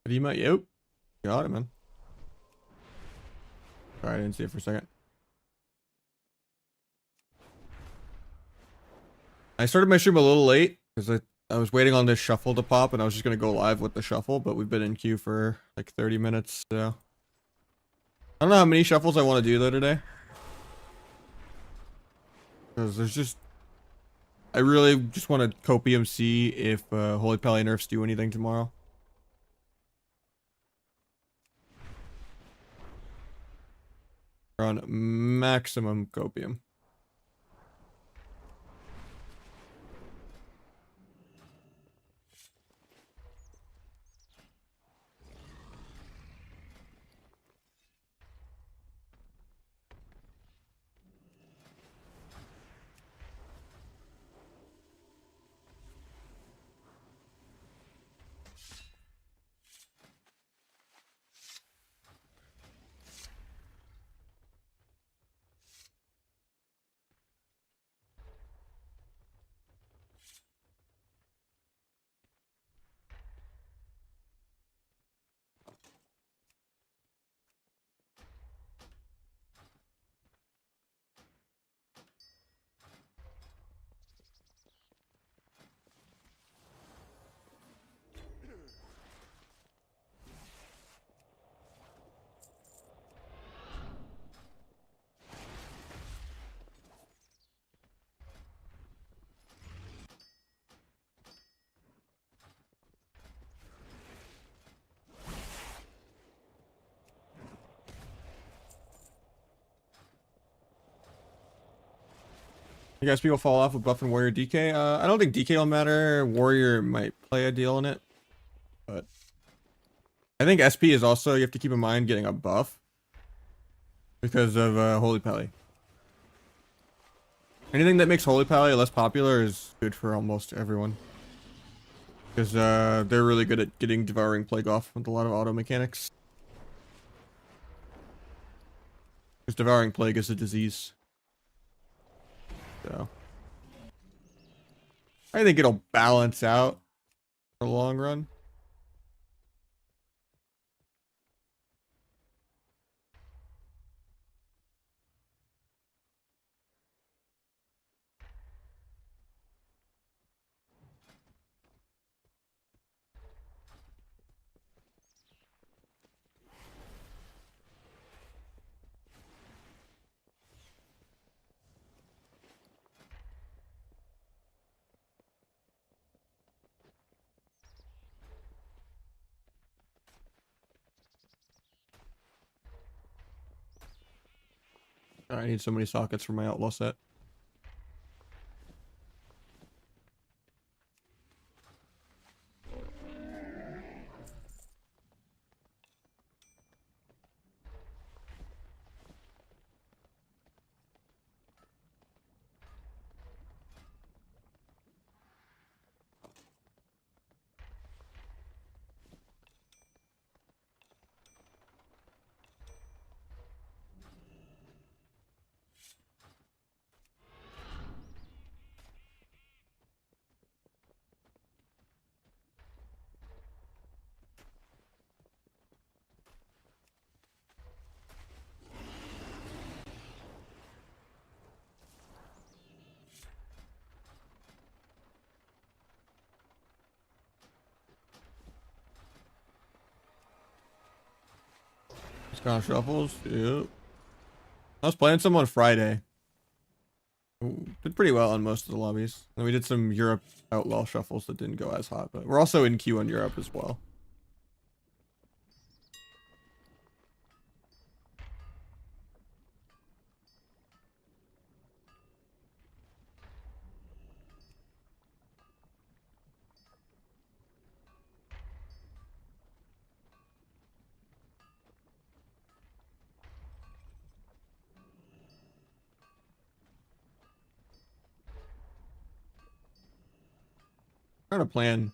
Kadima, yep. Got it, man. Sorry, I didn't see it for a second. I started my stream a little late because I was waiting on this shuffle to pop and I was just going to go live with the shuffle, but we've been in queue for like 30 minutes, so. I don't know how many shuffles I want to do though today. Because there's just... I really just want to copium see if Holy Pally nerfs do anything tomorrow. We're on maximum copium. You guys people fall off with buff and warrior DK? I don't think DK will matter. Warrior might play a deal in it. But I think SP is also, you have to keep in mind, getting a buff. Because of Holy Pally. Anything that makes Holy Pally less popular is good for almost everyone. Because they're really good at getting Devouring Plague off with a lot of auto mechanics. Because Devouring Plague is a disease. So I think it'll balance out for the long run. I need so many sockets for my outlaw set. Scott shuffles. Yep. I was playing some on Friday. Did pretty well on most of the lobbies. And we did some Europe outlaw shuffles that didn't go as hot, but we're also in queue on Europe as well. Trying to plan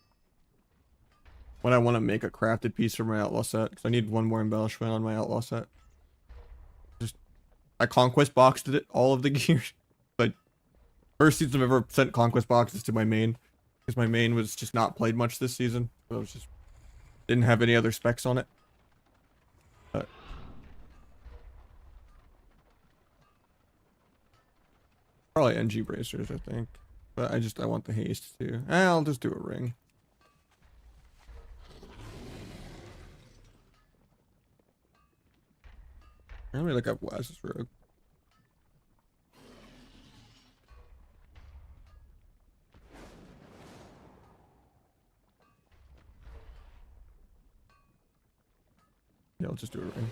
when I want to make a crafted piece for my outlaw set, because I need one more embellishment on my outlaw set. Just I conquest boxed it, all of the gear. But first season I've ever sent conquest boxes to my main, because my main was just not played much this season. So it was just Didn't have any other specs on it. But probably NG bracers, I think. But I want the haste too. I'll just do a ring. Let me look up Waz's rogue. Yeah, I'll just do a ring.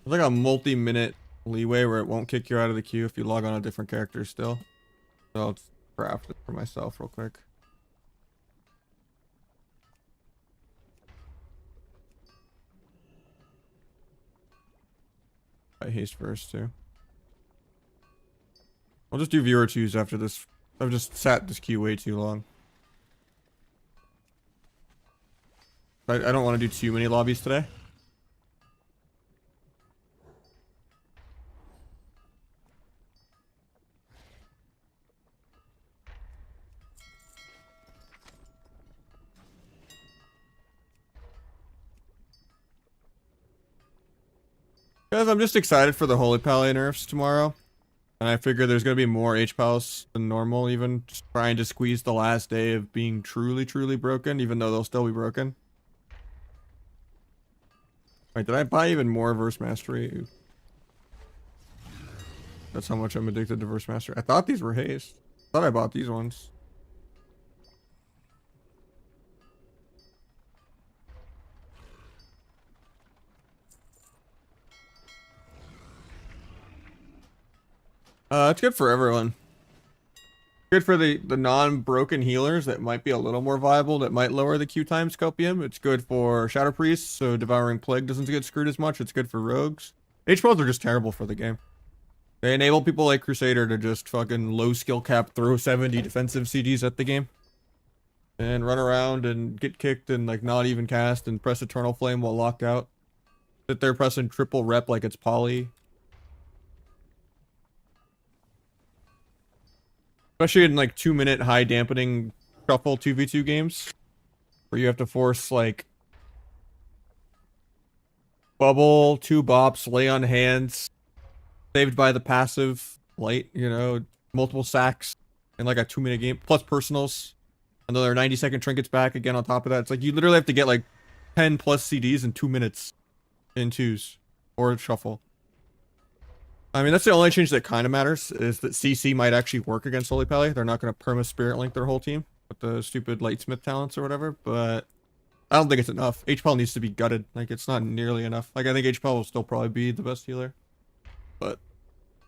There's like a multi-minute leeway where it won't kick you out of the queue if you log on a different character still. So I'll craft it for myself real quick. I haste first too. I'll just do viewer twos after this. I've just sat this queue way too long. I don't want to do too many lobbies today. Guys, I'm just excited for the Holy Pally nerfs tomorrow. And I figure there's going to be more H-Pals than normal, even just trying to squeeze the last day of being truly, truly broken, even though they'll still be broken. Wait, did I buy even more Verse Mastery? That's how much I'm addicted to Verse Mastery. I thought these were haste. I thought I bought these ones. It's good for everyone. Good for the non-broken healers that might be a little more viable, that might lower the Q time Scopium. It's good for Shadow Priests, so Devouring Plague doesn't get screwed as much. It's good for rogues. H-Pals are just terrible for the game. They enable people like Crusader to just fucking low skill cap throw 70 defensive CDs at the game. And run around and get kicked and like not even cast and press Eternal Flame while locked out. Sit there pressing triple rep like it's poly. Especially in like 2-minute high dampening shuffle 2v2 games. Where you have to force like bubble, 2 bops, lay on hands, saved by the passive, light, you know, multiple sacks in like a 2-minute game, plus personals. Another 90-second trinkets back again on top of that. It's like you literally have to get like 10 plus CDs in 2 minutes in twos or shuffle. I mean, that's the only change that kind of matters, is that CC might actually work against Holy Pally. They're not going to perma Spirit Link their whole team with the stupid Lightsmith talents or whatever, but I don't think it's enough. HPL needs to be gutted. Like, it's not nearly enough. Like, I think HPL will still probably be the best healer, but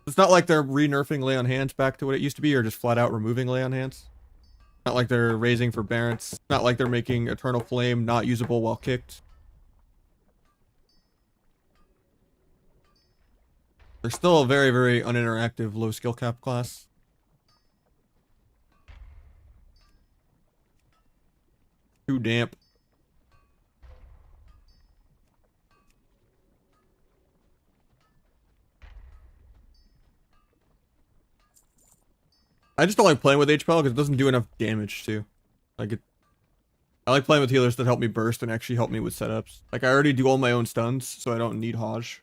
it's not like they're re-nerfing Lay on Hands back to what it used to be, or just flat out removing Lay on Hands. Not like they're raising for Barents. Not like they're making Eternal Flame not usable while kicked. They're still a very, very uninteractive low skill cap class. Too damp. I just don't like playing with HPL because it doesn't do enough damage too. Like I like playing with healers that help me burst and actually help me with setups. Like I already do all my own stuns, so I don't need Nahj.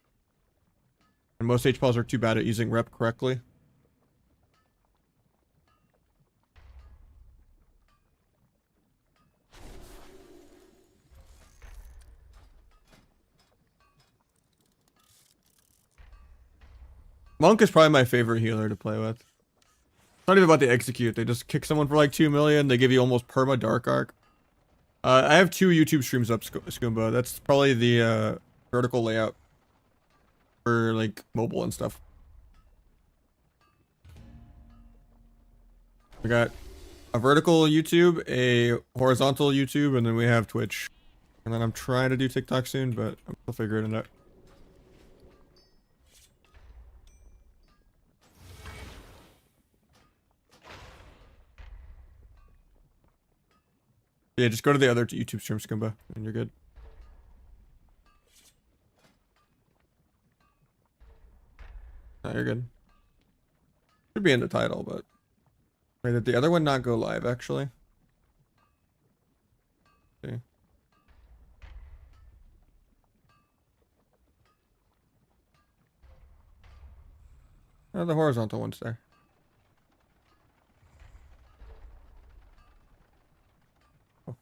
And most HPLs are too bad at using rep correctly. Monk is probably my favorite healer to play with. It's not even about the execute. They just kick someone for like 2 million. They give you almost perma dark arc. I have 2 YouTube streams up, Skumba. That's probably the vertical layout for like mobile and stuff. We got a vertical YouTube, a horizontal YouTube, and then we have Twitch. And then I'm trying to do TikTok soon, but I'm still figuring it out. Yeah, just go to the other YouTube stream, Skumba, and you're good. No, you're good. Should be in the title, but... Wait, did the other one not go live, actually? See. Oh, the horizontal one's there. Oh.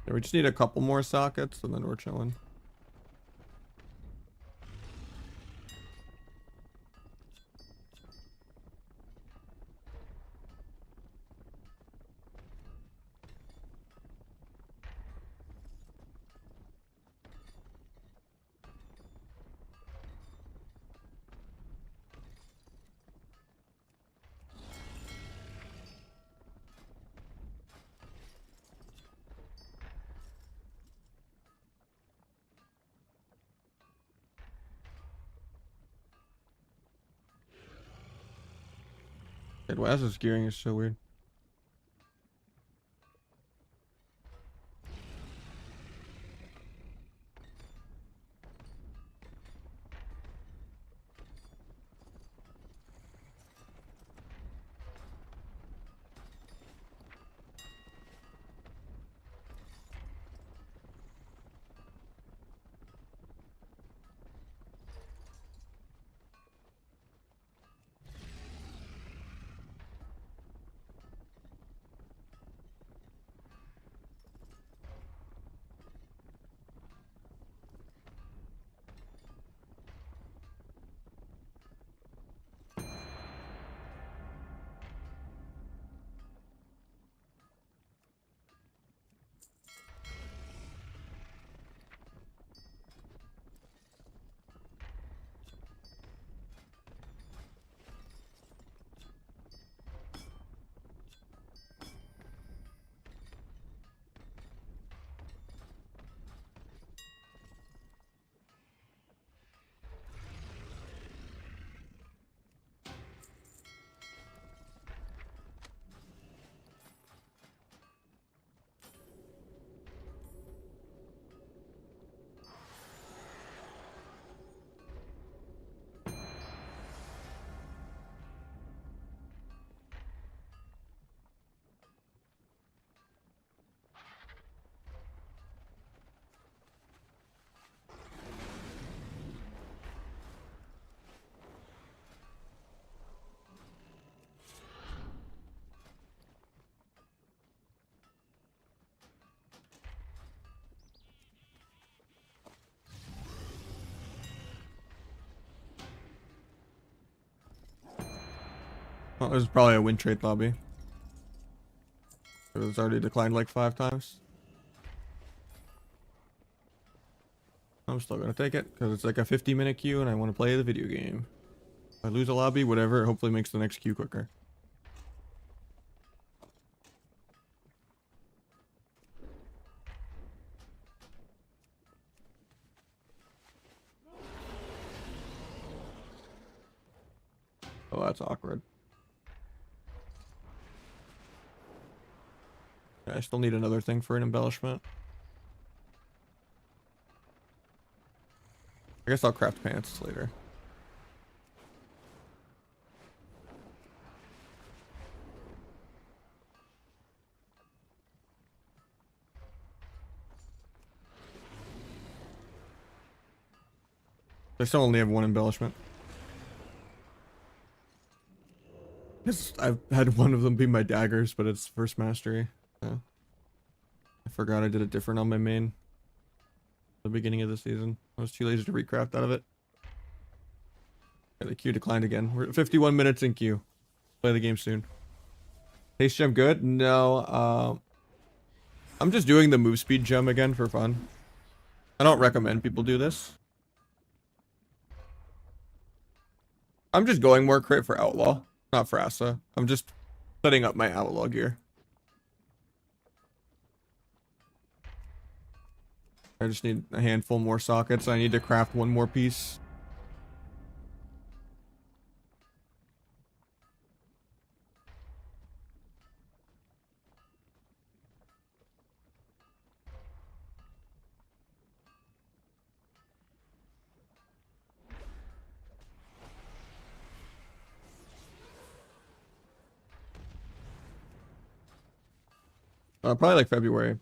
Yeah, we just need a couple more sockets, and then we're chilling. Dude, why is this gearing is so weird? Well, this is probably a win trade lobby. It's already declined like 5 times. I'm still gonna take it because it's like a 50-minute queue and I want to play the video game. If I lose a lobby, whatever, it hopefully makes the next queue quicker. Oh, that's awkward. Yeah, I still need another thing for an embellishment. I guess I'll craft pants later. I still only have one embellishment. I've had one of them be my daggers, but it's first mastery. Yeah. I forgot I did it different on my main. The beginning of the season. I was too lazy to recraft out of it. Yeah, the queue declined again. We're at 51 minutes in queue. Play the game soon. Haste gem good? No. I'm just doing the move speed gem again for fun. I don't recommend people do this. I'm just going more crit for outlaw, not for Asa. I'm just setting up my outlaw gear. I just need a handful more sockets. I need to craft one more piece. Probably like February.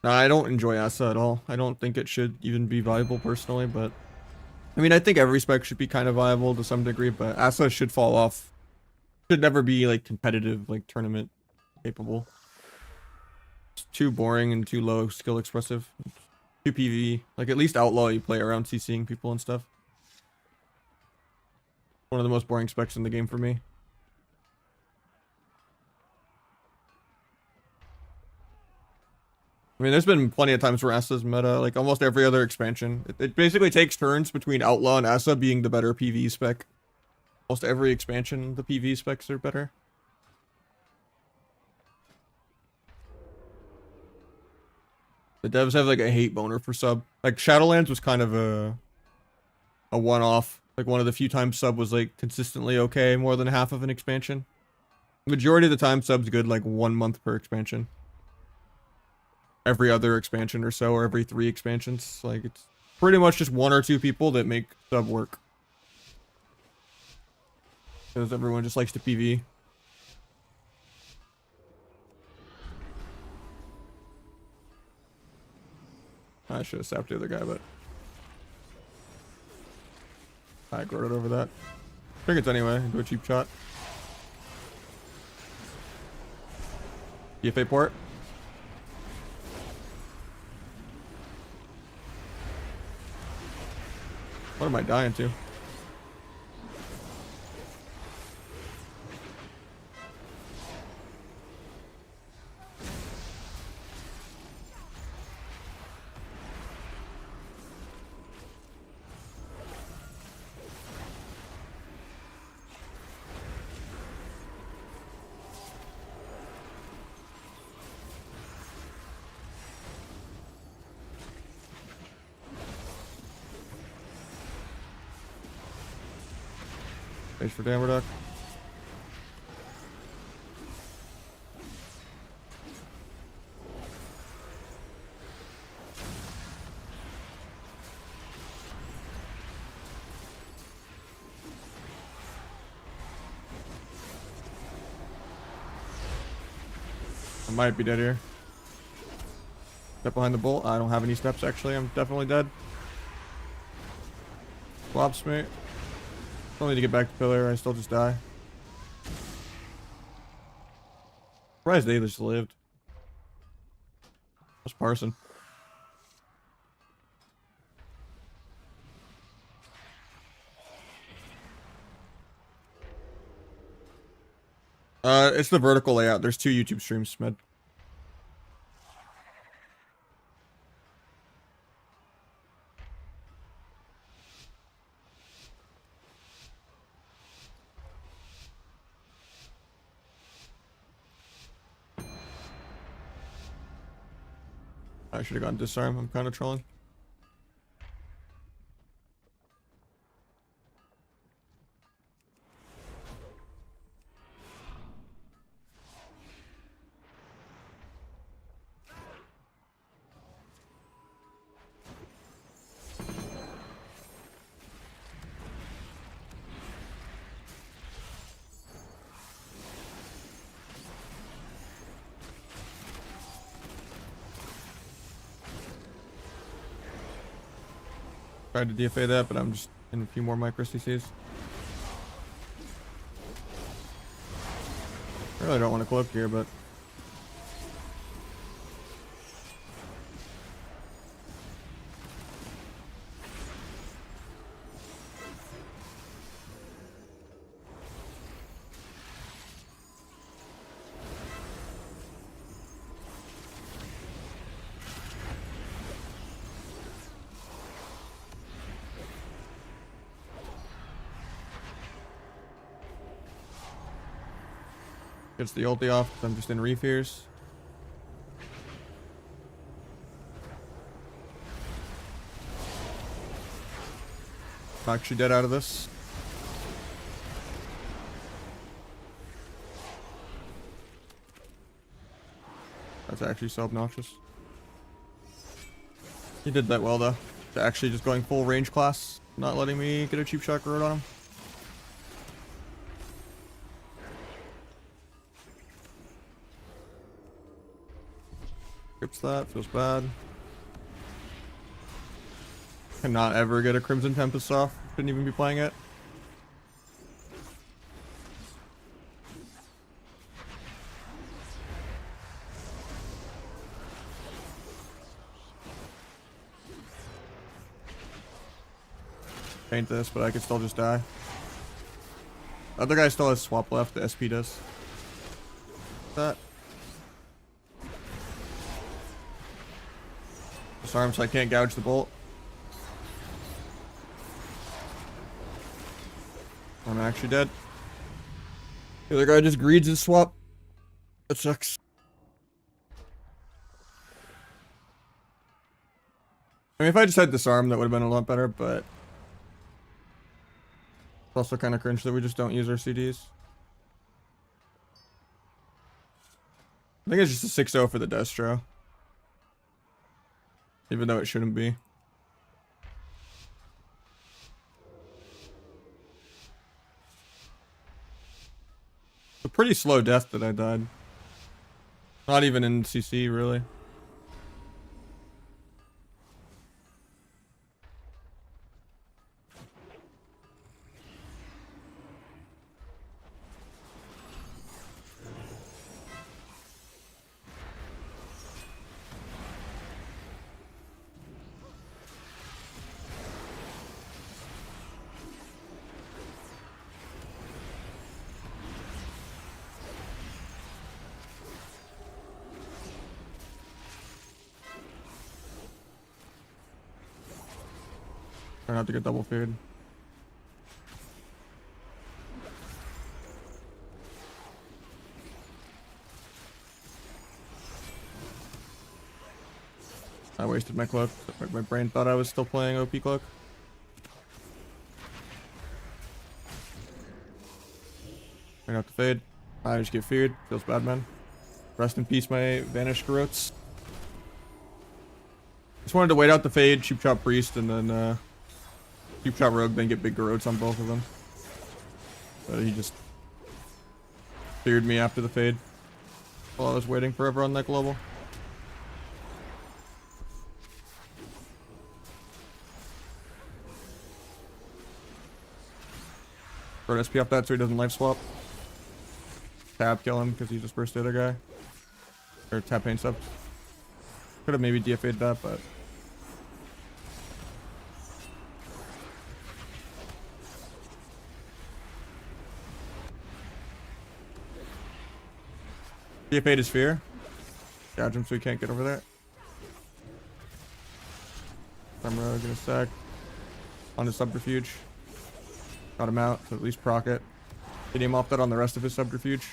No, I don't enjoy Asa at all. I don't think it should even be viable personally, but I mean, I think every spec should be kind of viable to some degree, but Asa should fall off. Should never be like competitive, like tournament capable. It's too boring and too low skill expressive. Too PvE. Like at least Outlaw you play around CCing people and stuff. One of the most boring specs in the game for me. I mean, there's been plenty of times where Asa's meta, like almost every other expansion. It basically takes turns between Outlaw and Asa being the better PvE spec. Almost every expansion, the PvE specs are better. The devs have like a hate boner for sub. Like Shadowlands was kind of a one-off. Like one of the few times sub was like consistently okay more than half of an expansion. Majority of the time sub's good like 1 month per expansion. Every other expansion or so, or every 3 expansions. Like it's pretty much just 1 or 2 people that make sub work. Because everyone just likes to PvE. I should have sapped the other guy, but I growed it over that. Trinkets anyway, do a cheap shot. DFA port. What am I dying to? Thanks for Dammer Duck. I might be dead here. Step behind the bolt. I don't have any steps actually. I'm definitely dead. Flops me. Still need to get back to pillar. I still just die. Surprised they just lived. That's Parson. It's the vertical layout. There's 2 YouTube streams, Med. I should have gone disarm. I'm kind of trolling. Tried to DFA that, but I'm just in a few more micro CCs. I really don't want to cloak here, but gets the ulti off because I'm just in refears. Actually dead out of this. That's actually so obnoxious. He did that well though. Actually just going full range class, not letting me get a cheap shot road on him. Skips that, feels bad. Cannot ever get a Crimson Tempest off. Shouldn't even be playing it. Paint this, but I could still just die. The other guy still has swap left, the SP does. That. Disarm so I can't gouge the bolt. I'm actually dead. The other guy just greeds his swap. That sucks. I mean, if I just had disarm, that would have been a lot better, but it's also kind of cringe that we just don't use our CDs. I think it's just a 6-0 for the Destro. Even though it shouldn't be. A pretty slow death that I died. Not even in CC, really. Try not to get double feared. I wasted my cloak. My brain thought I was still playing OP cloak. Try not to fade. I just get feared. Feels bad, man. Rest in peace, my vanished Garotes. Just wanted to wait out the fade, cheap shot priest, and then cheap shot rogue, then get big Garotes on both of them. But he just feared me after the fade while I was waiting forever on that global. Throw SP off that so he doesn't life swap. Tab kill him because he just burst the other guy. Or tap paint sub. Could have maybe DFA'd that, but DFA'd his fear. Gouge him so he can't get over there. I'm rogue in a sec. On his subterfuge. Got him out, so at least proc it. Get him off that on the rest of his subterfuge.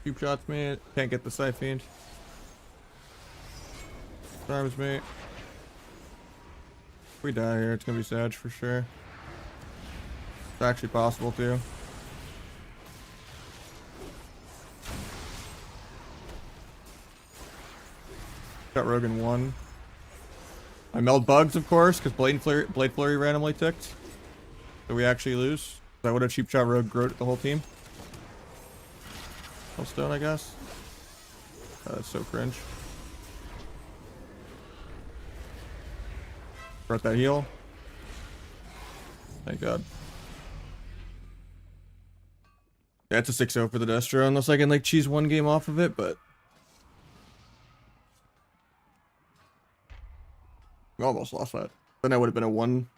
Cube shots me, can't get the Siphon. Times me. If we die here, it's gonna be Sag for sure. It's actually possible too. Got rogue in 1. I meld bugs, of course, because Blade Flurry randomly ticked. So we actually lose. I would have cheap shot rogue Groat the whole team. Stone, I guess. That's so cringe. Brought that heal. Thank God. Yeah, it's a 6-0 for the Destro, unless I can like cheese one game off of it, but we almost lost that. Then that would have been a 1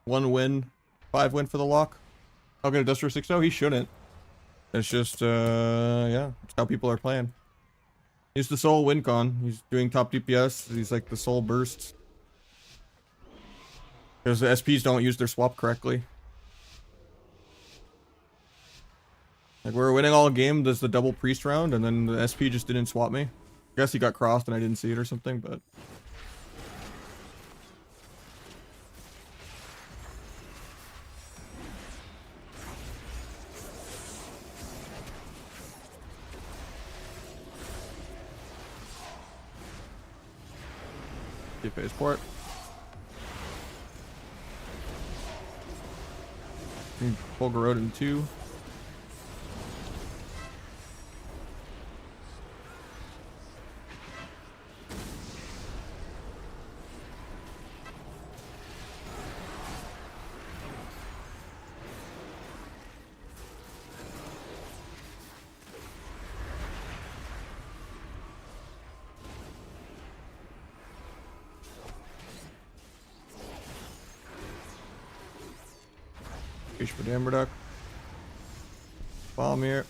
win, 5 win for the lock. How can a Destro 6-0? He shouldn't. It's just yeah, it's how people are playing. He's the sole win con. He's doing top DPS. He's like the sole bursts. Because the SPs don't use their swap correctly. Like, we were winning all game, there's the double priest round, and then the SP just didn't swap me. I guess he got crossed and I didn't see it or something, but... phase port. Pull Garrote in 2. Fish for Damberduck. Bomb here.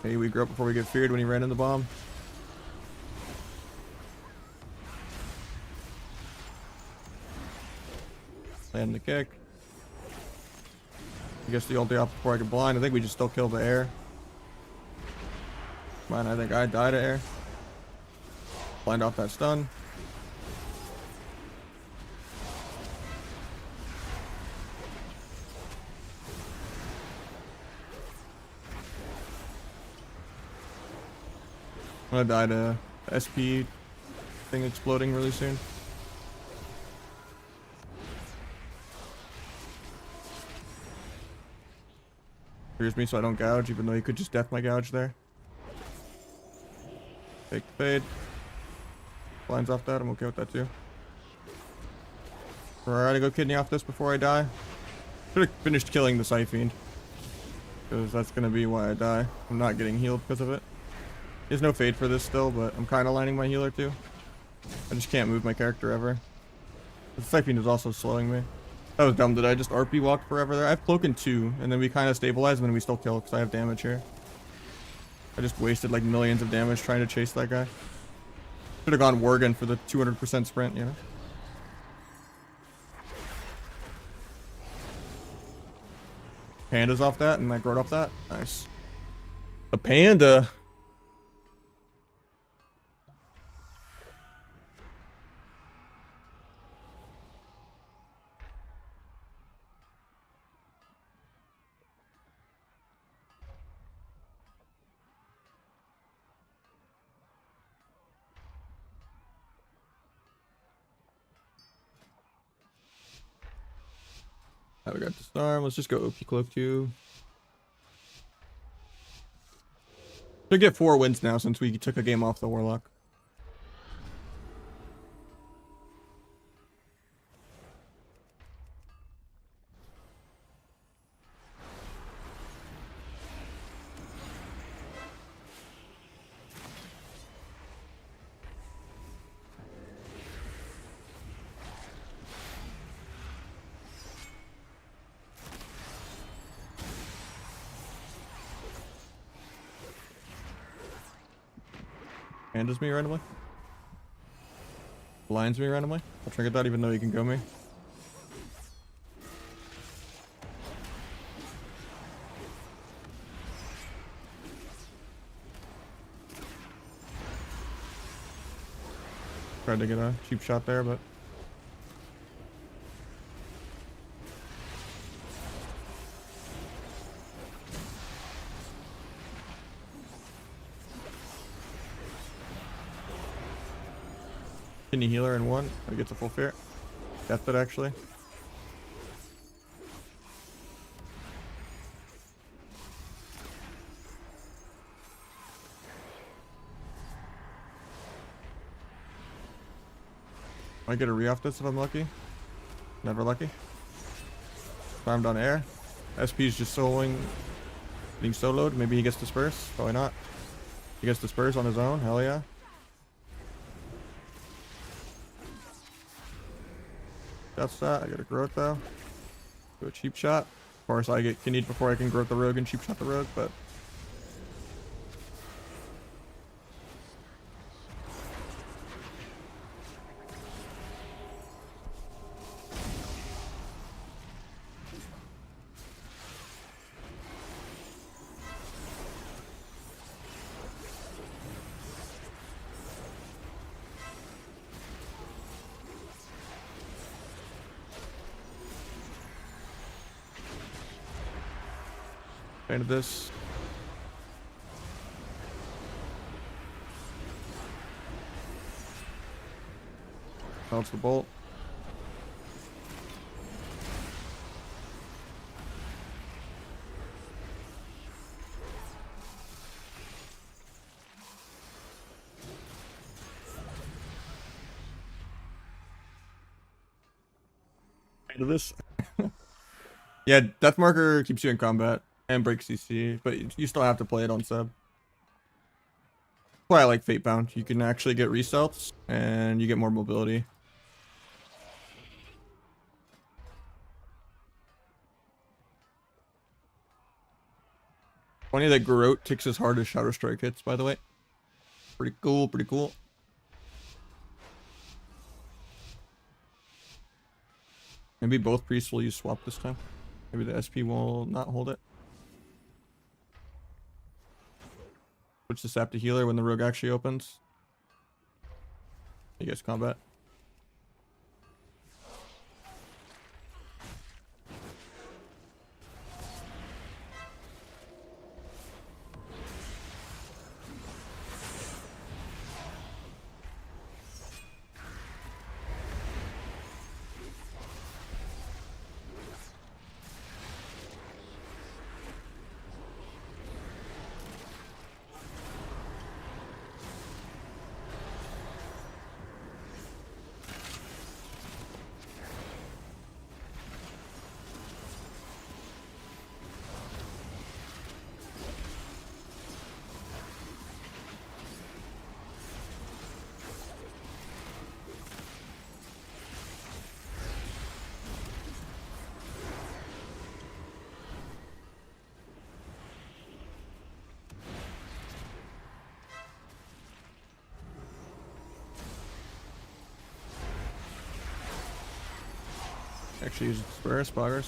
Hey, we grew up before we get feared when he ran in the bomb. Land the kick. I guess the ulti off before I could blind. I think we just still killed the air. Mine, I think I died to air. Blind off that stun. I'm gonna die to SP thing exploding really soon. Here's me so I don't gouge, even though he could just def my gouge there. Fake the fade. Blinds off that, I'm okay with that too. Alright, I go kidney off this before I die. Should have finished killing the Sight Fiend, because that's gonna be why I die. I'm not getting healed because of it. There's no fade for this still, but I'm kind of lining my healer too. I just can't move my character ever. The Sight Fiend is also slowing me. That was dumb. Did I just RP walk forever there? I have cloak in 2, and then we kind of stabilize, and then we still kill because I have damage here. I just wasted like millions of damage trying to chase that guy. Should have gone Worgen for the 200% sprint, you know? Panda's off that, and I growed off that. Nice. A panda! Now we got Disarm. Let's just go OP Cloak too. Should get 4 wins now since we took a game off the Warlock. Pandas me randomly. Blinds me randomly. I'll trigger that even though he can go me. Tried to get a cheap shot there, but kidney healer in one. I get the full fear. Death it actually. Might get a re off this if I'm lucky. Never lucky. Farmed on air. SP is just soloing, being soloed. Maybe he gets dispersed. Probably not. He gets dispersed on his own. Hell yeah. That's that. I gotta grow it though. Do a cheap shot. Of course, I get kidneyed before I can grow the rogue and cheap shot the rogue, but. Into this. Bounce the bolt. Into this. Yeah, death marker keeps you in combat and breaks CC, but you still have to play it on sub. That's why I like Fate Bound. You can actually get resets and you get more mobility. Funny that Garrote ticks as hard as Shadow Strike hits, by the way. Pretty cool, pretty cool. Maybe both priests will use swap this time. Maybe the SP will not hold it. Switch the sap to healer when the rogue actually opens. You guys combat. Actually use Spurs, Boggers.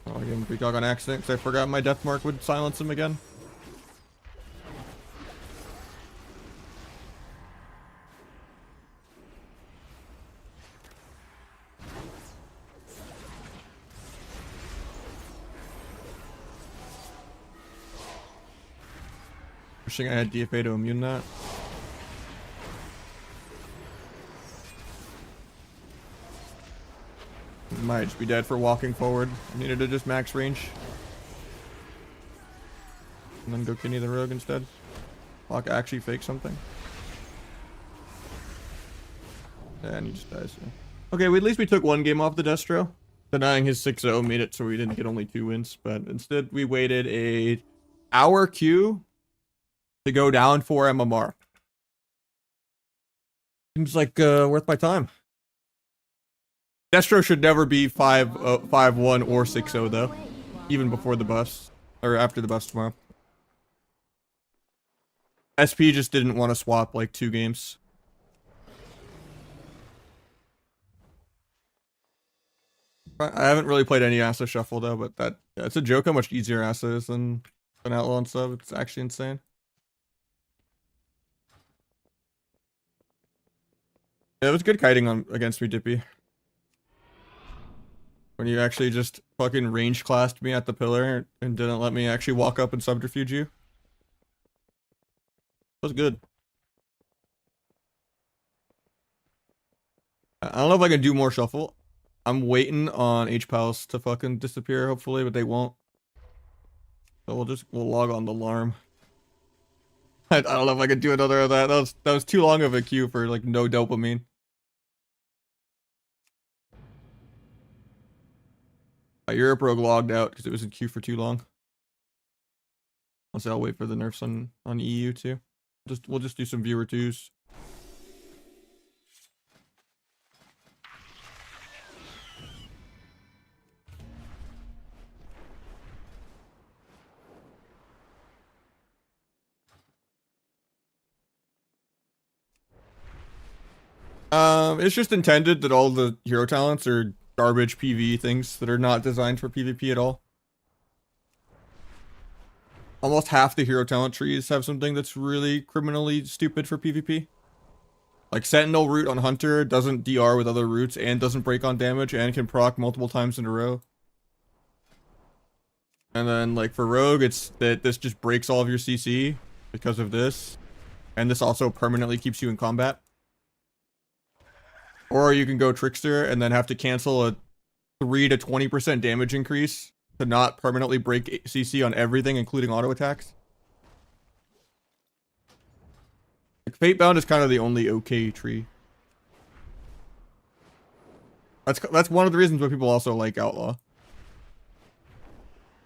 I gave him a Peacock on accident because I forgot my death mark would silence him again. Wishing I had DFA to immune that. Might just be dead for walking forward. I needed to just max range. And then go kidney the rogue instead. Lock actually fake something. And he just dies. Yeah. Okay, at least we took one game off the Destro. Denying his 6-0 made it so we didn't get only 2 wins. But instead we waited a hour queue to go down for MMR. Seems like worth my time. Destro should never be 5-1 or 6-0 though. Even before the buffs. Or after the buffs tomorrow. SP just didn't want to swap like 2 games. I haven't really played any Asa Shuffle though, but yeah, it's a joke how much easier Asa is than Outlaw and stuff. It's actually insane. Yeah, it was good kiting on against me, Dippy. When you actually just fucking range classed me at the pillar and didn't let me actually walk up and subterfuge you. It was good. I don't know if I can do more shuffle. I'm waiting on H-Pals to fucking disappear, hopefully, but they won't. So we'll log on the alarm. I don't know if I can do another of that. That was too long of a queue for like no dopamine. My Europe Rogue logged out because it was in queue for too long. I'll wait for the nerfs on EU too. We'll just do some viewer twos. It's just intended that all the hero talents are garbage PvE things that are not designed for PvP at all. Almost half the hero talent trees have something that's really criminally stupid for PvP. Like Sentinel root on Hunter doesn't DR with other roots and doesn't break on damage and can proc multiple times in a row. And then like for Rogue, it's that this just breaks all of your CC because of this. And this also permanently keeps you in combat. Or you can go Trickster and then have to cancel a 3 to 20% damage increase to not permanently break CC on everything, including auto attacks. Like Fatebound is kind of the only okay tree. That's one of the reasons why people also like Outlaw.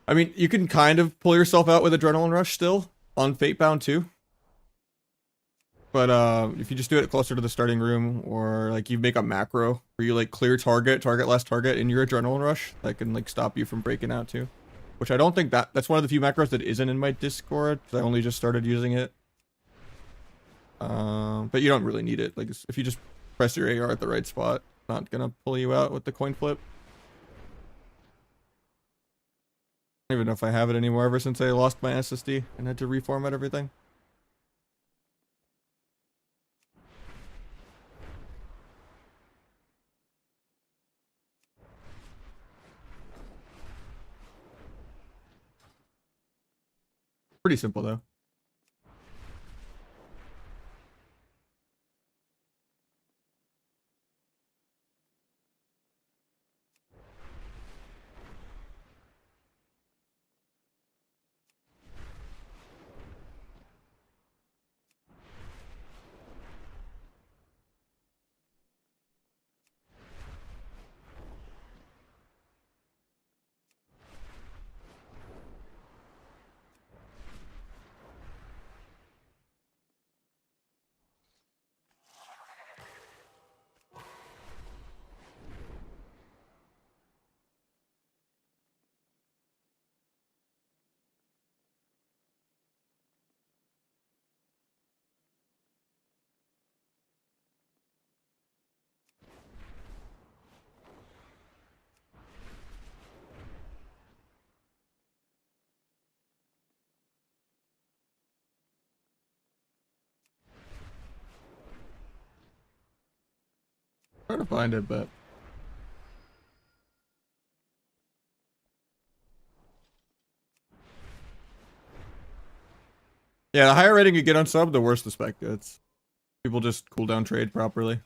I mean, you can kind of pull yourself out with Adrenaline Rush still on Fatebound too. But if you just do it closer to the starting room, or like you make a macro where you like clear target, last target in your Adrenaline Rush, that can like stop you from breaking out too. Which I don't think that's one of the few macros that isn't in my Discord, because I only just started using it. But you don't really need it. Like if you just press your AR at the right spot, it's not gonna pull you out with the coin flip. I don't even know if I have it anymore ever since I lost my SSD and had to reformat everything. Pretty simple though. Trying to find it, but yeah, the higher rating you get on sub, the worse the spec gets. People just cooldown trade properly.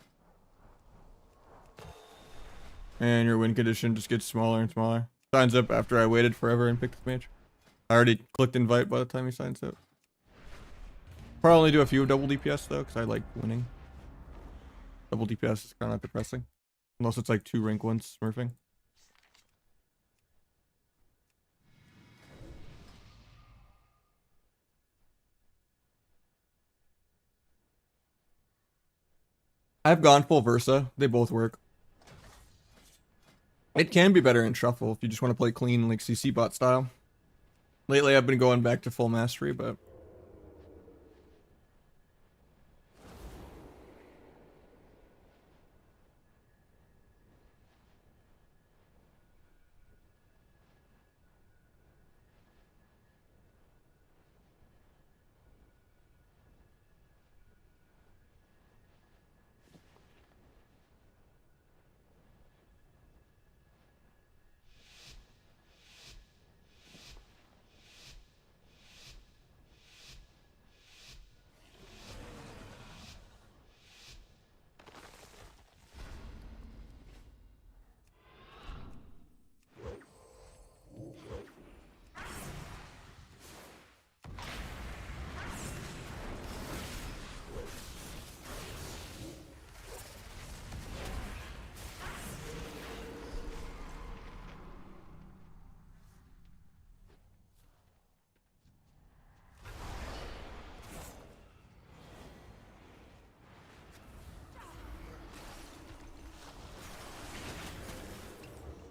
And your win condition just gets smaller and smaller. Signs up after I waited forever and picked the match. I already clicked invite by the time he signs up. Probably only do a few double DPS though, because I like winning. Double DPS is kind of depressing. Unless it's like 2 rank 1s smurfing. I've gone full Versa. They both work. It can be better in Shuffle if you just want to play clean, like CC bot style. Lately, I've been going back to full mastery, but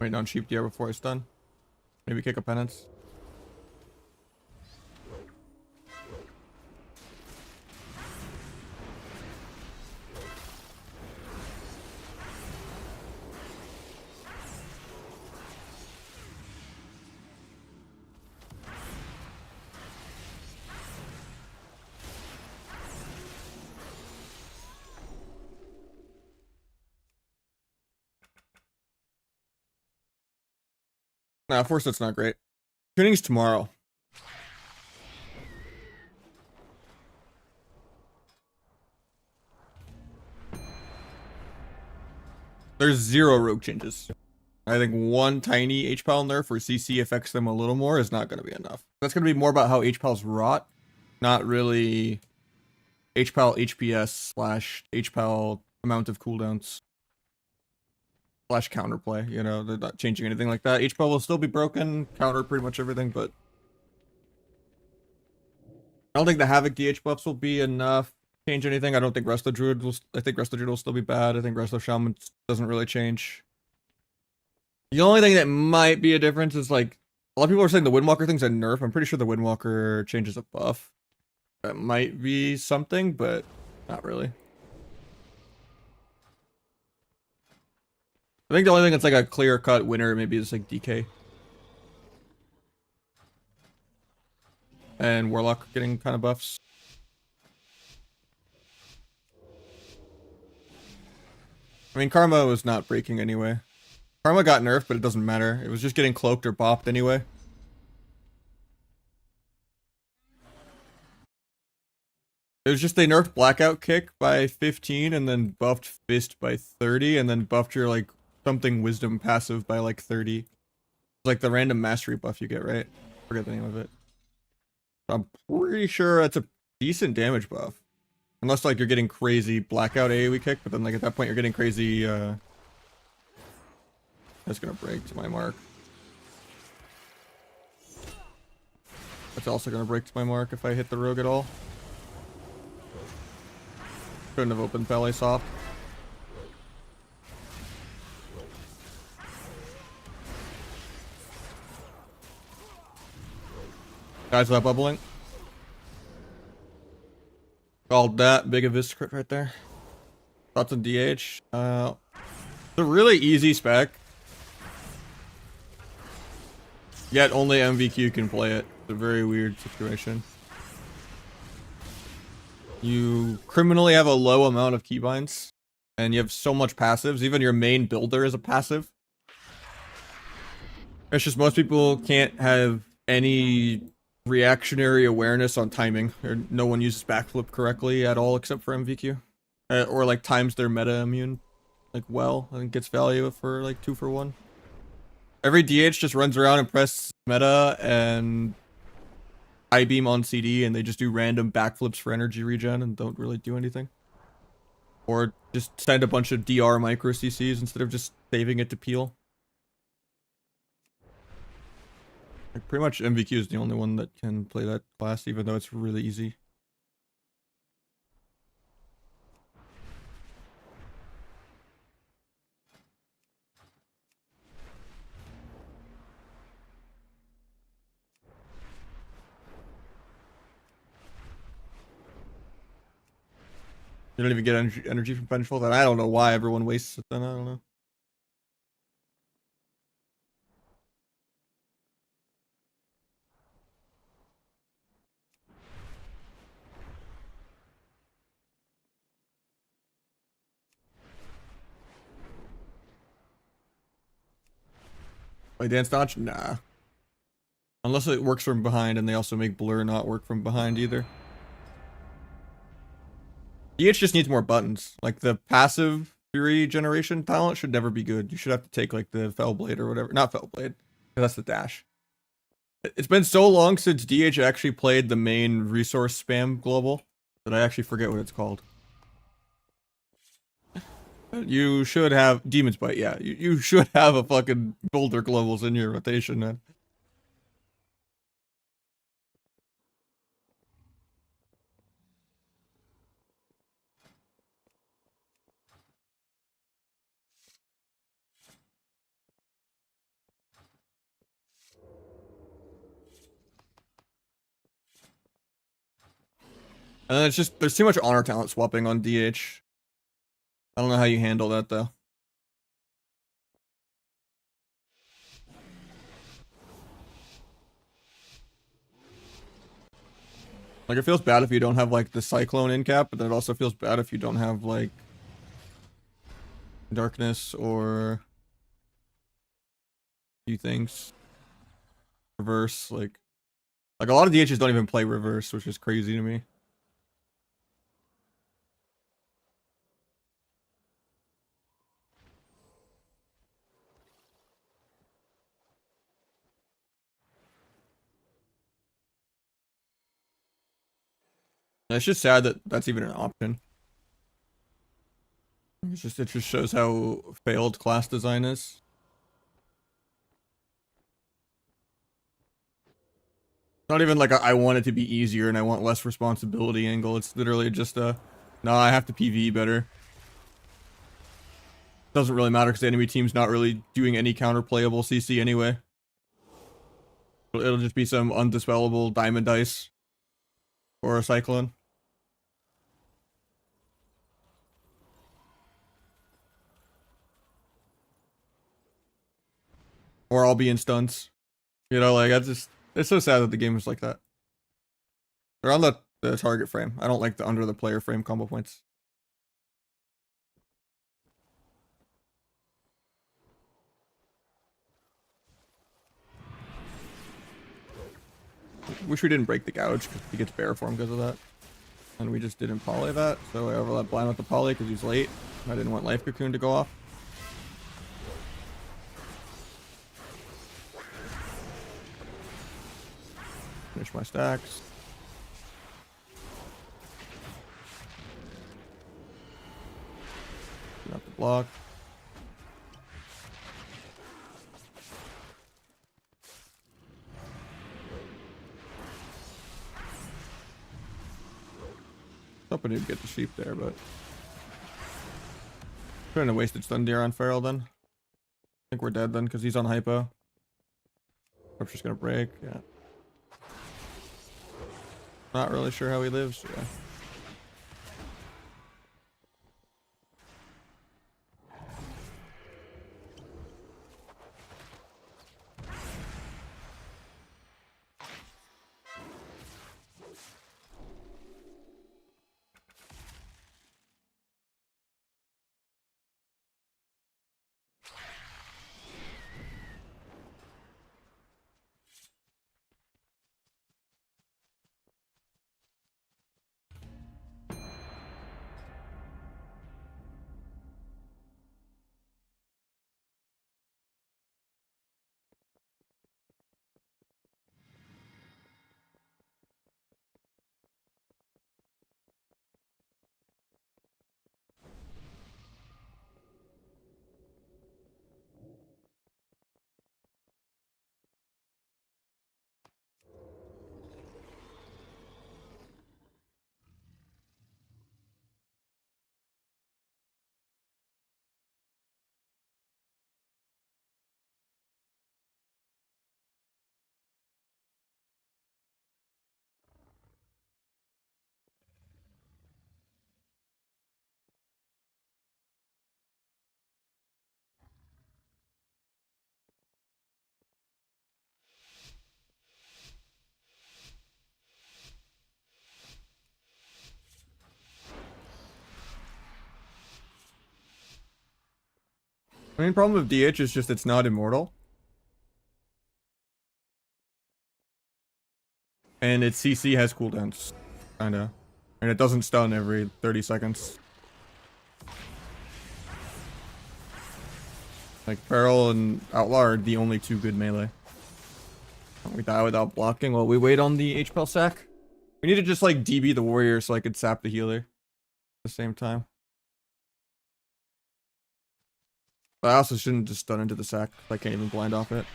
Wait down cheap DR before it's done. Maybe kick a penance. Nah, force it's not great. Tuning's tomorrow. There's 0 rogue changes. I think one tiny HPAL nerf where CC affects them a little more is not going to be enough. That's going to be more about how HPALs rot, not really HPAL HPS slash HPAL amount of cooldowns slash counterplay. You know, they're not changing anything like that. HPAL will still be broken, counter pretty much everything, but I don't think the Havoc DH buffs will be enough to change anything. I don't think Resto Druid will. I think Resto Druid will still be bad. I think Resto Shaman doesn't really change. The only thing that might be a difference is like a lot of people are saying the Windwalker thing's a nerf. I'm pretty sure the Windwalker changes a buff. That might be something, but not really. I think the only thing that's like a clear-cut winner maybe is like DK. And Warlock getting kind of buffs. I mean, Karma was not breaking anyway. Karma got nerfed, but it doesn't matter. It was just getting cloaked or bopped anyway. It was just they nerfed Blackout Kick by 15 and then buffed Fist by 30 and then buffed your like something Wisdom passive by like 30. It's like the random mastery buff you get, right? Forget the name of it. I'm pretty sure that's a decent damage buff. Unless like you're getting crazy Blackout AoE kick, but then like at that point you're getting crazy that's gonna break to my mark. That's also gonna break to my mark if I hit the rogue at all. Couldn't have opened Ballet Soft. Guys without bubbling. Called that. Big Abyss crit right there. Thoughts on DH? It's a really easy spec. Yet only MVQ can play it. It's a very weird situation. You criminally have a low amount of keybinds. And you have so much passives. Even your main builder is a passive. It's just most people can't have any reactionary awareness on timing. Or no one uses backflip correctly at all except for MVQ. Or like times their meta immune. Like well, and gets value for like 2 for 1. Every DH just runs around and press meta and I-beam on CD and they just do random backflips for energy regen and don't really do anything. Or just send a bunch of DR micro CCs instead of just saving it to peel. Like pretty much MVQ is the only one that can play that class, even though it's really easy. You don't even get energy from Vengeful. Then I don't know why everyone wastes it. Then I don't know. Play Dance Dodge? Nah. Unless it works from behind, and they also make Blur not work from behind either. DH just needs more buttons. Like the passive Fury generation talent should never be good. You should have to take like the Fell Blade or whatever. Not Fell Blade, because that's the dash. It's been so long since DH actually played the main resource spam global that I actually forget what it's called. You should have Demon's Bite, yeah. You should have a fucking Boulder globals in your rotation, man. And then it's just, there's too much honor talent swapping on DH. I don't know how you handle that though. Like, it feels bad if you don't have, like, the Cyclone in cap, but then it also feels bad if you don't have, like, Darkness or few things. Reverse, like a lot of DHs don't even play reverse, which is crazy to me. And it's just sad that that's even an option. It just shows how failed class design is. Not even like I want it to be easier and I want less responsibility angle. It's literally just a, no, I have to PvE better. Doesn't really matter because the enemy team's not really doing any counterplayable CC anyway. It'll just be some undispellable diamond dice or a cyclone. Or I'll be in stunts. You know, like, it's so sad that the game is like that. They're on the target frame. I don't like the under the player frame combo points. Wish we didn't break the gouge because he gets bear form because of that. And we just didn't poly that, so I overlapped blind with the poly because he's late. I didn't want life cocoon to go off. Finish my stacks. Not the block. Hoping he'd get the sheep there, but trying to wasted stun deer on Feral then. I think we're dead then because he's on hypo. Hope she's gonna break. Yeah. Not really sure how he lives. Yeah. The main problem with DH is just it's not immortal. And its CC has cooldowns. Kinda. And it doesn't stun every 30 seconds. Like, Feral and Outlaw are the only two good melee. We die without blocking while we wait on the HPL sack. We need to just, like, DB the warrior so I could sap the healer at the same time. But I also shouldn't just stun into the sack. I can't even blind off it.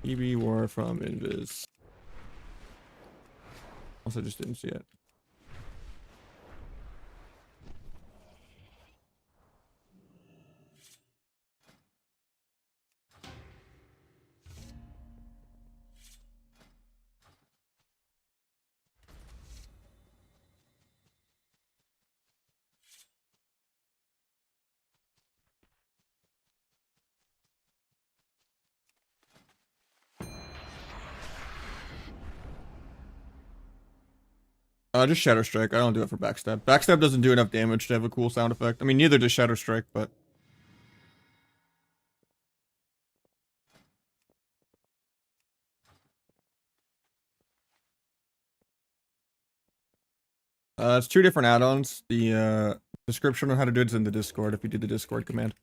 EB war from Invis. Also just didn't see it. Just Shadow Strike. I don't do it for Backstab. Backstab doesn't do enough damage to have a cool sound effect. I mean, neither does Shadow Strike, but... It's two different add-ons. The description on how to do it is in the Discord if you do the Discord command.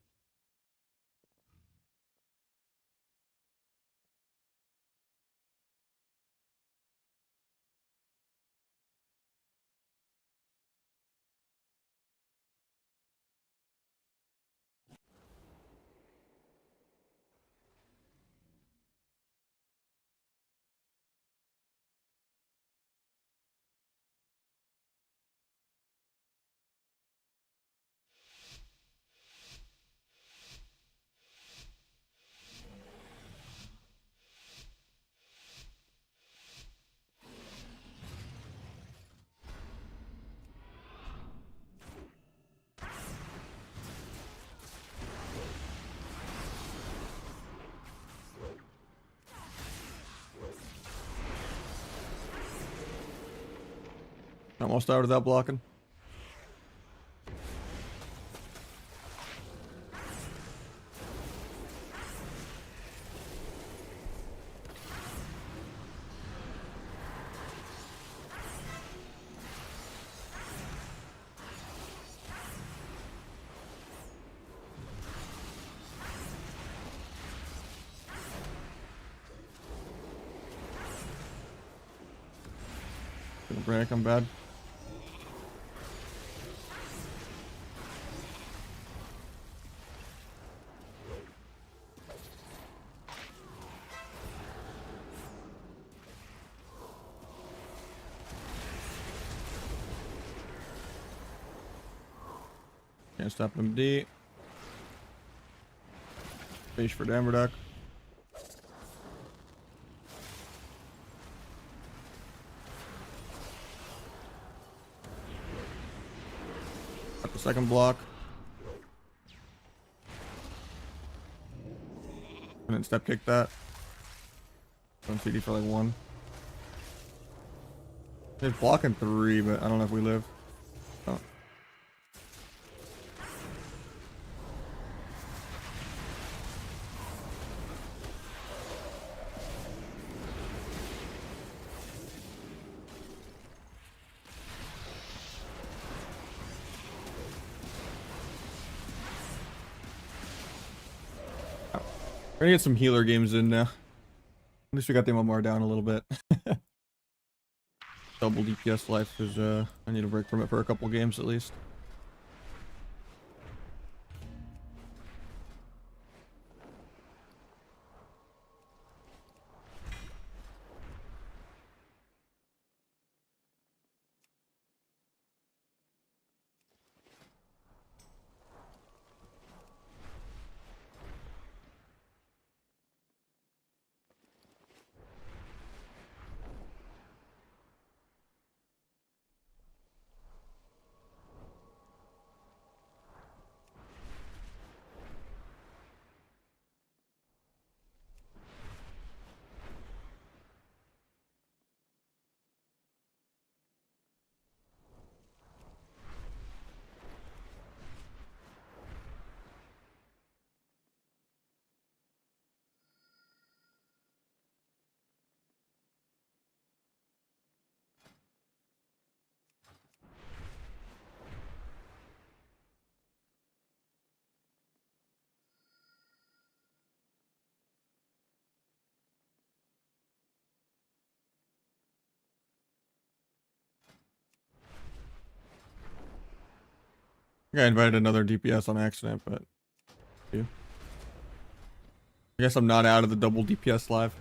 Almost out without blocking. Gonna break, I'm bad. Can't stop him D. Fish for Dammer Duck. Got the second block. And then step kick that. On CD for like 1. He's blocking 3, but I don't know if we live. Oh. We're gonna get some healer games in now. At least we got the MMR down a little bit. Double DPS life is, I need a break from it for a couple games at least. I think I invited another DPS on accident, but you. I guess I'm not out of the double DPS live.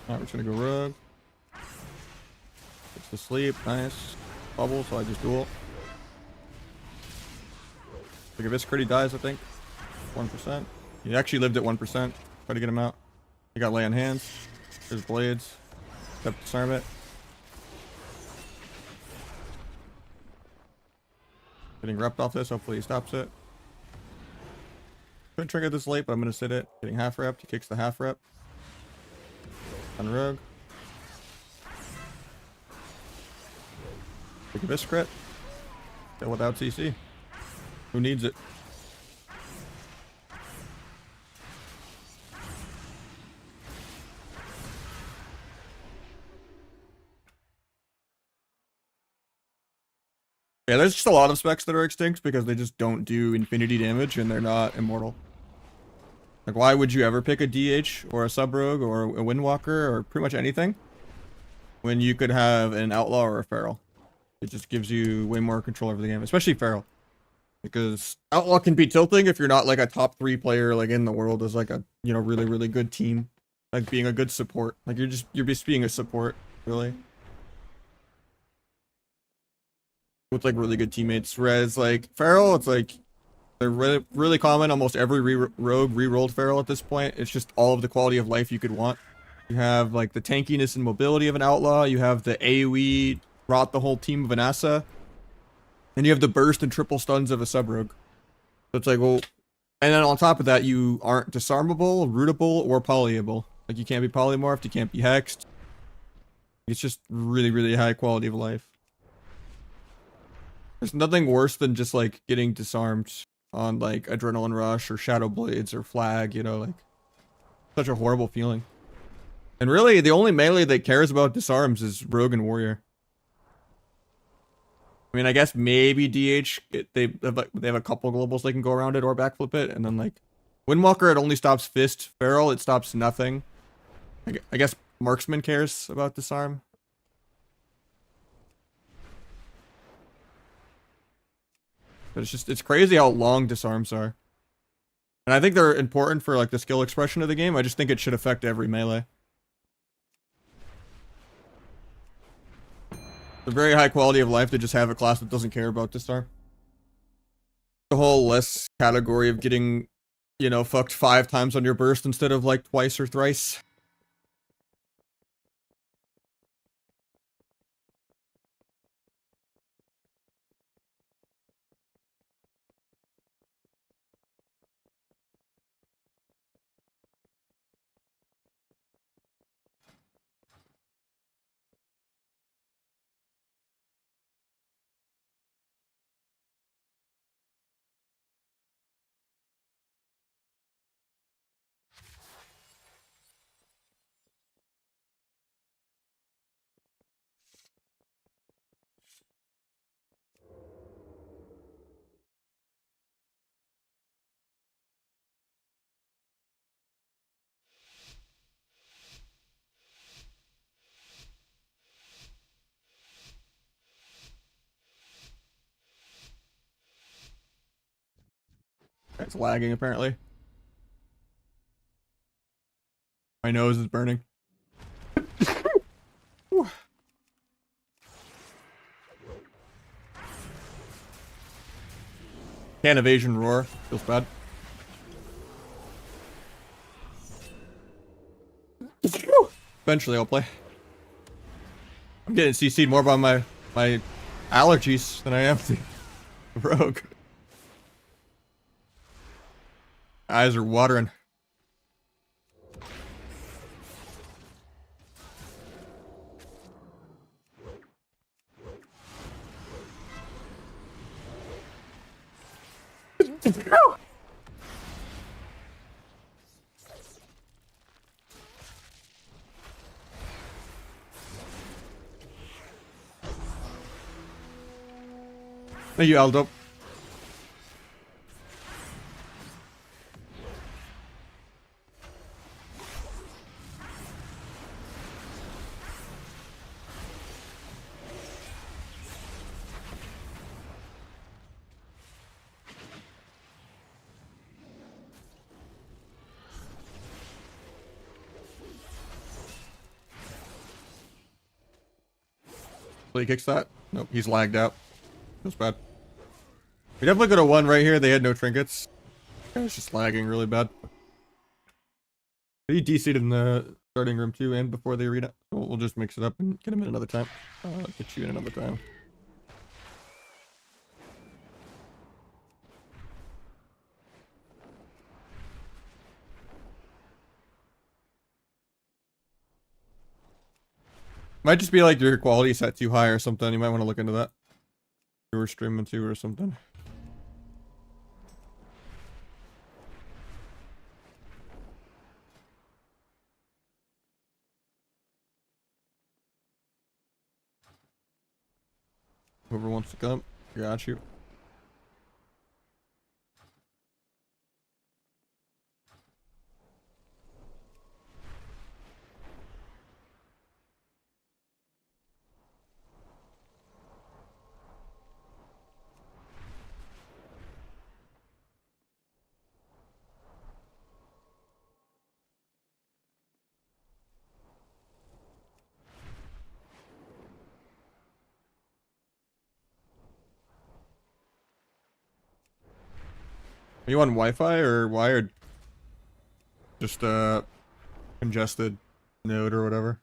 Alright, we're just gonna go rogue. Gets to sleep. Nice. Bubble, so I just duel. Like if this crit, he dies, I think. 1%. He actually lived at 1%. Try to get him out. He got lay on hands. There's blades. Except disarm it. Getting repped off this. Hopefully he stops it. Couldn't trigger this late, but I'm gonna sit it. Getting half repped. He kicks the half rep. On rogue. Take a Vis crit. Still without CC. Who needs it? Yeah, there's just a lot of specs that are extinct because they just don't do infinity damage and they're not immortal. Like, why would you ever pick a DH or a sub rogue or a windwalker or pretty much anything when you could have an outlaw or a feral? It just gives you way more control over the game, especially feral. Because outlaw can be tilting if you're not like a top 3 player like in the world as like a, you know, really, really good team. Like being a good support. Like you're just being a support, really. With like really good teammates. Whereas like feral, it's like they're really, really common. Almost every rogue re-rolled feral at this point. It's just all of the quality of life you could want. You have like the tankiness and mobility of an outlaw. You have the AoE rot the whole team of an Asa. And you have the burst and triple stuns of a sub rogue. So it's like, well, and then on top of that, you aren't disarmable, rootable, or polyable. Like you can't be polymorphed, you can't be hexed. It's just really, really high quality of life. There's nothing worse than just like getting disarmed on like Adrenaline Rush or Shadow Blades or Flag, you know, like such a horrible feeling. And really, the only melee that cares about disarms is Rogue and Warrior. I mean, I guess maybe DH, they have a couple globals they can go around it or backflip it, and then like Windwalker, it only stops Fist. Feral, it stops nothing. I guess Marksman cares about disarm. But it's crazy how long disarms are. And I think they're important for like the skill expression of the game. I just think it should affect every melee. The very high quality of life to just have a class that doesn't care about disarm. The whole less category of getting, you know, fucked 5 times on your burst instead of like twice or thrice. It's lagging apparently. My nose is burning. Can evasion roar. Feels bad. Eventually I'll play. I'm getting CC'd more by my allergies than I am to Rogue. Eyes are watering. Thank you, Aldo. Hopefully he kicks that. Nope, he's lagged out. Feels bad. We definitely could have won right here. They had no trinkets. It's just lagging really bad. He DC'd in the starting room too and before the arena. So we'll just mix it up and get him in another time. Get you in another time. Might just be like your quality set too high or something. You might want to look into that. You were streaming too or something. Whoever wants to come, got you. Are you on Wi-Fi or wired? Just congested node or whatever.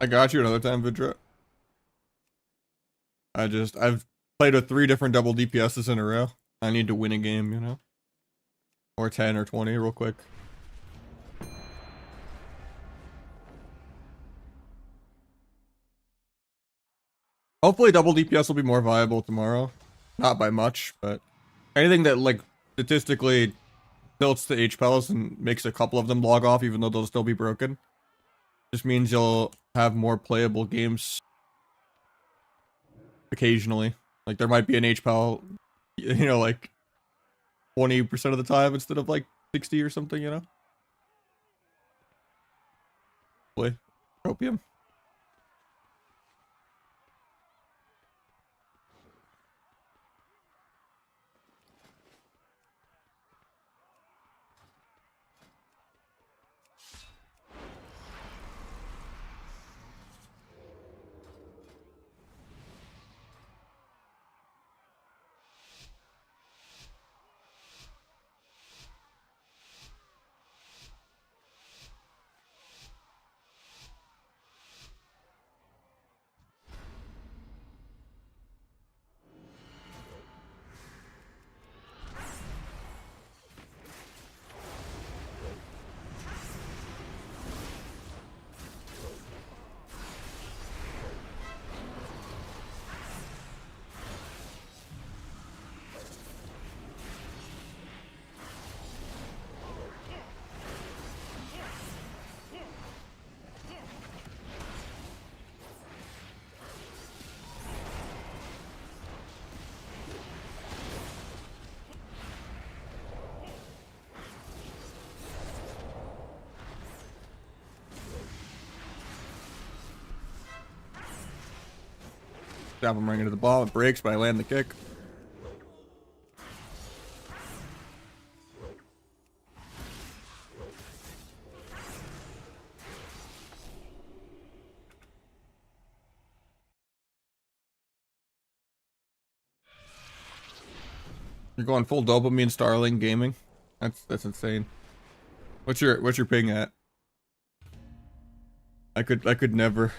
I got you another time, Vidra. I've played with 3 different double DPSs in a row. I need to win a game, you know? Or 10 or 20 real quick. Hopefully double DPS will be more viable tomorrow. Not by much, but anything that like statistically tilts the H palace and makes a couple of them log off even though they'll still be broken. Just means you'll have more playable games occasionally. Like there might be an H-Pal, you know, like 20% of the time instead of like 60 or something, you know? Play. Opium. Stab him right into the ball. It breaks, but I land the kick. You're going full dopamine Starling gaming. That's insane. What's your ping at? I could never.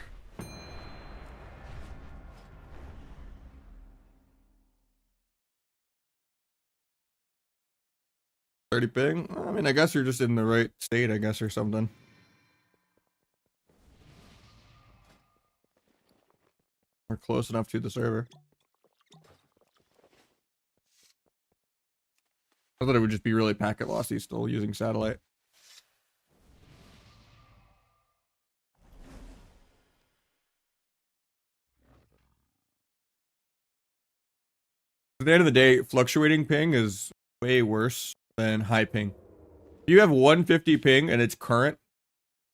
$30 ping? I mean, I guess you're just in the right state, I guess, or something. Or close enough to the server. I thought it would just be really packet lossy still using satellite. At the end of the day, fluctuating ping is way worse than high ping. If you have 150 ping and it's current,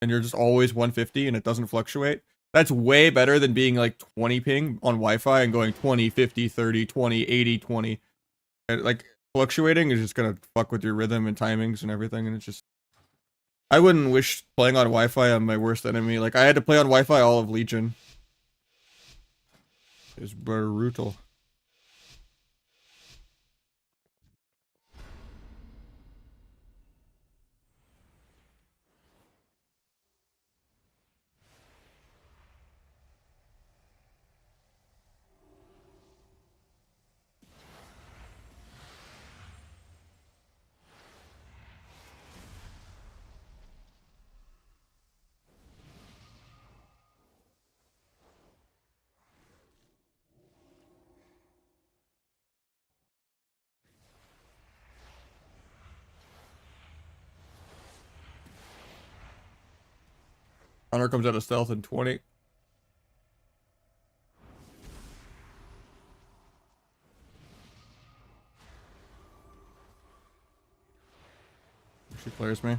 and you're just always 150 and it doesn't fluctuate, that's way better than being like 20 ping on Wi-Fi and going 20, 50, 30, 20, 80, 20. And like fluctuating is just gonna fuck with your rhythm and timings and everything, and it's just... I wouldn't wish playing on Wi-Fi on my worst enemy. Like, I had to play on Wi-Fi all of Legion. It's brutal. Honor comes out of stealth in 20. She clears me.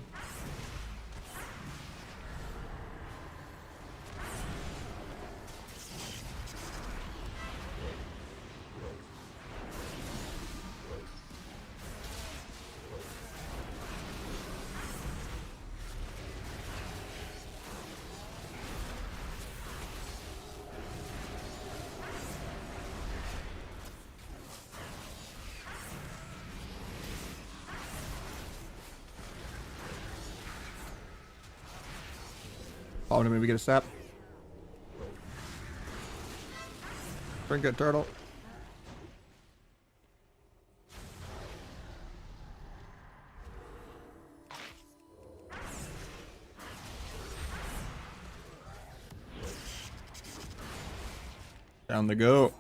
Oh, maybe get a sap. Drink it, turtle. Down the go.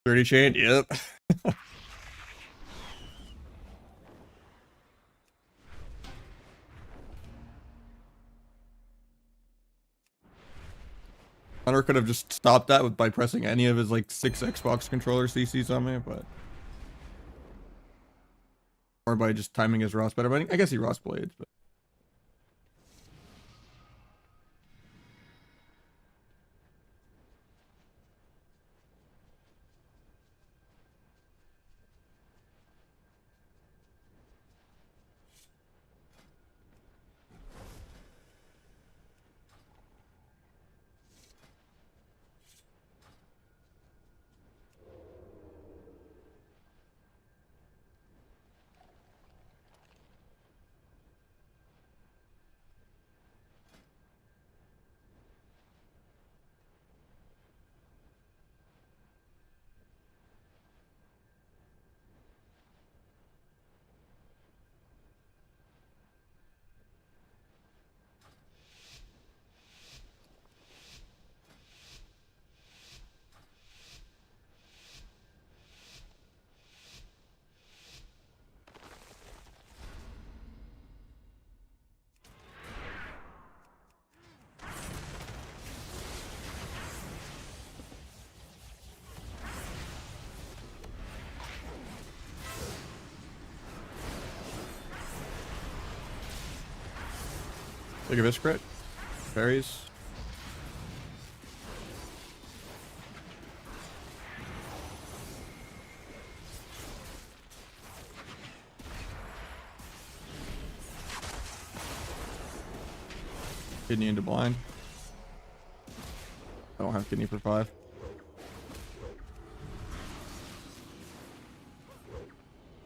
Dirty chain, yep. Hunter could have just stopped that by pressing any of his like 6 Xbox controller CCs on me, but... Or by just timing his Ross better, but I guess he Ross blades, but... Take a Viscrit. Berries. Kidney into blind. I don't have kidney for 5.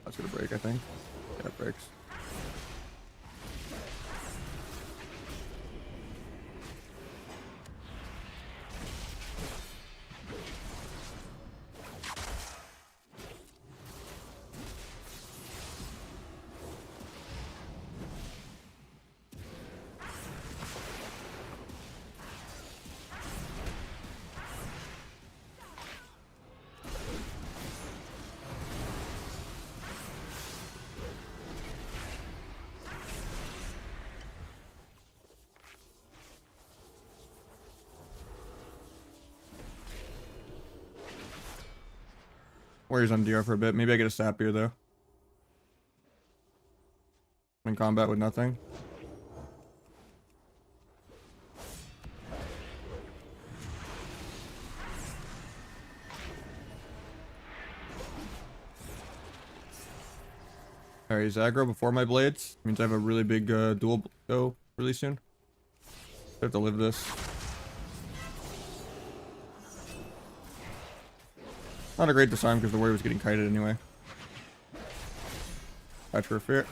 That's gonna break, I think. Yeah, it breaks. Warrior's on DR for a bit. Maybe I get a sap here though. In combat with nothing. Alright, he's aggro before my blades. Means I have a really big duel go really soon. I have to live this. Not a great disarm because the warrior was getting kited anyway. Patch for fear.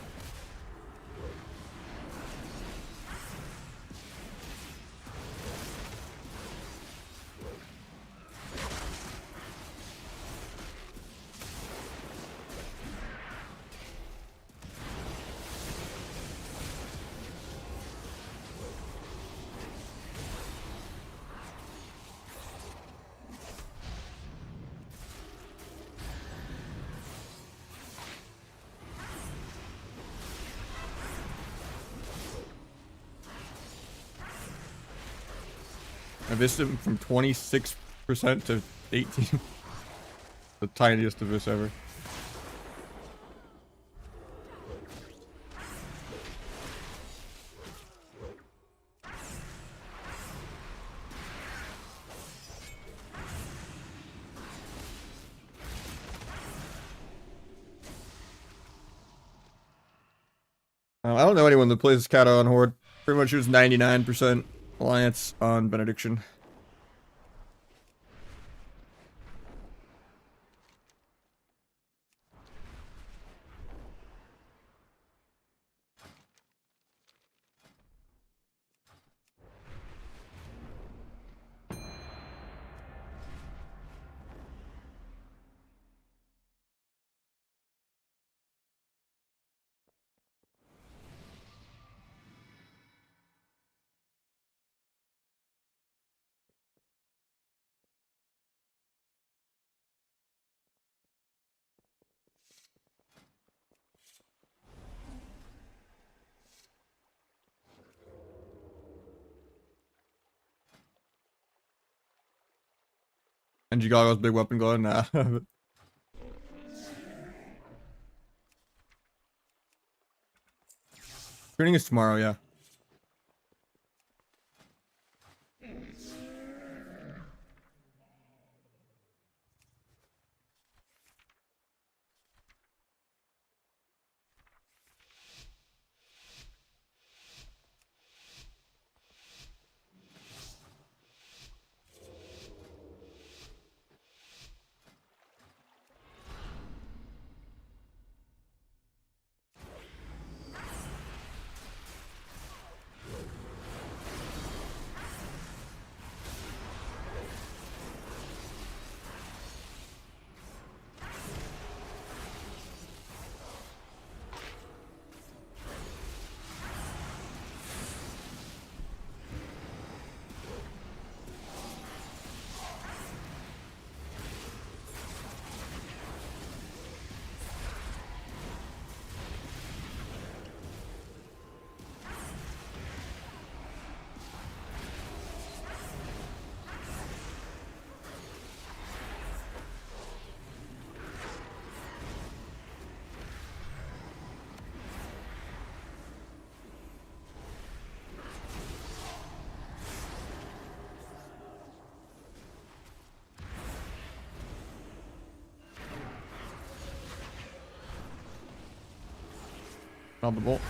I missed him from 26% to 18. The tiniest of this ever. I don't know anyone that plays Kato on Horde. Pretty much it was 99% Alliance on Benediction. And Gigago's big weapon glowing? Nah. Training is tomorrow, yeah. Not the bolt.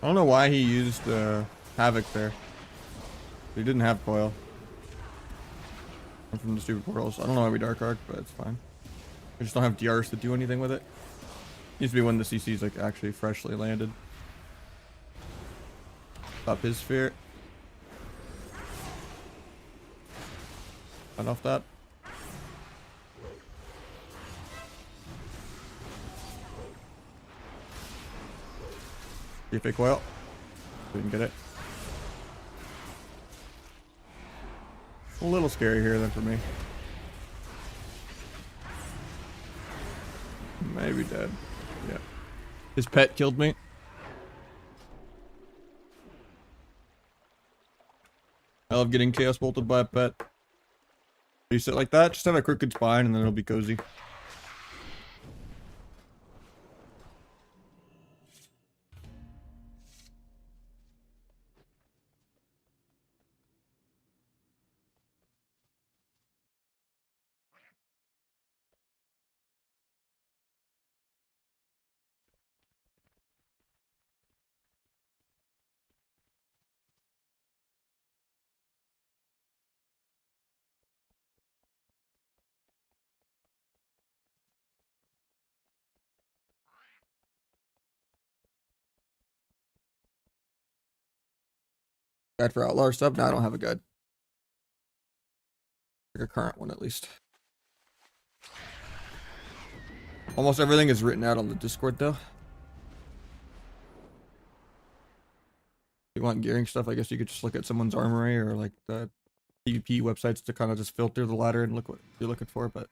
I don't know why he used Havoc there. He didn't have coil. From the stupid portals. I don't know why we Dark Arc, but it's fine. We just don't have DRs to do anything with it. Needs to be when the CC's like actually freshly landed. Stop his fear. Cut off that. Fake coil. Didn't get it. A little scary here then for me. Maybe dead. Yeah. His pet killed me. I love getting chaos bolted by a pet. You sit like that, just have a crooked spine and then it'll be cozy. Guide for Outlaw stuff? No, I don't have a guide. Like a current one at least. Almost everything is written out on the Discord though. If you want gearing stuff, I guess you could just look at someone's armory or like the PvP websites to kind of just filter the ladder and look what you're looking for, but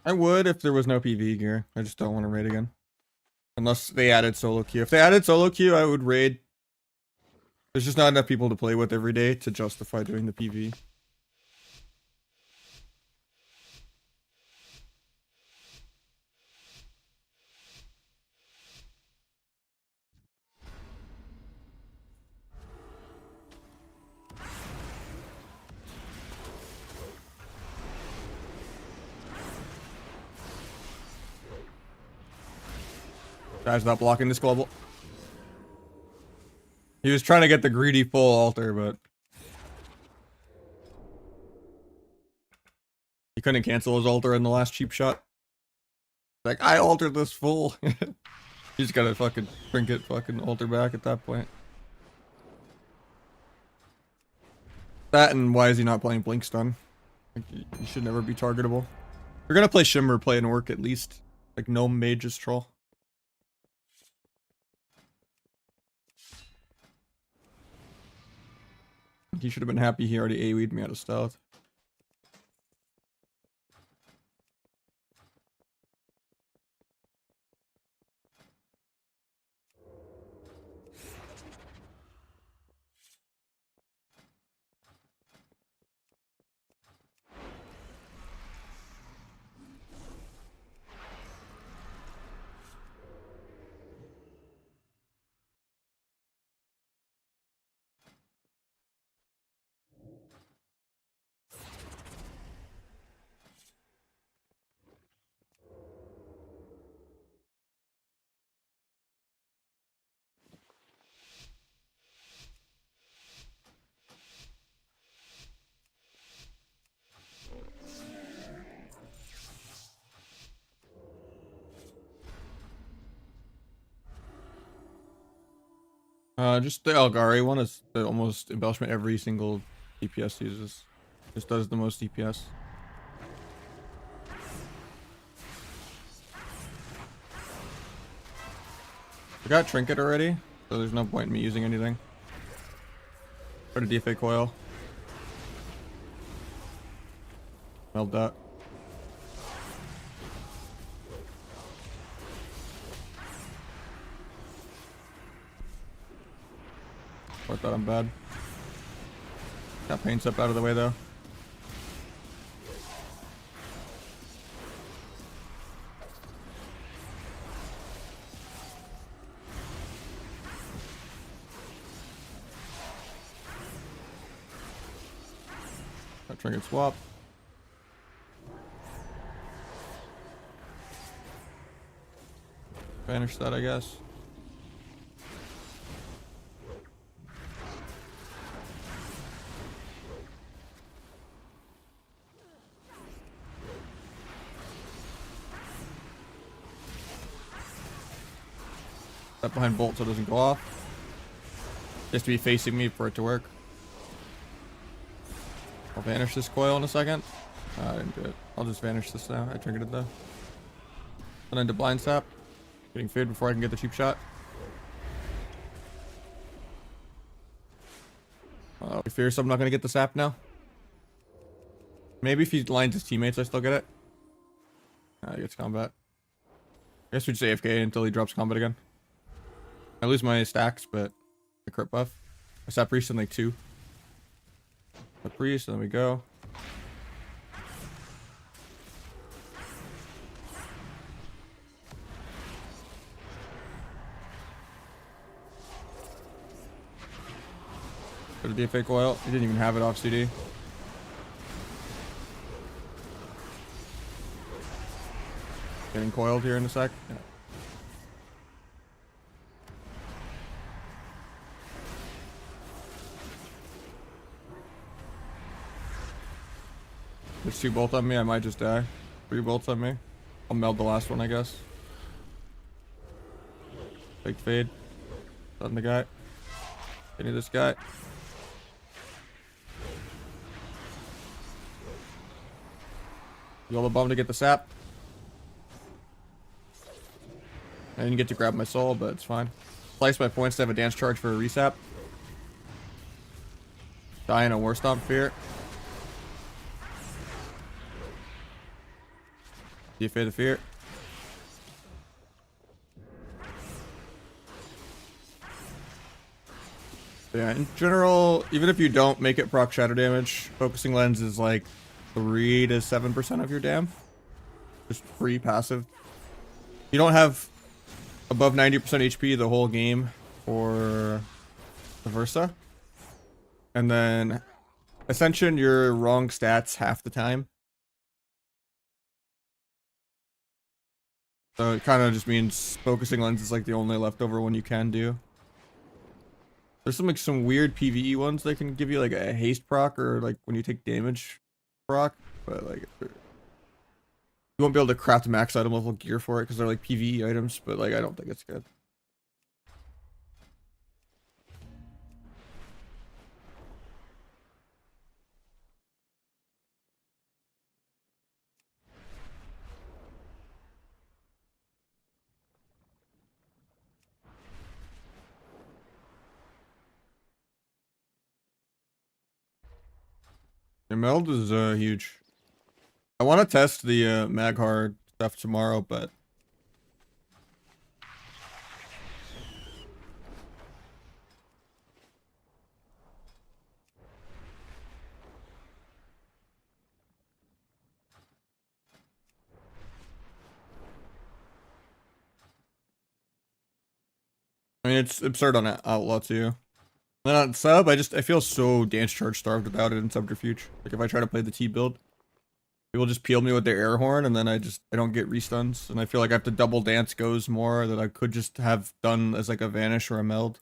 I would if there was no PvE gear. I just don't want to raid again. Unless they added solo queue. If they added solo queue, I would raid. There's just not enough people to play with every day to justify doing the PvE. Guy's not blocking this global. He was trying to get the greedy full altar, but he couldn't cancel his altar in the last cheap shot. Like, I altered this full. He's gotta fucking trinket fucking altar back at that point. That and why is he not playing Blink Stun? Like, he should never be targetable. We're gonna play Shimmer, play and work at least. Like, no mages troll. He should have been happy he already AoE'd me out of stealth. Just the Elgari one is the almost embellishment every single DPS uses. Just does the most DPS. I got Trinket already, so there's no point in me using anything. Put a DFA coil. Meld that. I thought I'm bad. Got paint up out of the way though. Got trinket swap. Banish that, I guess. That behind bolt so it doesn't go off. It has to be facing me for it to work. I'll vanish this coil in a second. I didn't do it. I'll just vanish this now. I triggered it though. And then to blind sap. Getting fade before I can get the cheap shot. We fear so I'm not gonna get the sap now. Maybe if he lines his teammates, I still get it. He gets combat. I guess we just AFK until he drops combat again. I lose my stacks, but the crit buff. I sap priest in like 2. The priest, and then we go. Go to DFA coil. He didn't even have it off CD. Getting coiled here in a sec. Yeah. There's 2 bolts on me. I might just die. 3 bolts on me. I'll meld the last one, I guess. Big fade. Stun the guy. Hitting this guy. Yellow bomb to get the sap. I didn't get to grab my soul, but it's fine. Slice my points to have a dance charge for a resap. Die in a war stomp fear. DFA the fear. Yeah, in general, even if you don't make it proc shadow damage, focusing lens is like 3 to 7% of your dam. Just free passive. You don't have above 90% HP the whole game for the Versa. And then Ascension, you're wrong stats half the time. So it kind of just means focusing lens is like the only leftover one you can do. There's some weird PvE ones that can give you like a haste proc or like when you take damage proc, but like you won't be able to craft max item level gear for it because they're like PvE items, but like I don't think it's good. Your meld is huge. I want to test the Maghard stuff tomorrow, but I mean it's absurd on Outlaw too. Then on sub, I feel so dance charge starved without it in subterfuge. Like if I try to play the T build, people just peel me with their air horn, and then I don't get restuns, and I feel like I have to double dance goes more that I could just have done as like a vanish or a meld.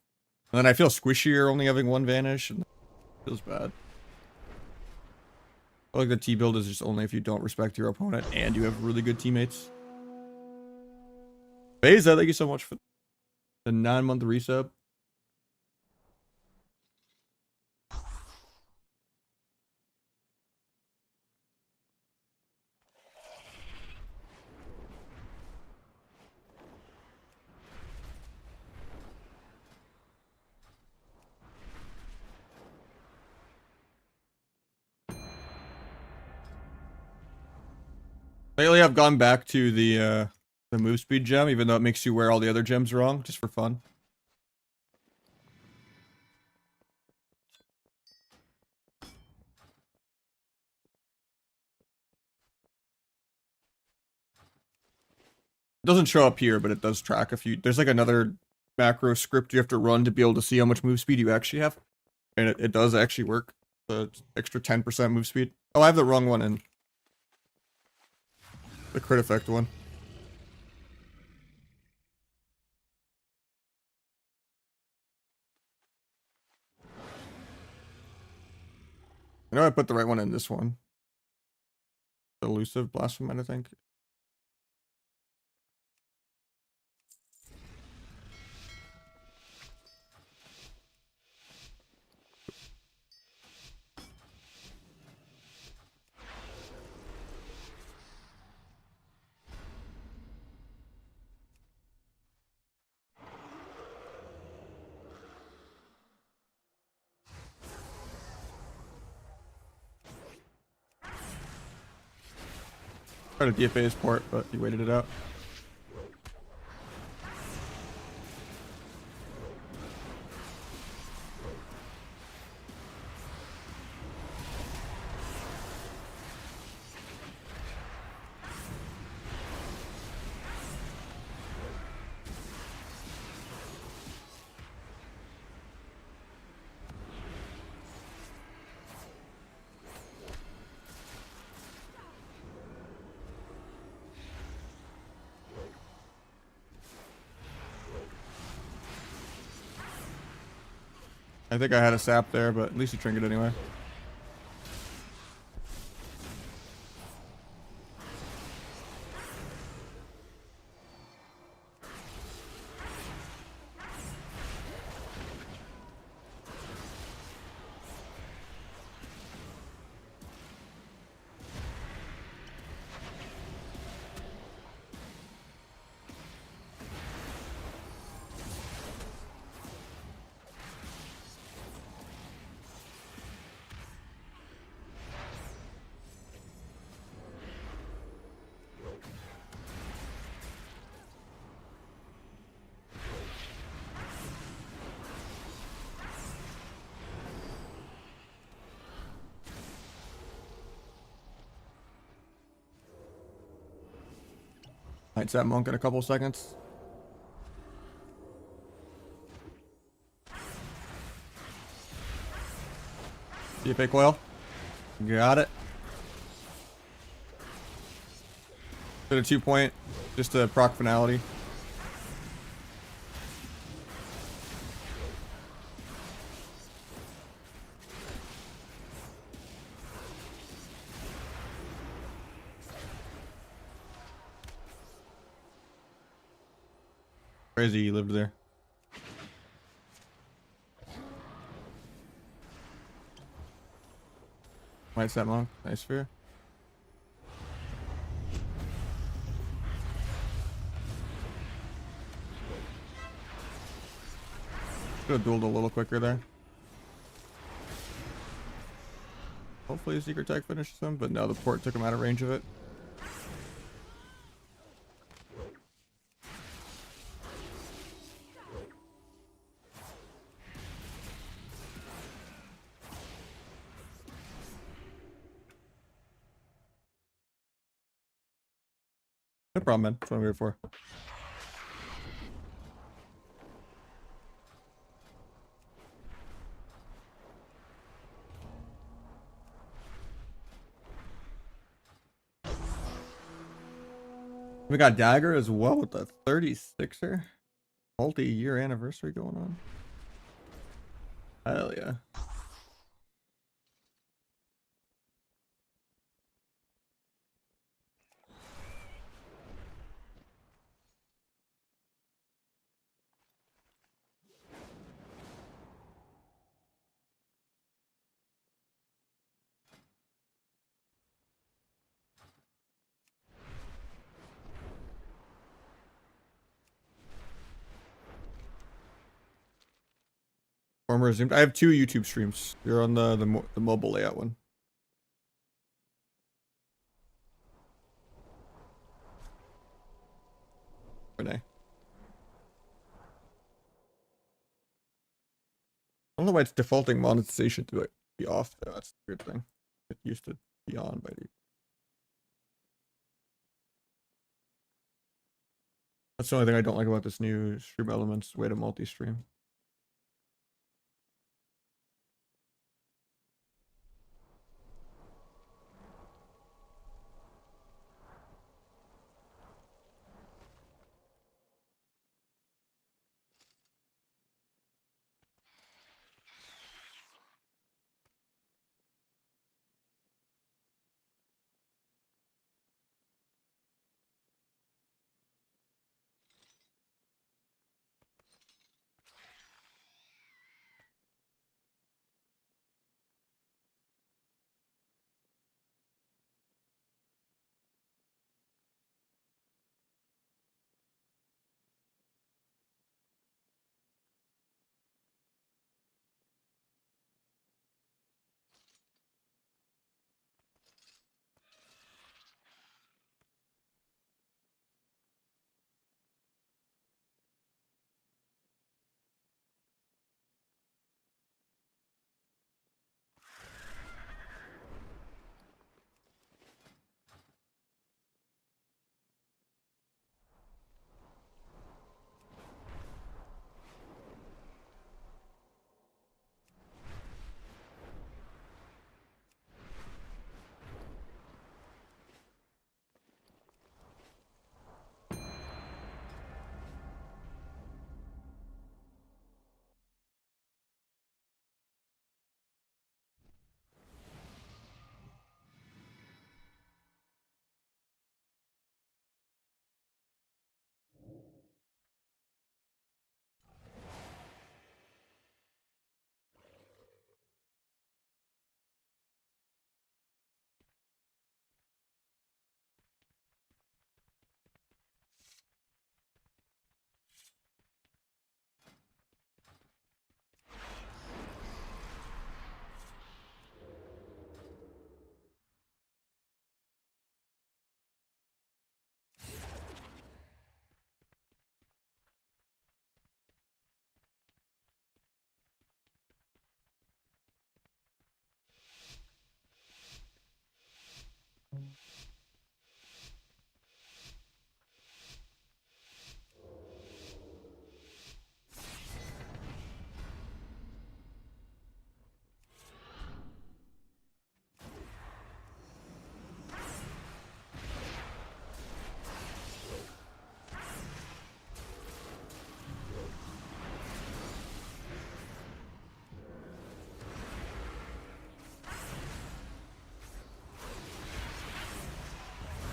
And then I feel squishier only having 1 vanish, and it feels bad. I feel like the T build is just only if you don't respect your opponent and you have really good teammates. Beza, thank you so much for the 9-month resub. Lately, I've gone back to the move speed gem, even though it makes you wear all the other gems wrong, just for fun. It doesn't show up here, but it does track if you. There's like another macro script you have to run to be able to see how much move speed you actually have, and it does actually work. The extra 10% move speed. Oh, I have the wrong one in. The crit effect one. I know I put the right one in this one. Elusive Blasphemite, I think. Tried to DFA his port, but he waited it out. I think I had a sap there, but at least he trinket anyway. Might sap monk in a couple seconds. DFA coil. Got it. Did a 2-point, just a proc finality. Crazy he lived there. Might set monk. Nice fear. Could have dueled a little quicker there. Hopefully a secret tech finishes him, but no, the port took him out of range of it. No problem, man. That's what I'm here for. We got Dagger as well with the 36er. Multi-year anniversary going on. Hell yeah. Former resumed. I have 2 YouTube streams. You're on the mobile layout one. Renee. I don't know why it's defaulting monetization to it be off though. That's the weird thing. It used to be on by the. That's the only thing I don't like about this new stream elements way to multi-stream.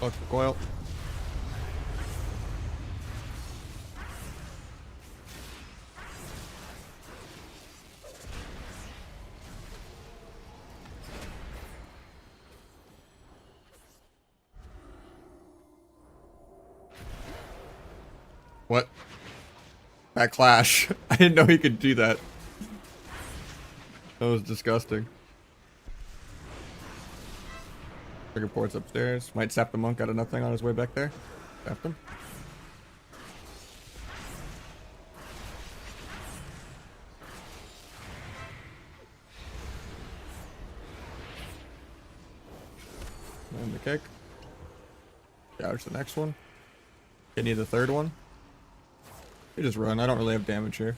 Electric coil. What? That clash. I didn't know he could do that. That was disgusting. Trigger port's upstairs. Might sap the monk out of nothing on his way back there. Sapped him. And the kick. Gouge the next one. Kidney the third one. You just run. I don't really have damage here.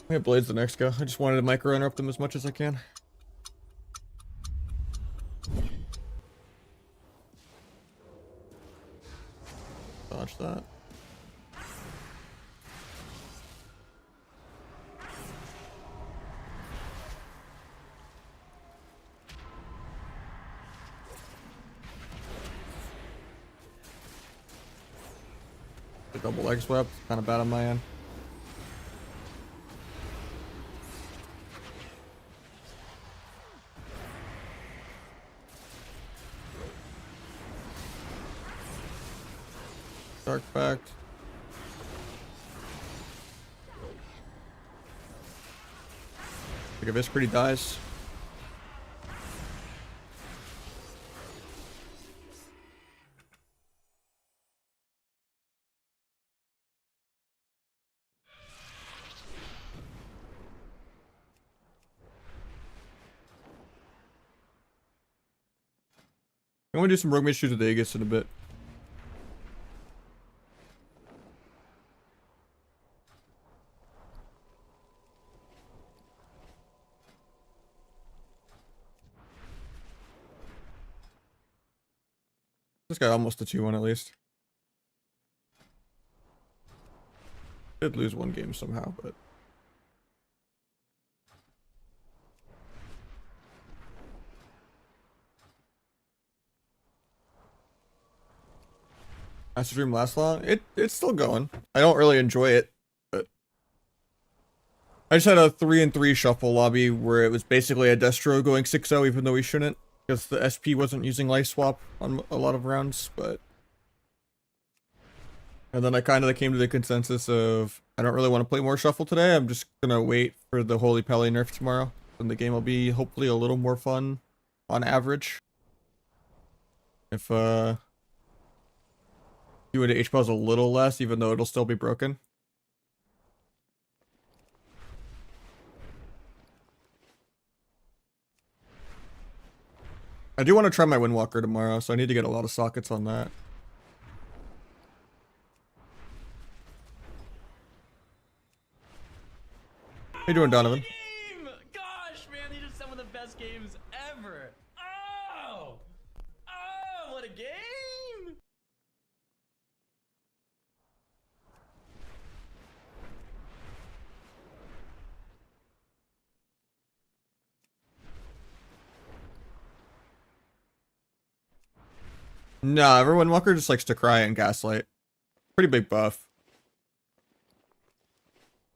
I have blades the next go. I just wanted to micro interrupt them as much as I can. Dodge that. The double leg swept. Kind of bad on my end. Dark Pact. Think if Iscredy dies. I'm gonna do some rogue mage shoot with the Aegis in a bit. This guy almost a 2-1 at least. Did lose one game somehow, but Master Dream lasts long? It's still going. I don't really enjoy it, but I just had a 3-3 shuffle lobby where it was basically a Destro going 6-0 even though he shouldn't, because the SP wasn't using life swap on a lot of rounds, but and then I kind of came to the consensus of I don't really want to play more shuffle today. I'm just gonna wait for the Holy Pele nerf tomorrow, and the game will be hopefully a little more fun on average. If do it H pause a little less, even though it'll still be broken. I do want to try my Windwalker tomorrow, so I need to get a lot of sockets on that. How you doing, Donovan? Gosh, man, these are some of the best games ever. Oh, what a game! Nah, everyone Windwalker just likes to cry and gaslight. Pretty big buff.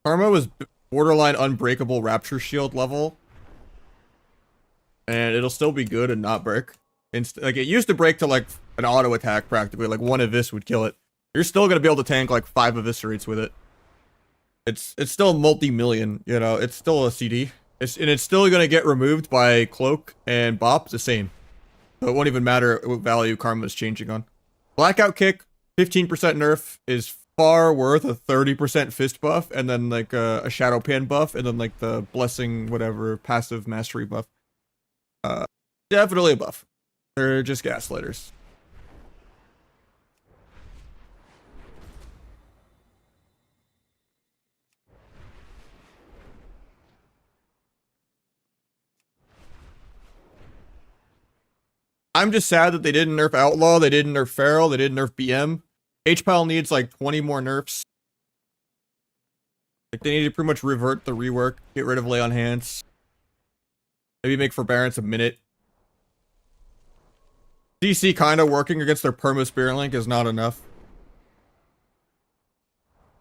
Karma was borderline unbreakable Rapture Shield level. And it'll still be good and not break. Like, it used to break to, like, an auto attack practically. Like, one Evis would kill it. You're still gonna be able to tank, like, 5 Eviscerates with it. It's still multi-million, you know? It's still a CD. And it's still gonna get removed by Cloak and Bop the same. So it won't even matter what value Karma is changing on. Blackout Kick, 15% nerf, is far worth a 30% fist buff, and then like a Shadow Pan buff, and then like the Blessing, whatever, passive mastery buff. Definitely a buff. They're just gaslighters. I'm just sad that they didn't nerf Outlaw, they didn't nerf Feral, they didn't nerf BM. H-Pal needs like 20 more nerfs. Like, they need to pretty much revert the rework, get rid of Lay on Hands. Maybe make Forbearance a minute. DC kind of working against their perma spirit link is not enough.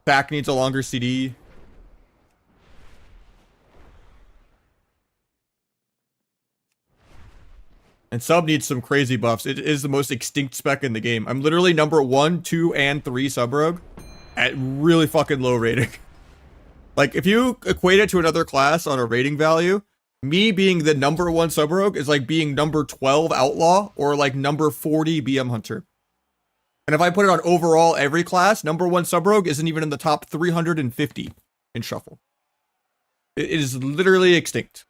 Back needs a longer CD. And sub needs some crazy buffs. It is the most extinct spec in the game. I'm literally number 1, 2, and 3 sub rogue at really fucking low rating. Like, if you equate it to another class on a rating value, me being the number 1 sub rogue is like being number 12 outlaw or like number 40 BM hunter. And if I put it on overall every class, number 1 sub rogue isn't even in the top 350 in shuffle. It is literally extinct.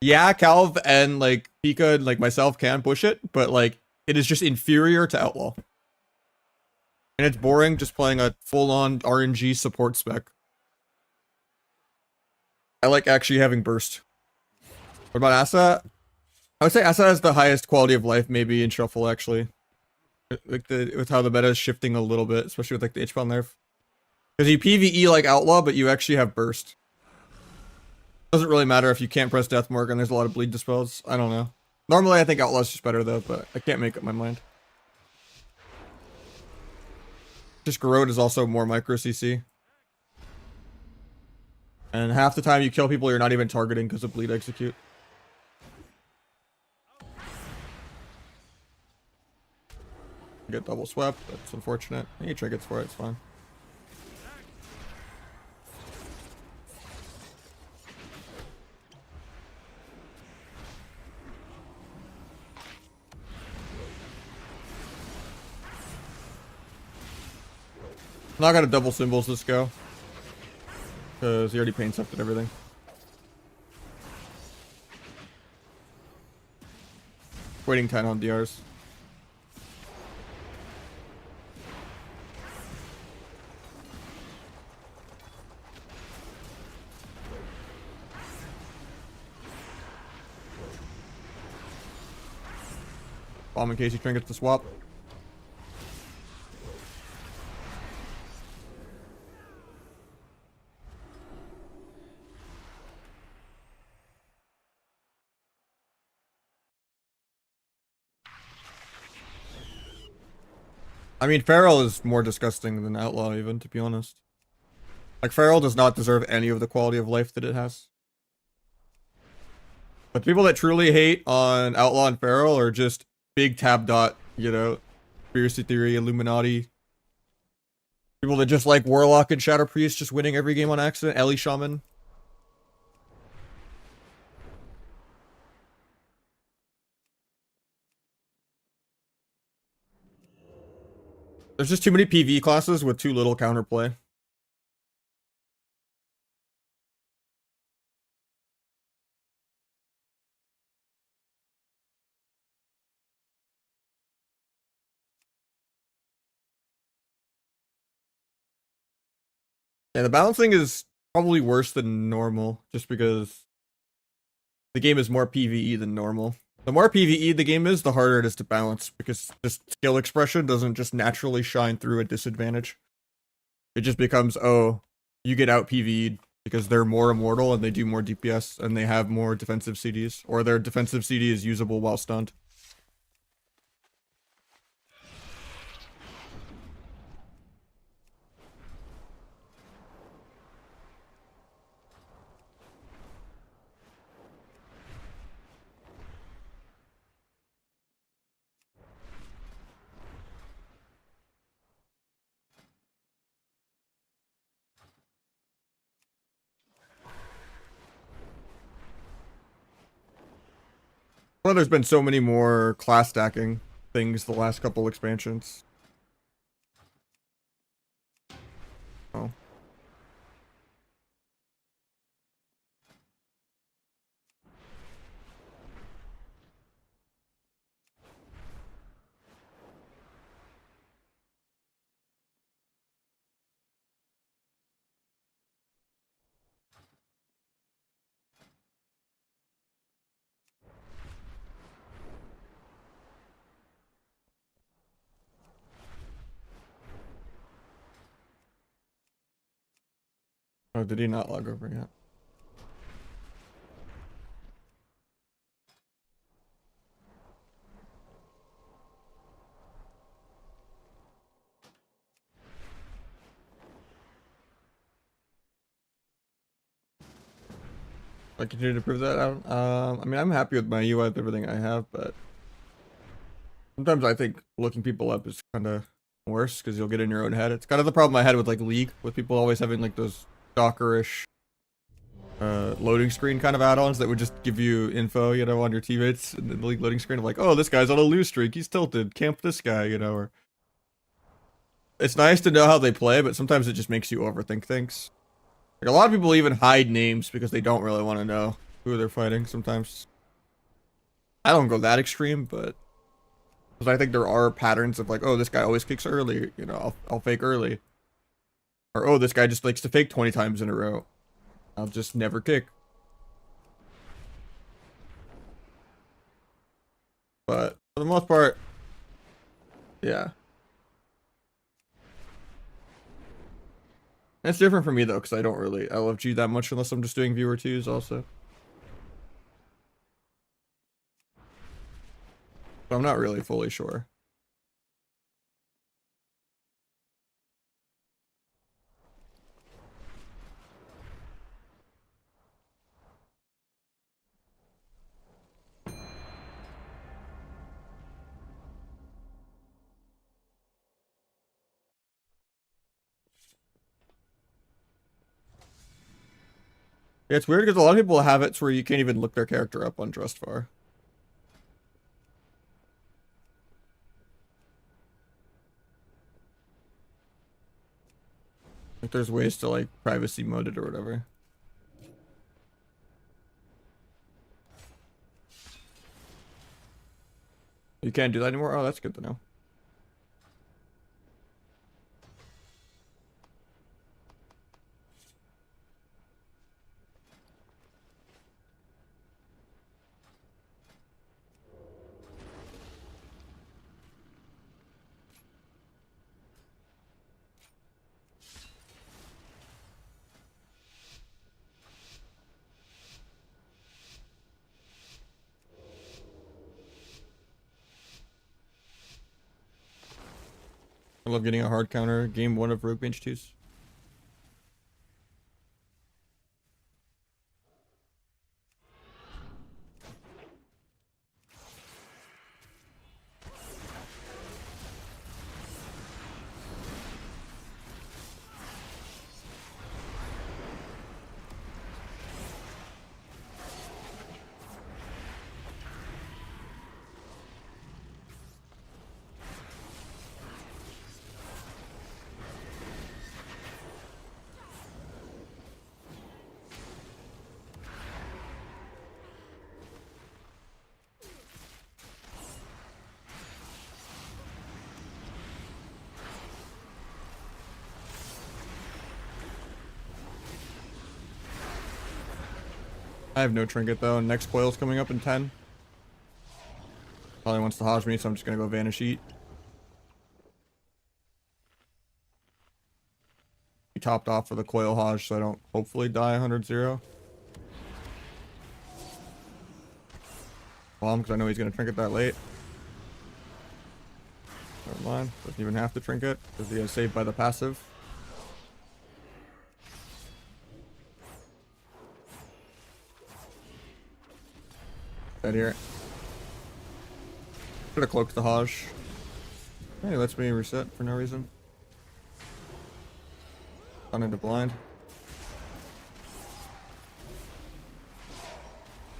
Yeah, Calv and like Pika and like myself can push it, but like it is just inferior to Outlaw. And it's boring just playing a full-on RNG support spec. I like actually having burst. What about Asa? I would say Asa has the highest quality of life maybe in shuffle actually. Like with how the meta is shifting a little bit, especially with like the H-Pound nerf. Because you PvE like Outlaw, but you actually have burst. Doesn't really matter if you can't press Deathmark and there's a lot of bleed dispels. I don't know. Normally I think Outlaw's just better though, but I can't make up my mind. Just Garrod is also more micro CC. And half the time you kill people you're not even targeting because of bleed execute. Get double swept, that's unfortunate. He trinkets for it, it's fine. I'm not gonna double symbols this go. Because he already pain sifted everything. Waiting 10 on DRs. Bomb in case he trinkets the swap. I mean, Feral is more disgusting than Outlaw even, to be honest. Like, Feral does not deserve any of the quality of life that it has. But people that truly hate on Outlaw and Feral are just big tab dot, you know, conspiracy theory, Illuminati. People that just like Warlock and Shadow Priest just winning every game on accident, Ellie Shaman. There's just too many PV classes with too little counterplay. And the balancing is probably worse than normal, just because the game is more PvE than normal. The more PvE the game is, the harder it is to balance, because just skill expression doesn't just naturally shine through a disadvantage. It just becomes, oh, you get out PvE'd because they're more immortal and they do more DPS and they have more defensive CDs, or their defensive CD is usable while stunned. Well, there's been so many more class stacking things the last couple expansions. Oh. Oh, did he not log over yet? I continue to prove that out. I mean, I'm happy with my UI with everything I have, but sometimes I think looking people up is kind of worse because you'll get in your own head. It's kind of the problem I had with like League, with people always having like those stalkerish loading screen kind of add-ons that would just give you info, you know, on your teammates in the League loading screen of like, oh, this guy's on a lose streak, he's tilted, camp this guy, you know, or it's nice to know how they play, but sometimes it just makes you overthink things. Like a lot of people even hide names because they don't really want to know who they're fighting sometimes. I don't go that extreme, but because I think there are patterns of like, oh, this guy always kicks early, you know, I'll fake early. Or, oh, this guy just likes to fake 20 times in a row. I'll just never kick. But for the most part, yeah. It's different for me though, because I don't really, I love G that much unless I'm just doing viewer twos also. So I'm not really fully sure. Yeah, it's weird because a lot of people have it where you can't even look their character up on Trustfar. Like there's ways to like privacy mode it or whatever. You can't do that anymore? Oh, that's good to know. I love getting a hard counter. Game 1 of Rogue Bench 2s. I have no trinket though, and next coil's coming up in 10. Probably wants to hodge me, so I'm just gonna go Vanish Eat. He topped off for the coil hodge, so I don't hopefully die 100-0. Well, because I know he's gonna trinket that late. Never mind, doesn't even have to trinket, because he has saved by the passive. Dead here. Could have cloaked the Hajj. Hey, lets me reset for no reason. Gone into blind.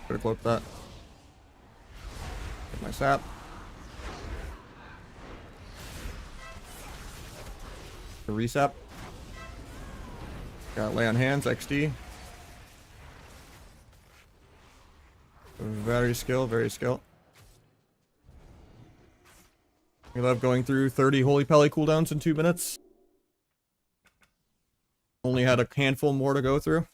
Could have cloaked that. Get my sap. The resap. Got lay on hands, XD. Very skill, very skill. We love going through 30 Holy Pally cooldowns in 2 minutes. Only had a handful more to go through.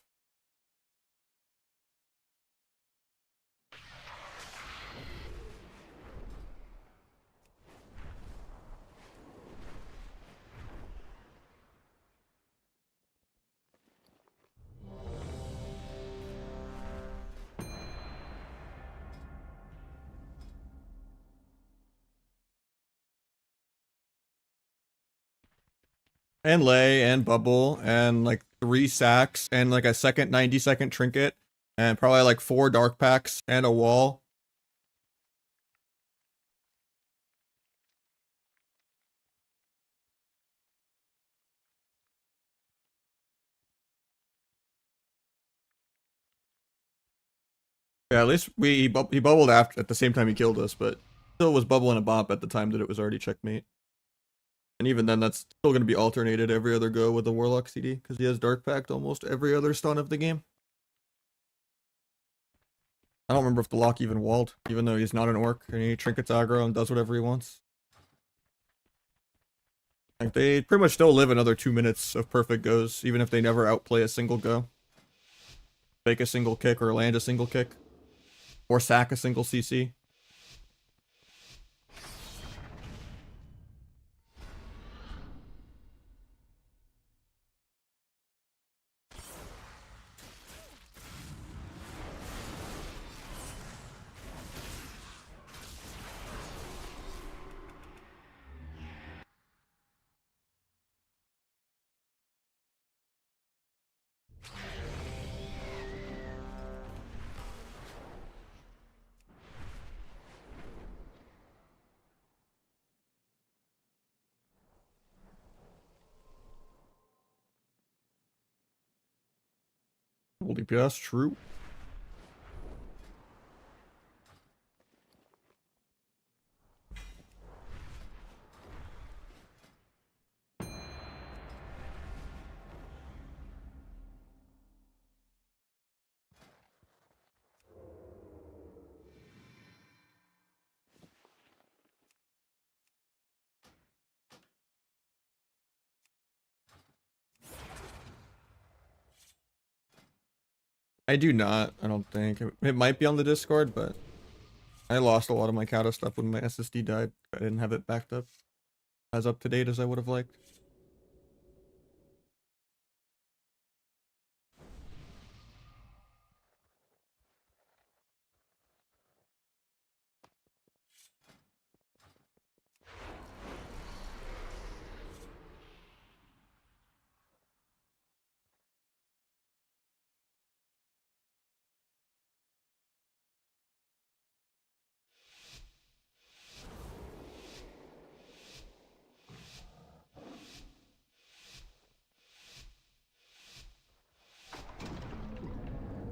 And lay and bubble and like 3 sacks and like a second 90-second trinket And probably like 4 dark packs and a wall. Yeah, at least he bubbled after at the same time he killed us, but still was bubbling a bop at the time that it was already checkmate. And even then, that's still going to be alternated every other go with the Warlock CD, because he has Dark Pact almost every other stun of the game. I don't remember if the lock even walled, even though he's not an orc, and he trinkets aggro and does whatever he wants. Like, they pretty much still live another 2 minutes of perfect goes, even if they never outplay a single go. Fake a single kick or land a single kick. Or sack a single CC. Old DPS, true. I do not, I don't think. It might be on the Discord, but I lost a lot of my Kata stuff when my SSD died. I didn't have it backed up as up to date as I would have liked.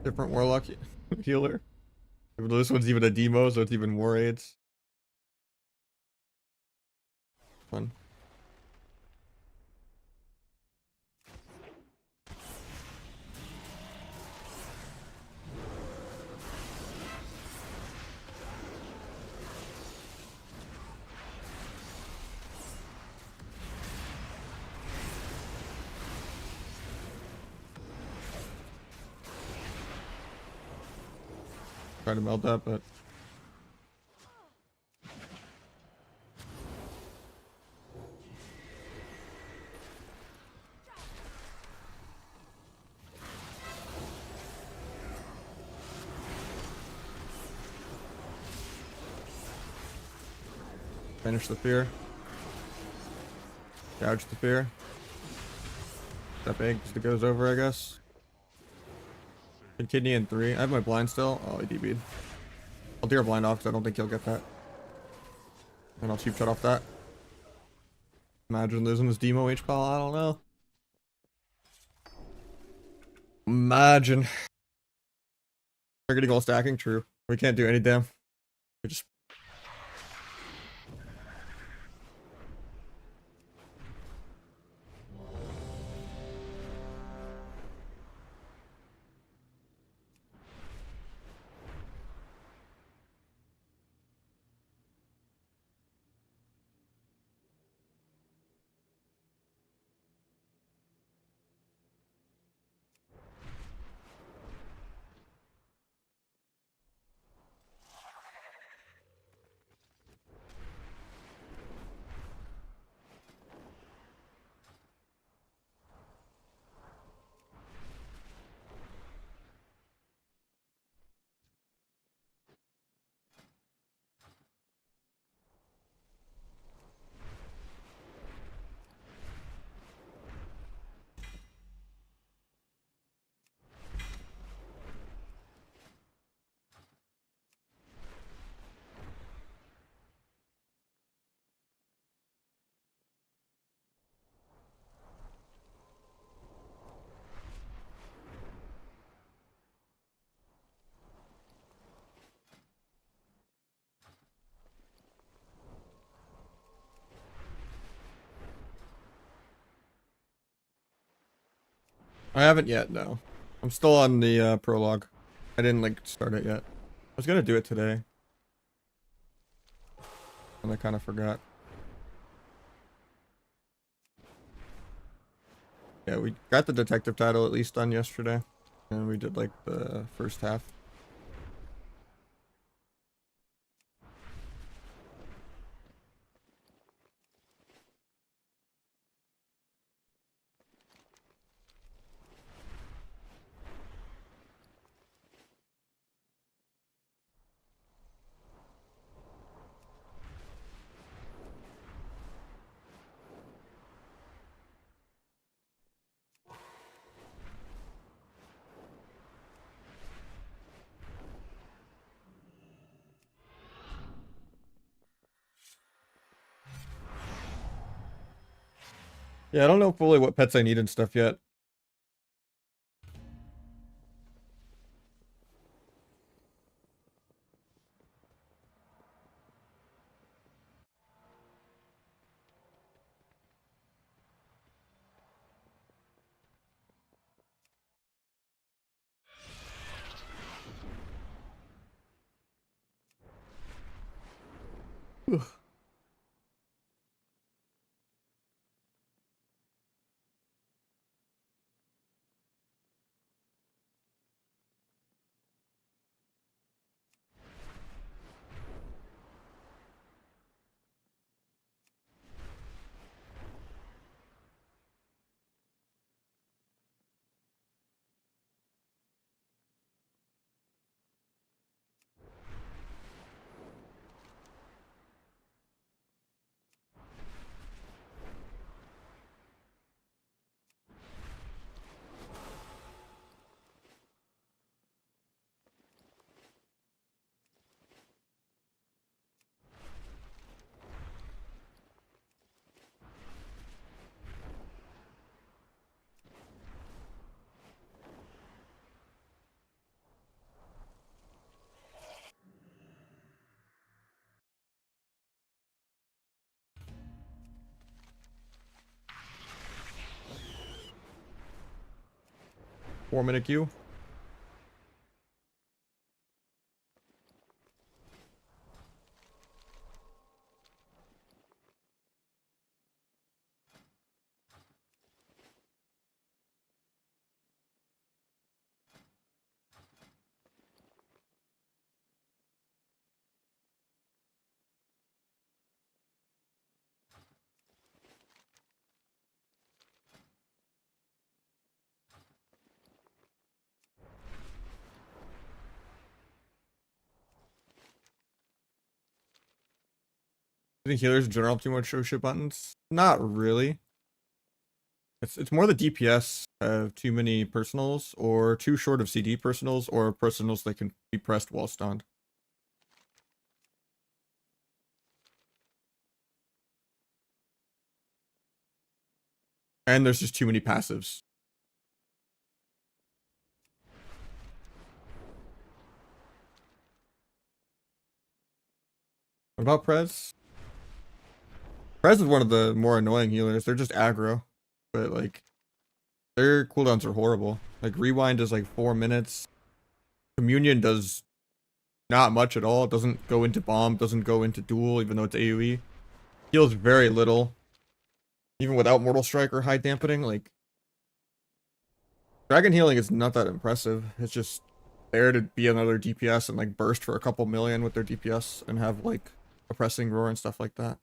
Different Warlock healer. This one's even a demo, so it's even more aids. Fun. Try to melt that, but finish the fear. Gouge the fear. That big just goes over, I guess. Good kidney in 3. I have my blind still. Oh, he DB'd. I'll do a blind off because I don't think he'll get that. And I'll cheap shut off that. Imagine losing this demo H pal. I don't know. Imagine. They're getting all stacking. True. We can't do any damn. We just. I haven't yet, no. I'm still on the prologue. I didn't like start it yet. I was gonna do it today. And I kind of forgot. Yeah, we got the detective title at least done yesterday. And we did like the first half. Yeah, I don't know fully what pets I need and stuff yet. Four-minute queue. I think healers in general have too much show shit buttons. Not really. It's more the DPS have too many personals or too short of CD personals or personals that can be pressed while stunned. And there's just too many passives. What about Prez? Prez is one of the more annoying healers. They're just aggro. But like their cooldowns are horrible. Like rewind does like 4 minutes. Communion does not much at all. It doesn't go into bomb, doesn't go into duel, even though it's AoE. Heals very little. Even without Mortal Strike or high dampening, like Dragon healing is not that impressive. It's just there to be another DPS and like burst for a couple million with their DPS and have like a pressing roar and stuff like that.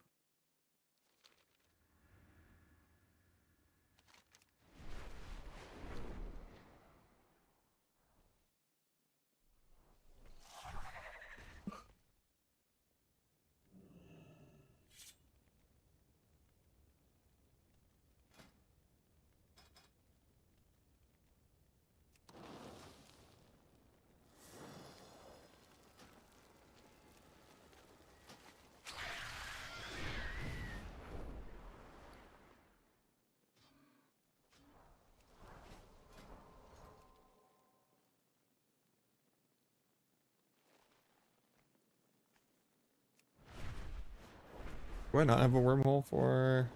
Do I not have a wormhole for...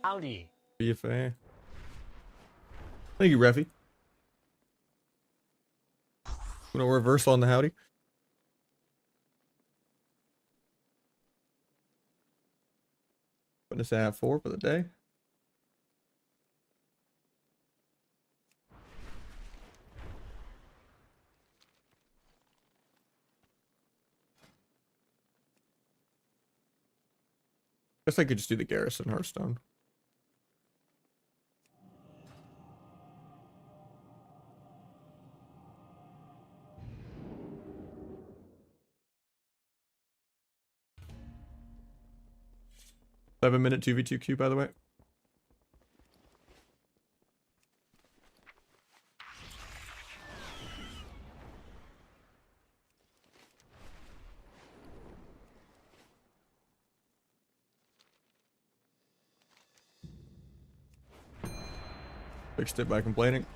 Howdy. BFA. Thank you, Reffy. No reversal on the howdy. Putting us at 4 for the day. Guess I could just do the Garrison Hearthstone. Seven-minute 2v2 queue, by the way. Fixed it by complaining.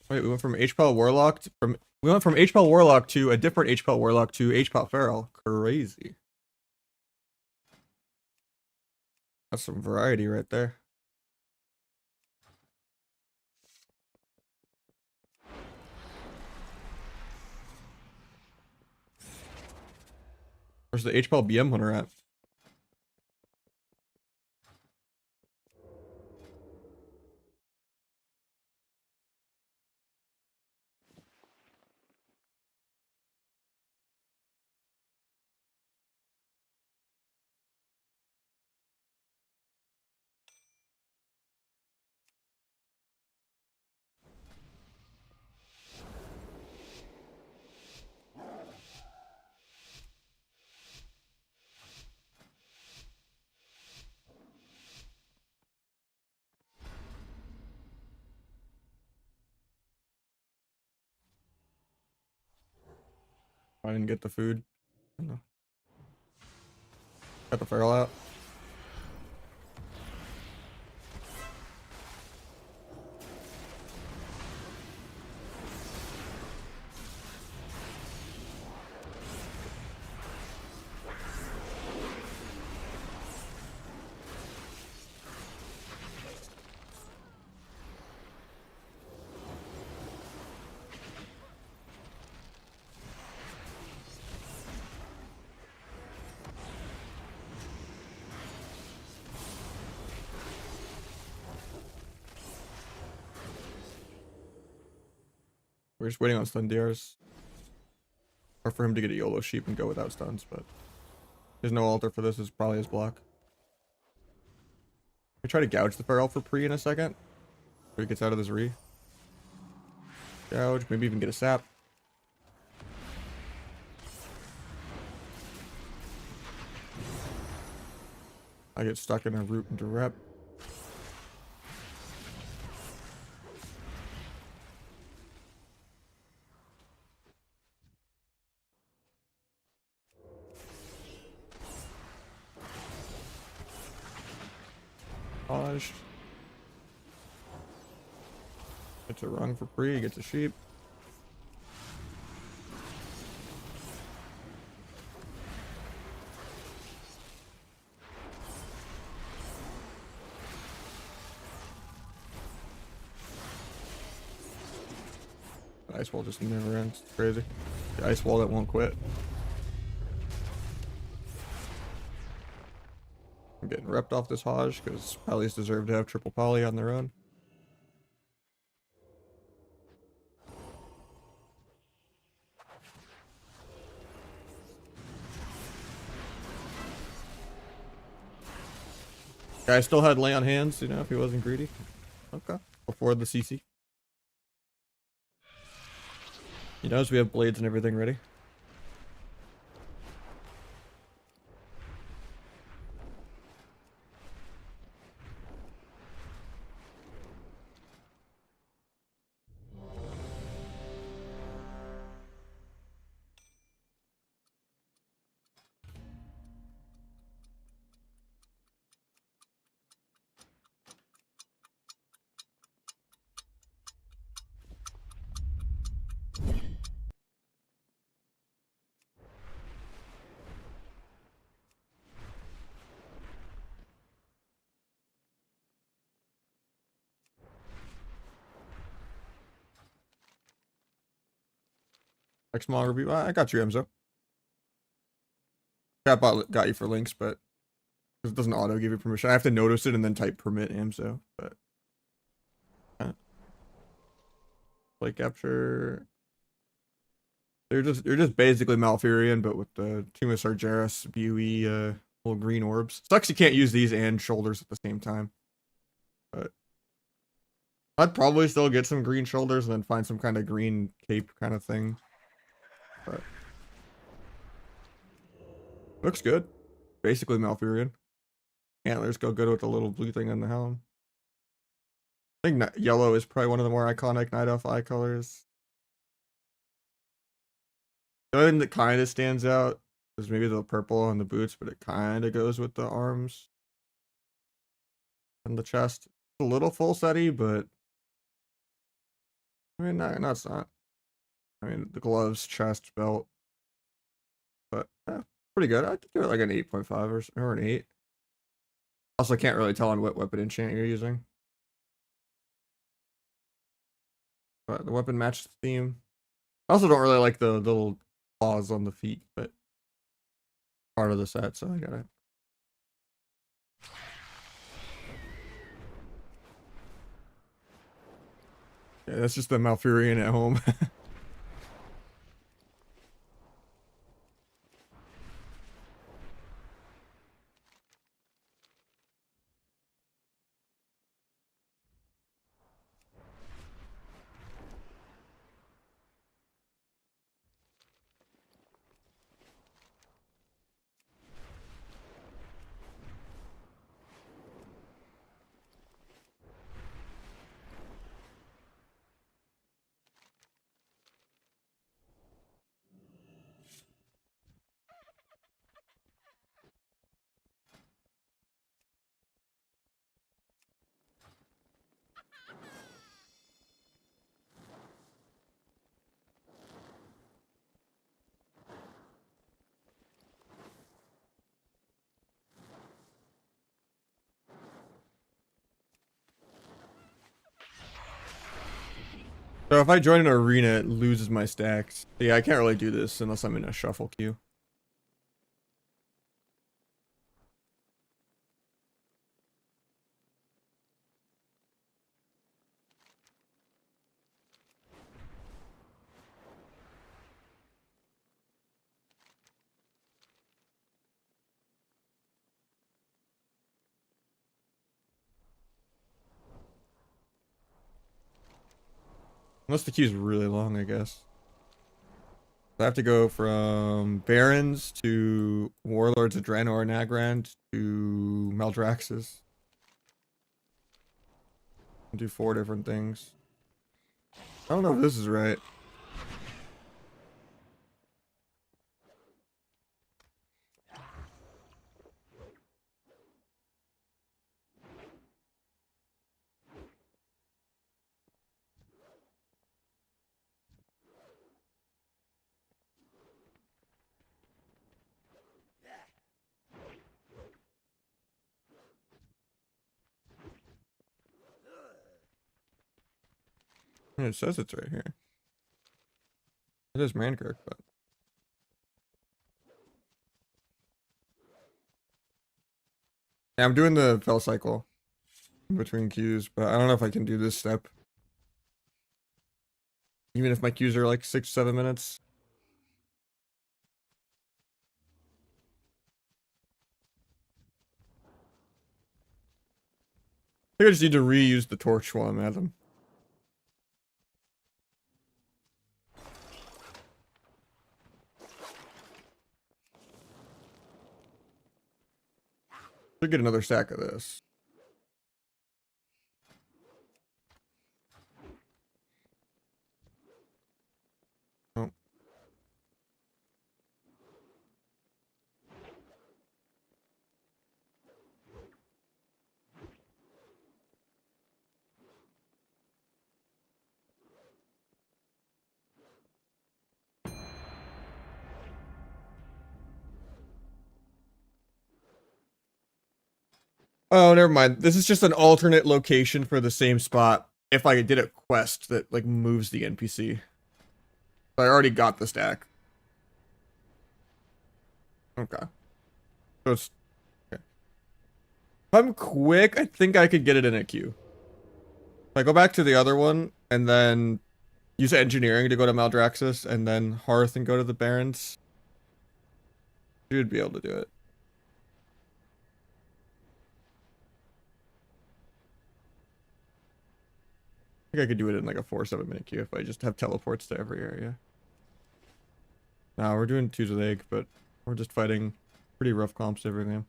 Wait, we went from HPL Warlock to, we went from HPL Warlock to a different HPL Warlock to HPL Feral. Crazy. That's some variety right there. Where's the HPL BM hunter at? I didn't get the food. No. Got the feral out. We're just waiting on stun DRs. Or for him to get a YOLO sheep and go without stuns, but there's no altar for this, is probably his block. We try to gouge the feral for pre in a second. So he gets out of this re. Gouge, maybe even get a sap. I get stuck in a root into rep. Nahj. Gets a rung for free, gets a sheep. The ice wall just never ends. It's crazy. The ice wall that won't quit. I'm getting repped off this Nahj because Polys deserve to have triple poly on their own. Guy still had lay on hands, you know, if he wasn't greedy. Okay. Before the CC. He knows we have blades and everything ready. Next small review. I got you, Emzo. Got you for links, but it doesn't auto give you permission. I have to notice it and then type permit Emzo. But play capture. You're just basically Malfurion, but with the Tumus Argeris BUE little green orbs. Sucks you can't use these and shoulders at the same time. But I'd probably still get some green shoulders and then find some kind of green cape kind of thing. But looks good. Basically Malfurion. Antlers go good with the little blue thing on the helm. I think yellow is probably one of the more iconic Night Elf eye colors. The only thing that kind of stands out is maybe the purple on the boots, but it kind of goes with the arms and the chest. It's a little full setty, but I mean, no, it's not. I mean, the gloves, chest, belt, but pretty good. I'd give it like an 8.5 or an 8. Also, can't really tell on what weapon enchant you're using. But the weapon matches the theme. I also don't really like the little claws on the feet, but part of the set, so I got it. Yeah, that's just the Malfurion at home. So if I join an arena, it loses my stacks. Yeah, I can't really do this unless I'm in a shuffle queue. Unless the queue's really long, I guess. I have to go from Barons to Warlords of Draenor Nagrand to Maldraxxus. Do 4 different things. I don't know if this is right. It says it's right here. It is Mankirk, but yeah, I'm doing the fell cycle in between queues, but I don't know if I can do this step. Even if my queues are like 6-7 minutes. I think I just need to reuse the torch while I'm at them. Should get another stack of this. Oh. Oh, never mind. This is just an alternate location for the same spot. If I did a quest that like moves the NPC. I already got the stack. Okay. So it's... Okay. If I'm quick, I think I could get it in a queue. If I go back to the other one, and then use engineering to go to Maldraxxus, and then Hearth and go to the Barrens, you would be able to do it. I think I could do it in like a 4-7 minute queue if I just have teleports to every area. Nah, we're doing 2s with egg, but we're just fighting pretty rough comps every game.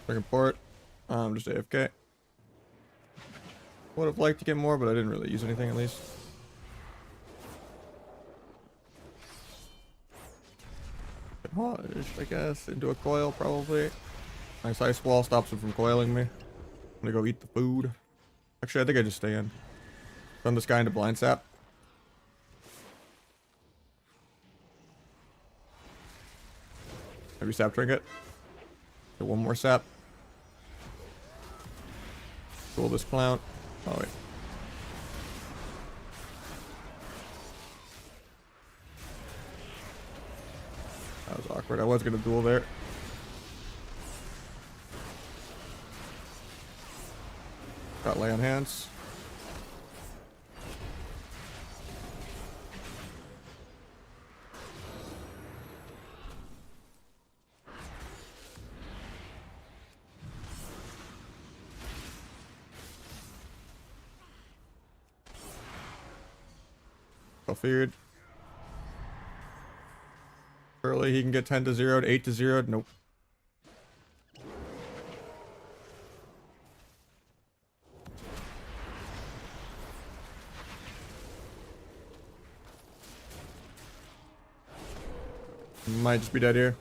Second port. Just AFK. Would have liked to get more, but I didn't really use anything at least. I guess into a coil probably. Nice ice wall stops him from coiling me. I'm gonna go eat the food. Actually, I think I just stay in. Turn this guy into blind sap. Maybe sap trinket. Get one more sap. Duel this clown. Oh wait. That was awkward. I was gonna duel there. Got lay on hands. Well figured. Early he can get 10 to 0 to 8 to 0. Nope. Might just be dead here.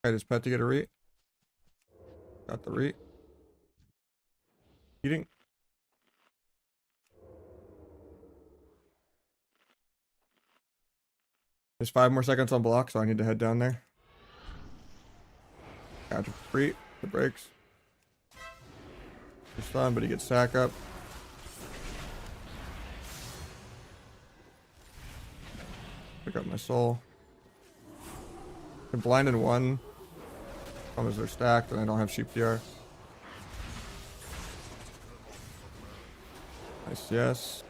I just pet to get a re. Got the re. Eating. There's 5 more seconds on block, so I need to head down there. Catch a free. The breaks. He's fun, but he gets sack up. Pick up my soul. I'm blind in 1. As long as they're stacked and I don't have sheep DR. Nice, yes.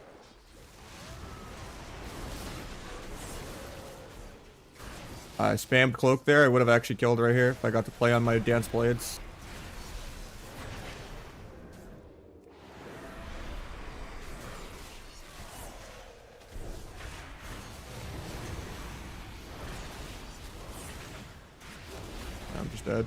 I spammed cloak there. I would have actually killed right here if I got to play on my dance blades. I'm just dead.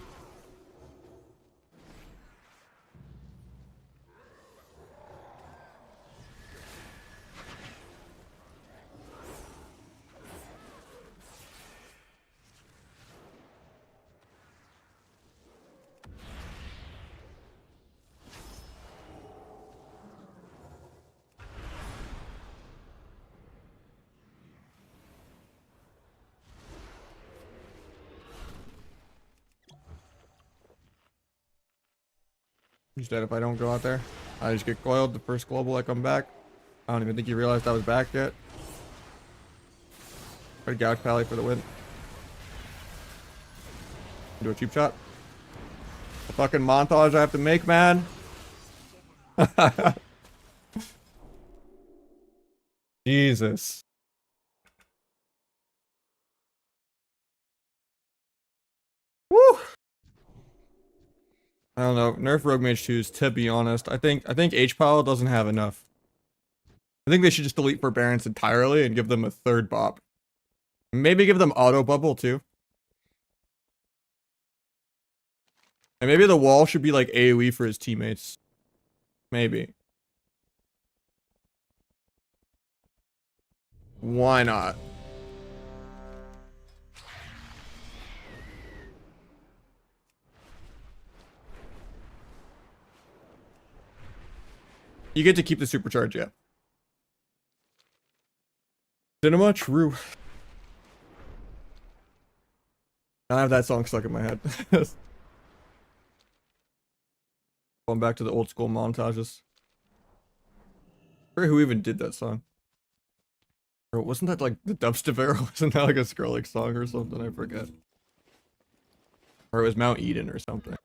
He's dead if I don't go out there. I just get coiled. The first global I come back. I don't even think he realized I was back yet. Try to gouge Pally for the win. Do a cheap shot. The fucking montage I have to make, man. Jesus. I don't know. Nerf Rogue Mage 2s, to be honest. I think H-Pile doesn't have enough. I think they should just delete Forbearance entirely and give them a third bop. Maybe give them Auto Bubble too. And maybe the wall should be like AoE for his teammates. Maybe. Why not? You get to keep the supercharge, yeah. Cinema, true. I have that song stuck in my head. Going back to the old school montages. I forget who even did that song. Or wasn't that like the dubstep era? Wasn't that like a Skrillex song or something? I forget. Or it was Mount Eden or something.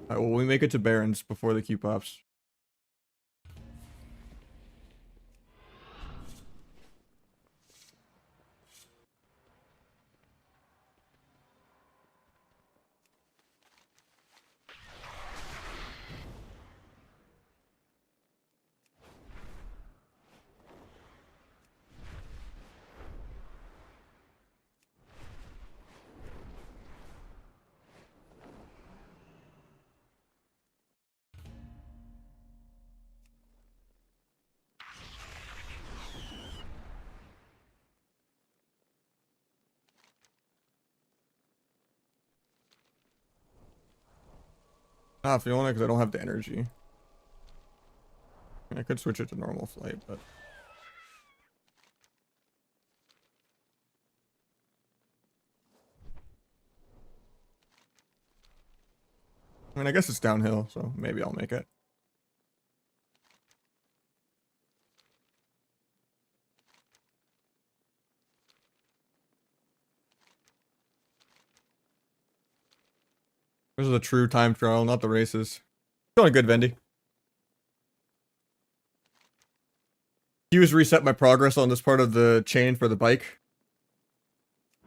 Alright, well, we make it to Barons before the Q pops. Not feeling it because I don't have the energy. I could switch it to normal flight, but I mean, I guess it's downhill, so maybe I'll make it. This is a true time trial, not the races. Feeling good, Vendy. Q's reset my progress on this part of the chain for the bike.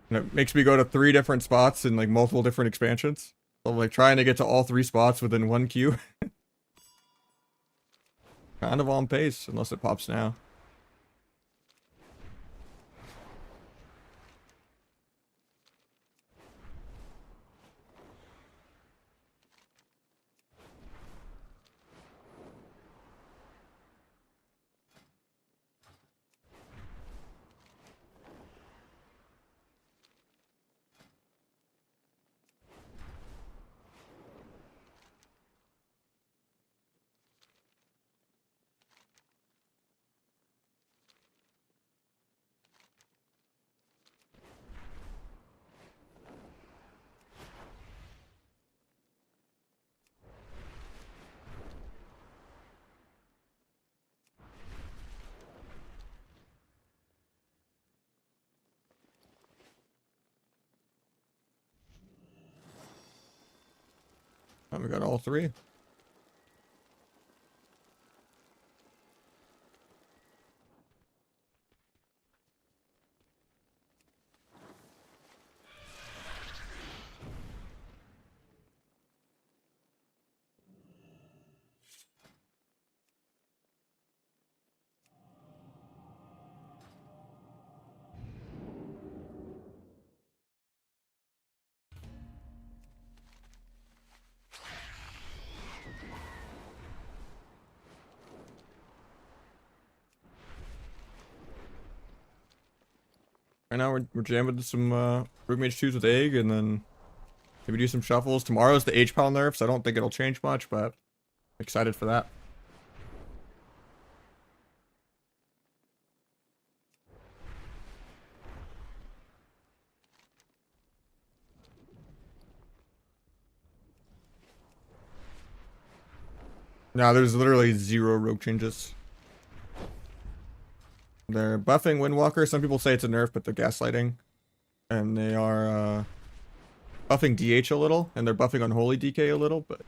And it makes me go to 3 different spots in like multiple different expansions. So I'm like trying to get to all 3 spots within 1 Q. Kind of on pace, unless it pops now. Oh, we got all 3. Right now we're jamming to some Rogue Mage 2s with Egg, and then maybe do some shuffles. Tomorrow's the H-Pal nerf, so I don't think it'll change much, but excited for that. No, there's literally 0 rogue changes. They're buffing Windwalker. Some people say it's a nerf, but they're gaslighting. And they are buffing DH a little, and they're buffing Unholy DK a little, but...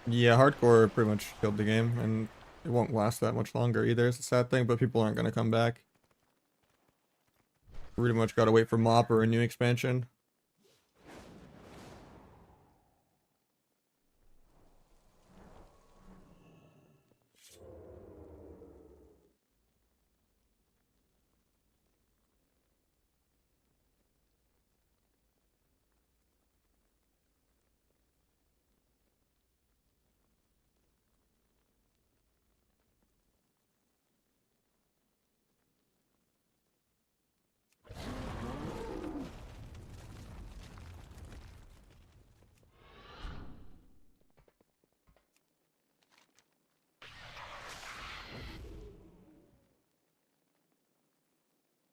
Yeah, hardcore pretty much killed the game, and it won't last that much longer either. It's a sad thing, but people aren't going to come back. Pretty much got to wait for MOP or a new expansion.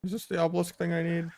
Is this the obelisk thing I need?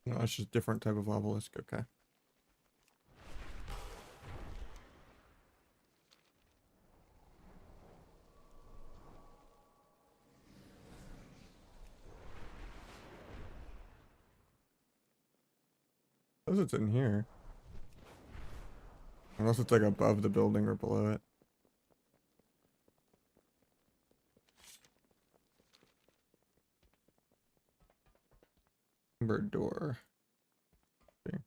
No, it's just a different type of obelisk. Okay. Unless it's in here. Unless it's like above the building or below it. Timber door. Okay.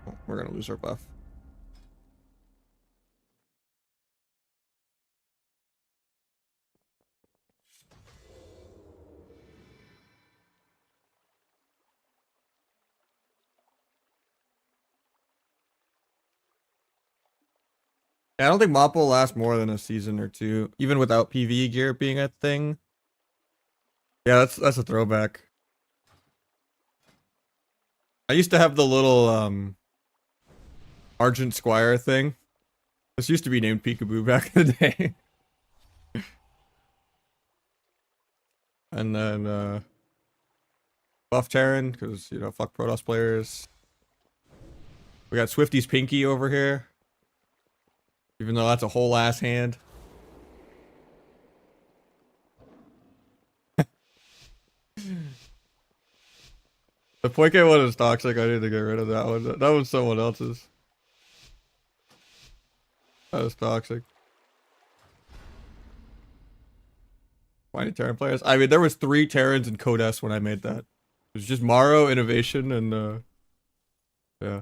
Oh, we're gonna lose our buff. Yeah, I don't think MOP will last more than a season or two, even without PvE gear being a thing. Yeah, that's a throwback. I used to have the little Argent Squire thing. This used to be named Peekaboo back in the day. And then Buff Terran, because you know, fuck Protoss players. We got Swifty's Pinky over here. Even though that's a whole ass hand. The point one is toxic. I need to get rid of that one. That was someone else's. That was toxic. Finding Terran players. I mean, there was 3 Terrans in Code S when I made that. It was just Maro, Innovation, and yeah.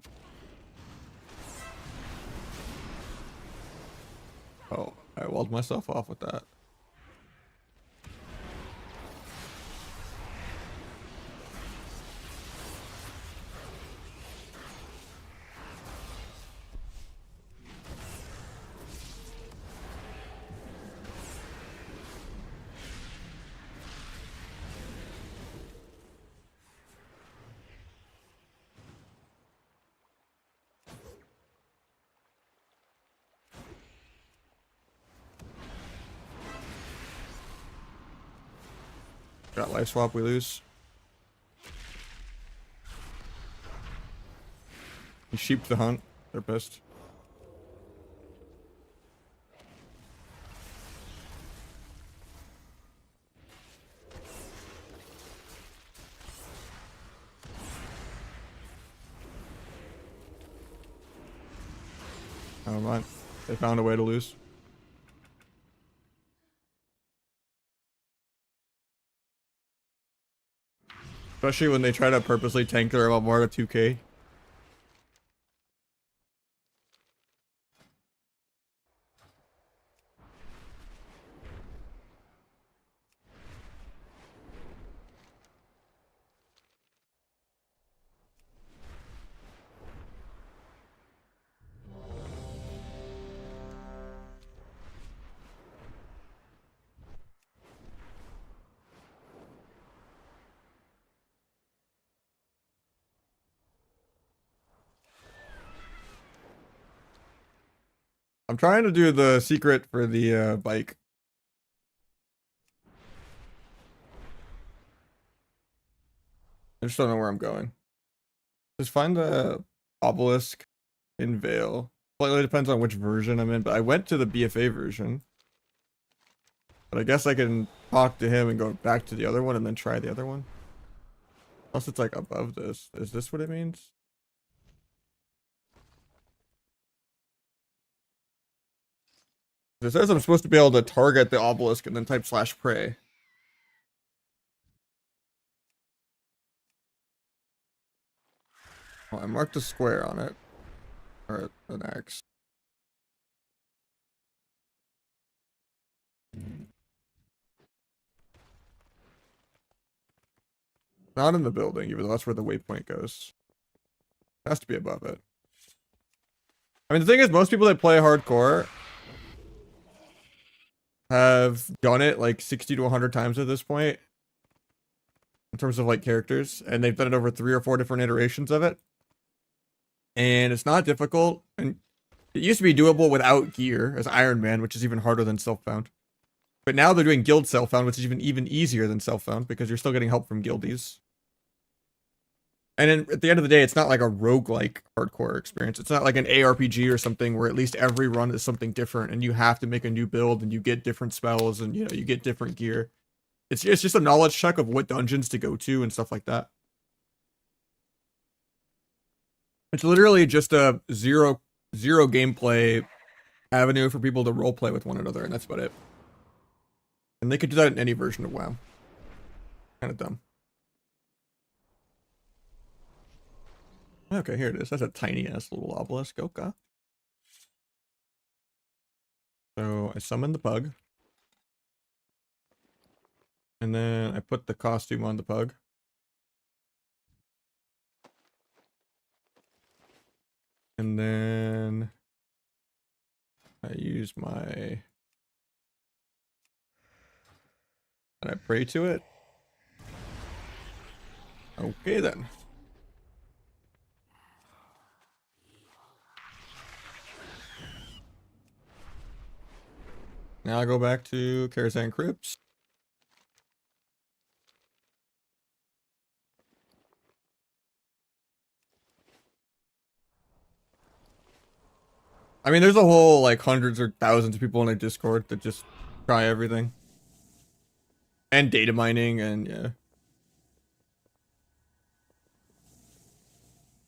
Oh, I walled myself off with that. Got life swap, we lose. He sheeped the hunt. They're pissed. Never mind. They found a way to lose. Especially when they try to purposely tank their more to 2k. I'm trying to do the secret for the bike. I just don't know where I'm going. Just find the obelisk in Vale. Slightly depends on which version I'm in, but I went to the BFA version. But I guess I can talk to him and go back to the other one and then try the other one. Unless it's like above this. Is this what it means? It says I'm supposed to be able to target the obelisk and then type /pray. Well, I marked a square on it. Or an X. Not in the building, even though that's where the waypoint goes. It has to be above it. I mean, the thing is, most people that play hardcore have done it like 60 to 100 times at this point. In terms of like characters. And they've done it over 3 or 4 different iterations of it. And it's not difficult. And it used to be doable without gear as Iron Man, which is even harder than self-found. But now they're doing guild self-found, which is even easier than self-found because you're still getting help from guildies. And then at the end of the day, it's not like a roguelike hardcore experience. It's not like an ARPG or something where at least every run is something different and you have to make a new build and you get different spells and, you know, you get different gear. It's just a knowledge check of what dungeons to go to and stuff like that. It's literally just a zero gameplay avenue for people to roleplay with one another, and that's about it. And they could do that in any version of WoW. Kind of dumb. Okay, here it is. That's a tiny ass little obelisk. Okay. So I summon the pug. And then I put the costume on the pug. And then I use my... And I pray to it. Okay then. Now I go back to Karazhan Crypts. I mean, there's a whole, like, hundreds or thousands of people in a Discord that just try everything. And data mining, and yeah.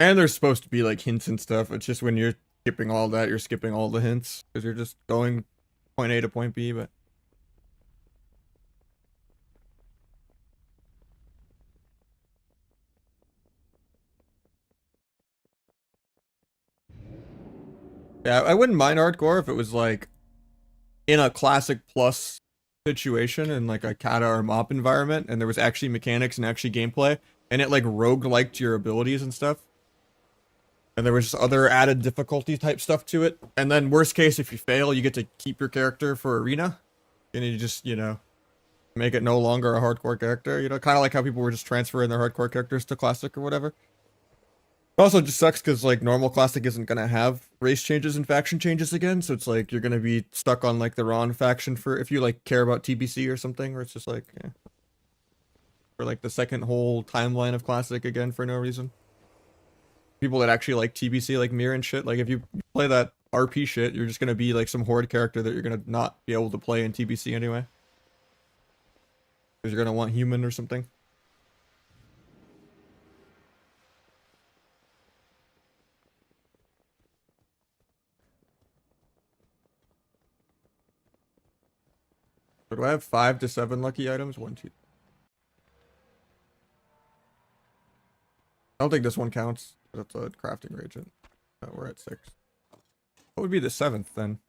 And there's supposed to be like hints and stuff. It's just when you're skipping all that, you're skipping all the hints because you're just going point A to point B. But yeah, I wouldn't mind hardcore if it was like in a classic plus situation in like a kata or mop environment and there was actually mechanics and actually gameplay and it like rogueliked your abilities and stuff. And there was just other added difficulty type stuff to it. And then worst case, if you fail, you get to keep your character for arena. And you just, you know, make it no longer a hardcore character. You know, kind of like how people were just transferring their hardcore characters to classic or whatever. It also just sucks because like normal classic isn't going to have race changes and faction changes again. So it's like you're going to be stuck on like the wrong faction for if you like care about TBC or something, where it's just like, eh. For like the second whole timeline of classic again for no reason. People that actually like TBC like Mir and shit, like if you play that RP shit, you're just gonna be like some horde character that you're gonna not be able to play in TBC anyway. Because you're gonna want human or something. So do I have 5 to 7 lucky items? 1, 2. I don't think this one counts. That's a crafting reagent. We're at 6. What would be the 7th then?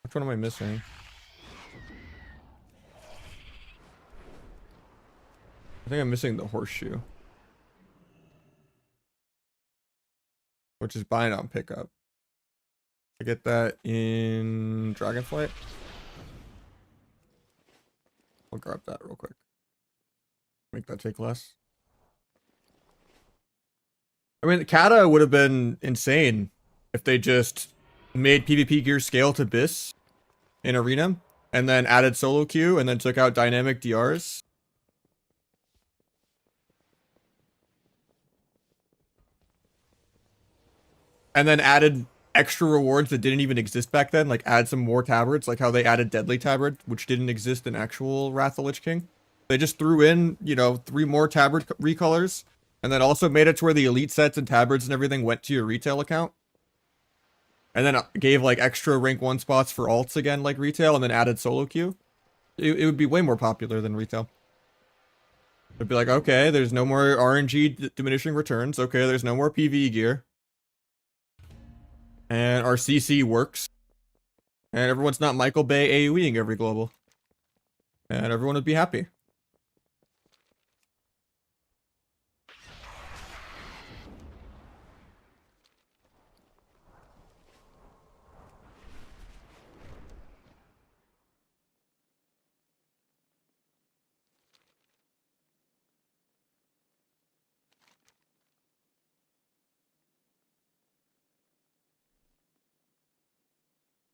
Which one am I missing? I think I'm missing the horseshoe. Which is buying on pickup. I get that in Dragonflight. I'll grab that real quick. Make that take less. I mean, Kata would have been insane if they just made PvP gear scale to BIS in Arena and then added solo queue and then took out dynamic DRs. And then added extra rewards that didn't even exist back then, like add some more tabards, like how they added Deadly Tabard, which didn't exist in actual Wrath of the Lich King. They just threw in, you know, 3 more tabard recolors, and then also made it to where the elite sets and tabards and everything went to your retail account. And then gave like extra rank 1 spots for alts again, like retail, and then added solo queue. It would be way more popular than retail. It'd be like, okay, there's no more RNG diminishing returns. Okay, there's no more PvE gear. And our CC works. And everyone's not Michael Bay AoEing every global. And everyone would be happy.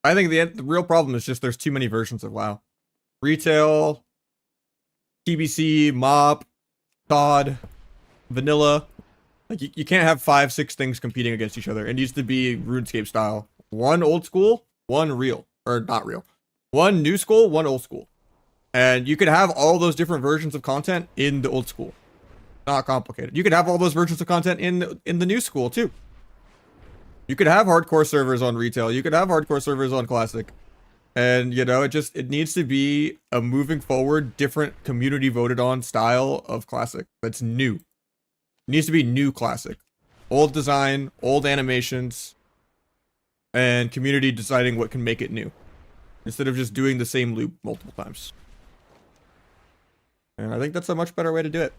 I think the real problem is just there's too many versions of WoW. Retail, TBC, MOP, COD, vanilla. Like you can't have 5, 6 things competing against each other. It needs to be RuneScape style. 1 old school, 1 real. Or not real. 1 new school, 1 old school. And you could have all those different versions of content in the old school. Not complicated. You could have all those versions of content in the new school too. You could have hardcore servers on retail. You could have hardcore servers on classic. And, you know, it needs to be a moving forward, different community voted on style of classic that's new. It needs to be new classic. Old design, old animations, and community deciding what can make it new. Instead of just doing the same loop multiple times. And I think that's a much better way to do it.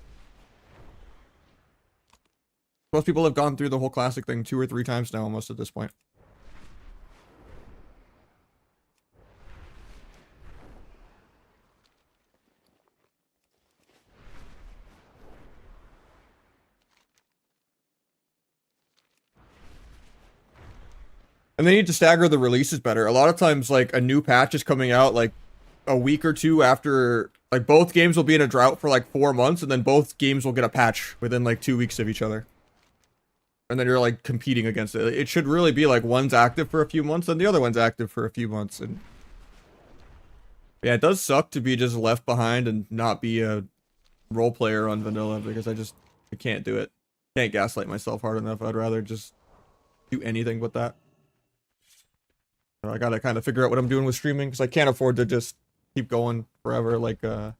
Most people have gone through the whole classic thing 2 or 3 times now almost at this point. And they need to stagger the releases better. A lot of times, like, a new patch is coming out, like, a week or 2 after... Like, both games will be in a drought for, like, 4 months, and then both games will get a patch within, like, 2 weeks of each other. And then you're, like, competing against it. It should really be, like, one's active for a few months, and the other one's active for a few months. And yeah, it does suck to be just left behind and not be a role player on vanilla, because I can't do it. Can't gaslight myself hard enough. I'd rather just do anything but that. So I gotta kind of figure out what I'm doing with streaming because I can't afford to just keep going forever. Like, the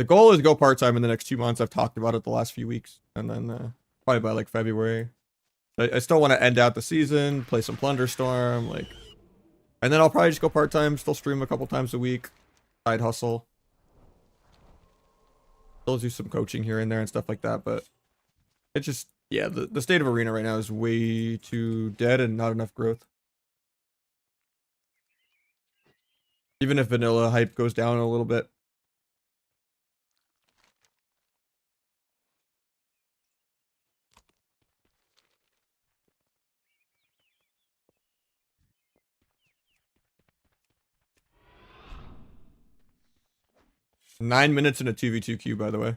goal is go part-time in the next 2 months. I've talked about it the last few weeks. And then probably by like February. I still want to end out the season, play some Plunderstorm, like, and then I'll probably just go part-time, still stream a couple times a week, side hustle. Still do some coaching here and there and stuff like that, but it's just, yeah, the state of Arena right now is way too dead and not enough growth. Even if vanilla hype goes down a little bit. Nine minutes in a 2v2 queue, by the way.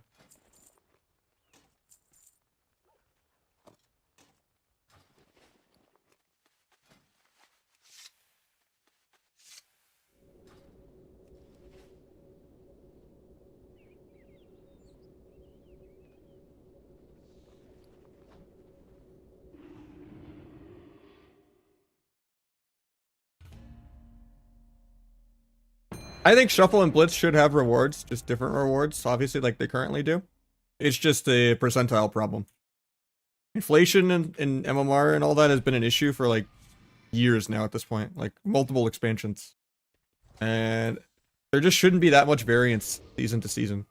I think Shuffle and Blitz should have rewards, just different rewards, obviously, like they currently do. It's just a percentile problem. Inflation in MMR and all that has been an issue for like years now at this point, like multiple expansions. And there just shouldn't be that much variance season to season.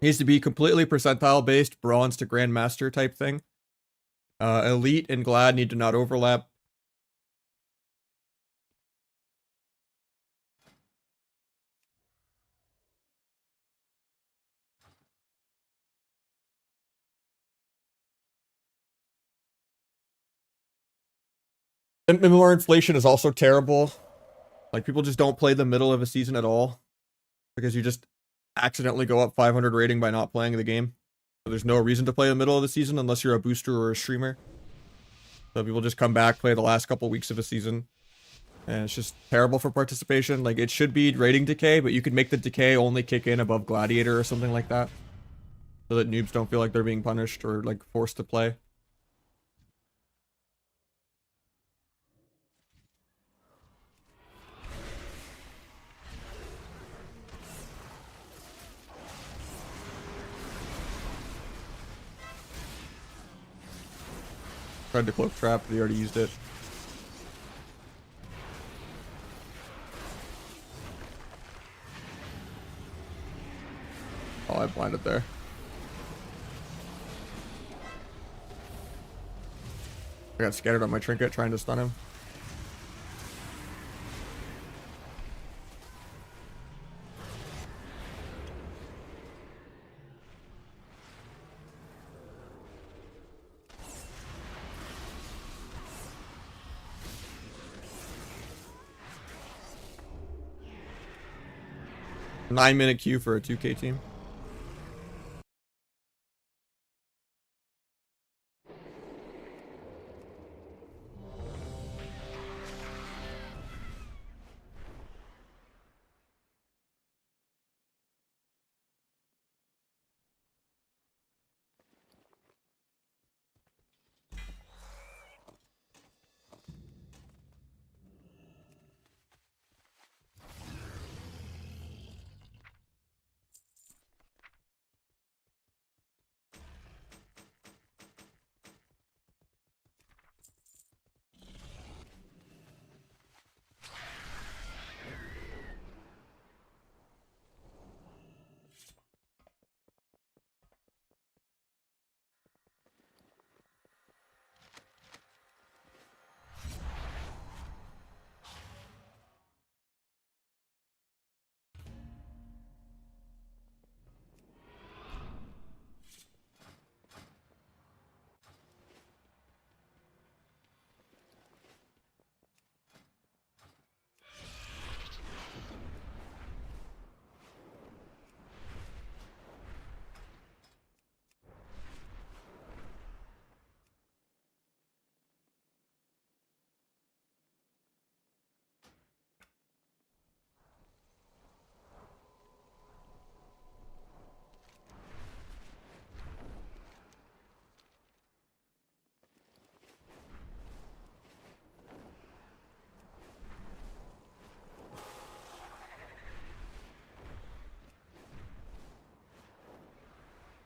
It needs to be completely percentile based, bronze to grandmaster type thing. Elite and Glad need to not overlap. MMR inflation is also terrible. Like, people just don't play the middle of a season at all because you just accidentally go up 500 rating by not playing the game. So there's no reason to play the middle of the season unless you're a booster or a streamer. So people just come back, play the last couple weeks of a season. And it's just terrible for participation. Like, it should be rating decay, but you could make the decay only kick in above Gladiator or something like that. So that noobs don't feel like they're being punished or, like, forced to play. Tried to cloak trap, but he already used it. Oh, I blinded there. I got scattered on my trinket trying to stun him. Nine-minute queue for a 2K team.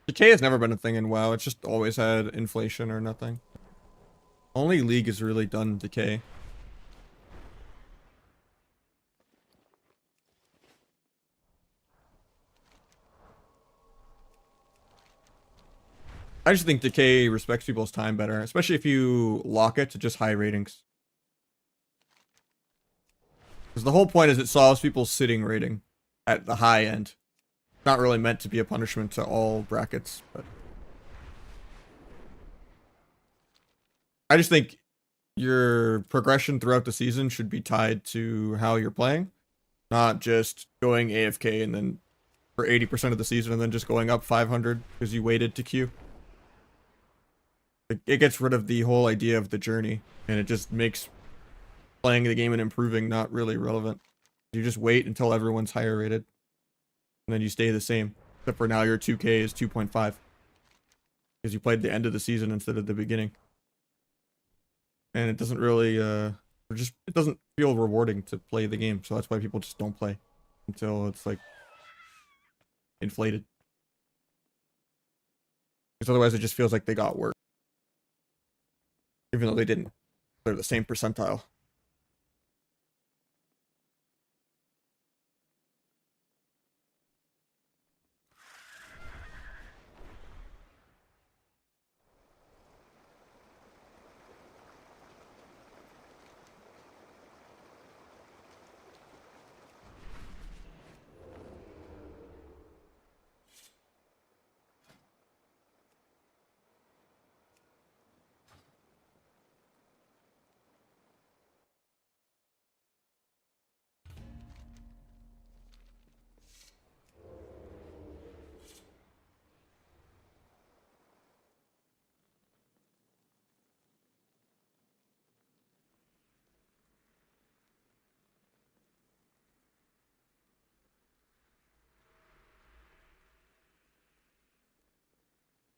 Decay has never been a thing in WoW. It's just always had inflation or nothing. Only League has really done decay. I just think decay respects people's time better, especially if you lock it to just high ratings. Because the whole point is it solves people's sitting rating at the high end. Not really meant to be a punishment to all brackets, but I just think your progression throughout the season should be tied to how you're playing, not just going AFK and then for 80% of the season and then just going up 500 because you waited to queue. It gets rid of the whole idea of the journey, and it just makes playing the game and improving not really relevant. You just wait until everyone's higher rated, and then you stay the same. Except for now your 2K is 2.5 because you played the end of the season instead of the beginning. And it doesn't really, it doesn't feel rewarding to play the game, so that's why people just don't play until it's like inflated. Because otherwise it just feels like they got worse. Even though they didn't. They're the same percentile.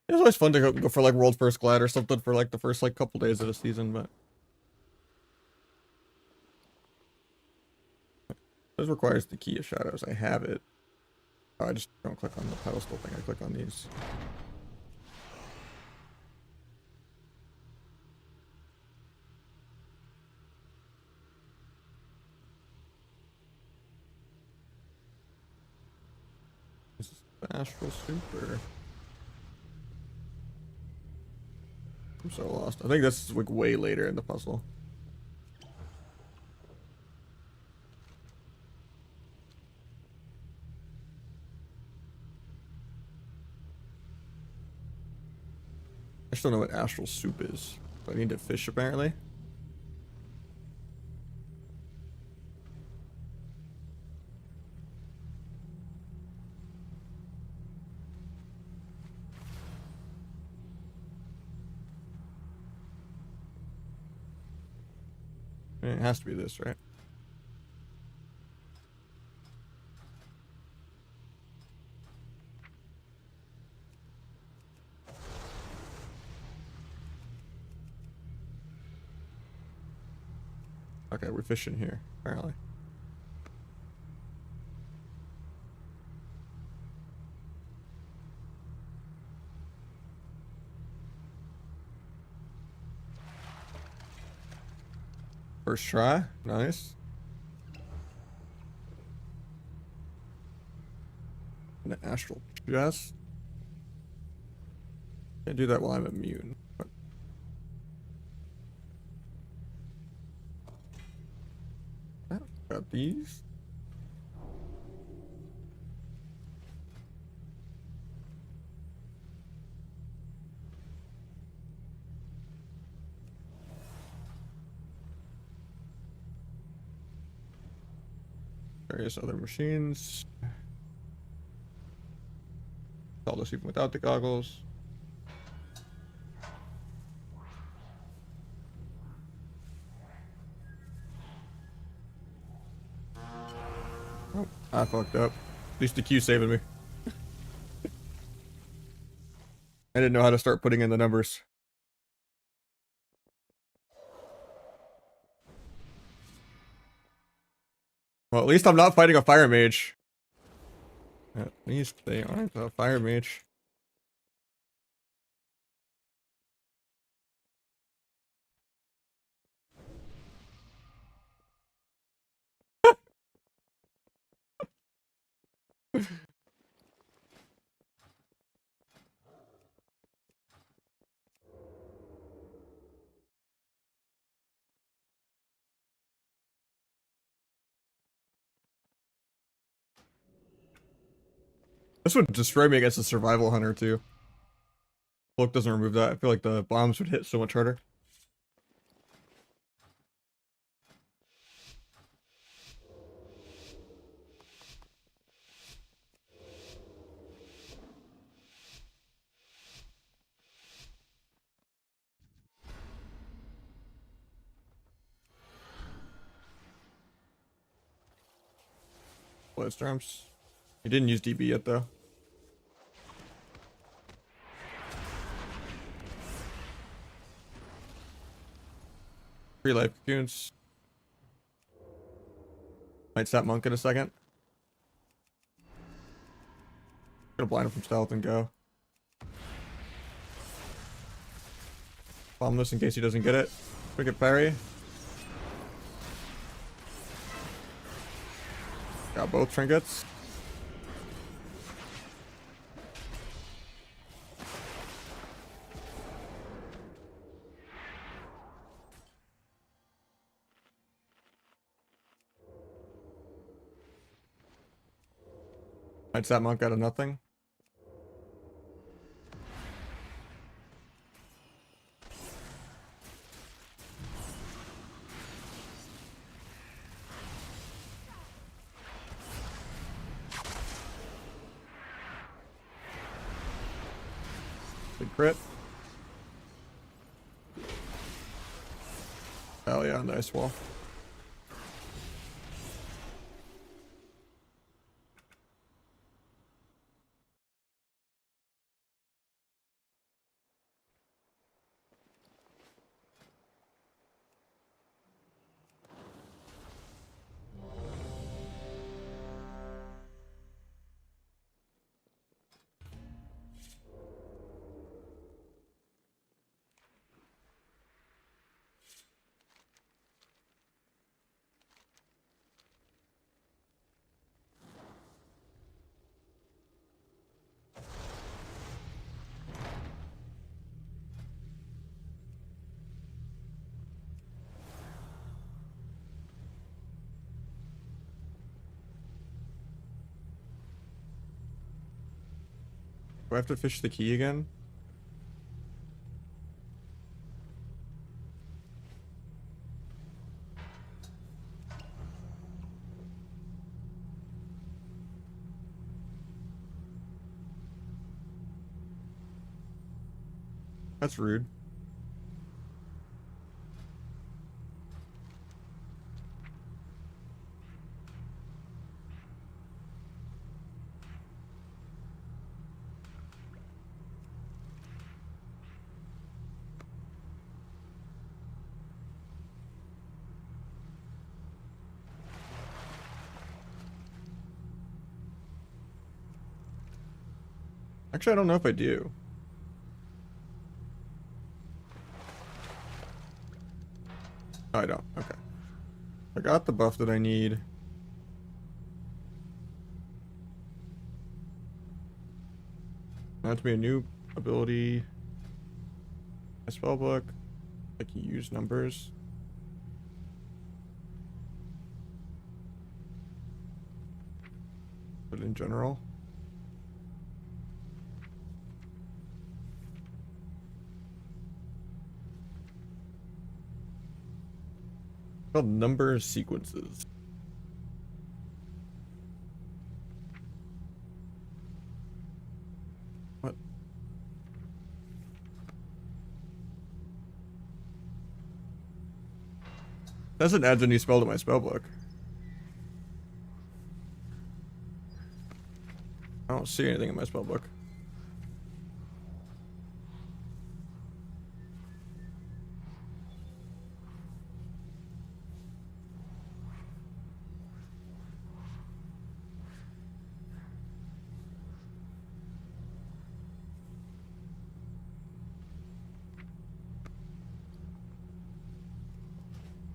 It was always fun to go for like World First Glad or something for like the first like couple days of the season, but this requires the key of shadows. I have it. Oh, I just don't click on the pedestal thing. I click on these. This is the Astral Super. I'm so lost. I think this is like way later in the puzzle. I just don't know what Astral Soup is. I need to fish apparently. It has to be this, right? Okay, we're fishing here, apparently. First try, nice. An astral chest. Can't do that while I'm immune. But got these. Various other machines. All this even without the goggles. Oh, I fucked up. At least the Q saving me. I didn't know how to start putting in the numbers. Well, at least I'm not fighting a fire mage. At least they aren't a fire mage. This would destroy me against a survival hunter too. Cloak doesn't remove that. I feel like the bombs would hit so much harder. Bloodstorms. He didn't use DB yet though. 3 life cocoons. Might sap monk in a second. Gonna blind him from stealth and go. Bomb this in case he doesn't get it. Quick parry. Got both trinkets. Might sap monk out of nothing. Big crit. Hell yeah, nice wall. Do I have to fish the key again? That's rude. Actually, I don't know if I do. Oh, I don't. Okay. I got the buff that I need. Now to be a new ability. My spellbook. I can use numbers. But in general. Called number sequences. What? Doesn't add a new spell to my spellbook. I don't see anything in my spellbook.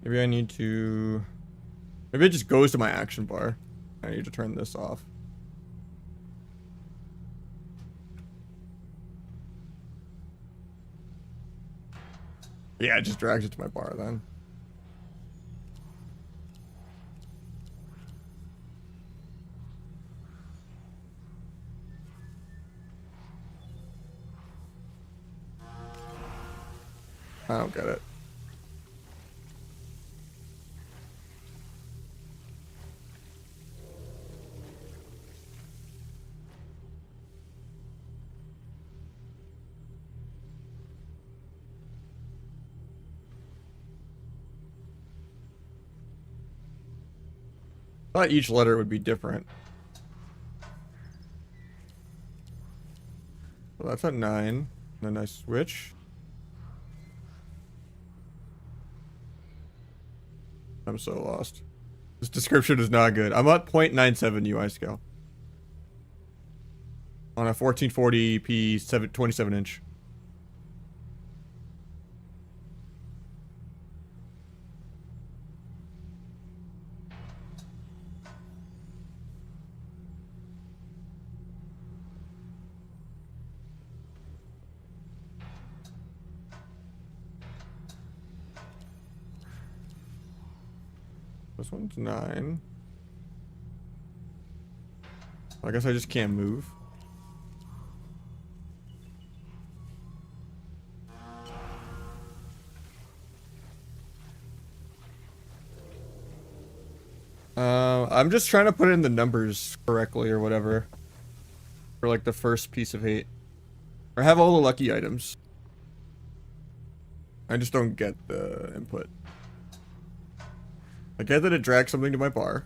Maybe I need to... Maybe it just goes to my action bar. I need to turn this off. Yeah, it just drags it to my bar then. I don't get it. I thought each letter would be different. Well, that's at 9. Then I switch. I'm so lost. This description is not good. I'm at 0.97 UI scale. On a 1440p 27 inch. This one's 9. I guess I just can't move. I'm just trying to put in the numbers correctly or whatever. For like the first piece of hate. I have all the lucky items. I just don't get the input. I get that it drags something to my bar.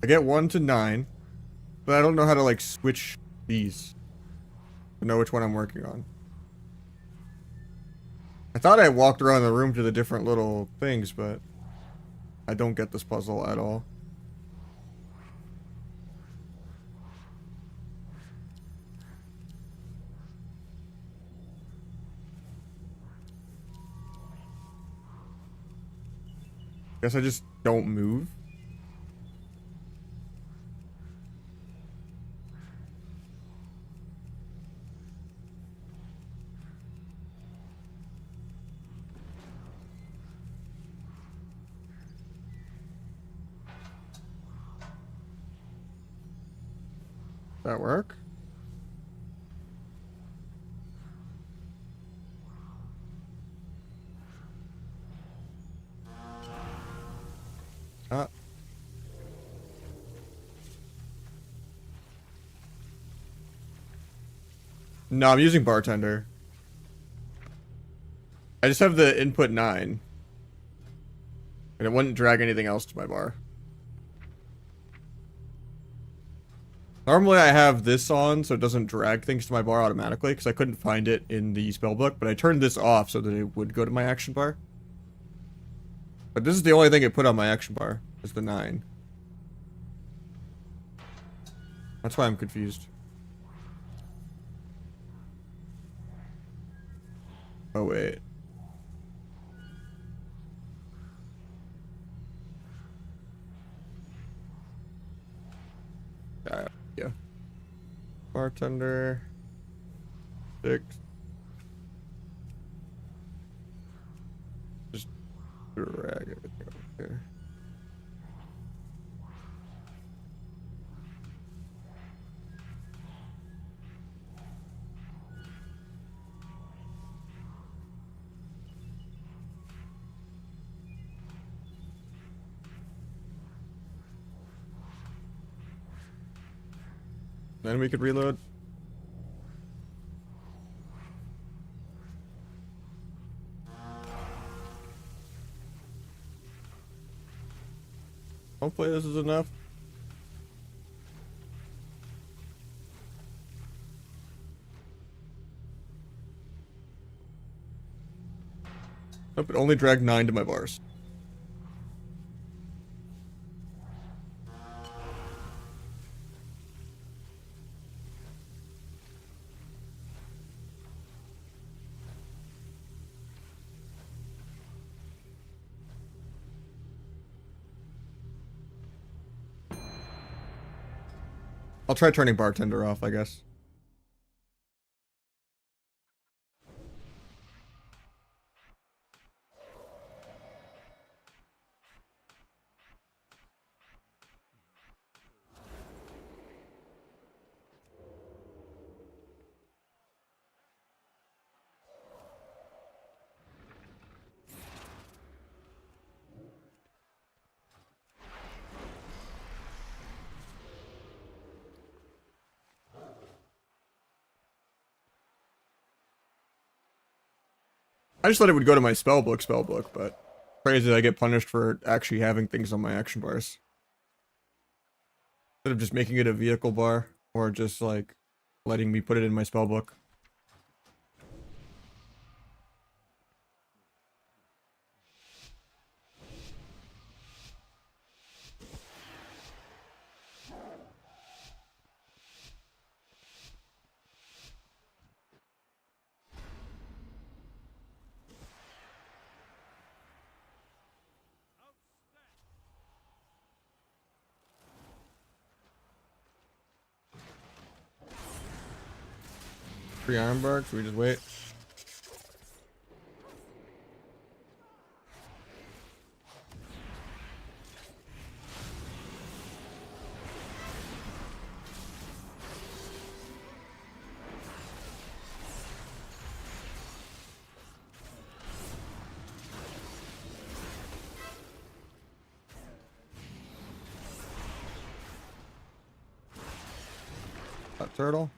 I get 1 to 9. But I don't know how to like switch these. To know which one I'm working on. I thought I walked around the room to the different little things, but I don't get this puzzle at all. Guess I just don't move. That work? Ah. No, I'm using bartender. I just have the input 9. And it wouldn't drag anything else to my bar. Normally I have this on so it doesn't drag things to my bar automatically because I couldn't find it in the spellbook, but I turned this off so that it would go to my action bar. But this is the only thing it put on my action bar, is the 9. That's why I'm confused. Oh wait. Yeah. Bartender. 6. Just drag everything over here. Then we could reload. Hopefully this is enough. Nope, it only dragged 9 to my bars. I'll try turning bartender off, I guess. I just thought it would go to my spellbook, but crazy that I get punished for actually having things on my action bars. Instead of just making it a vehicle bar, or just like letting me put it in my spellbook. Free iron bar, should we just wait? That turtle.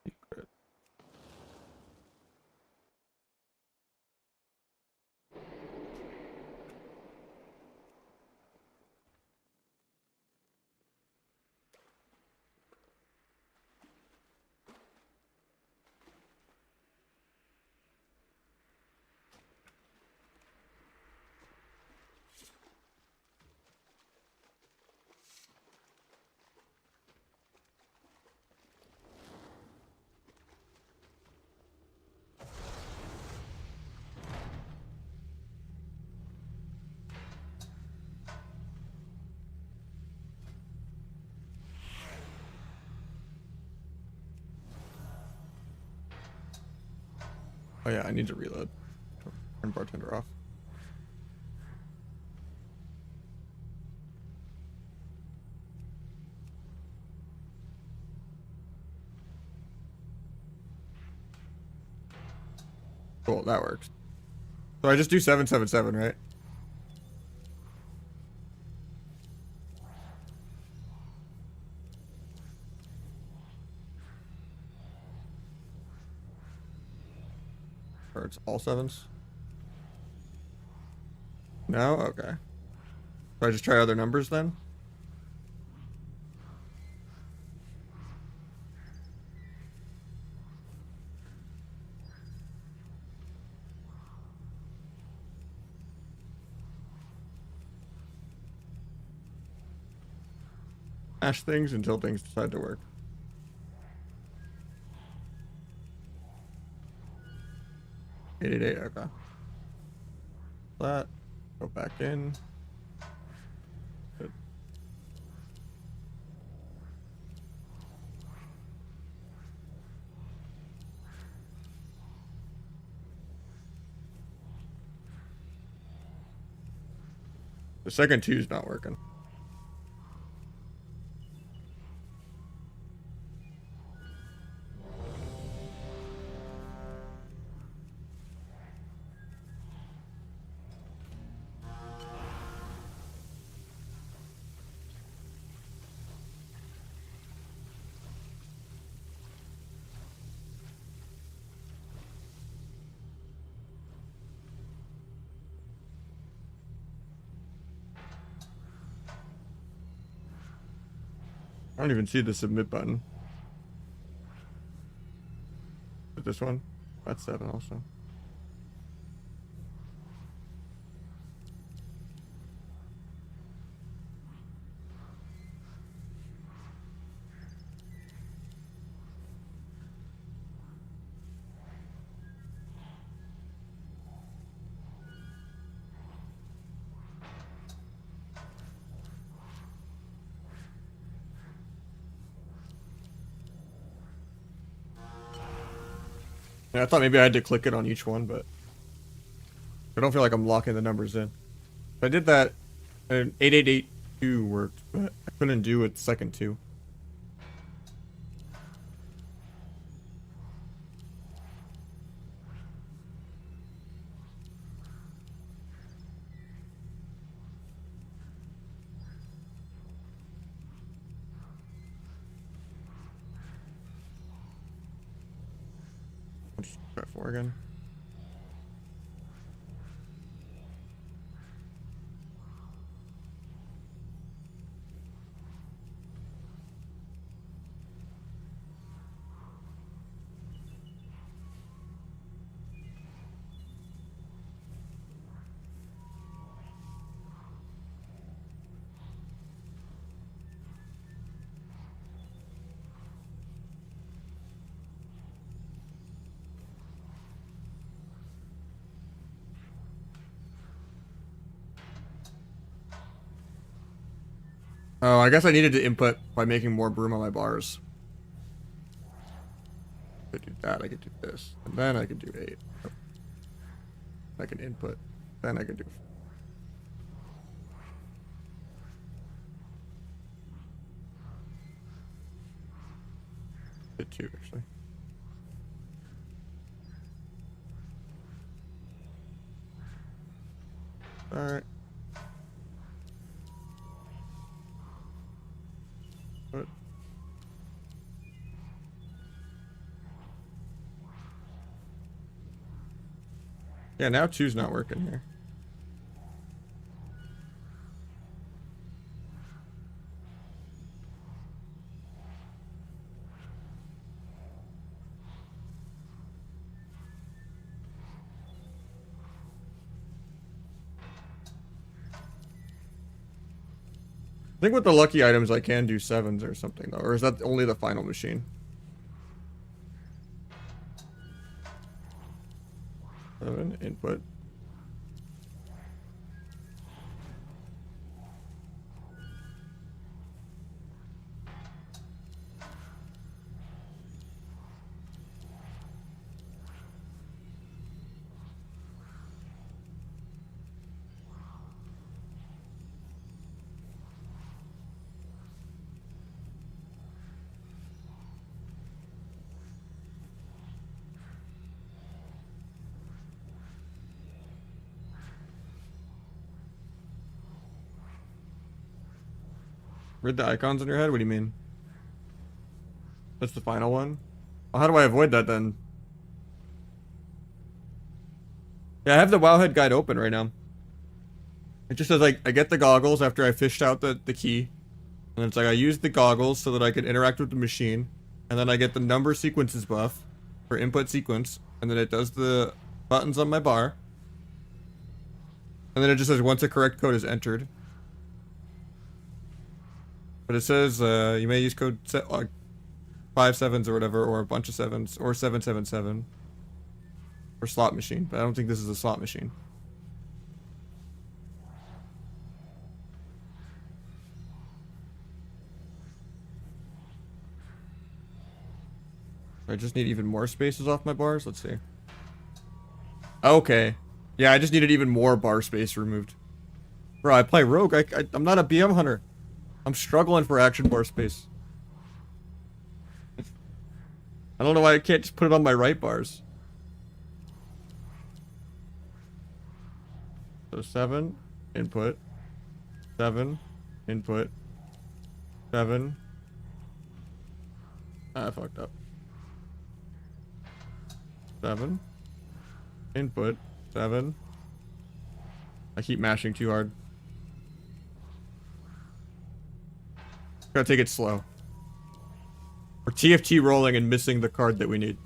Secret. Oh yeah, I need to reload. Turn bartender off. Cool, that works. So I just do 777, right? Or it's all sevens? No? Okay. So I just try other numbers then? Mash things until things decide to work. $888, okay. That. Go back in. Good. The second two's not working. I don't even see the submit button. But this one? That's 7 also. Yeah, I thought maybe I had to click it on each one, but I don't feel like I'm locking the numbers in. If I did that, And 8882 worked, but I couldn't do it second two. I'll just try 4 again. Oh, I guess I needed to input by making more broom on my bars. I could do that, I could do this. And then I could do 8. I can input. Then I could do... Did 2, actually. Alright. What? Yeah, now 2's not working here. I think with the lucky items I can do 7s or something though, or is that only the final machine? 7 input. Read the icons in your head? What do you mean? That's the final one? Well, how do I avoid that then? Yeah, I have the Wowhead guide open right now. It just says like, I get the goggles after I fished out the key. And it's like, I use the goggles so that I can interact with the machine. And then I get the number sequences buff for input sequence. And then it does the buttons on my bar. And then it just says once a correct code is entered. But it says you may use code 5 sevens or whatever, or a bunch of 7s, or 777 for slot machine. But I don't think this is a slot machine. I just need even more spaces off my bars. Let's see. Okay. Yeah, I just needed even more bar space removed. Bro, I play rogue. I'm not a BM hunter. I'm struggling for action bar space. I don't know why I can't just put it on my right bars. So 7 input, 7 input, 7. I fucked up. 7 input, 7. I keep mashing too hard. Gotta take it slow. We're TFT rolling and missing the card that we need.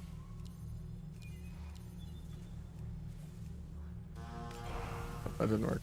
Oh, that didn't work.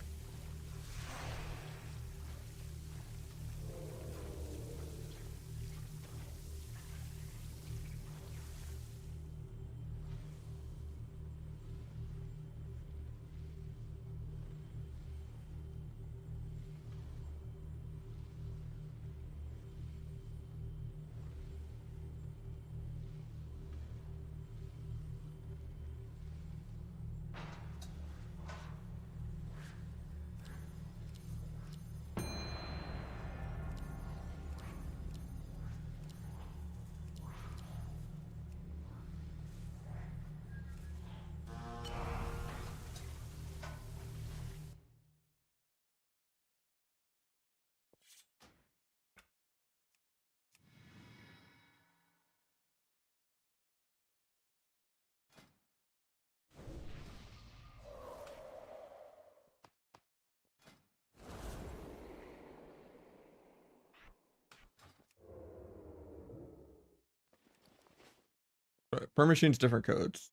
Per machine's different codes.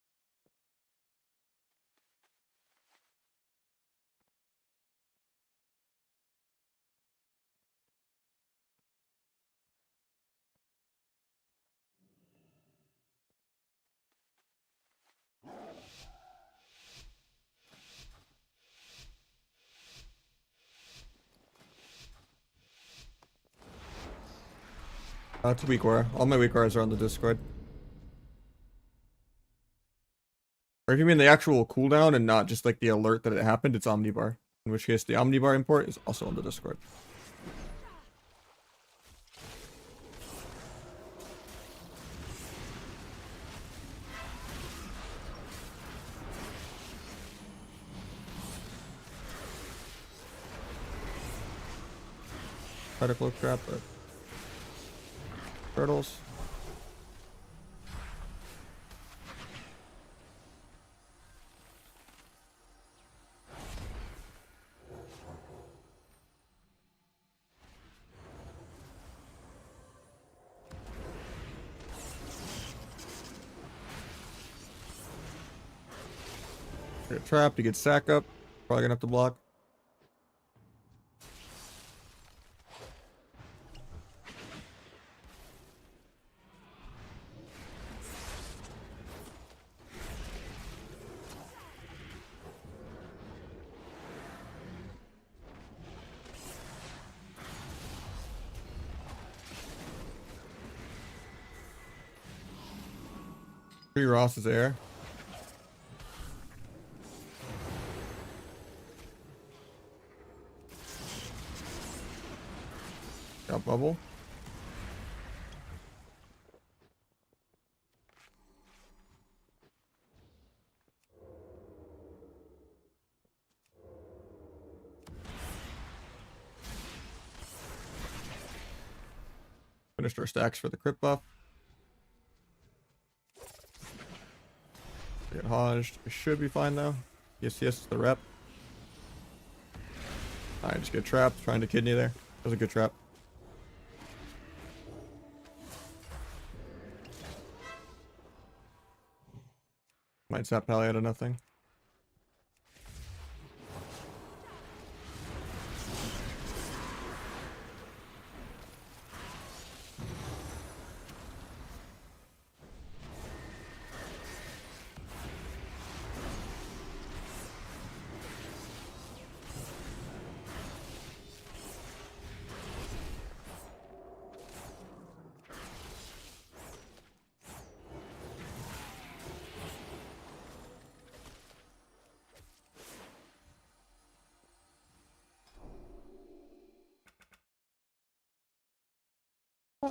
It's a weak aura. All my weak auras are on the Discord. Or if you mean the actual cooldown and not just like the alert that it happened, it's Omnibar. In which case the Omnibar import is also on the Discord. Try to cloak trap, but turtles. Get trapped, you get sack up. Probably gonna have to block. Free Ross is air. Got bubble. Finished our stacks for the crit buff. Get hodged. We should be fine though. Yes, yes, the rep. I just get trapped. Trying to kidney there. That was a good trap. Might sap Pally out of nothing.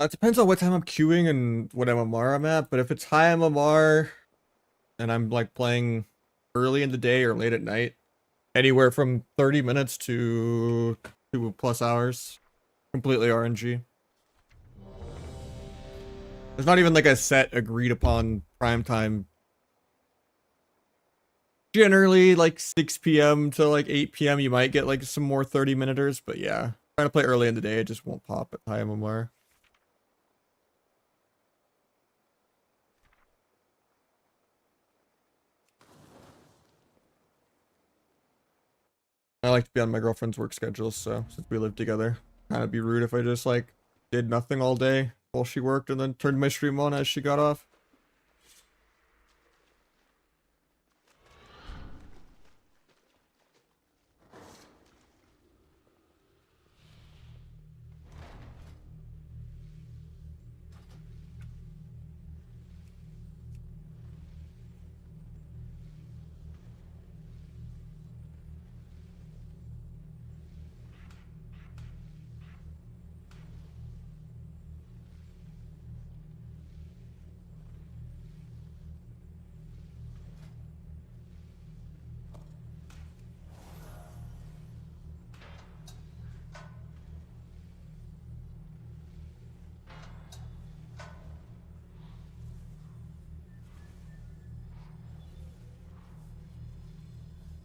It depends on what time I'm queuing and what MMR I'm at, but if it's high MMR and I'm like playing early in the day or late at night, anywhere from 30 minutes to 2+ hours, completely RNG. There's not even like a set agreed upon prime time. Generally like 6 p.m. to like 8 p.m. you might get like some more 30-minuters, but yeah, trying to play early in the day, it just won't pop at high MMR. I like to be on my girlfriend's work schedule, so since we live together, kind of be rude if I just like did nothing all day while she worked and then turned my stream on as she got off.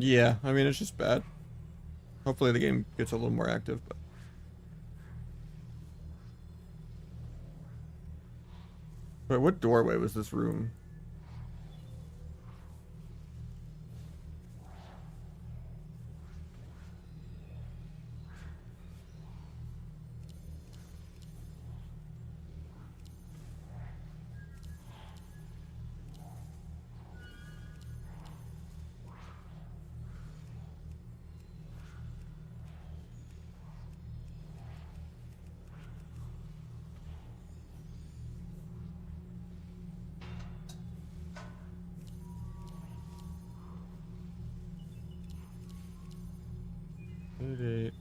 Yeah, I mean, it's just bad. Hopefully the game gets a little more active, but... Wait, what doorway was this room? 8.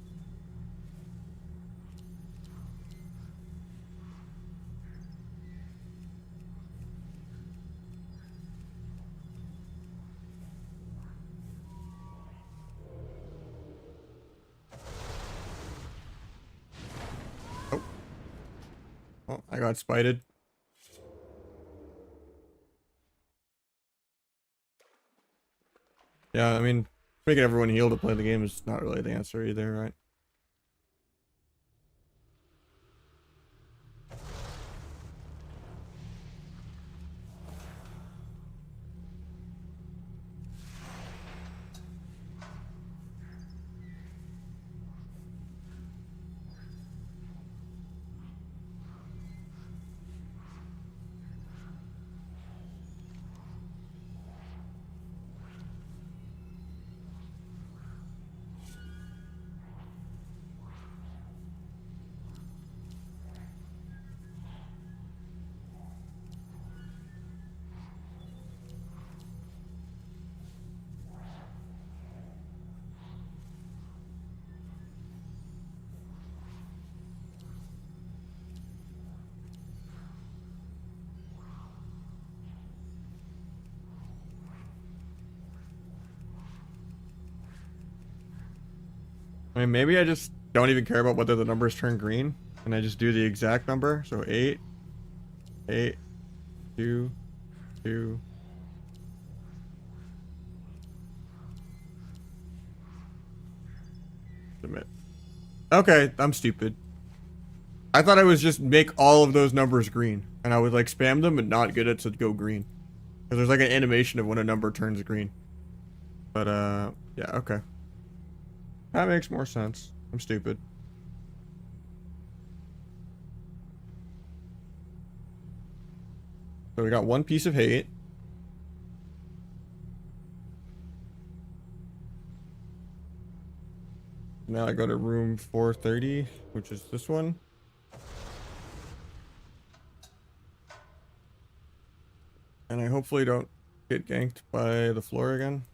Oh. Oh, I got spited. Yeah, I mean, making everyone heal to play the game is not really the answer either, right? I mean, maybe I just don't even care about whether the numbers turn green, and I just do the exact number. So 8, 8, 2, 2. Submit. Okay, I'm stupid. I thought I was just make all of those numbers green, and I would like spam them and not get it to go green. Because there's like an animation of when a number turns green. But yeah, okay. That makes more sense. I'm stupid. So we got one piece of hate. Now I go to room 430, which is this one. And I hopefully don't get ganked by the floor again.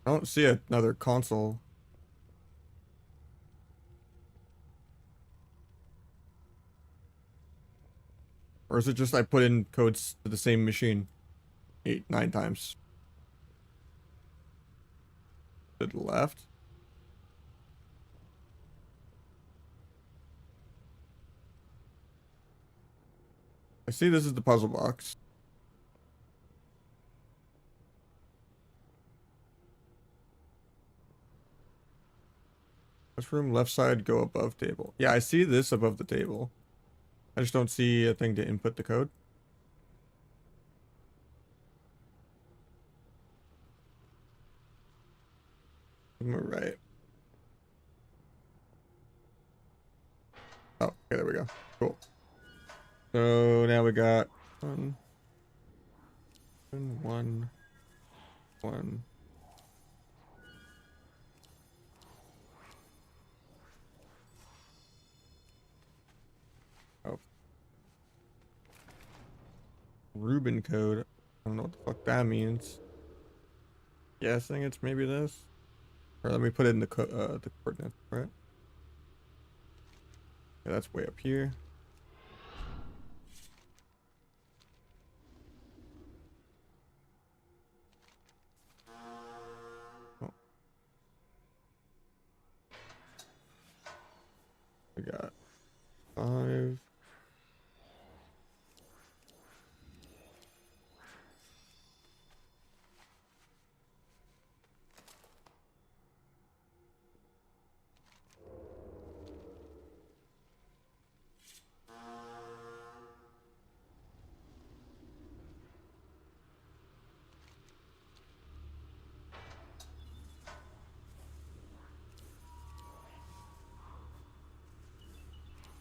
I don't see another console. Or is it just I put in codes to the same machine 8, 9 times? To the left. I see this is the puzzle box. This room left side go above table. Yeah, I see this above the table. I just don't see a thing to input the code. All right. Oh, okay, there we go. Cool. So now we got 1, 1, 1. Oh, Rubin code. I don't know what the fuck that means. Guessing it's maybe this. Or let me put it in the coordinates, right? Yeah, that's way up here. Oh. We got 5.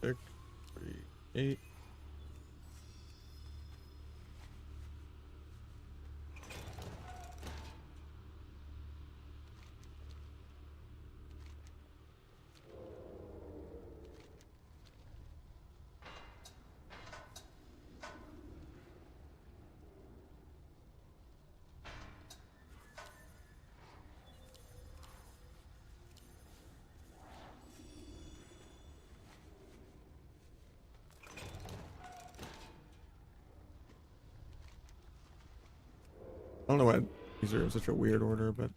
Six, 3, 8. don't know why these are in such a weird order, but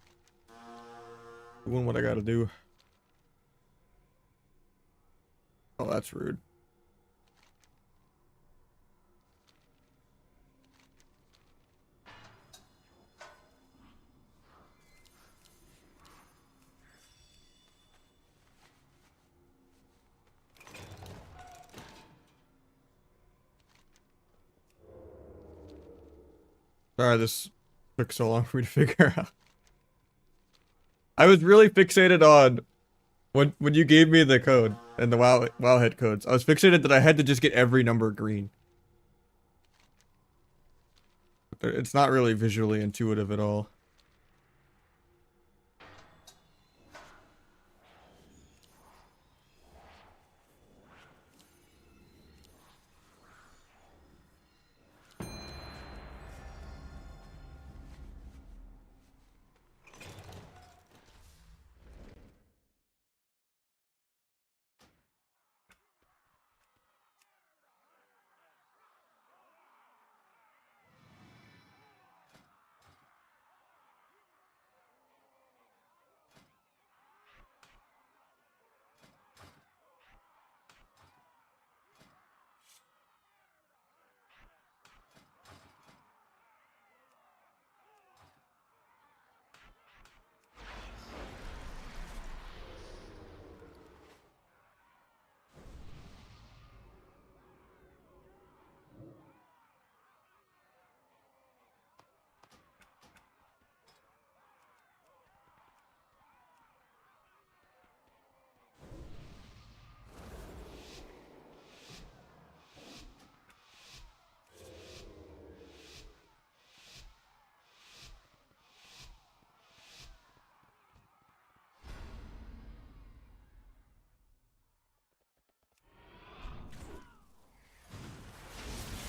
doing what I gotta do. Oh, that's rude. Sorry, this took so long for me to figure out. I was really fixated on when you gave me the code and the WoW head codes. I was fixated that I had to just get every number green. It's not really visually intuitive at all.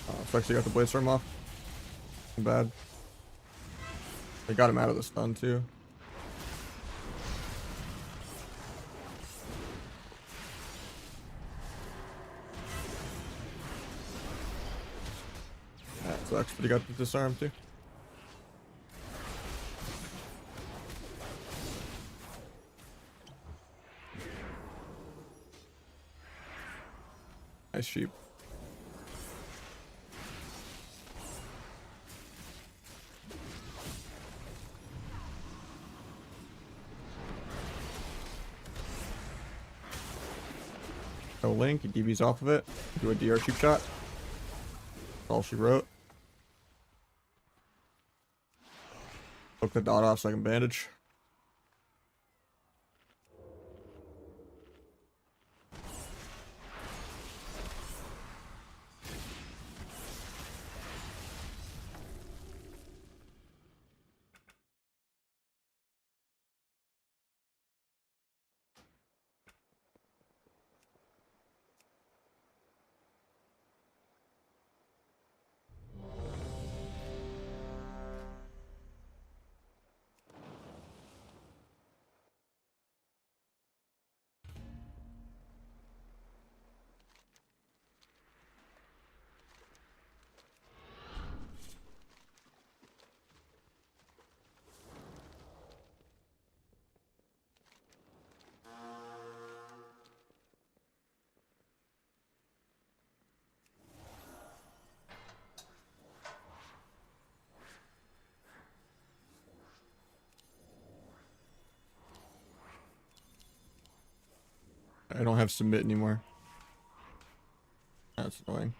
Oh, so actually got the blade storm off. Bad. They got him out of the stun too. That sucks, but he got the disarm too. Nice sheep. No link, he DBs off of it. Do a DR sheep shot. That's all she wrote. Poke the dot off so I can bandage. I don't have submit anymore. That's annoying.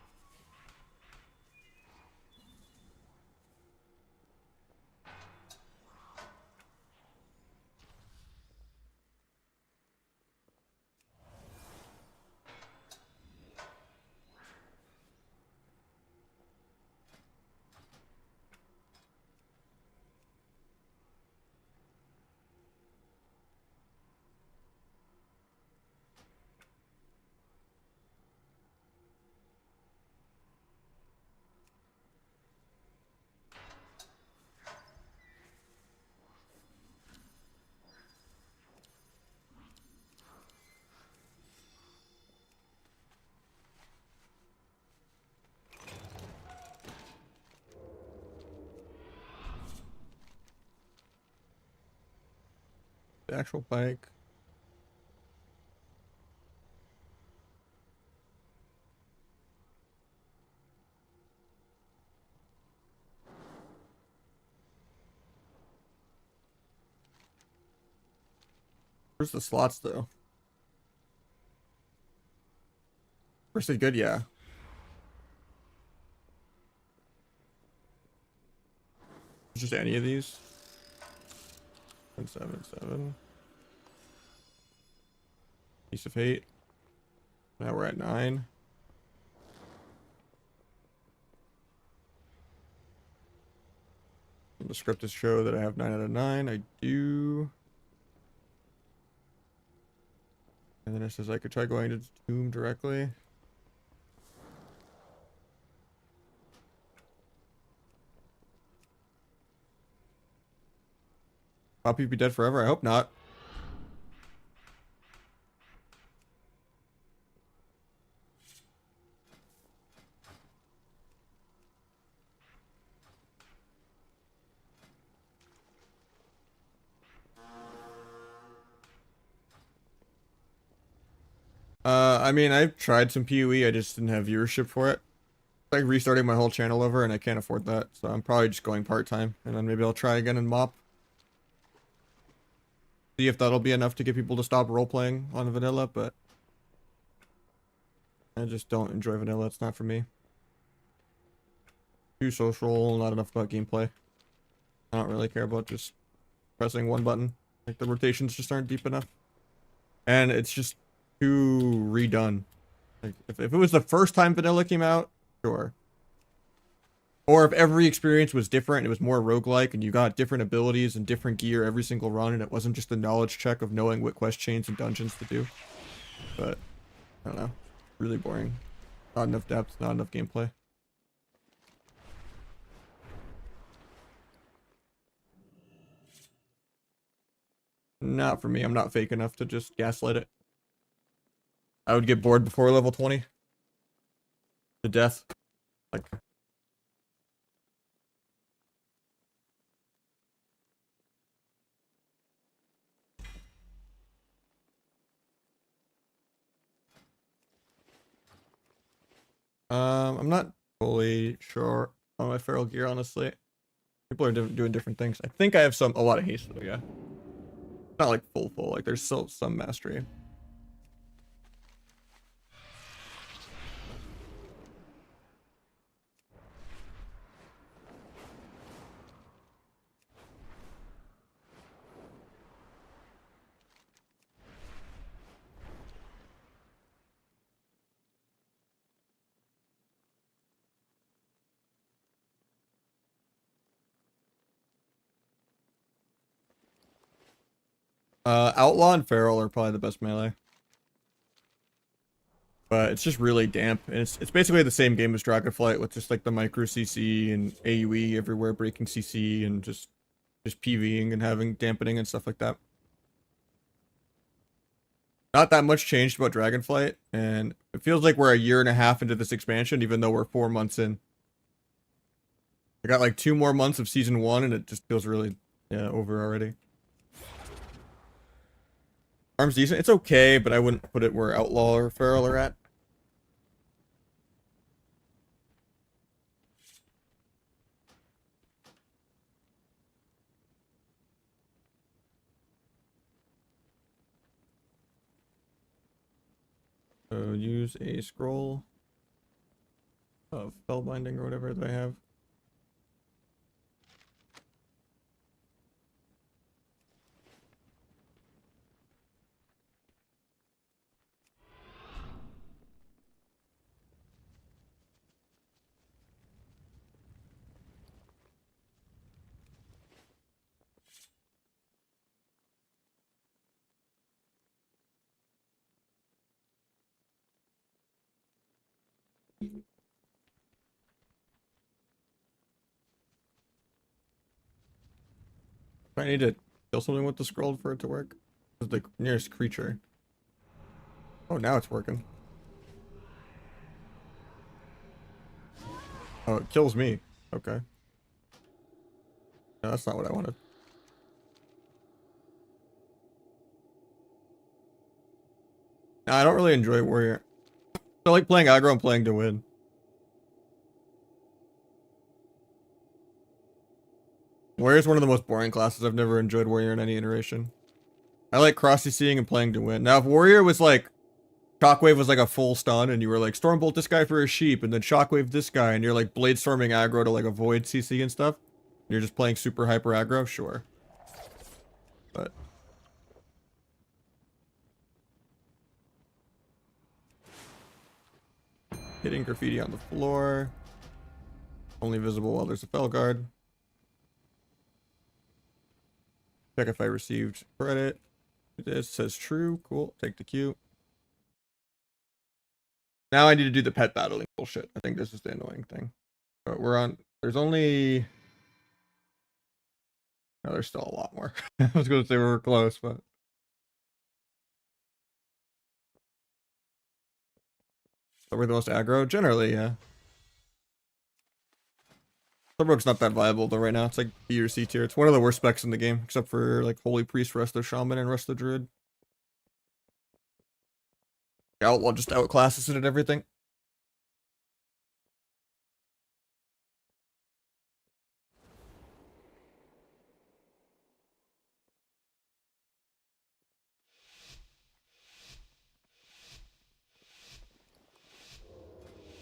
actual bike. Where's the slots though? First aid good, yeah. Just any of these. 177. Piece of hate. Now we're at 9. The script is show that I have 9 out of 9. I do. And then it says I could try going to Doom directly. Poppy be dead forever? I hope not. I mean, I've tried some PoE, I just didn't have viewership for it. Like restarting my whole channel over and I can't afford that, so I'm probably just going part-time, and then maybe I'll try again in MOP. See if that'll be enough to get people to stop role-playing on vanilla, but I just don't enjoy vanilla, it's not for me. Too social, not enough about gameplay. I don't really care about just pressing one button. Like, the rotations just aren't deep enough. And it's just too redone. Like, if it was the first time vanilla came out, sure. Or if every experience was different, it was more roguelike, and you got different abilities and different gear every single run, and it wasn't just a knowledge check of knowing what quest chains and dungeons to do. But, I don't know. Really boring. Not enough depth, not enough gameplay. Not for me. I'm not fake enough to just gaslight it. I would get bored before level 20. To death. Like, I'm not fully sure on my feral gear, honestly. People are doing different things. I think I have a lot of haste though, yeah. Not like full, like there's still some mastery. Outlaw and feral are probably the best melee. But it's just really damp. And it's basically the same game as Dragonflight with just like the micro CC and AoE everywhere, breaking CC and just PvEing and having dampening and stuff like that. Not that much changed about Dragonflight, and it feels like we're a year and a half into this expansion, even though we're 4 months in. I got like 2 more months of season 1, and it just feels really, yeah, over already. Arm's decent. It's okay, but I wouldn't put it where Outlaw or Feral are at. So use a scroll of spellbinding or whatever that I have. I need to kill something with the scroll for it to work. It's the nearest creature. Oh, now it's working. Oh, it kills me. Okay. No, that's not what I wanted. I don't really enjoy warrior. I like playing aggro and playing to win. Warrior's one of the most boring classes. I've never enjoyed warrior in any iteration. I like cross CCing and playing to win. Now, if warrior was like, shockwave was like a full stun, and you were like, stormbolt this guy for a sheep, and then shockwave this guy, and you're like blade storming aggro to like avoid CC and stuff. And you're just playing super hyper aggro, sure. But hitting graffiti on the floor. Only visible while there's a fell guard. Check if I received credit. It says true. Cool. Take the cue. Now I need to do the pet battling bullshit. I think this is the annoying thing. But we're on. There's only. No, there's still a lot more. I was going to say we were close, but. But we're the most aggro? Generally, yeah. Subrog's not that viable though right now. It's like B or C tier. It's one of the worst specs in the game, except for like Holy Priest, Resto Shaman, and Resto Druid. The Outlaw just outclasses it and everything.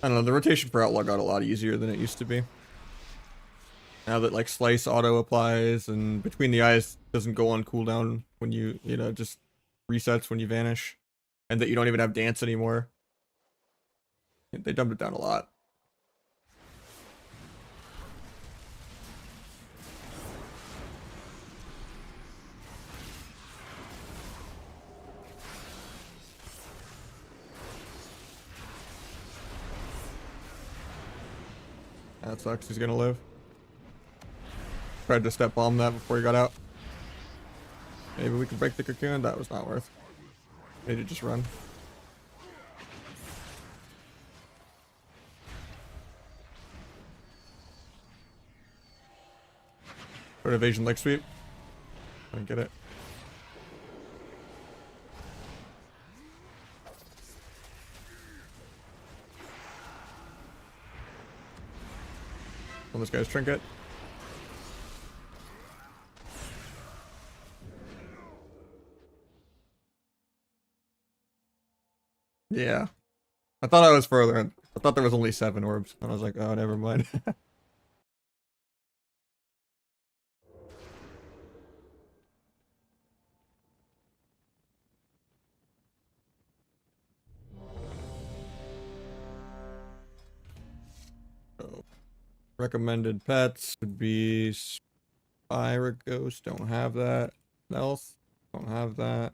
I don't know, the rotation for Outlaw got a lot easier than it used to be. Now that like Slice auto applies and Between the Eyes doesn't go on cooldown when you know, just resets when you vanish. And that you don't even have dance anymore. They dumbed it down a lot. That sucks, he's gonna live. Tried to step bomb that before he got out. Maybe we can break the cocoon. That was not worth. Maybe just run. Third evasion leg sweep. I don't get it. Well, this guy's trinket. Yeah. I thought I was further. I thought there was only 7 orbs. And I was like, oh, never mind. So, recommended pets would be Spyra Ghost. Don't have that. Stealth. Don't have that.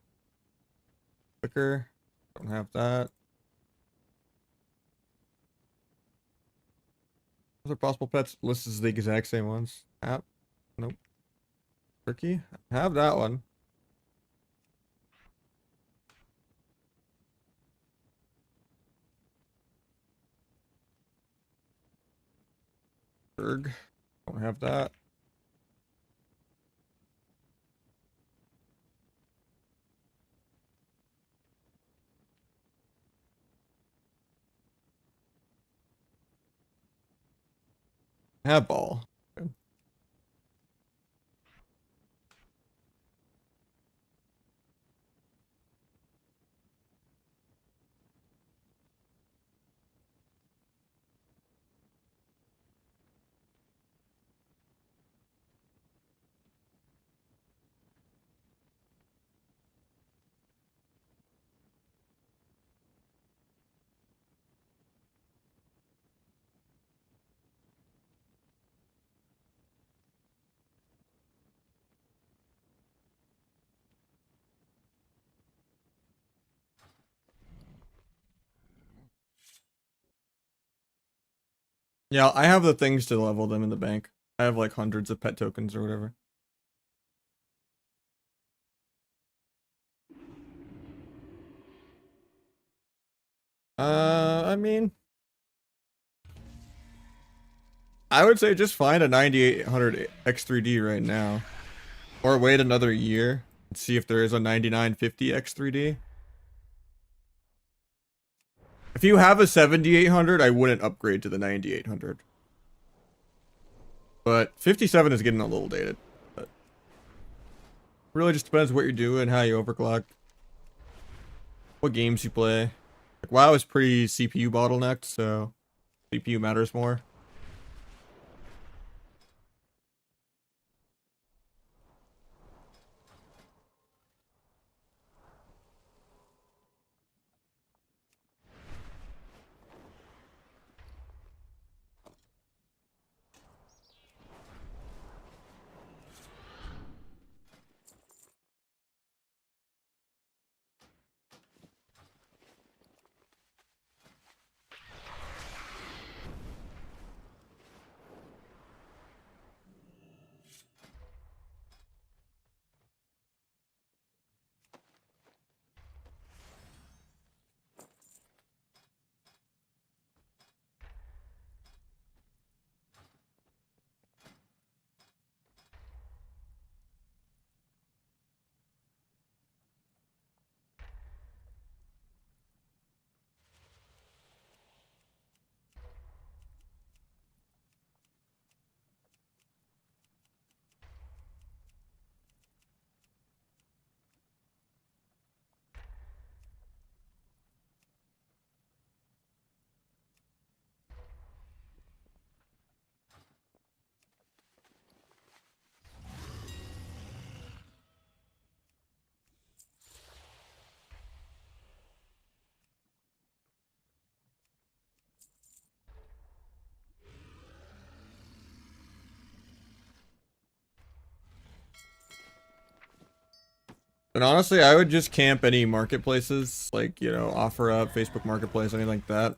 Flicker. Don't have that. Other possible pets. List is the exact same ones. App. Nope. Turkey. Have that one. Berg. Don't have that. Have ball. Okay. Yeah, I have the things to level them in the bank. I have like hundreds of pet tokens or whatever. I mean, I would say just find a 9800 X3D right now. Or wait another year and see if there is a 9950 X3D. If you have a 7800, I wouldn't upgrade to the 9800. But 57 is getting a little dated. But really just depends what you're doing, how you overclock, what games you play. Like WoW is pretty CPU bottlenecked, so CPU matters more. And honestly, I would just camp any marketplaces, like, you know, OfferUp, Facebook Marketplace, anything like that.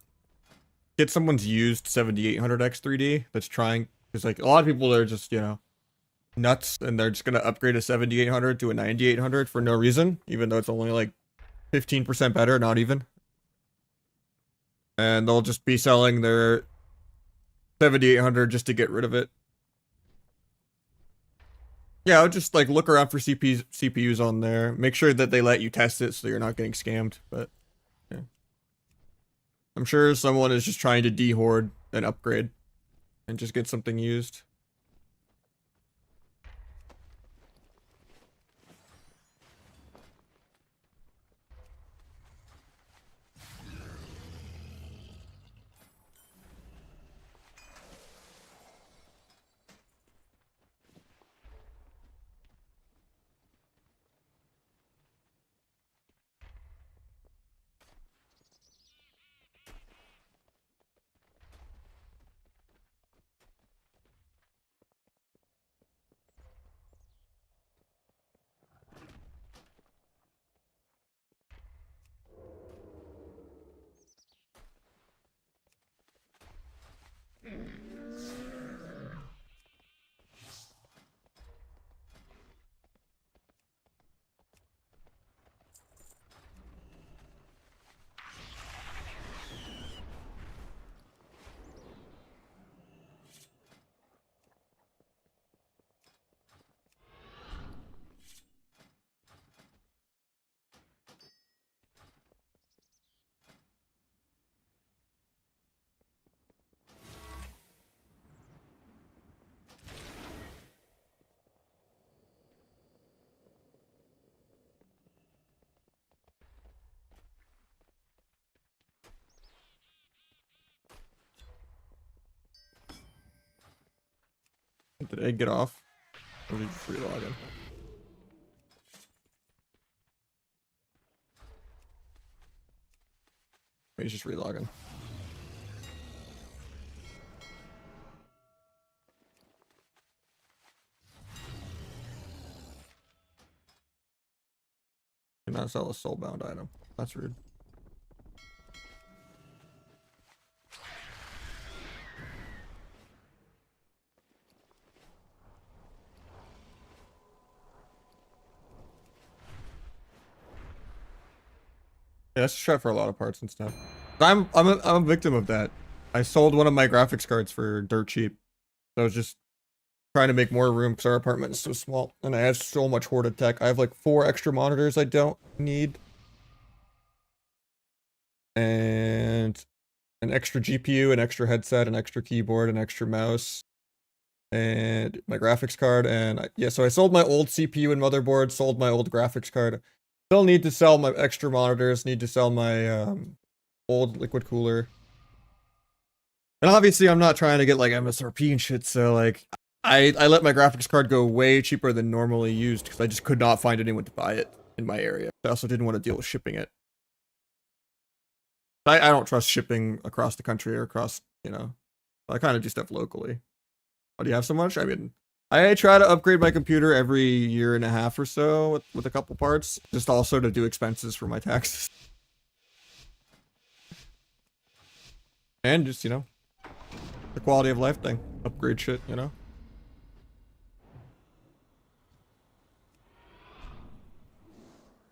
Get someone's used 7800X 3D that's trying, because like a lot of people are just, you know, nuts, and they're just gonna upgrade a 7800 to a 9800 for no reason, even though it's only like 15% better, not even. And they'll just be selling their 7800 just to get rid of it. Yeah, I would just like look around for CPUs on there. Make sure that they let you test it so you're not getting scammed. But yeah, I'm sure someone is just trying to de-hoard an upgrade and just get something used. Did I get off? Or did you just relog in? He's just relogging. Cannot sell a soulbound item. That's rude. Yeah, that's a strat for a lot of parts and stuff. I'm a victim of that. I sold one of my graphics cards for dirt cheap. So I was just trying to make more room because our apartment is so small, and I have so much hoarded tech. I have like 4 extra monitors I don't need, and an extra GPU, an extra headset, an extra keyboard, an extra mouse, and my graphics card. And yeah, so I sold my old CPU and motherboard, sold my old graphics card. Still need to sell my extra monitors, need to sell my old liquid cooler. And obviously I'm not trying to get like MSRP and shit, so like I let my graphics card go way cheaper than normally used because I just could not find anyone to buy it in my area. I also didn't want to deal with shipping it. I don't trust shipping across the country or across, you know, I kind of do stuff locally. Why do you have so much? I mean, I try to upgrade my computer every year and a half or so with a couple parts, just also to do expenses for my taxes. And just, you know, the quality of life thing. Upgrade shit, you know?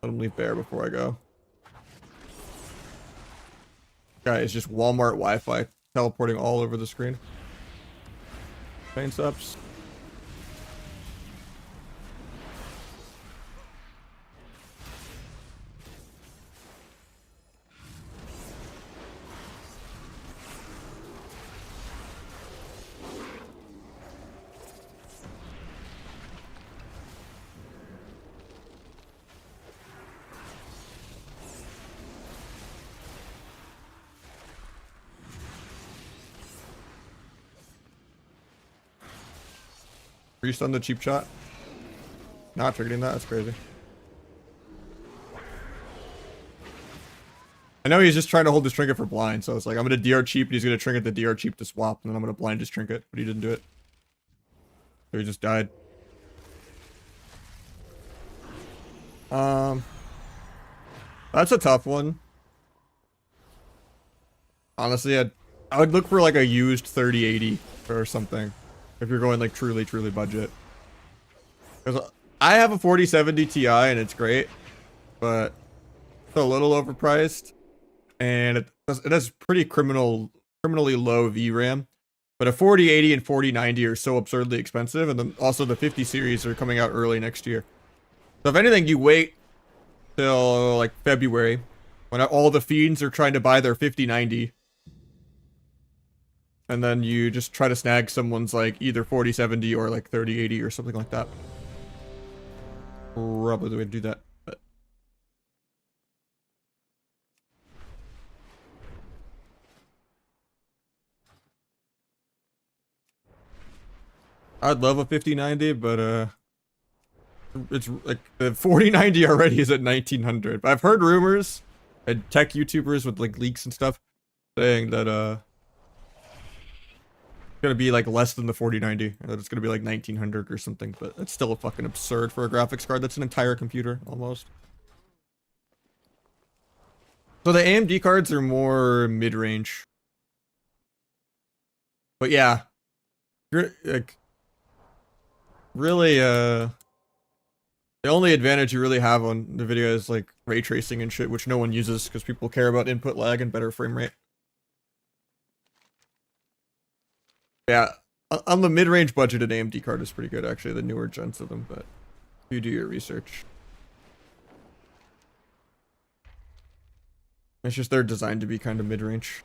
Let him leave bear before I go. Guy is just Walmart Wi-Fi teleporting all over the screen. Pain subs. Were you stunned the cheap shot? Not triggered that, that's crazy. I know he's just trying to hold his trinket for blind, so it's like I'm gonna DR cheap and he's gonna trinket the DR cheap to swap, and then I'm gonna blind his trinket, but he didn't do it. So he just died. That's a tough one. Honestly, I would look for like a used 3080 or something if you're going like truly budget. Because I have a 4070 Ti and it's great, but it's a little overpriced, and it has pretty criminally low VRAM. But a 4080 and 4090 are so absurdly expensive, and then also the 50 series are coming out early next year. So if anything, you wait till like February when all the fiends are trying to buy their 5090. And then you just try to snag someone's like either 4070 or like 3080 or something like that. Probably the way to do that. But I'd love a 5090, but it's like the 4090 already is at 1900. But I've heard rumors and tech YouTubers with like leaks and stuff saying that it's gonna be like less than the 4090, that it's gonna be like 1900 or something. But it's still a fucking absurd for a graphics card. That's an entire computer almost. So the AMD cards are more mid-range. But yeah, like really the only advantage you really have on the video is like ray tracing and shit, which no one uses because people care about input lag and better frame rate. Yeah, on the mid-range budget, an AMD card is pretty good actually, the newer gens of them, but you do your research. It's just they're designed to be kind of mid-range.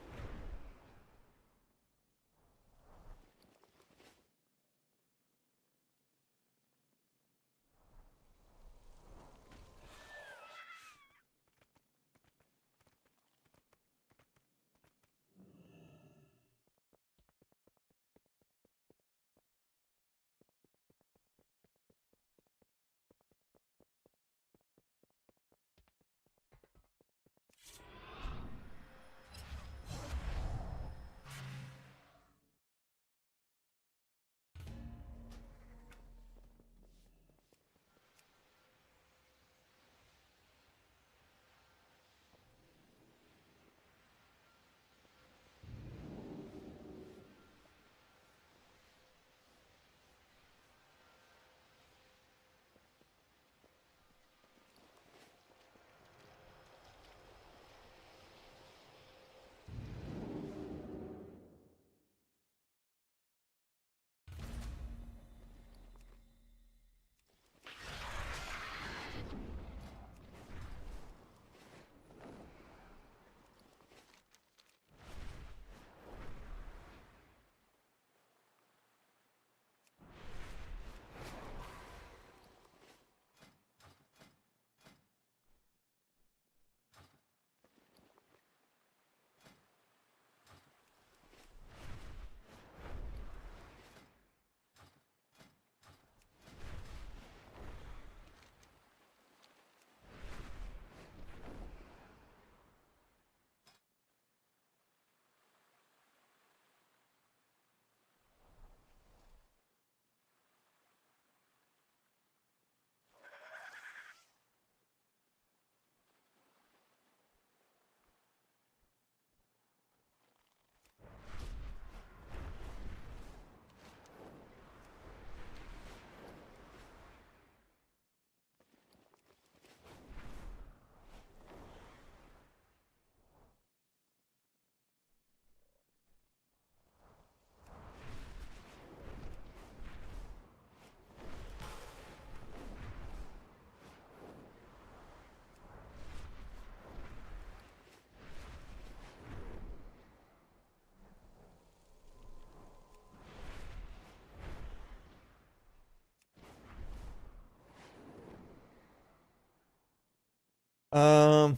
Nah,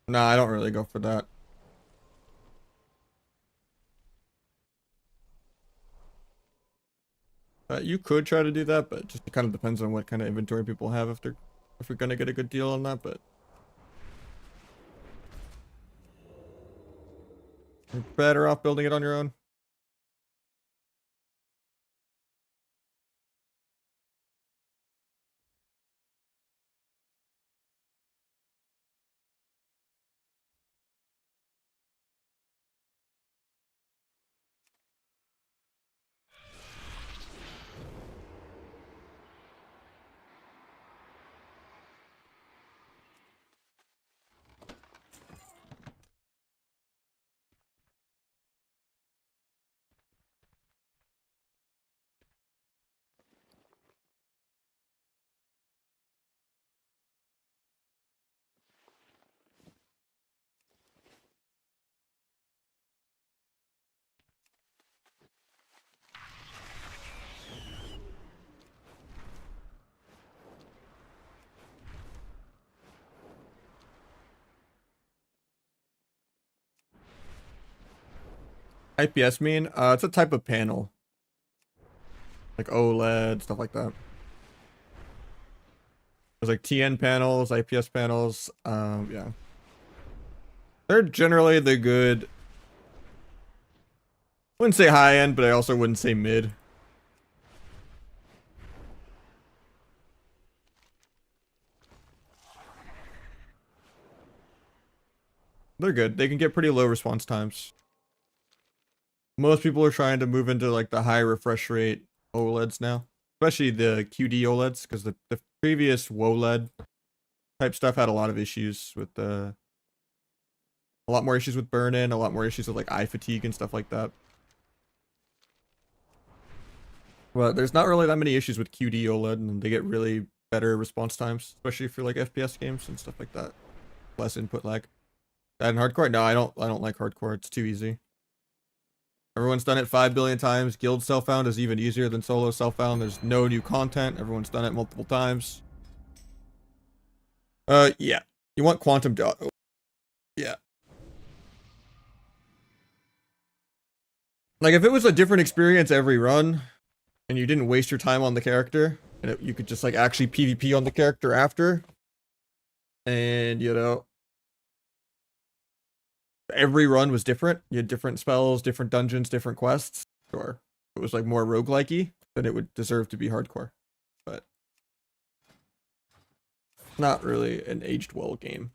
I don't really go for that. You could try to do that, but just it kind of depends on what kind of inventory people have if we're gonna get a good deal on that. But you're better off building it on your own. IPS mean? It's a type of panel. Like OLED, stuff like that. There's like TN panels, IPS panels, yeah. They're generally the good. I wouldn't say high end, but I also wouldn't say mid. They're good. They can get pretty low response times. Most people are trying to move into like the high refresh rate OLEDs now, especially the QD OLEDs, because the previous WoLED type stuff had a lot of issues with a lot more issues with burn-in, a lot more issues with like eye fatigue and stuff like that. Well, there's not really that many issues with QD OLED, and they get really better response times, especially for like FPS games and stuff like that. Less input lag. That in hardcore? No, I don't like hardcore. It's too easy. Everyone's done it 5 billion times. Guild self-found is even easier than solo self-found. There's no new content. Everyone's done it multiple times. Yeah. You want quantum dot. Yeah. Like if it was a different experience every run, and you didn't waste your time on the character, and you could just like actually PvP on the character after, and you know, every run was different. You had different spells, different dungeons, different quests. Sure. If it was like more roguelike-y, then it would deserve to be hardcore. But not really an aged well game.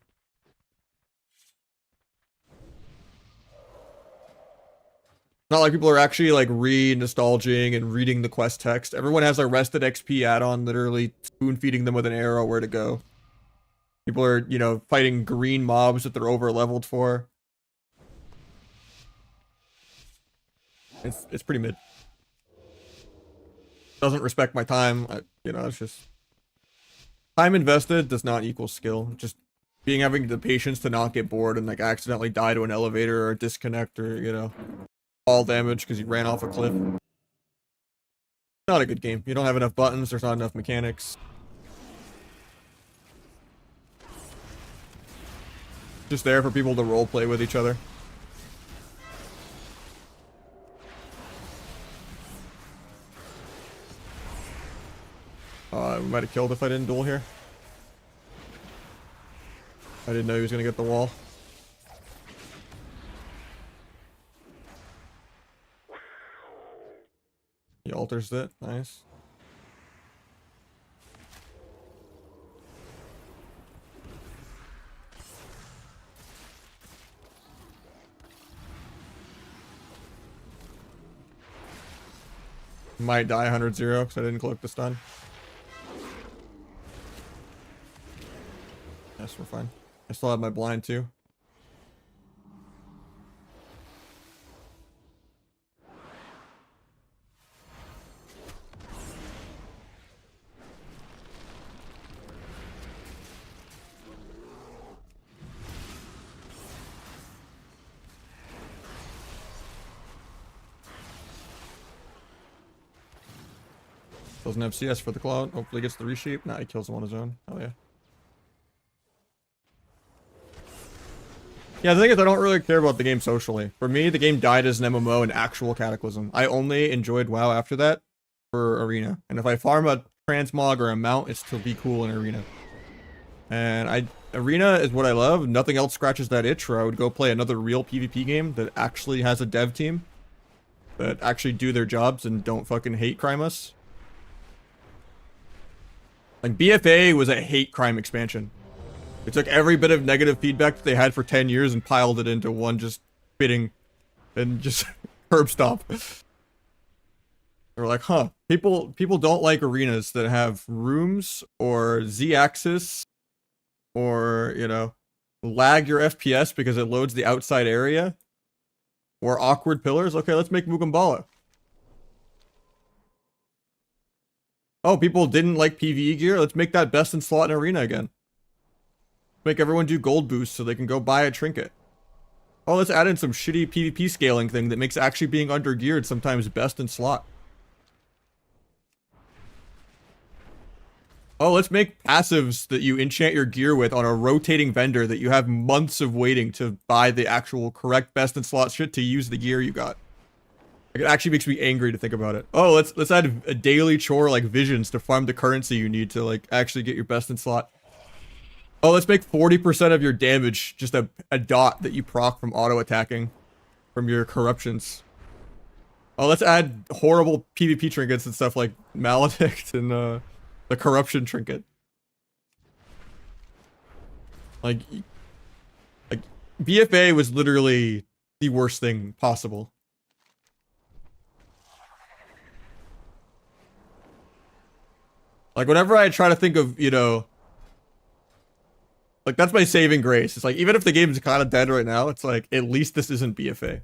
Not like people are actually like re-nostalging and reading the quest text. Everyone has a rested XP add-on, literally spoon feeding them with an arrow where to go. People are, you know, fighting green mobs that they're over leveled for. It's pretty mid. Doesn't respect my time. You know, it's just time invested does not equal skill. Just having the patience to not get bored and like accidentally die to an elevator or disconnect or, you know, all damage because you ran off a cliff. Not a good game. You don't have enough buttons. There's not enough mechanics. Just there for people to role play with each other. We might have killed if I didn't duel here. I didn't know he was gonna get the wall. He alters it. Nice. Might die 100-0 because I didn't collect the stun. Yes, we're fine. I still have my blind too. Doesn't have CS for the cloud. Hopefully gets the reshape. Nah, he kills him on his own. Oh yeah. Yeah, the thing is, I don't really care about the game socially. For me, the game died as an MMO and actual Cataclysm. I only enjoyed WoW after that for Arena. And if I farm a transmog or a mount, it's to be cool in Arena. And Arena is what I love. Nothing else scratches that itch, or I would go play another real PvP game that actually has a dev team that actually do their jobs and don't fucking hate crime us. Like, BFA was a hate crime expansion. It took every bit of negative feedback that they had for 10 years and piled it into one just fitting and just curb stop. They're like, huh, people don't like arenas that have rooms or Z-axis or, you know, lag your FPS because it loads the outside area or awkward pillars. Okay, let's make Mugambala. Oh, people didn't like PvE gear. Let's make that best in slot in arena again. Make everyone do gold boosts so they can go buy a trinket. Oh, let's add in some shitty PvP scaling thing that makes actually being under geared sometimes best in slot. Oh, let's make passives that you enchant your gear with on a rotating vendor that you have months of waiting to buy the actual correct best in slot shit to use the gear you got. Like, it actually makes me angry to think about it. Oh, let's add a daily chore like visions to farm the currency you need to like actually get your best in slot. Oh, let's make 40% of your damage just a dot that you proc from auto attacking from your corruptions. Oh, let's add horrible PvP trinkets and stuff like Maledict and the corruption trinket. Like BFA was literally the worst thing possible. Like, whenever I try to think of, you know, like, that's my saving grace. It's like, even if the game's kind of dead right now, it's like, at least this isn't BFA.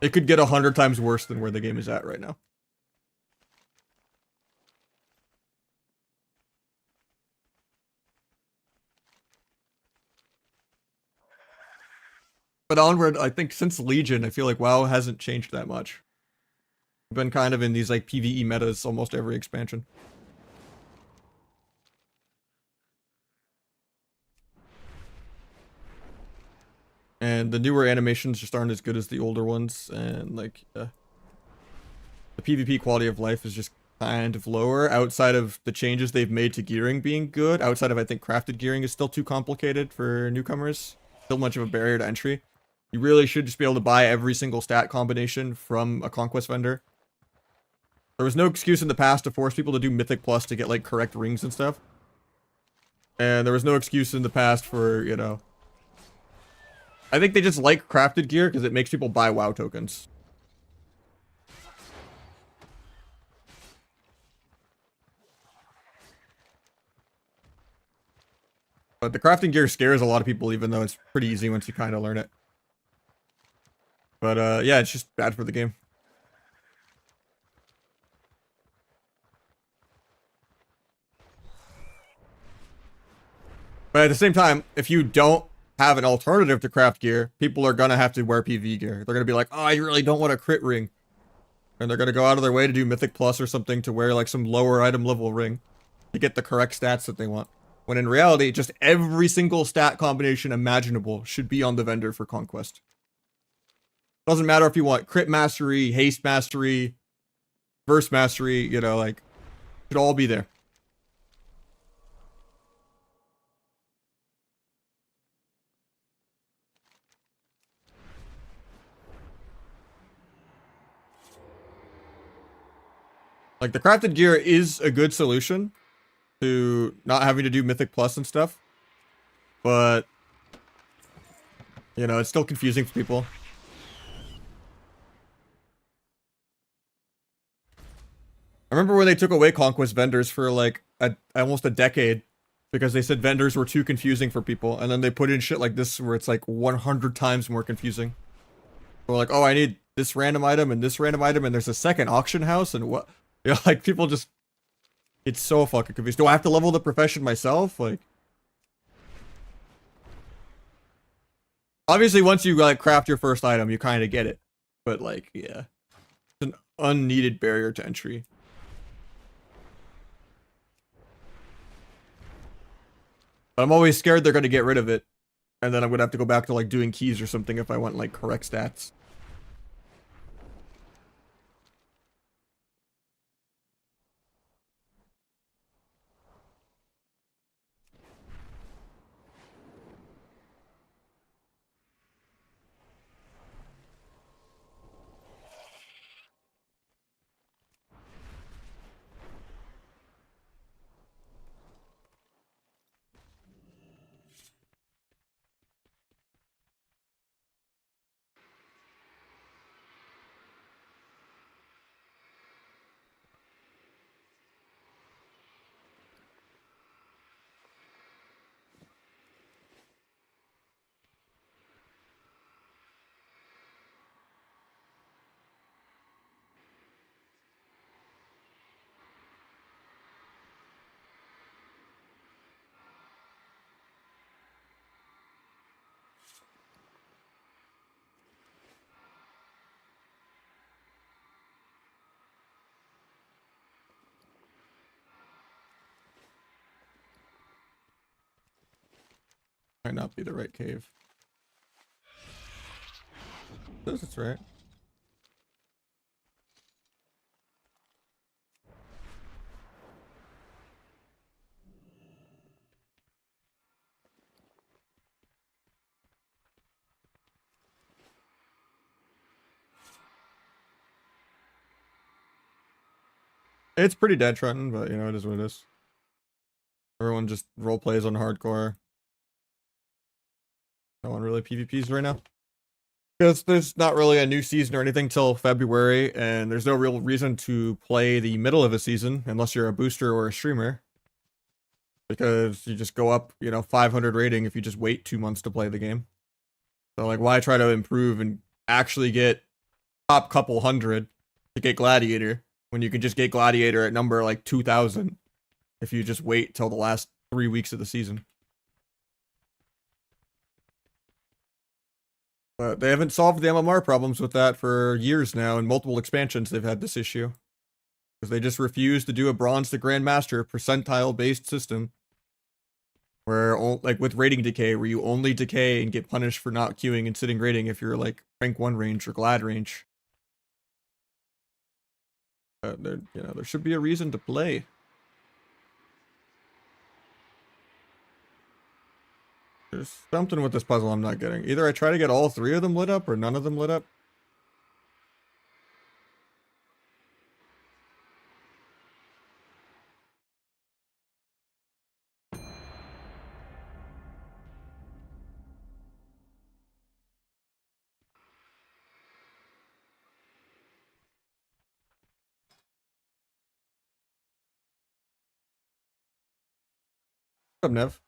It could get 100 times worse than where the game is at right now. But onward, I think since Legion, I feel like WoW hasn't changed that much. We've been kind of in these like PvE metas almost every expansion. And the newer animations just aren't as good as the older ones, and like the PvP quality of life is just kind of lower outside of the changes they've made to gearing being good. Outside of, I think, crafted gearing is still too complicated for newcomers. Still much of a barrier to entry. You really should just be able to buy every single stat combination from a conquest vendor. There was no excuse in the past to force people to do Mythic Plus to get like correct rings and stuff. And there was no excuse in the past for, you know, I think they just like crafted gear because it makes people buy WoW tokens. But the crafting gear scares a lot of people, even though it's pretty easy once you kind of learn it. But yeah, it's just bad for the game. But at the same time, if you don't have an alternative to craft gear, people are gonna have to wear PvE gear. They're gonna be like, oh, I really don't want a crit ring. And they're gonna go out of their way to do Mythic Plus or something to wear like some lower item level ring to get the correct stats that they want. When in reality, just every single stat combination imaginable should be on the vendor for Conquest. Doesn't matter if you want crit mastery, haste mastery, burst mastery, you know, like, it should all be there. Like, the crafted gear is a good solution to not having to do Mythic Plus and stuff. But, you know, it's still confusing for people. I remember when they took away Conquest vendors for like almost a decade because they said vendors were too confusing for people, and then they put in shit like this where it's like 100 times more confusing. We're like, oh, I need this random item and this random item, and there's a second auction house, and what? You know, like, people just, it's so fucking confused. Do I have to level the profession myself? Like, obviously once you like craft your first item, you kind of get it, but like, yeah, it's an unneeded barrier to entry. I'm always scared they're going to get rid of it. And then I'm going to have to go back to like doing keys or something if I want like correct stats. Might not be the right cave. That's right. It's pretty dead, Trenton, but you know, it is what it is. Everyone just role plays on hardcore. No one really PvPs right now. Because there's not really a new season or anything till February, and there's no real reason to play the middle of a season unless you're a booster or a streamer. Because you just go up, you know, 500 rating if you just wait 2 months to play the game. So like, why try to improve and actually get top couple hundred to get Gladiator when you can just get Gladiator at number like 2,000 if you just wait till the last 3 weeks of the season. But they haven't solved the MMR problems with that for years now. In multiple expansions, they've had this issue. Because they just refuse to do a Bronze to Grandmaster percentile-based system. Where, like with rating decay, where you only decay and get punished for not queuing and sitting rating if you're like rank 1 range or Glad range. There should be a reason to play. There's something with this puzzle I'm not getting. Either I try to get all 3 of them lit up or none of them lit up. What's up, Nev?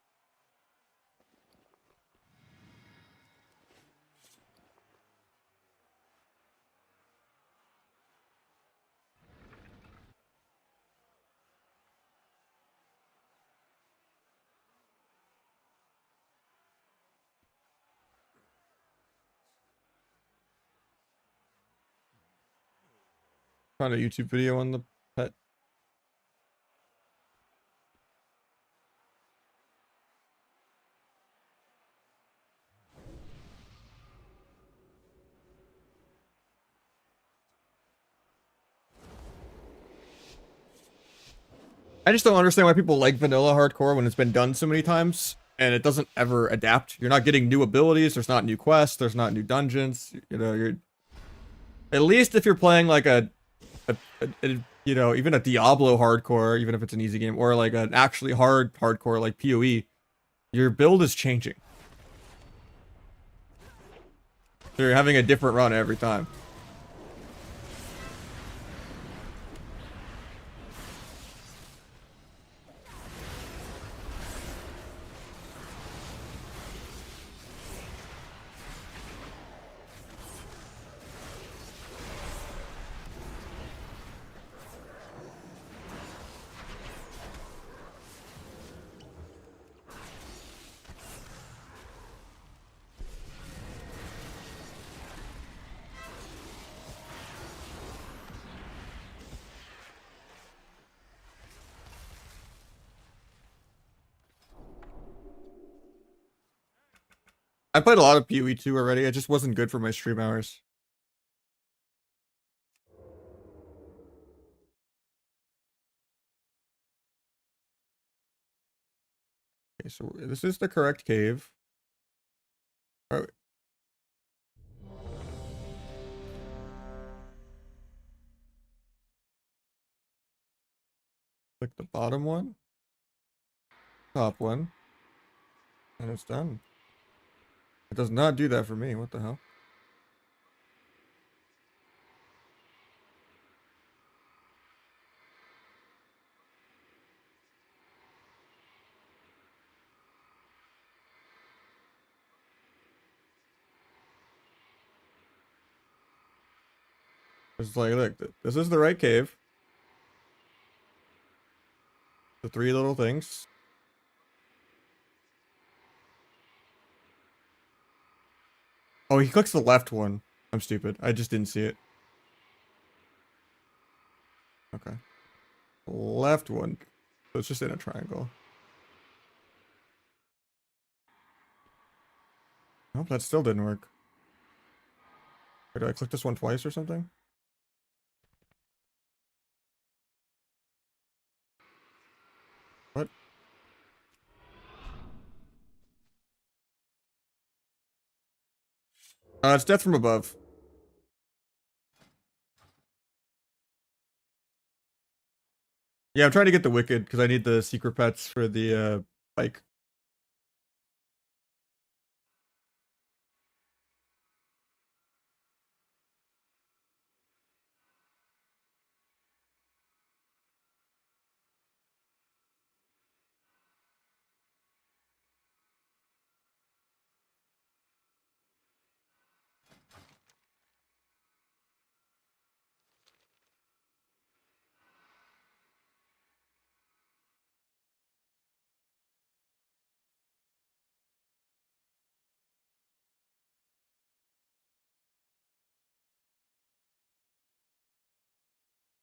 Found a YouTube video on the pet. I just don't understand why people like vanilla hardcore when it's been done so many times and it doesn't ever adapt. You're not getting new abilities, there's not new quests, there's not new dungeons. You know, you're at least if you're playing like a you know, even a Diablo hardcore, even if it's an easy game, or like an actually hard hardcore like PoE, your build is changing. So you're having a different run every time. I played a lot of PoE 2 already. It just wasn't good for my stream hours. Okay, so this is the correct cave. Oh. Click the bottom one, top one, and it's done. It does not do that for me. What the hell? It's like, look, this is the right cave. The three little things. Oh, he clicks the left one. I'm stupid. I just didn't see it. Okay. Left one. So it's just in a triangle. Nope, that still didn't work. Or did I click this one twice or something? What? It's death from above. Yeah, I'm trying to get the wicked because I need the secret pets for the bike.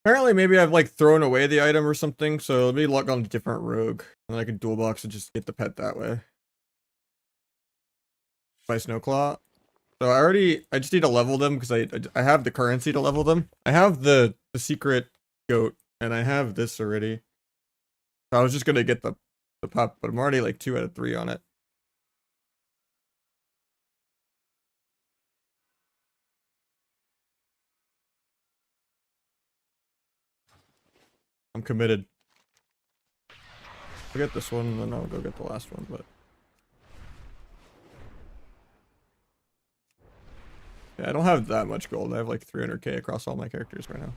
Apparently, maybe I've like thrown away the item or something, so let me log on a different rogue. And I can dual box and just get the pet that way. By Snowclaw. So I just need to level them because I have the currency to level them. I have the secret goat and I have this already. So I was just gonna get the pup, but I'm already like 2 out of 3 on it. I'm committed. I'll get this one and then I'll go get the last one, but yeah, I don't have that much gold. I have like 300k across all my characters right now.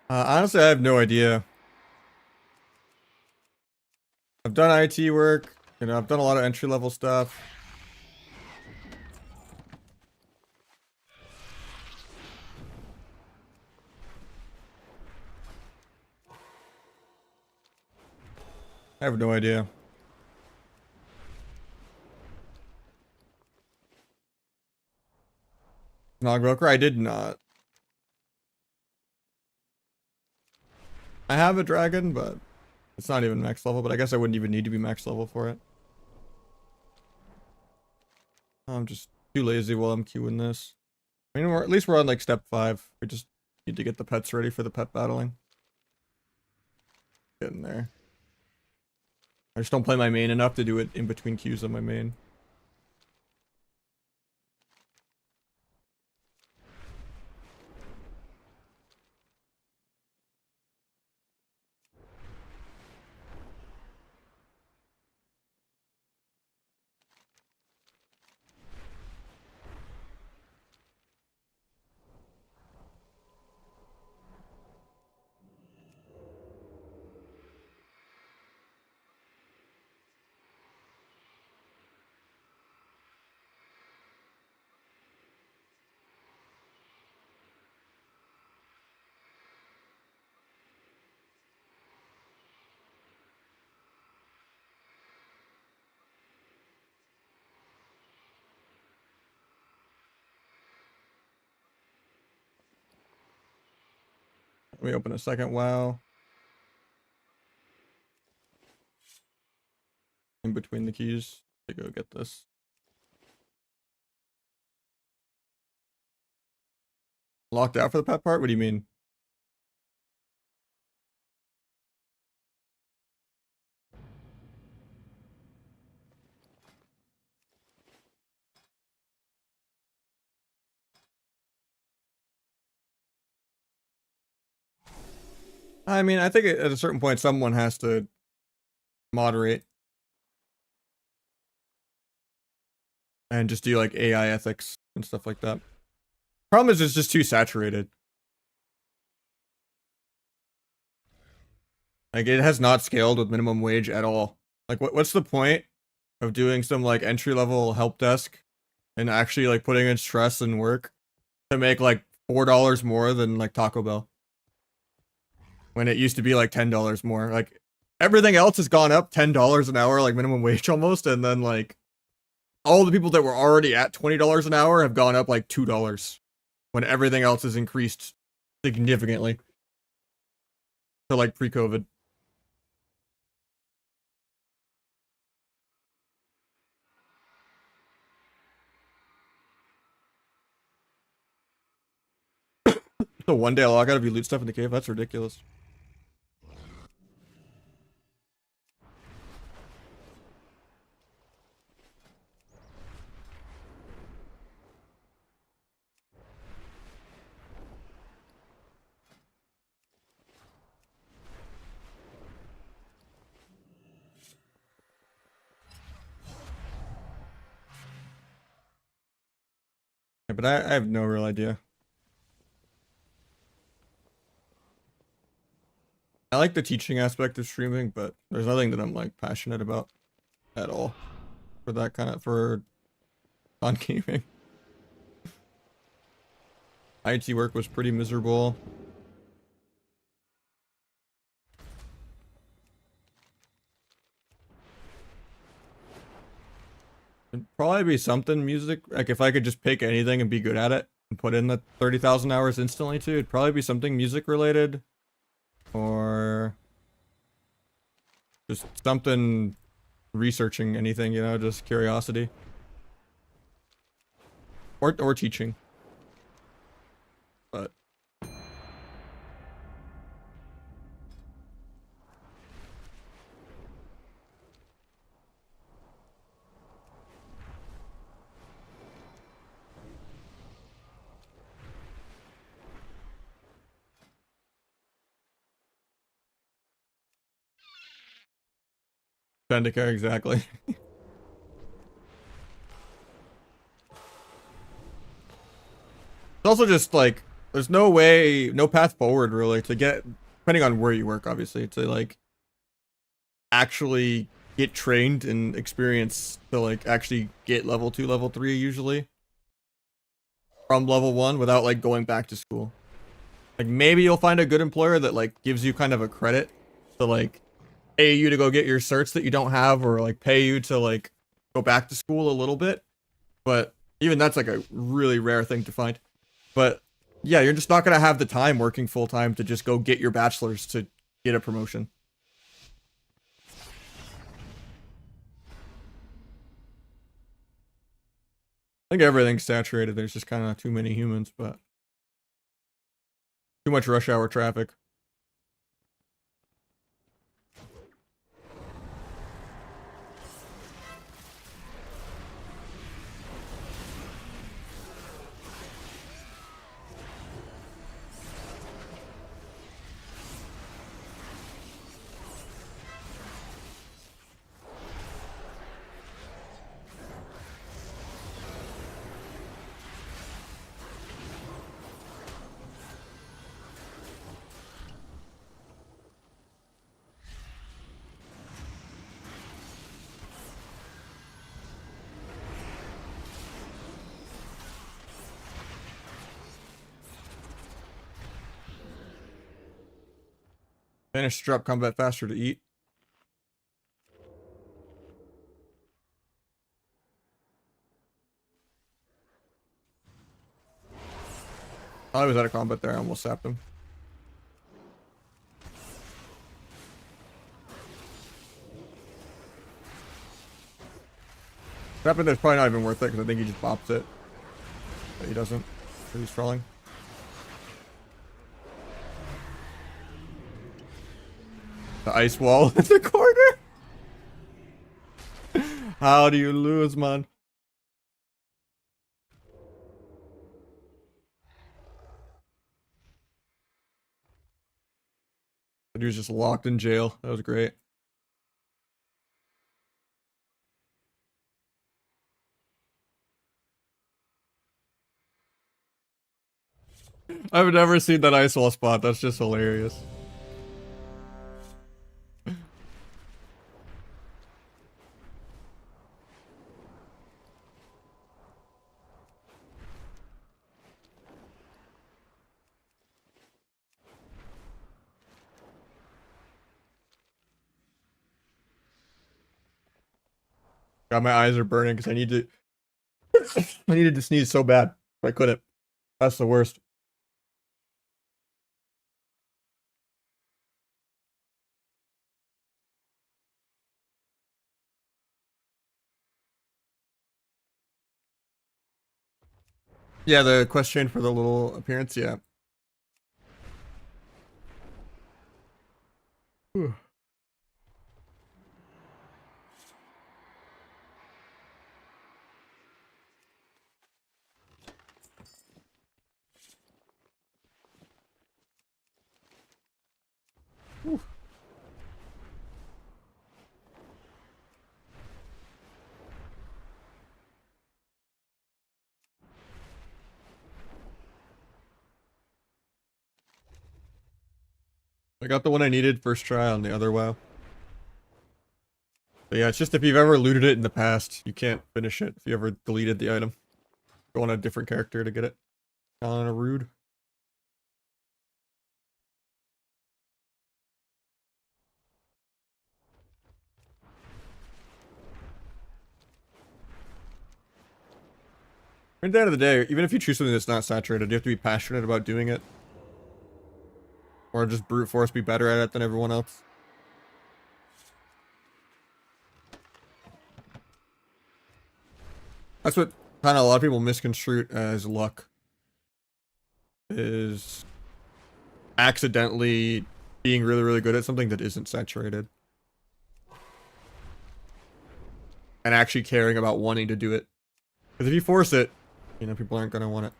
Honestly, I have no idea. I've done IT work, you know, I've done a lot of entry level stuff. I have no idea. Broker, I did not. I have a dragon, but it's not even max level, but I guess I wouldn't even need to be max level for it. I'm just too lazy while I'm queuing this. I mean, at least we're on like step 5. We just need to get the pets ready for the pet battling. Getting there. I just don't play my main enough to do it in between queues on my main. Let me open a second WoW. In between the keys to go get this. Locked out for the pet part? What do you mean? I mean, I think at a certain point, someone has to moderate and just do like AI ethics and stuff like that. Problem is, it's just too saturated. Like, it has not scaled with minimum wage at all. Like, what's the point of doing some like entry level help desk and actually like putting in stress and work to make like $4 more than like Taco Bell when it used to be like $10 more? Like, everything else has gone up $10 an hour, like minimum wage almost, and then like all the people that were already at $20 an hour have gone up like $2 when everything else has increased significantly to like pre-COVID. So one day I'll log out if you loot stuff in the cave. That's ridiculous. Yeah, but I have no real idea. I like the teaching aspect of streaming, but there's nothing that I'm like passionate about at all for that kind of for on gaming. IT work was pretty miserable. It'd probably be something music. Like if I could just pick anything and be good at it and put in the 30,000 hours instantly too, it'd probably be something music related or just something researching anything, you know, just curiosity. Or teaching. But Bendica, exactly. It's also just like there's no way, no path forward really to get, depending on where you work, obviously, to like actually get trained and experience to like actually get level 2, level 3 usually from level 1 without like going back to school. Like maybe you'll find a good employer that like gives you kind of a credit to like pay you to go get your certs that you don't have, or like pay you to like go back to school a little bit. But even that's like a really rare thing to find. But yeah, you're just not gonna have the time working full time to just go get your bachelor's to get a promotion. I think everything's saturated. There's just kind of too many humans, but too much rush hour traffic. Managed to drop combat faster to eat. I was out of combat there. I almost sapped him. That there's probably not even worth it because I think he just bops it. But he doesn't. So he's trolling. The ice wall in the corner. How do you lose, man? The dude's just locked in jail. That was great. I've never seen that ice wall spot. That's just hilarious. God, my eyes are burning because I need to. I needed to sneeze so bad, but I couldn't. That's the worst. Yeah, the quest chain for the little appearance. Yeah. Whew. Whew. I got the one I needed first try on the other WoW. But yeah, it's just if you've ever looted it in the past, you can't finish it if you ever deleted the item. Go on a different character to get it. On a rude. At the end of the day, even if you choose something that's not saturated, you have to be passionate about doing it. Or just brute force be better at it than everyone else. That's what kind of a lot of people misconstrue as luck. Is accidentally being really, really good at something that isn't saturated. And actually caring about wanting to do it. Because if you force it, you know, people aren't going to want it.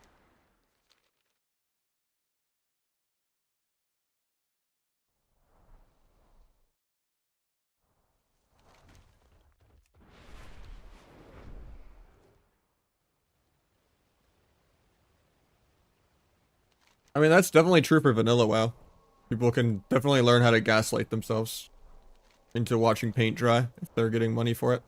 I mean, that's definitely true for vanilla WoW. People can definitely learn how to gaslight themselves into watching paint dry if they're getting money for it.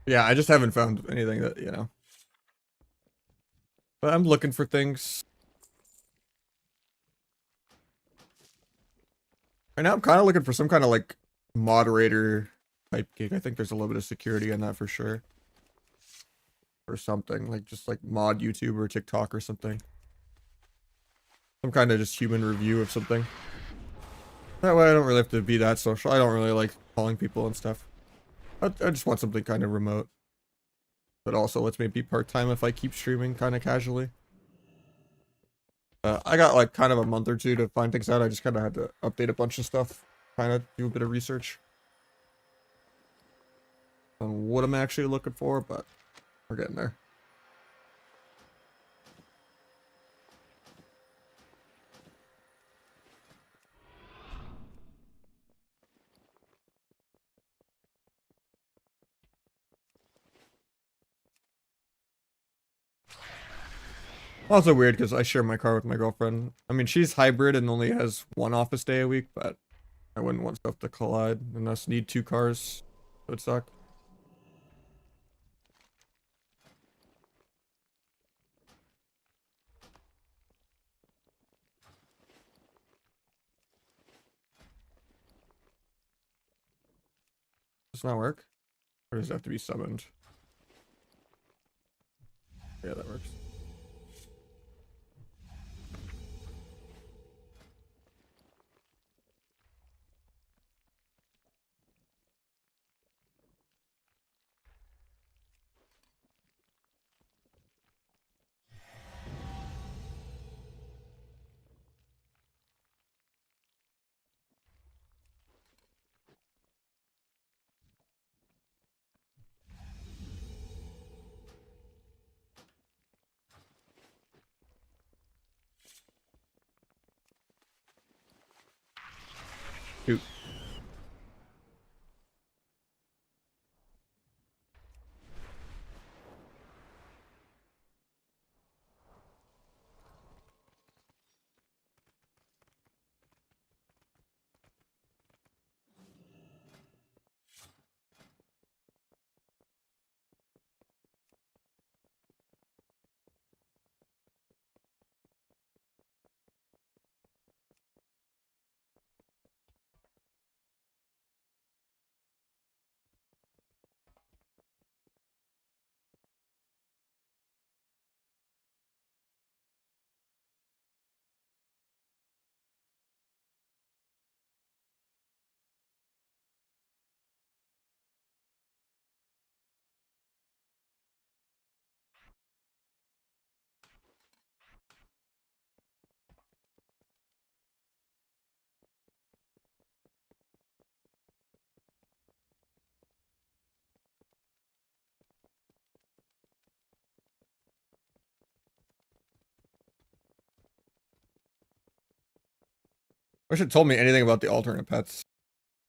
Yeah, I just haven't found anything that, you know. But I'm looking for things. Right now I'm kind of looking for some kind of like moderator type gig. I think there's a little bit of security in that for sure. Or something, like just like mod YouTube or TikTok or something. Some kind of just human review of something. That way I don't really have to be that social. I don't really like calling people and stuff. I just want something kind of remote. But also lets me be part-time if I keep streaming kind of casually. I got like kind of a month or two to find things out. I just kind of had to update a bunch of stuff. Kind of do a bit of research on what I'm actually looking for, but we're getting there. Also weird because I share my car with my girlfriend. I mean, she's hybrid and only has one office day a week, but I wouldn't want stuff to collide and us need two cars. It would suck. Does not work? Or does it have to be summoned? Yeah, that works. Shoot. Wish it told me anything about the alternate pets.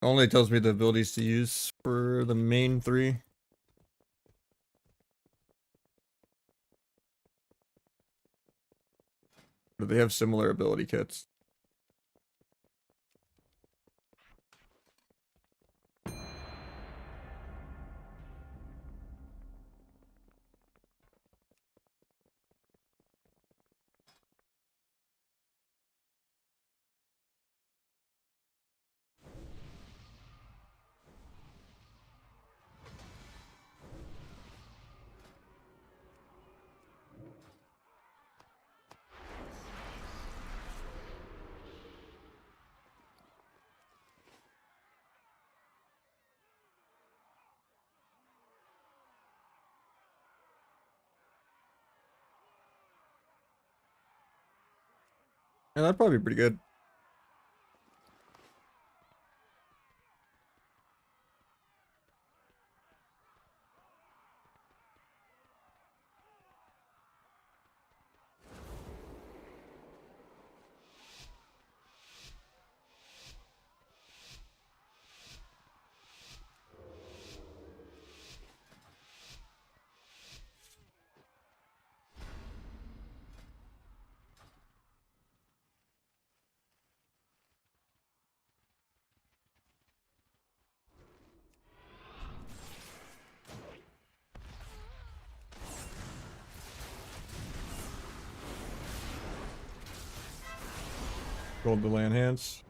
It only tells me the abilities to use for the main three. But they have similar ability kits. And that'd probably be pretty good. Gold the land hands.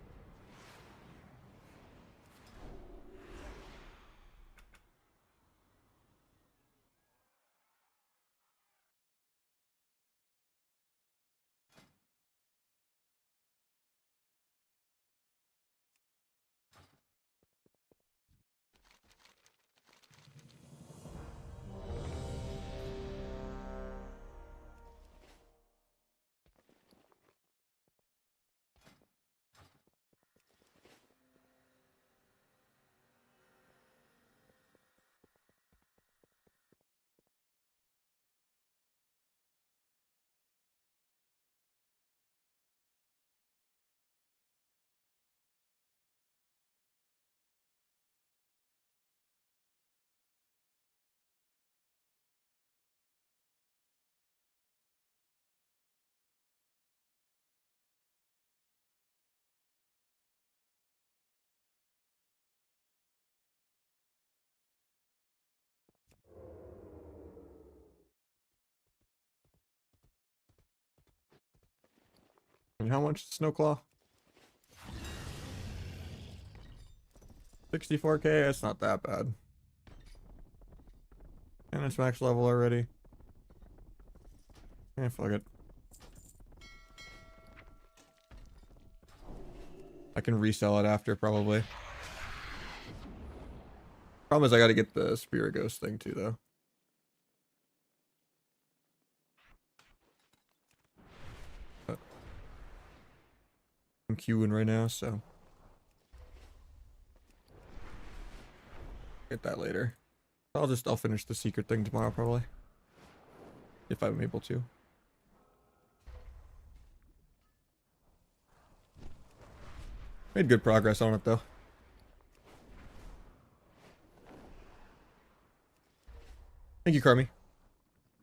And how much is Snowclaw? 64k, that's not that bad. And it's max level already. Yeah, fuck it. I can resell it after, probably. Problem is I gotta get the Spirit Ghost thing too, though. But I'm queuing right now, so get that later. I'll finish the secret thing tomorrow, probably. If I'm able to. Made good progress on it, though. Thank you, Carmi.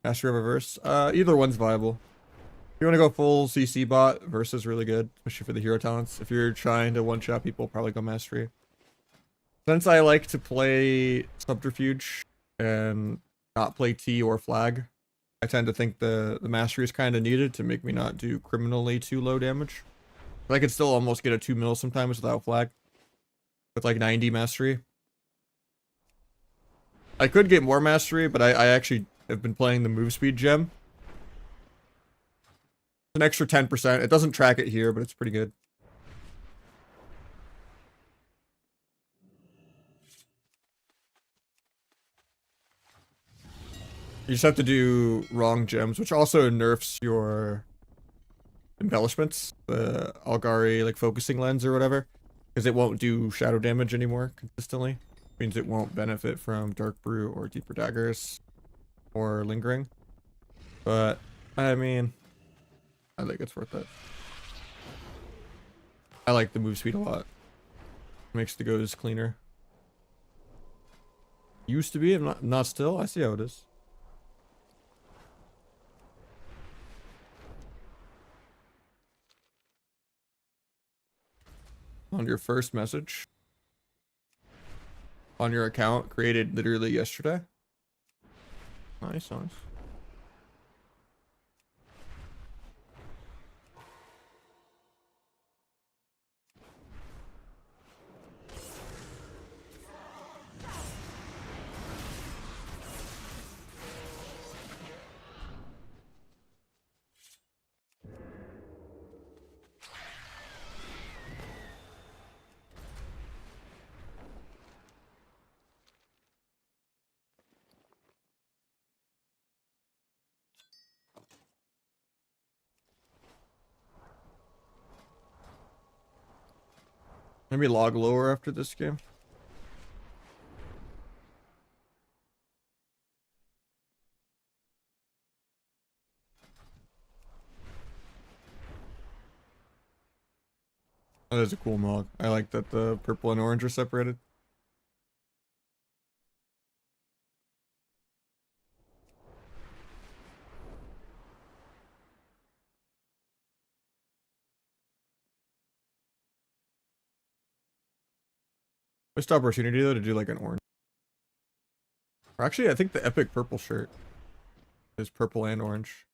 Master of Reverse. Either one's viable. If you want to go full CC bot, Verse is really good, especially for the hero talents. If you're trying to one-shot people, probably go Mastery. Since I like to play Subterfuge and not play T or Flag, I tend to think the Mastery is kind of needed to make me not do criminally too low damage. But I could still almost get a 2 mil sometimes without Flag. With like 90 Mastery. I could get more Mastery, but I actually have been playing the move speed gem. It's an extra 10%. It doesn't track it here, but it's pretty good. You just have to do wrong gems, which also nerfs your embellishments. The Algari like focusing lens or whatever. Because it won't do shadow damage anymore consistently. Means it won't benefit from Dark Brew or Deeper Daggers or Lingering. But, I mean, I think it's worth it. I like the move speed a lot. Makes the goes cleaner. Used to be, I'm not still. I see how it is. On your first message. On your account created literally yesterday. Nice, nice. Maybe log lower after this game. That is a cool mod. I like that the purple and orange are separated. Missed opportunity though to do like an orange. Or actually, I think the epic purple shirt is purple and orange.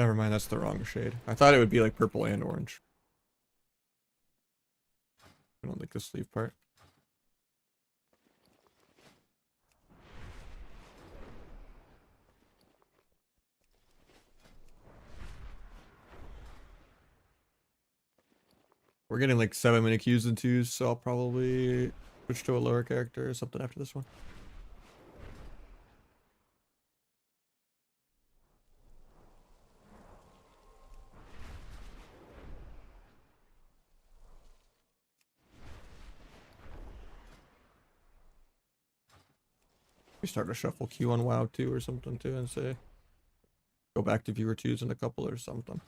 Never mind, that's the wrong shade. I thought it would be like purple and orange. I don't like the sleeve part. We're getting like 7-minute Qs and 2s, so I'll probably switch to a lower character or something after this one. We start a shuffle queue on WoW 2 or something too and say go back to viewer 2s in a couple or something.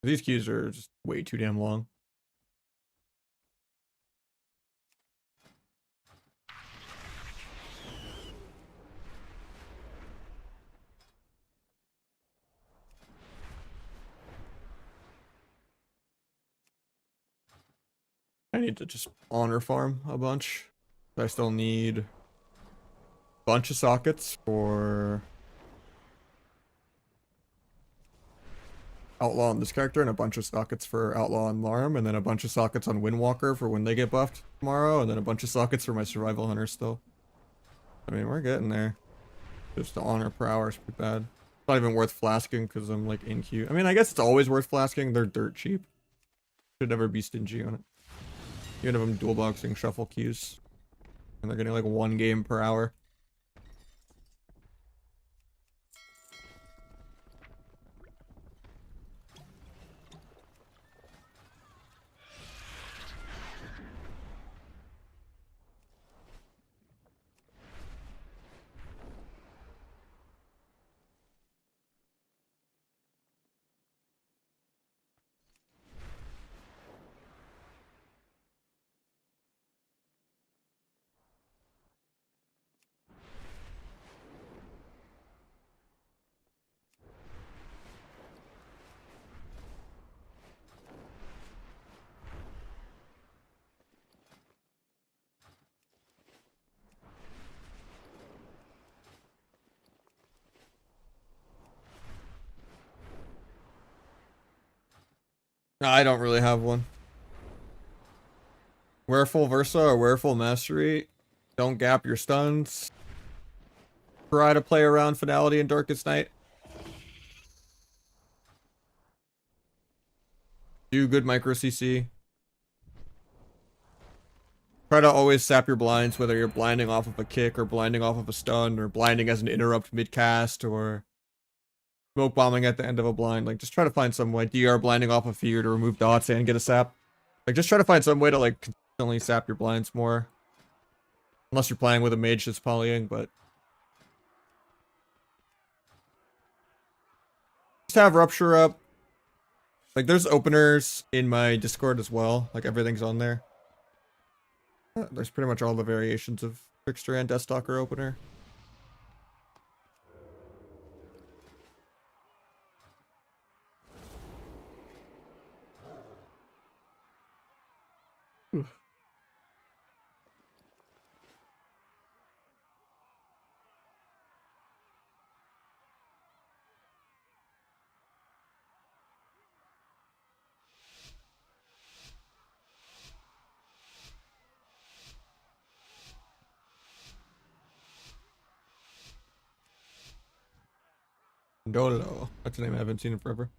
These queues are just way too damn long. I need to just honor farm a bunch. I still need a bunch of sockets for Outlaw on this character and a bunch of sockets for Outlaw on Larm, and then a bunch of sockets on Windwalker for when they get buffed tomorrow, and then a bunch of sockets for my Survival Hunter still. I mean, we're getting there. Just the honor per hour is pretty bad. It's not even worth flasking because I'm like in queue. I mean, I guess it's always worth flasking. They're dirt cheap. Should never be stingy on it. Even if I'm dual boxing shuffle queues. And they're getting like 1 game per hour. No, I don't really have one. Wear full Versa or wear full Mastery. Don't gap your stuns. Try to play around Finality and Darkest Night. Do good micro CC. Try to always sap your blinds, whether you're blinding off of a kick or blinding off of a stun or blinding as an interrupt mid-cast or smoke bombing at the end of a blind. Like, just try to find some way. DR blinding off a fear to remove dots and get a sap. Like, just try to find some way to, like, consistently sap your blinds more. Unless you're playing with a mage that's polying, but... just have Rupture up. Like, there's openers in my Discord as well. Like, everything's on there. There's pretty much all the variations of Trickster and Deathstalker opener. Dolo. That's a name I haven't seen in forever.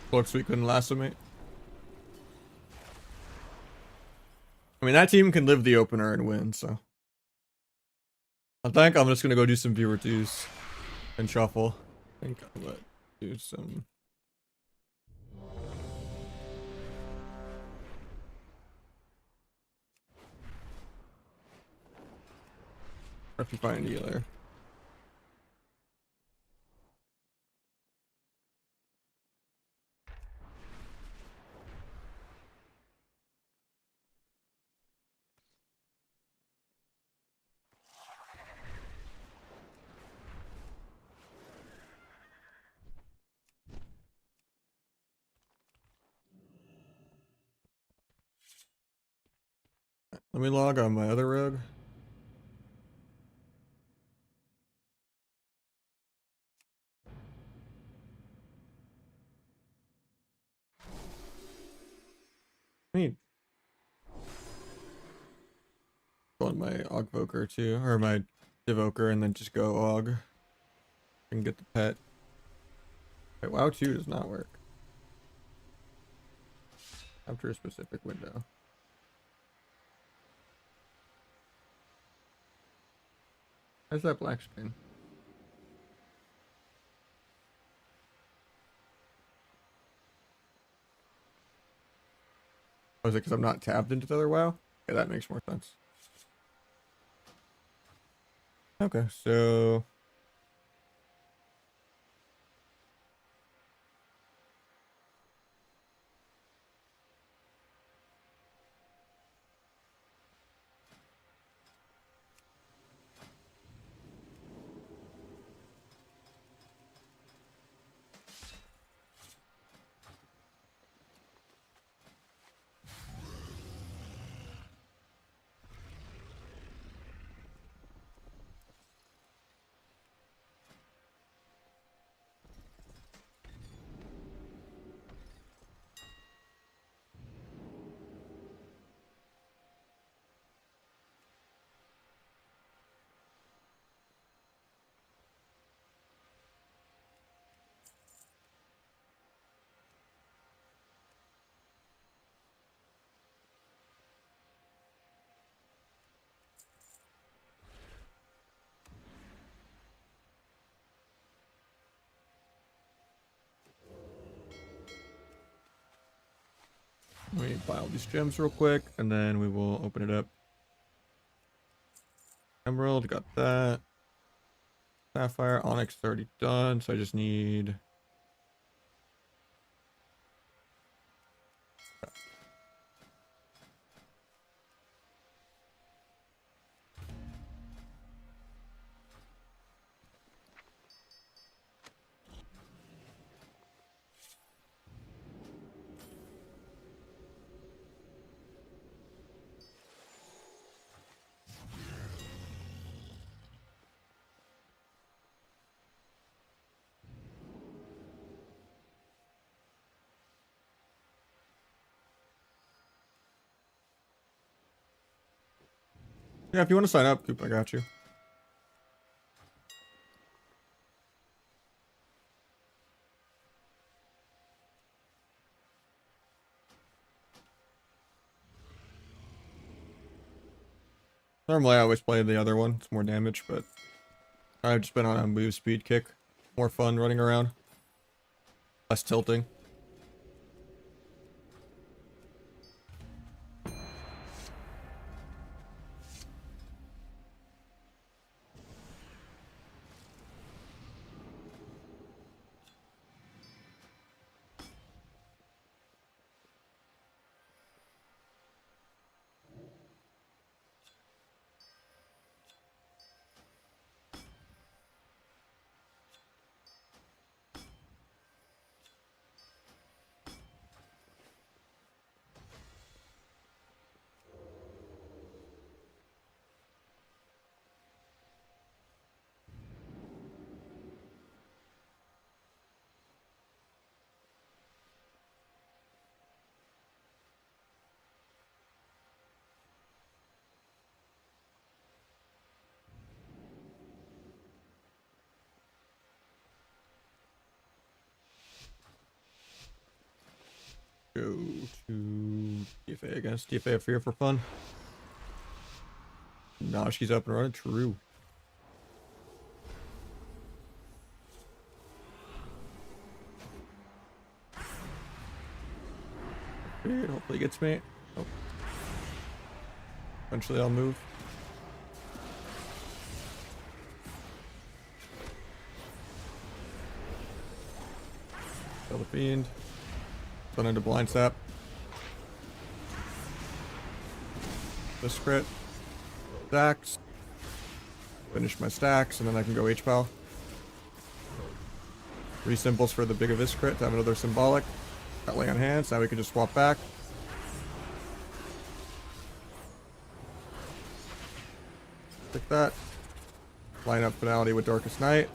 Cloak Sweep couldn't last with me. I mean, that team can live the opener and win, so. I think I'm just gonna go do some viewer twos. and shuffle. I think I'm gonna do some. If you find a dealer. Let me log on my other rogue. I need go on my Ogvoker too, or my Devoker, and then just go Og and get the pet. Wait, WoW 2 does not work after a specific window. Where's that black screen? Oh, is it because I'm not tabbed into the other WoW? Okay, that makes more sense. Okay, so let me buy all these gems real quick, and then we will open it up. Emerald, got that. Sapphire, Onyx already done, so I just need. Yeah, if you want to sign up, Coop, I got you. Normally, I always play the other one. It's more damage, but I've just been on a move speed kick. More fun running around. Less tilting. Go to DFA against DFA Fear for fun. Nah, she's up and running. True. Weird. Hopefully he gets me. Oh. Eventually I'll move. Kill the fiend. Run into blind sap. This crit. Stacks. Finish my stacks, and then I can go H-Pal. 3 symbols for the big Abyss crit to have another symbolic. Got lay on hands, now we can just swap back. Take that. Line up finality with Darkest Night.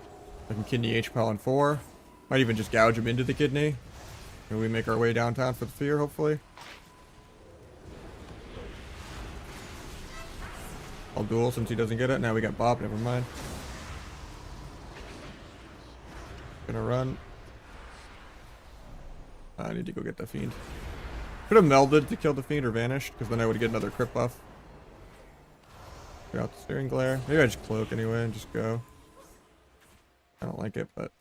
I can kidney H-Pal on 4. Might even just gouge him into the kidney. And we make our way downtown for the fear, hopefully. I'll duel since he doesn't get it. Now we got Bob, never mind. Gonna run. I need to go get the fiend. Could have melded to kill the fiend or vanished, because then I would get another crit buff. Get out the steering glare. Maybe I just cloak anyway and just go. I don't like it, but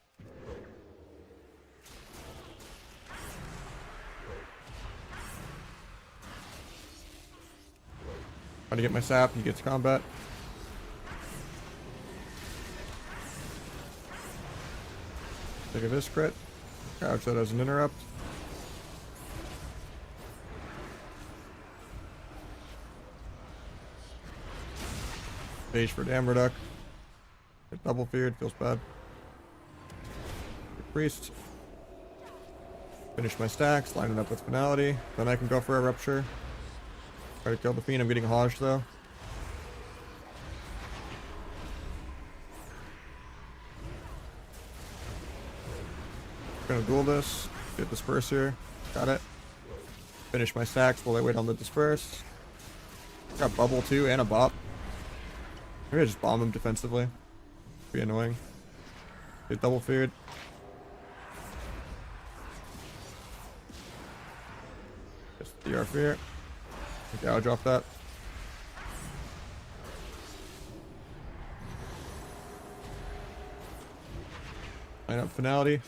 trying to get my sap, he gets combat. Take a Vis crit. Couch that as an interrupt. Page for dam reduc. Get double feared, feels bad. Get priest. Finish my stacks, line it up with finality. Then I can go for a rupture. Try to kill the fiend. I'm getting Nahj though. Gonna duel this. Get disperse here. Got it. Finish my stacks while I wait on the disperse. Got bubble too and a bop. Maybe I just bomb him defensively. Be annoying. Get double feared. Just DR fear. Gouge off that. Line up finality.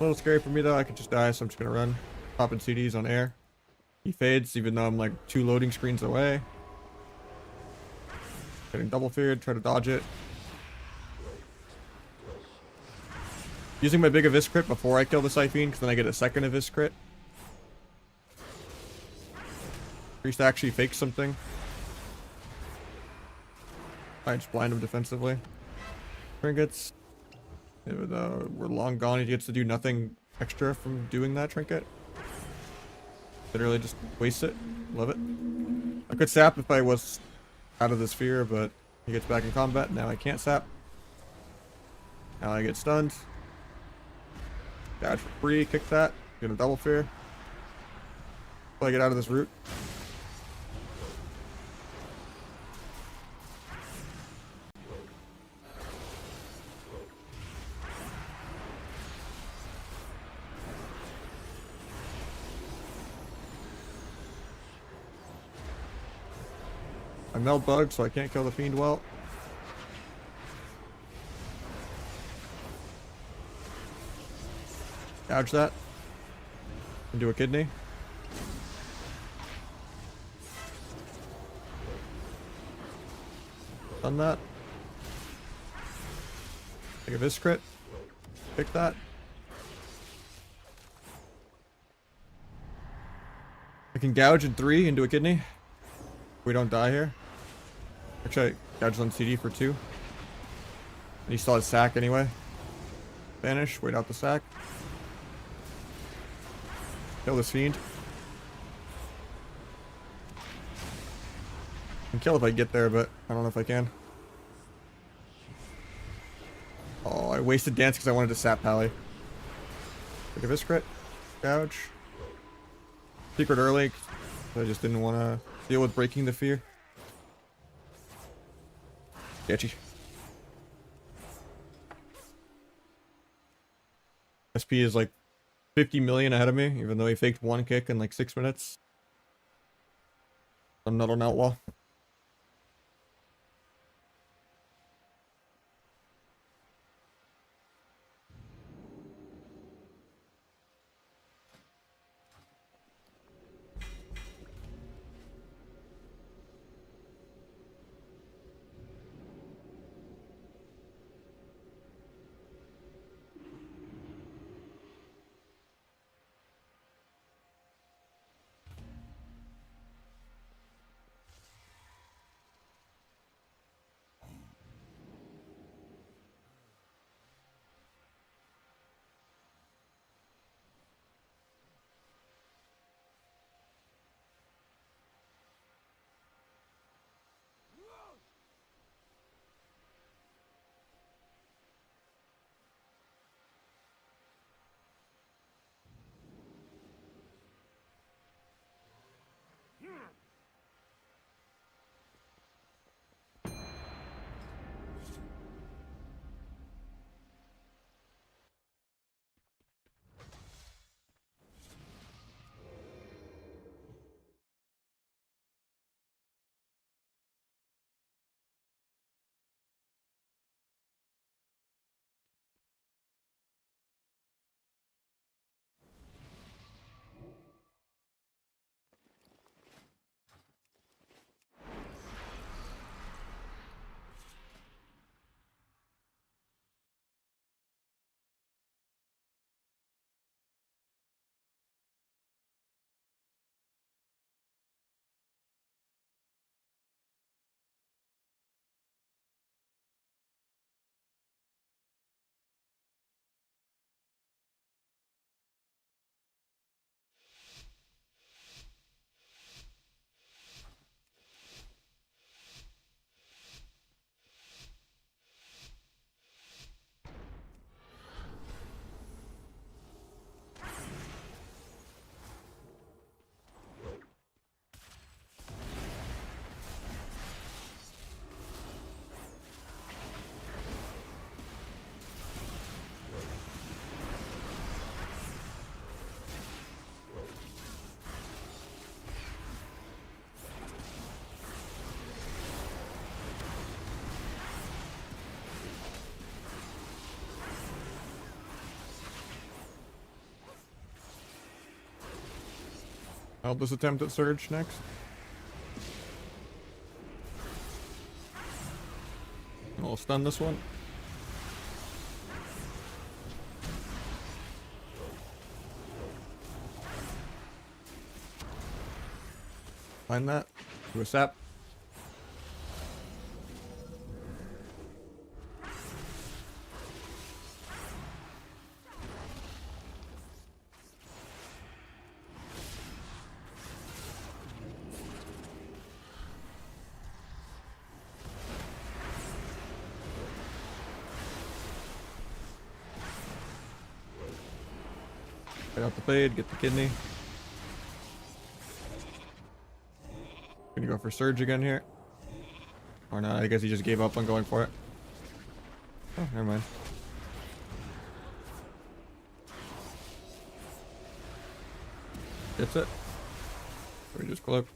A little scary for me though. I could just die, so I'm just gonna run. Popping CDs on air. He fades, even though I'm like 2 loading screens away. Getting double feared, try to dodge it. Using my big Abyss crit before I kill the Siphene, because then I get a second Abyss crit. Priest actually fakes something. I just blind him defensively. Trinkets. Even though we're long gone, he gets to do nothing extra from doing that trinket. Literally just waste it. Love it. I could sap if I was out of the sphere, but he gets back in combat. Now I can't sap. Now I get stunned. Dodge for free, kick that. Get a double fear. Till I get out of this route. I meld bugs, so I can't kill the fiend well. Gouge that. And do a kidney. Done that. Take a Vis crit. Pick that. I can gouge in 3 and do a kidney. If we don't die here. Actually, I gouged on CD for 2. And he still has sack anyway. Vanish, wait out the sack. Kill this fiend. I can kill if I get there, but I don't know if I can. Oh, I wasted dance because I wanted to sap Pally. Take a Vis crit. Gouge. Secret early. I just didn't want to deal with breaking the fear. Sketchy. SP is like 50 million ahead of me, even though he faked 1 kick in like 6 minutes. I'm not an outlaw. I'll just attempt at Surge next. I'll stun this one. Find that. Do a sap. Get out the blade, get the kidney. Gonna go for Surge again here. Or not, I guess he just gave up on going for it. Oh, never mind. Gets it. We just clip.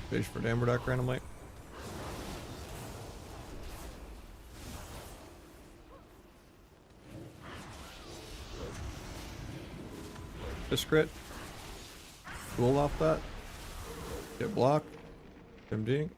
Fish for Damberduck randomly. Just crit. Duel off that. Get blocked. MD.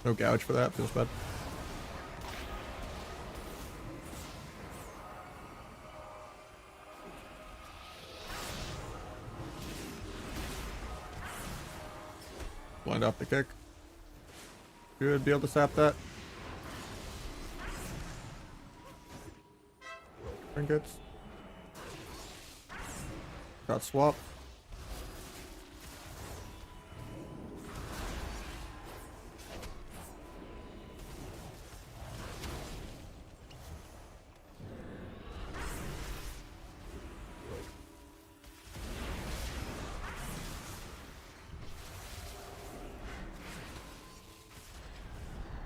No gouge for that, feels bad. Blind off the kick. Good, be able to sap that. Trinkets. Got swap.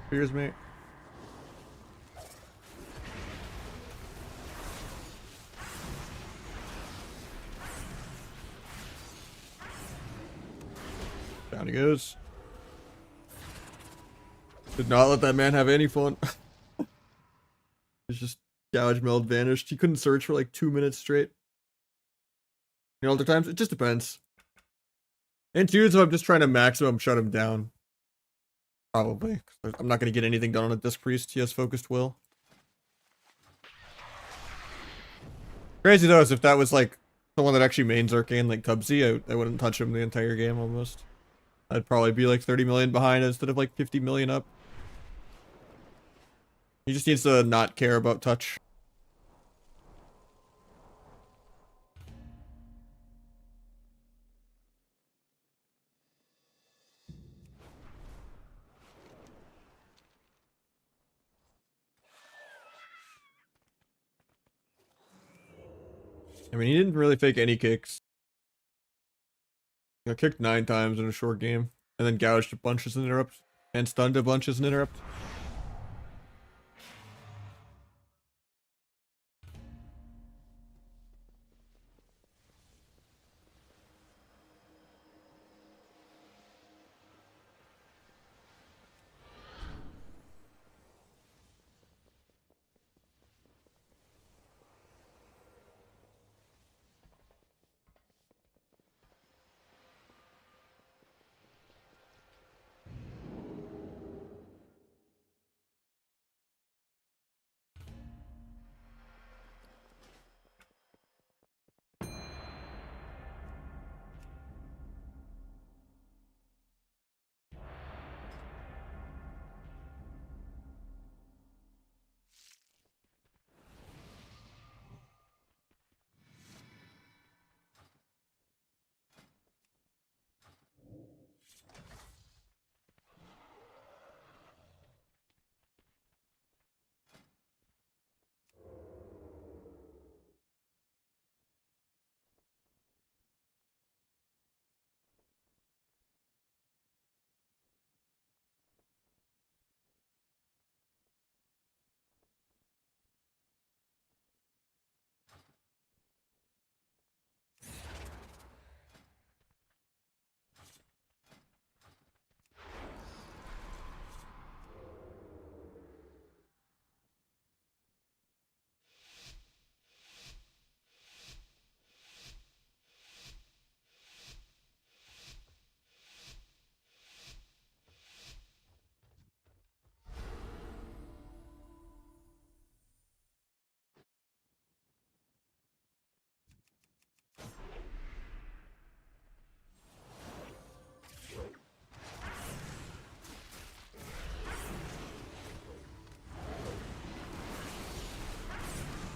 Here's me. Down he goes. Did not let that man have any fun. It's just gouge meld vanished. He couldn't search for like 2 minutes straight. You know, other times it just depends. And two, so I'm just trying to maximum shut him down. Probably. I'm not going to get anything done on a Disc Priest. He has focused will. Crazy though is if that was like someone that actually mains Arcane like Cubsy, I wouldn't touch him the entire game almost. I'd probably be like 30 million behind instead of like 50 million up. He just needs to not care about touch. I mean, he didn't really fake any kicks. He got kicked 9 times in a short game, and then gouged a bunch as an interrupt, and stunned a bunch as an interrupt.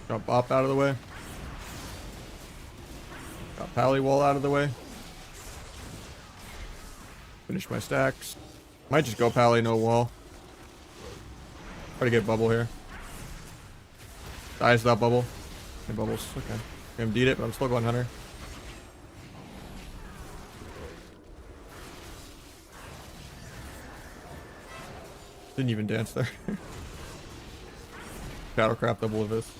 Got Bop out of the way. Got Pally Wall out of the way. Finish my stacks. Might just go Pally, no wall. Try to get bubble here. Dies without bubble. And bubbles. Okay. I'm deed it, but I'm still going Hunter. Didn't even dance there. Battlecraft double of this.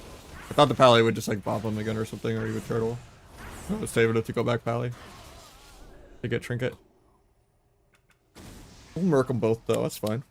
I thought the Pally would just like bop him again or something, or he would turtle. I was saving it to go back Pally. To get Trinket. We'll murk them both though, that's fine.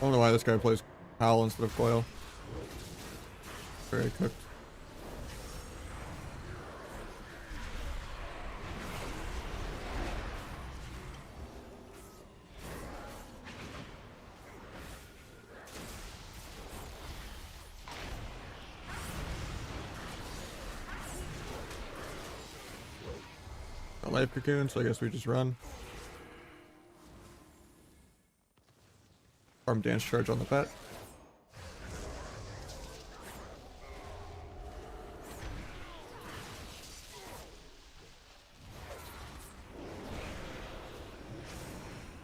I don't know why this guy plays Howl instead of Coil. Very cooked. Got life cocoon, so I guess we just run. Farm dance charge on the pet.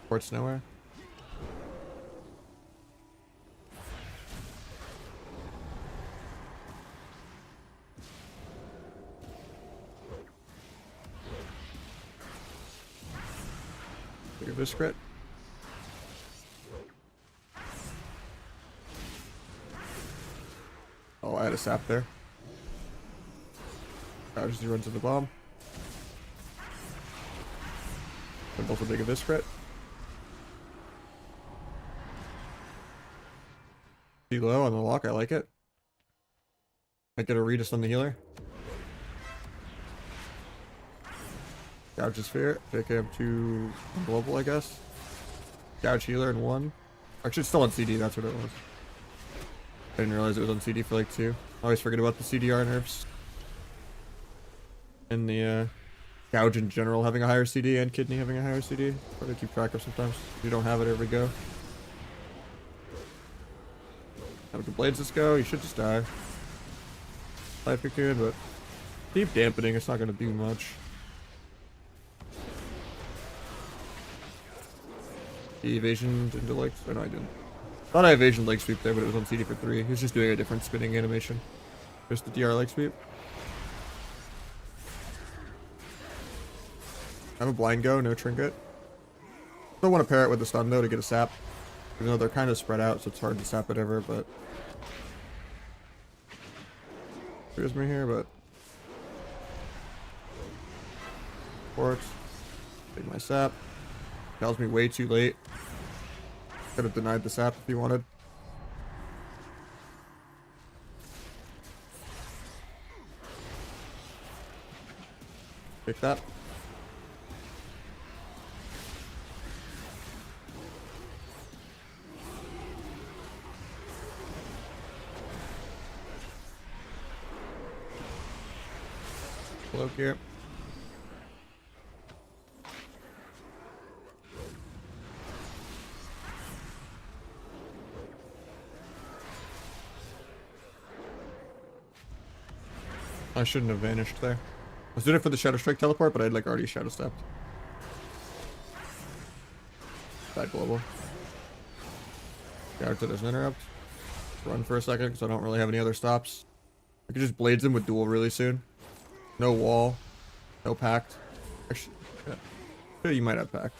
Port's nowhere. Look at this crit. Oh, I had a sap there. Dodges, he runs to the bomb. And both a big abyss crit. Too low on the lock, I like it. Might get a Regis on the healer. Gouge his fear. Take him to global, I guess. Gouge healer in 1. Actually, it's still on CD, that's what it was. I didn't realize it was on CD for like 2. I always forget about the CDR nerfs. And the Gouge in general having a higher CD and Kidney having a higher CD. Hard to keep track of sometimes. If you don't have it, here we go. How many blades this go? You should just die. Life cocoon, but Deep dampening, it's not gonna do much. The evasion into like, or no, I didn't. Thought I evasion leg sweep there, but it was on CD for 3. He was just doing a different spinning animation. Just the DR leg sweep. I have a blind go, no trinket. Still want to pair it with the stun though to get a sap. Even though they're kind of spread out, so it's hard to sap it ever, but here's me here, but works. Take my sap. Tells me way too late. Could have denied the sap if he wanted. Take that. Cloak here. I shouldn't have vanished there. I was doing it for the Shadow Strike teleport, but I'd like already Shadow Stepped. Bad global. Character doesn't interrupt. Run for a second because I don't really have any other stops. I could just blades him with duel really soon. No wall. No pact. Actually, yeah. You might have pact.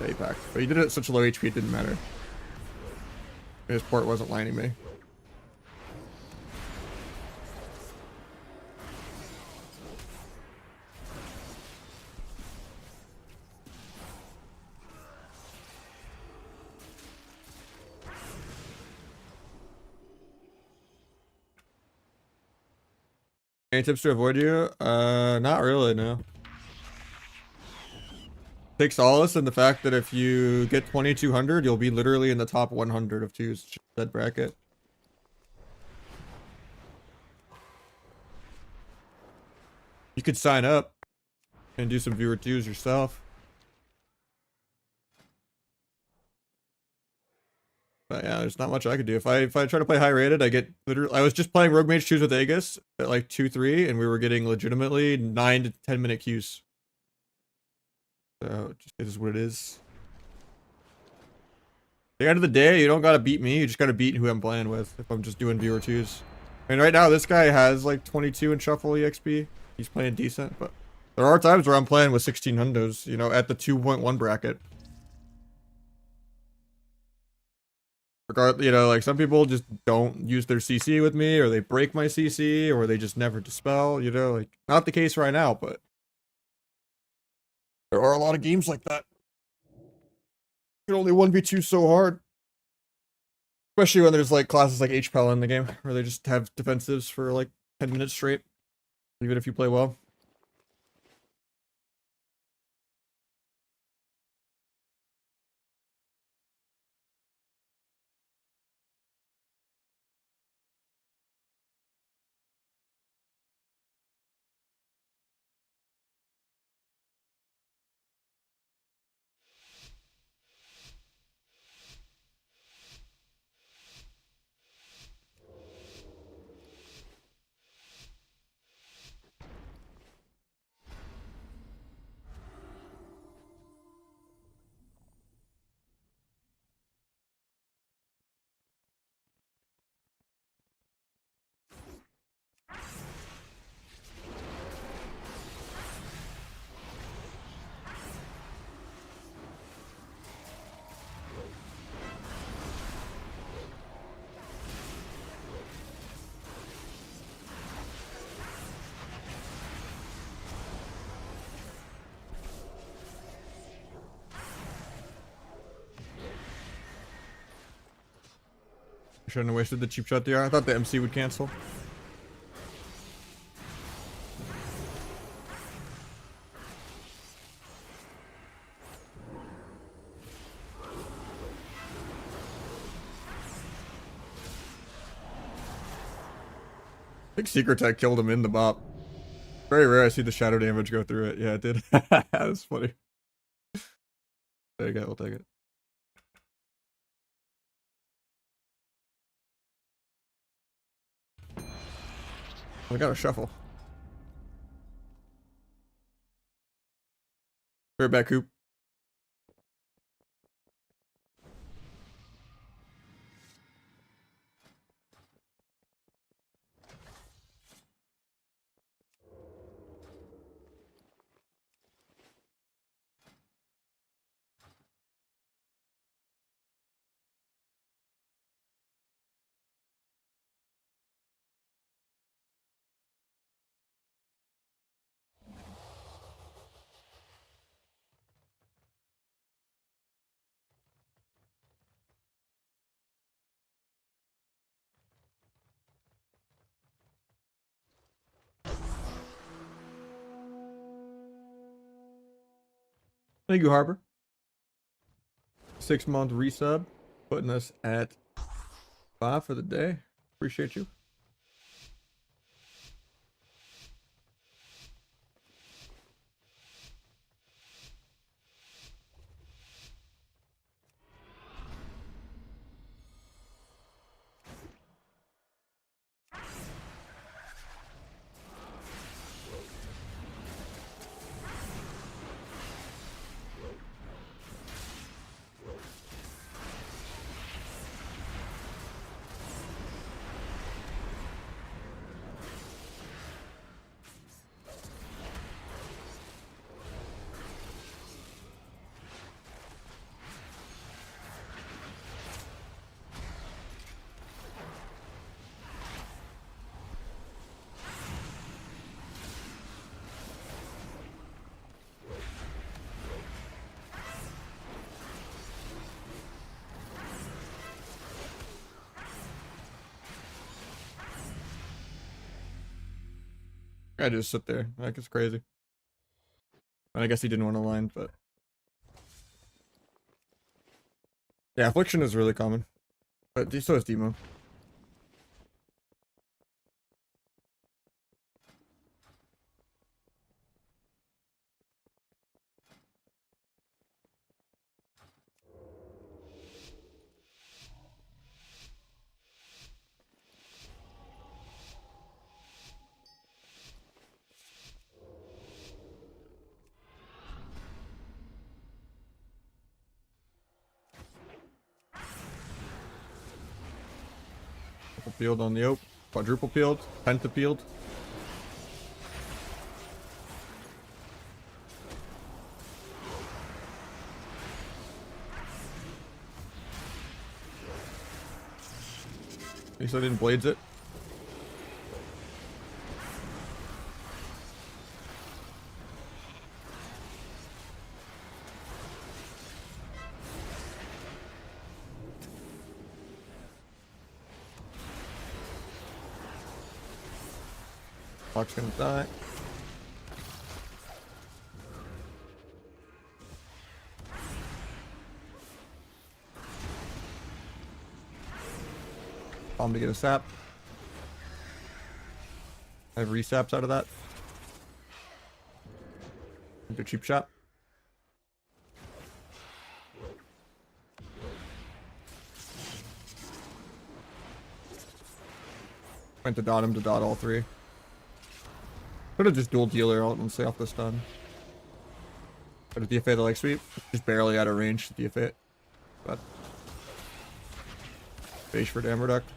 Yeah, he packed. But he did it at such low HP it didn't matter. His port wasn't lining me. Any tips to avoid you? Not really, no. Take solace in the fact that if you get 2200, you'll be literally in the top 100 of twos that bracket. You could sign up and do some viewer twos yourself. But yeah, there's not much I could do. If I try to play high rated, I get literally. I was just playing Rogue Mage 2s with Aegis at like 2-3, and we were getting legitimately 9 to 10 minute queues. So it is what it is. At the end of the day, you don't gotta beat me. You just gotta beat who I'm playing with. If I'm just doing viewer twos. I mean, right now this guy has like 22 in shuffle EXP. He's playing decent, but there are times where I'm playing with 16 hundos. You know, at the 2.1 bracket. You know, like some people just don't use their CC with me, or they break my CC, or they just never dispel, you know, like not the case right now, but there are a lot of games like that. You can only 1v2 so hard. Especially when there's like classes like HPL in the game, where they just have defensives for like 10 minutes straight, even if you play well. Shouldn't have wasted the cheap shot there. I thought the MC would cancel. I think Secret Tech killed him in the bop. Very rare I see the shadow damage go through it. Yeah, it did. That's funny. There you go, we'll take it. I got a shuffle. Right back, Coop. Thank you, Harbor. 6-month resub, putting us at 5 for the day. Appreciate you. I just sit there. Like, it's crazy. And I guess he didn't want to line, but yeah, affliction is really common. But so is demo. Triple peeled on the oak. Quadruple peeled. Pentapeeled. At least I didn't blades it. Clock's gonna die. Bomb to get a sap. I have resaps out of that. Into cheap shot. Went to dot him to dot all three. Could have just dual dealer out and stay off the stun. But a DFA the leg sweep. Just barely out of range to DFA. But base for damn reduct.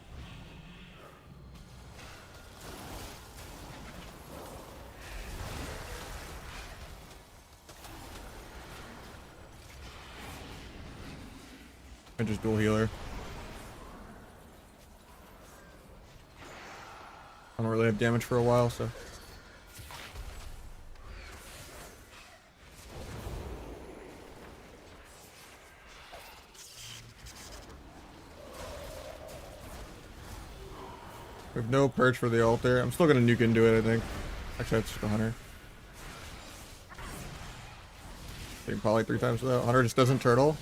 And just dual healer. I don't really have damage for a while, so. We have no perch for the altar. I'm still gonna nuke into it, I think. Actually, that's just a hunter. I think probably 3 times without. Hunter just doesn't turtle.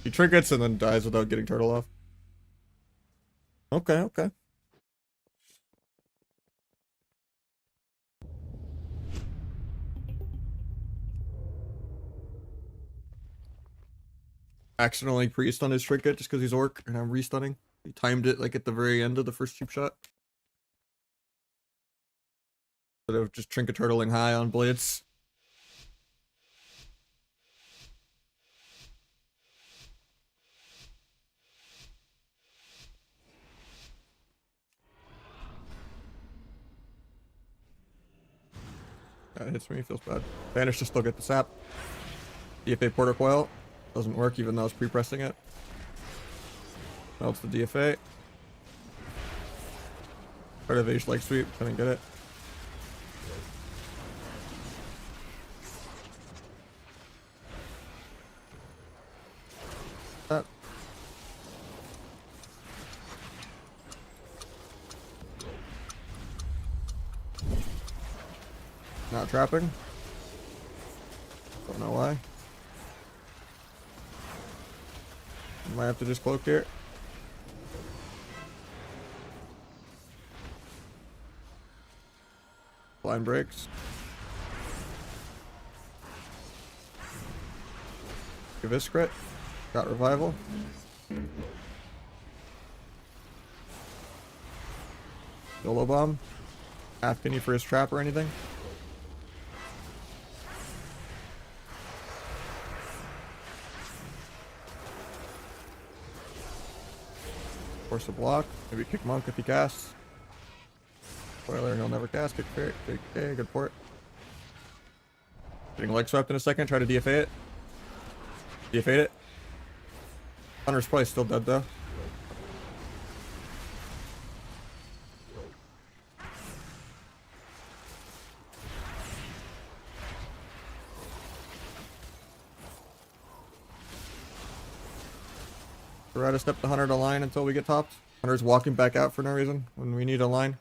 He trinkets and then dies without getting turtle off. Okay, okay. Accidentally priest on his trinket just because he's orc and I'm restunning. He timed it like at the very end of the first cheap shot. Instead of just trinket turtling high on blades. That hits me, feels bad. Vanish to still get the sap. DFA Porter Coil. Doesn't work even though I was pre-pressing it. Melts the DFA. Part of H leg sweep, couldn't get it. That. Not trapping. Don't know why. Might have to just cloak here. Blind breaks. Give this crit. Got revival. Solo bomb. Half penny for his trap or anything. Force a block. Maybe kick monk if he casts. Spoiler, he'll never cast. Kick crit. Okay, good port. Getting leg swept in a second. Try to DFA it. DFA it. Hunter's probably still dead though. Try to step the Hunter to line until we get topped. Hunter's walking back out for no reason when we need a line.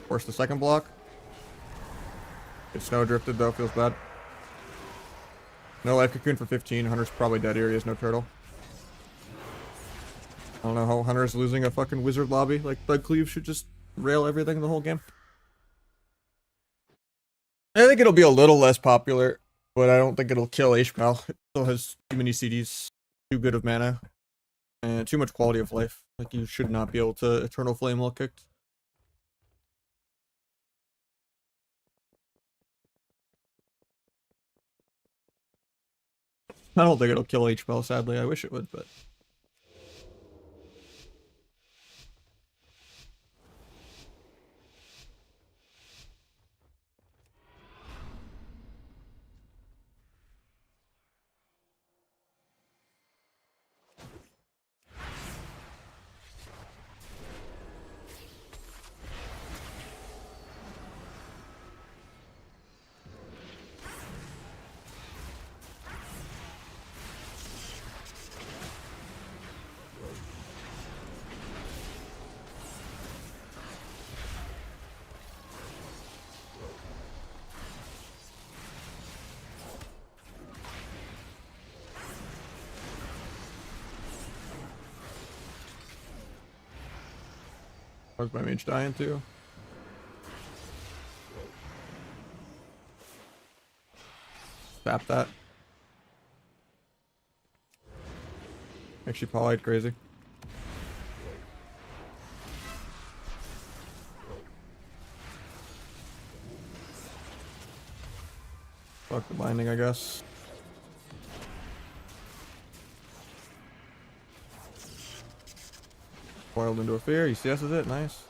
Force the second block. Get snow drifted though, feels bad. No life cocoon for 15. Hunter's probably dead here. He has no turtle. I don't know how Hunter's losing a fucking wizard lobby. Like, Bug Cleave should just rail everything the whole game. I think it'll be a little less popular, but I don't think it'll kill H-Pal. It still has too many CDs, too good of mana, and too much quality of life. Like, you should not be able to Eternal Flame while kicked. I don't think it'll kill H-Pal, sadly. I wish it would, but... Where's my mage dying too? Tap that. Actually, polyed crazy. Fuck the binding, I guess. Coiled into a fear. He CS's it. Nice.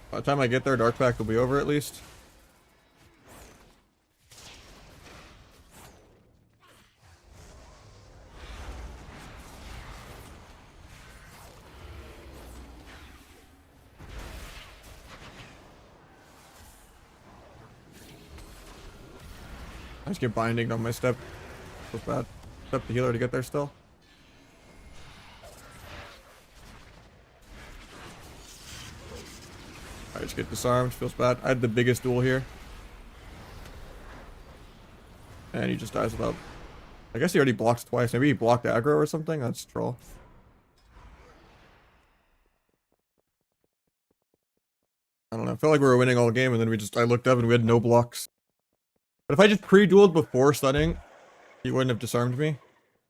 By the time I get there, Dark Pact will be over at least. I just get binding on my step. Feels bad. Step the healer to get there still. I just get disarmed. Feels bad. I had the biggest duel here. And he just dies without... I guess he already blocks twice. Maybe he blocked aggro or something? That's troll. I don't know. I felt like we were winning all game, and then I looked up and we had no blocks. But if I just pre-dueled before stunning, he wouldn't have disarmed me.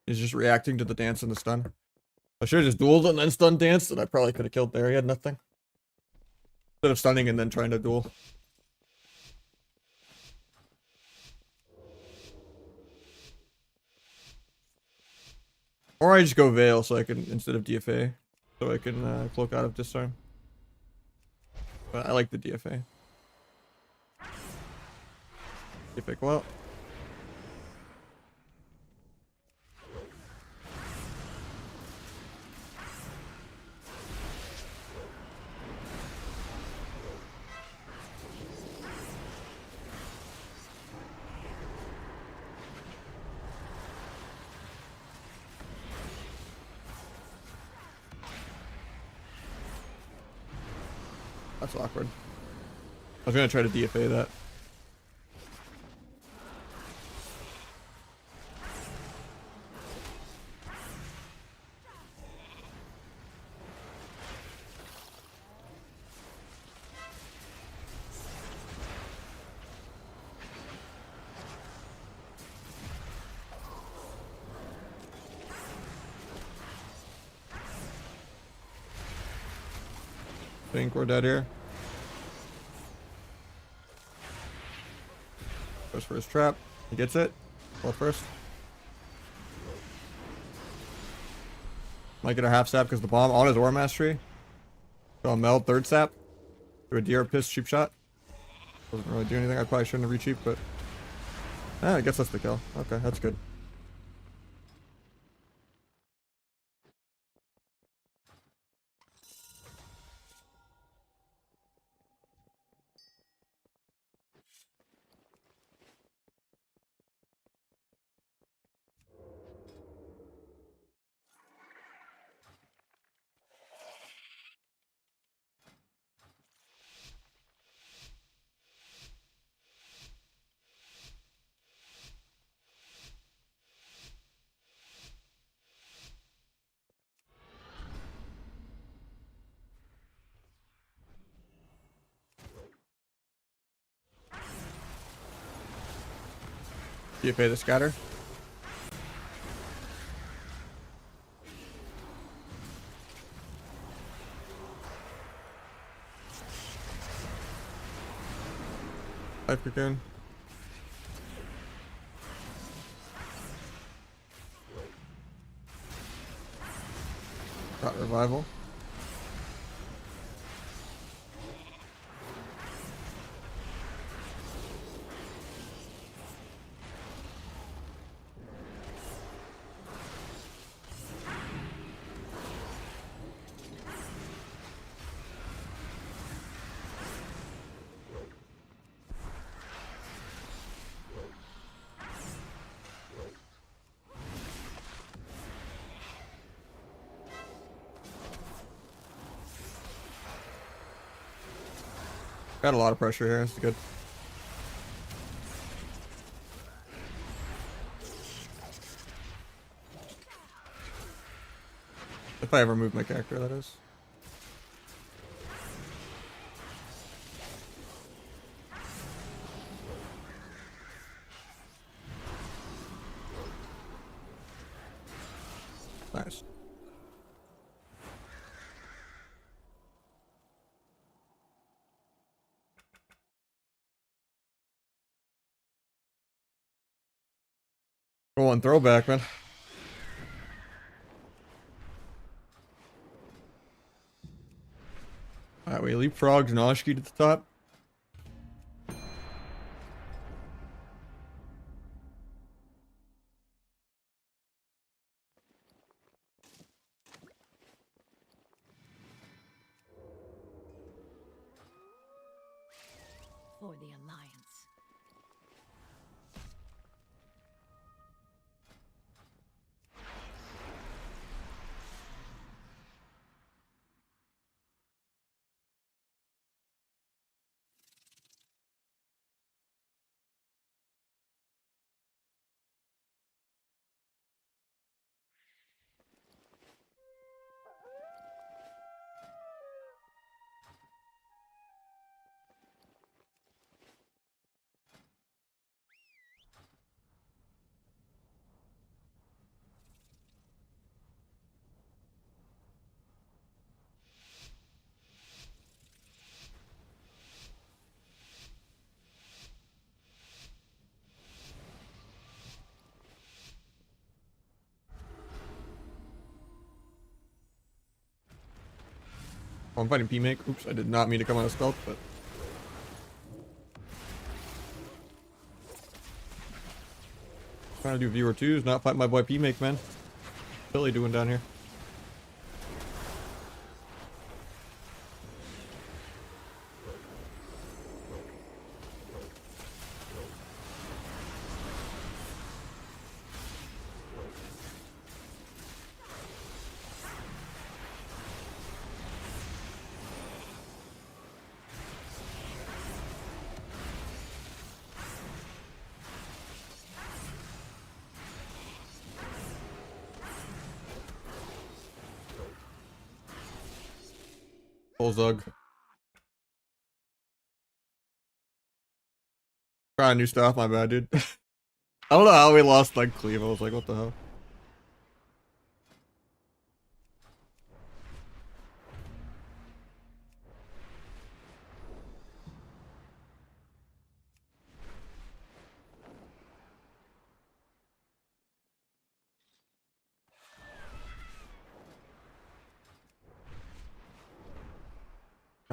He's just reacting to the dance and the stun. I should have just dueled and then stun danced, and I probably could have killed there. He had nothing. Instead of stunning and then trying to duel. Or I just go Veil so I can, instead of DFA, so I can cloak out of disarm. But I like the DFA. DFA go out. That's awkward. I was gonna try to DFA that. I think we're dead here. Goes for his trap. He gets it. Well, first. Might get a half sap because the bomb on his Aura Mastery. So I'll meld third sap. Do a DR piss cheap shot. Doesn't really do anything. I probably shouldn't have re-cheap, but I guess that's the kill. Okay, that's good. DFA the scatter. Life cocoon. Got revival. Got a lot of pressure here. It's good. If I ever move my character, that is. Nice. Go on, throwback, man. Alright, we leapfrogged Nahj to the top. For the Alliance. Oh, I'm fighting P-Make. Oops, I did not mean to come out of stealth, but... Trying to do viewer 2s, not fight my boy P-Make, man. What's Billy doing down here? Full Zug. Trying new stuff, my bad, dude. I don't know how we lost like Cleve. I was like, what the hell?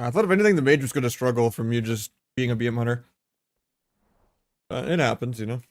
I thought if anything, the mage was gonna struggle from you just being a BM hunter. It happens, you know.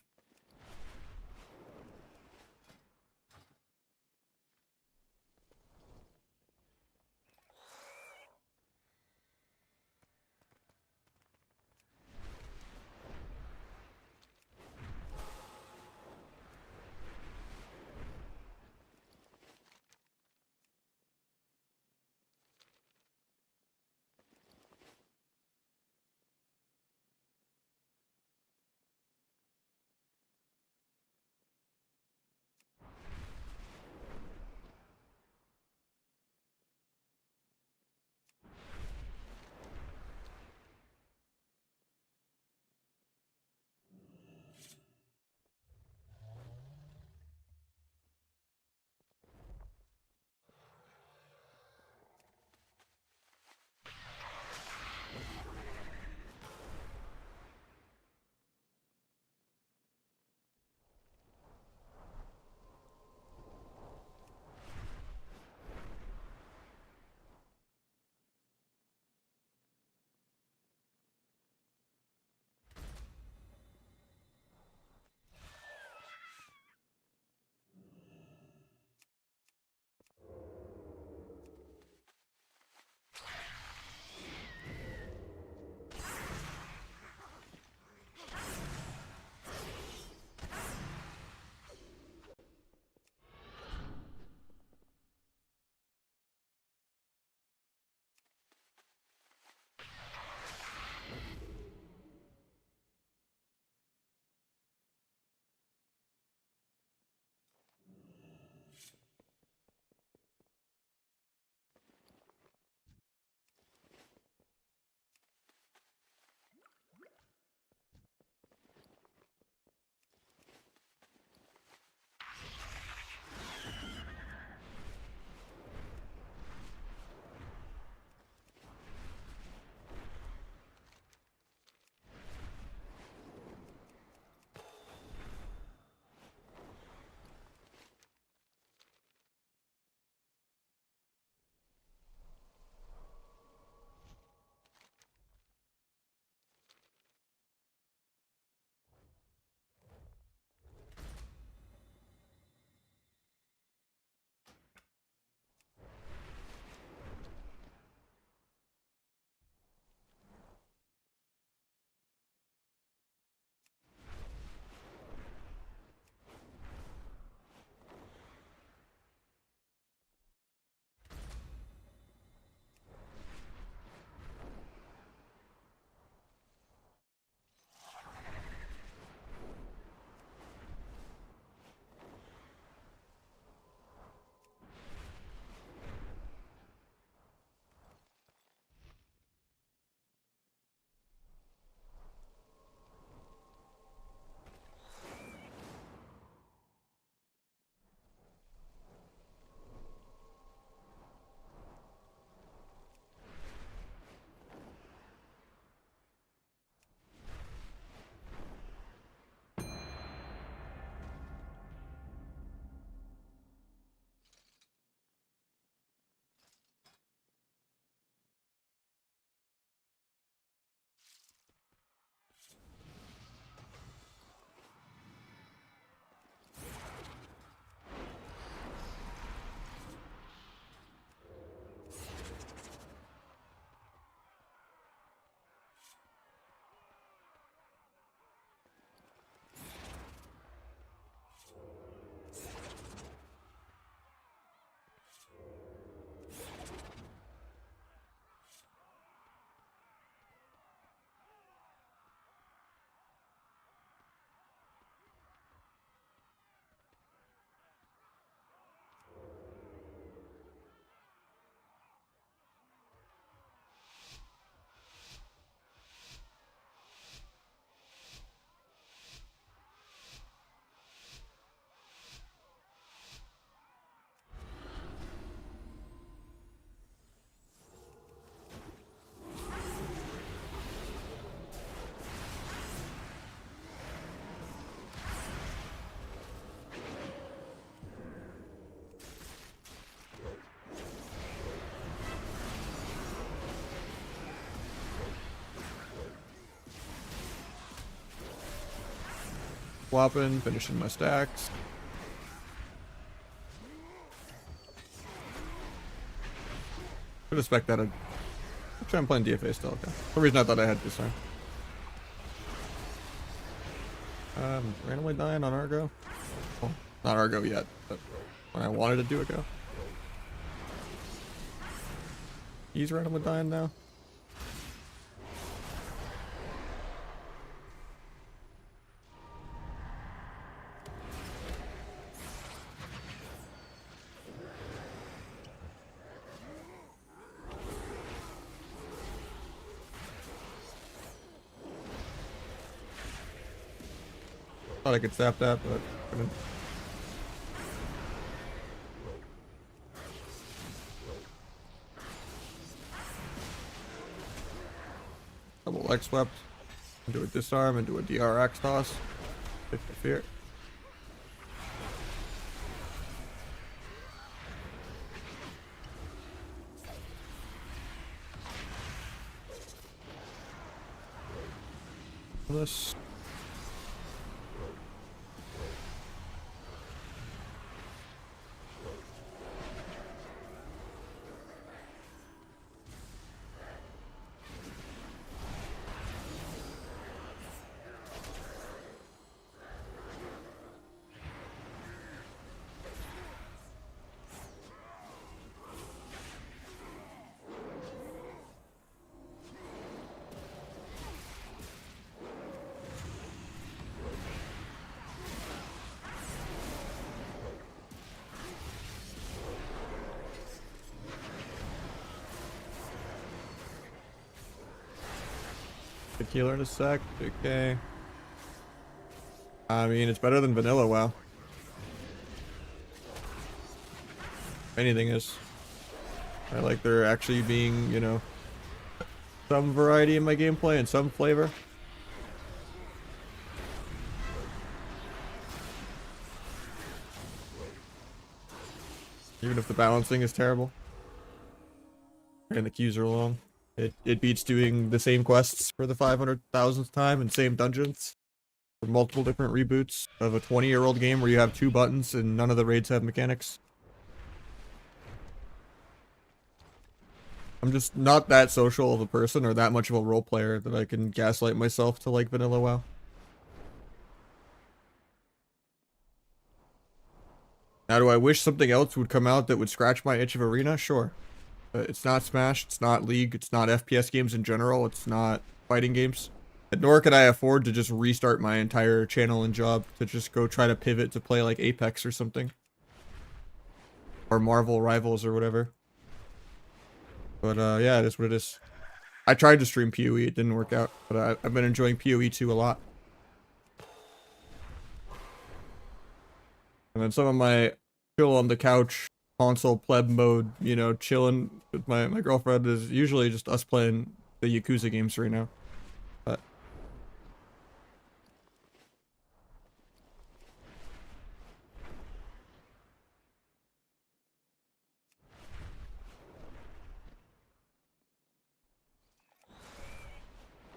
Swapping, finishing my stacks. Would expect that. Actually, I'm playing DFA still. Okay. For some reason I thought I had this time. Randomly dying on Argo. Well, not Argo yet, but when I wanted to do it, go. He's randomly dying now. Thought I could zap that, but couldn't. Double leg swept. Do a disarm and do a DRX toss. 50 fear. This. Tequila in a sec. Okay. I mean, it's better than vanilla WoW. If anything is. I like there actually being, you know, some variety in my gameplay and some flavor. Even if the balancing is terrible. And the queues are long. It beats doing the same quests for the 500,000th time in same dungeons. For multiple different reboots of a 20-year-old game where you have 2 buttons and none of the raids have mechanics. I'm just not that social of a person or that much of a role player that I can gaslight myself to like vanilla WoW. Now, do I wish something else would come out that would scratch my itch of arena? Sure. It's not Smash, it's not League, it's not FPS games in general, it's not fighting games. And nor could I afford to just restart my entire channel and job to just go try to pivot to play like Apex or something. Or Marvel Rivals or whatever. But yeah, it is what it is. I tried to stream PoE, it didn't work out, but I've been enjoying PoE 2 a lot. And then some of my chill on the couch console pleb mode, you know, chilling with my girlfriend is usually just us playing the Yakuza games right now.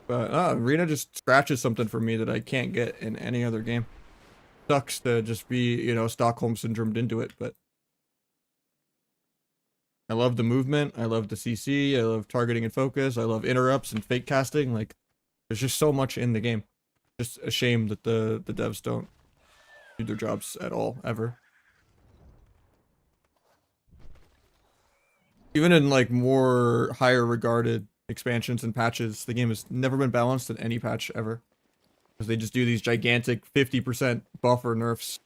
But Arena just scratches something for me that I can't get in any other game. Sucks to just be, you know, Stockholm syndromed into it, but I love the movement, I love the CC, I love targeting and focus, I love interrupts and fake casting. Like, there's just so much in the game. Just a shame that the devs don't do their jobs at all, ever. Even in like more higher regarded expansions and patches, the game has never been balanced in any patch ever. Because they just do these gigantic 50% buffer nerfs.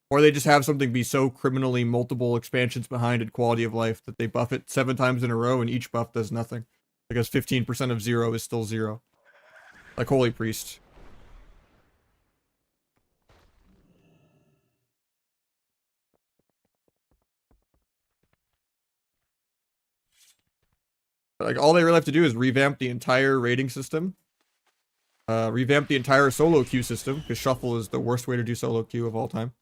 Or they just have something be so criminally multiple expansions behind it, quality of life, that they buff it 7 times in a row and each buff does nothing. Because 15% of 0 is still 0. Like Holy Priest. Like, all they really have to do is revamp the entire rating system. Revamp the entire solo queue system, because shuffle is the worst way to do solo queue of all time.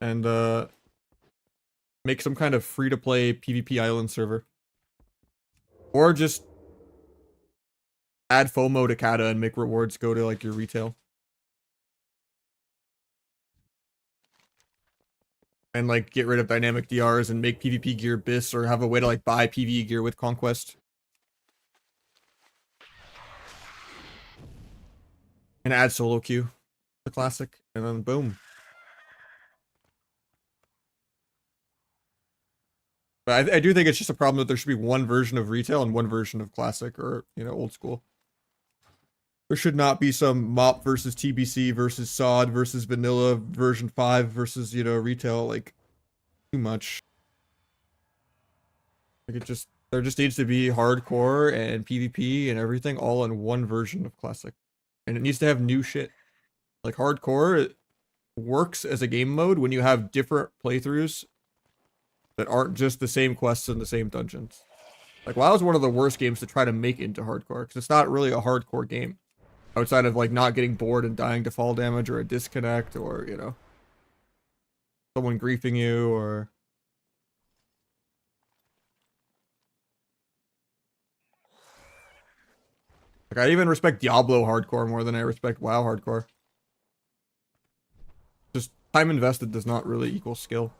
And, make some kind of free-to-play PvP island server. Or just add FOMO to kata and make rewards go to like your retail. And like get rid of dynamic DRs and make PvP gear bis, or have a way to like buy PvE gear with Conquest. And add solo queue, the classic, and then boom. But I do think it's just a problem that there should be one version of retail and one version of classic, or, you know, old school. There should not be some MOP versus TBC versus SOD versus vanilla version 5 versus, you know, retail. Like, too much. Like, it just, there just needs to be hardcore and PvP and everything all in one version of classic. And it needs to have new shit. Like, hardcore, it works as a game mode when you have different playthroughs that aren't just the same quests in the same dungeons. Like, WoW is one of the worst games to try to make into hardcore, because it's not really a hardcore game. Outside of, like, not getting bored and dying to fall damage, or a disconnect, or, you know, someone griefing you, or... Like, I even respect Diablo hardcore more than I respect WoW hardcore. Just time invested does not really equal skill.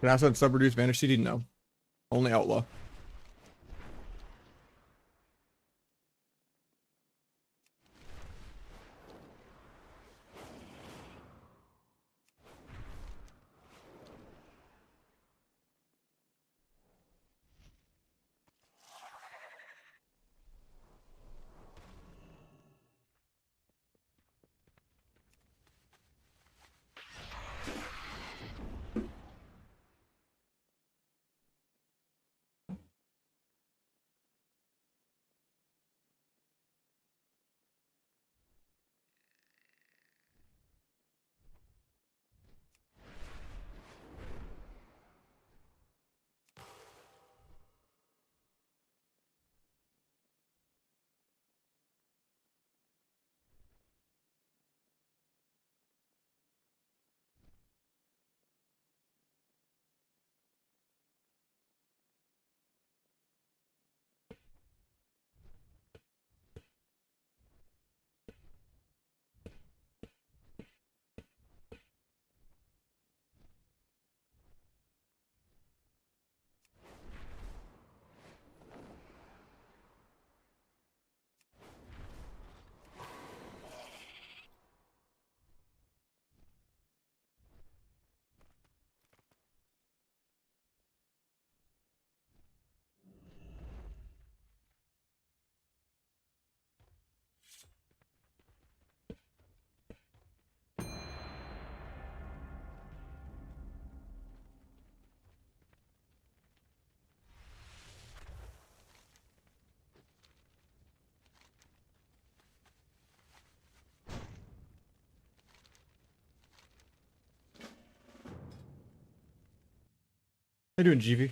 Can Acid sub-reduce Vanish CD? No. Only Outlaw. How you doing, GV?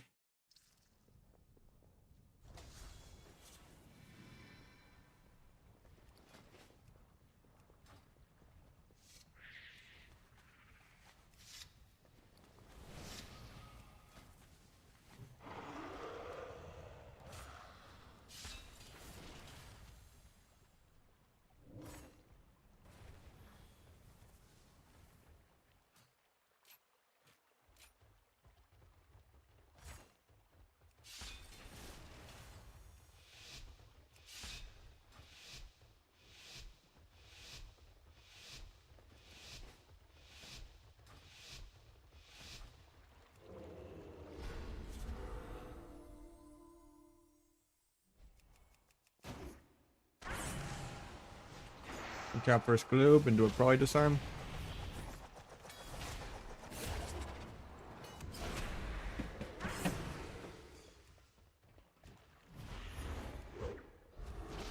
Cap first globe into a probably disarm.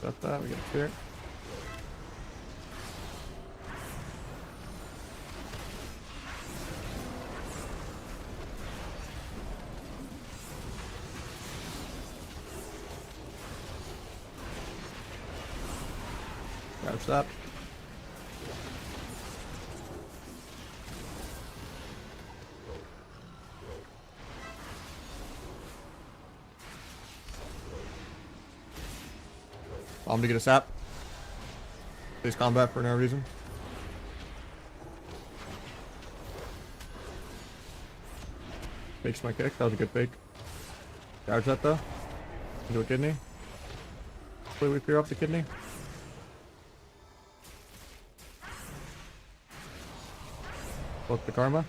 Got that, we get a fear. Catch that. Bomb to get a sap. Face combat for no reason. Fakes my kick. That was a good fake. Dodge that though. Into a kidney. Hopefully we clear off the kidney. Book the karma.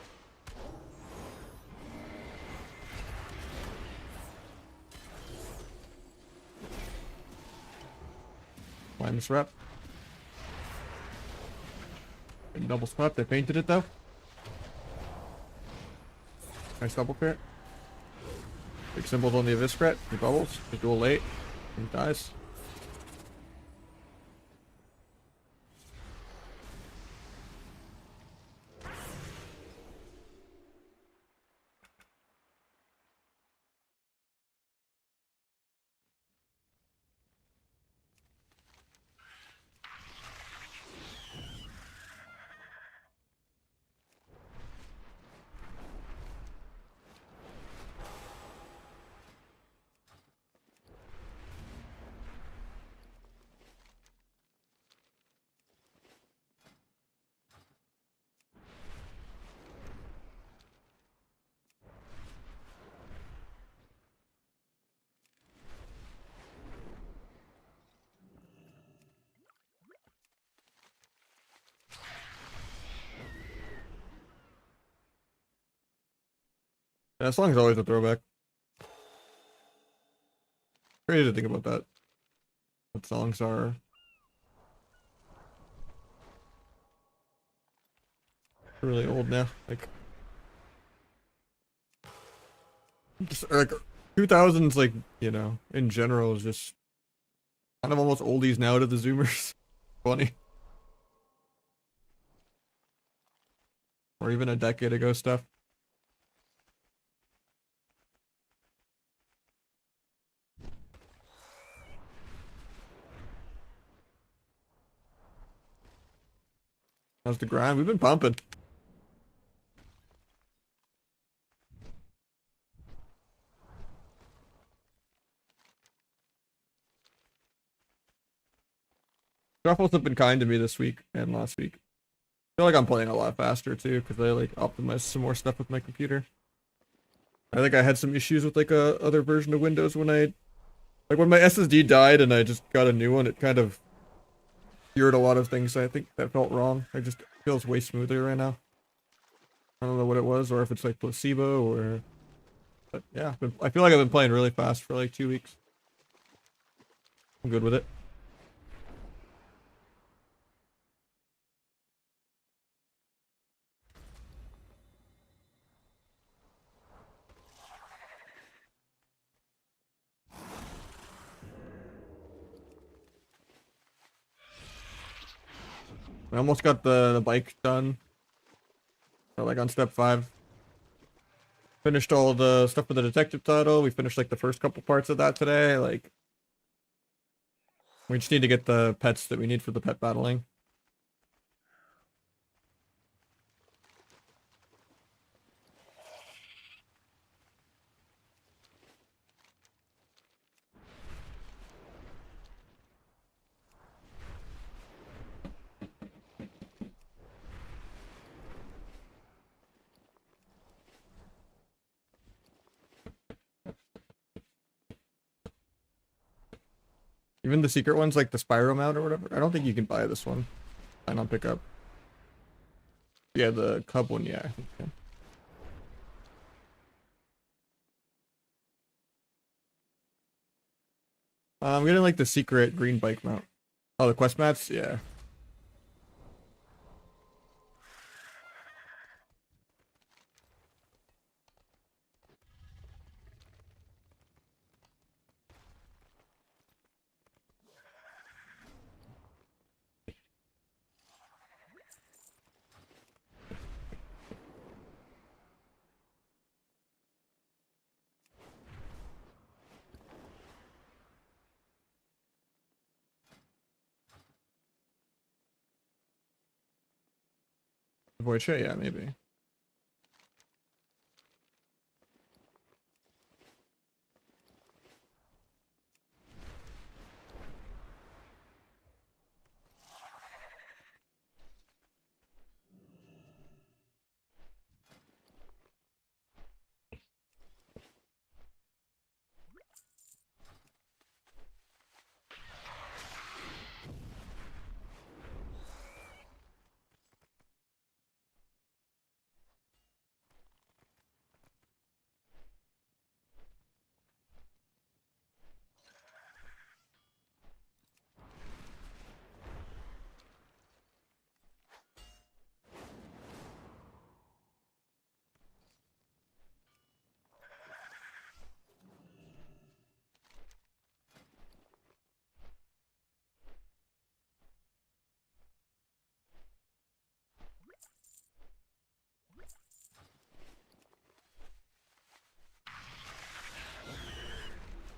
Minus rep. And double swept. They painted it though. Nice double crit. Big symbols on the Eviscret. He bubbles. He duel late. He dies. Yeah, that song's always a throwback. Crazy to think about that. What songs are really old now. Like 2000s, like, you know, in general is just kind of almost oldies now to the Zoomers. Funny. Or even a decade ago stuff. How's the grind? We've been pumping. Truffles have been kind to me this week and last week. I feel like I'm playing a lot faster too because I like optimized some more stuff with my computer. I think I had some issues with like a other version of Windows when when my SSD died and I just got a new one. It kind of cured a lot of things I think that felt wrong. It just feels way smoother right now. I don't know what it was or if it's like placebo or, but yeah, I feel like I've been playing really fast for like 2 weeks. I'm good with it. I almost got the bike done. Or like on step 5. Finished all the stuff for the detective title. We finished like the first couple parts of that today. Like, we just need to get the pets that we need for the pet battling. Even the secret ones, like the Spyro mount or whatever. I don't think you can buy this one. I don't pick up. Yeah, the Cub one, yeah, I think you can. I'm getting like the secret green bike mount. Oh, the quest mats? Yeah. Void shit, yeah, maybe.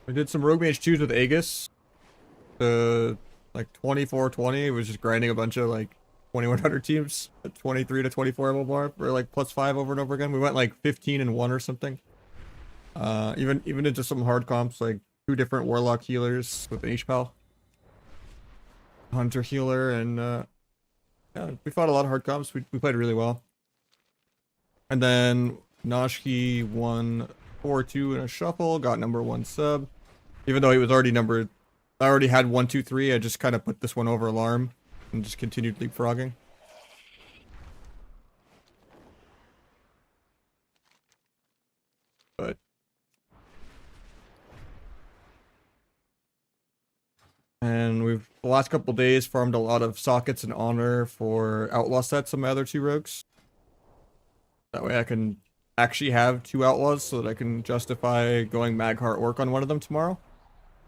We did some Rogue Mage 2s with Aegis. Like 24-20. It was just grinding a bunch of like 2100 teams at 23 to 24 MMR for like +5 over and over again. We went like 15-1 or something. Even into some hard comps, like 2 different Warlock healers with each pal. Hunter healer, and yeah, we fought a lot of hard comps. We played really well. And then Nahj won 4-2 in a shuffle, got #1 sub. Even though he was already numbered, I already had 1, 2, 3. I just kind of put this one over alarm and just continued leapfrogging. But and we've the last couple days farmed a lot of sockets and honor for outlaw sets on my other 2 rogues. That way I can actually have 2 outlaws so that I can justify going Magheart Orc on one of them tomorrow.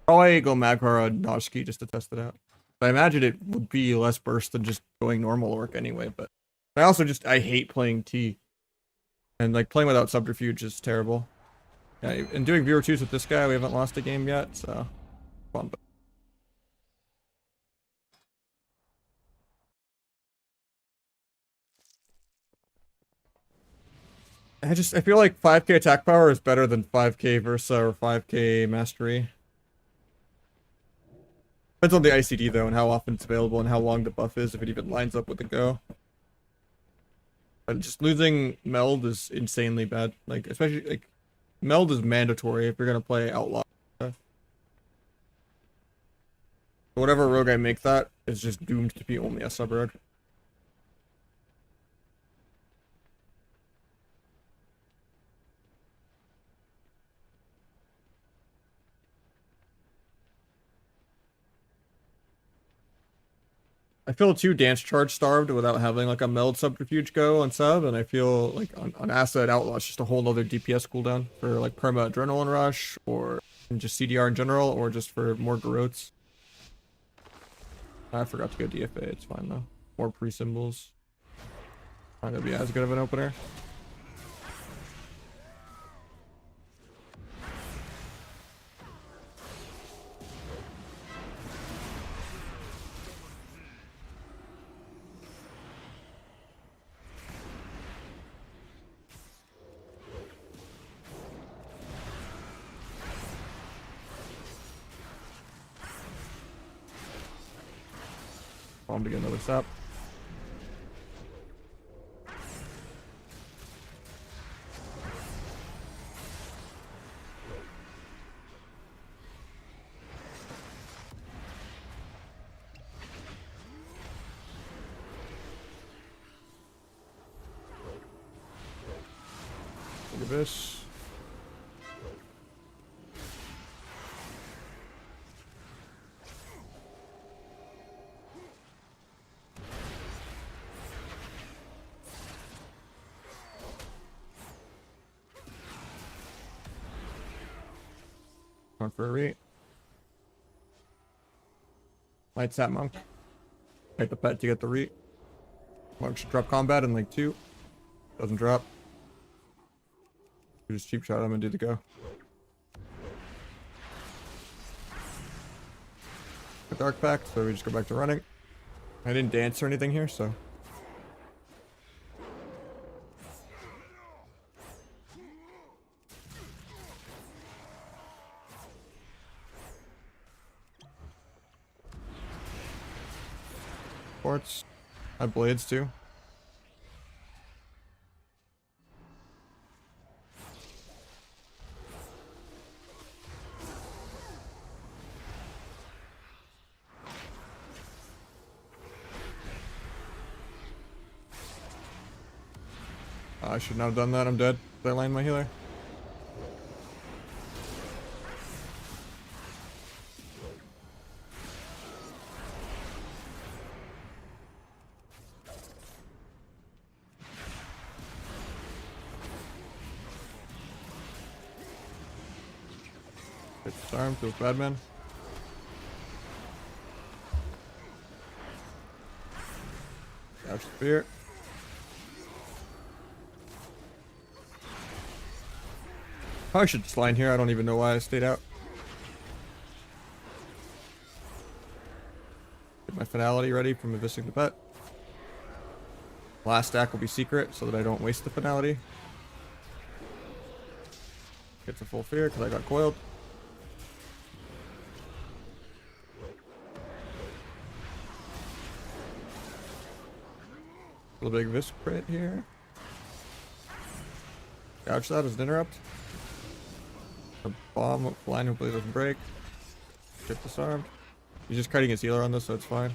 Probably go Magheart on Nahj just to test it out. I imagine it would be less burst than just going normal Orc anyway, but I also I hate playing T. And like playing without Subterfuge is terrible. Yeah, and doing viewer 2s with this guy, we haven't lost a game yet, so fun. But I feel like 5k attack power is better than 5k Versa or 5k Mastery. Depends on the ICD though, and how often it's available, and how long the buff is, if it even lines up with the go. But just losing Meld is insanely bad. Like, especially, like, Meld is mandatory if you're gonna play Outlaw. Whatever rogue I make that is just doomed to be only a sub-rogue. I feel too dance charge starved without having like a meld subterfuge go on sub, and I feel like on Acid Outlaw it's just a whole nother DPS cooldown for like perma adrenaline rush or just CDR in general, or just for more garrotes. I forgot to go DFA, it's fine though. More pre-symbols. Not gonna be as good of an opener. Bomb to get another sap. Look at this. Going for a rate. Light sap monk. Fight the pet to get the reat. Monk should drop combat in like 2. Doesn't drop. We just cheap shot him and do the go. A dark pact, so we just go back to running. I didn't dance or anything here, so Ports. I have blades too. I should not have done that. I'm dead. Did I land my healer? Hit disarm, feels bad, man. Couch spear. Probably should just line here. I don't even know why I stayed out. Get my finality ready from Eviscing the Pet. Last stack will be secret so that I don't waste the finality. Get to full fear because I got coiled. Little big Visc crit here. Gouge that as an interrupt. A bomb line hopefully doesn't break. Get disarmed. He's just kiting his healer on this, so it's fine.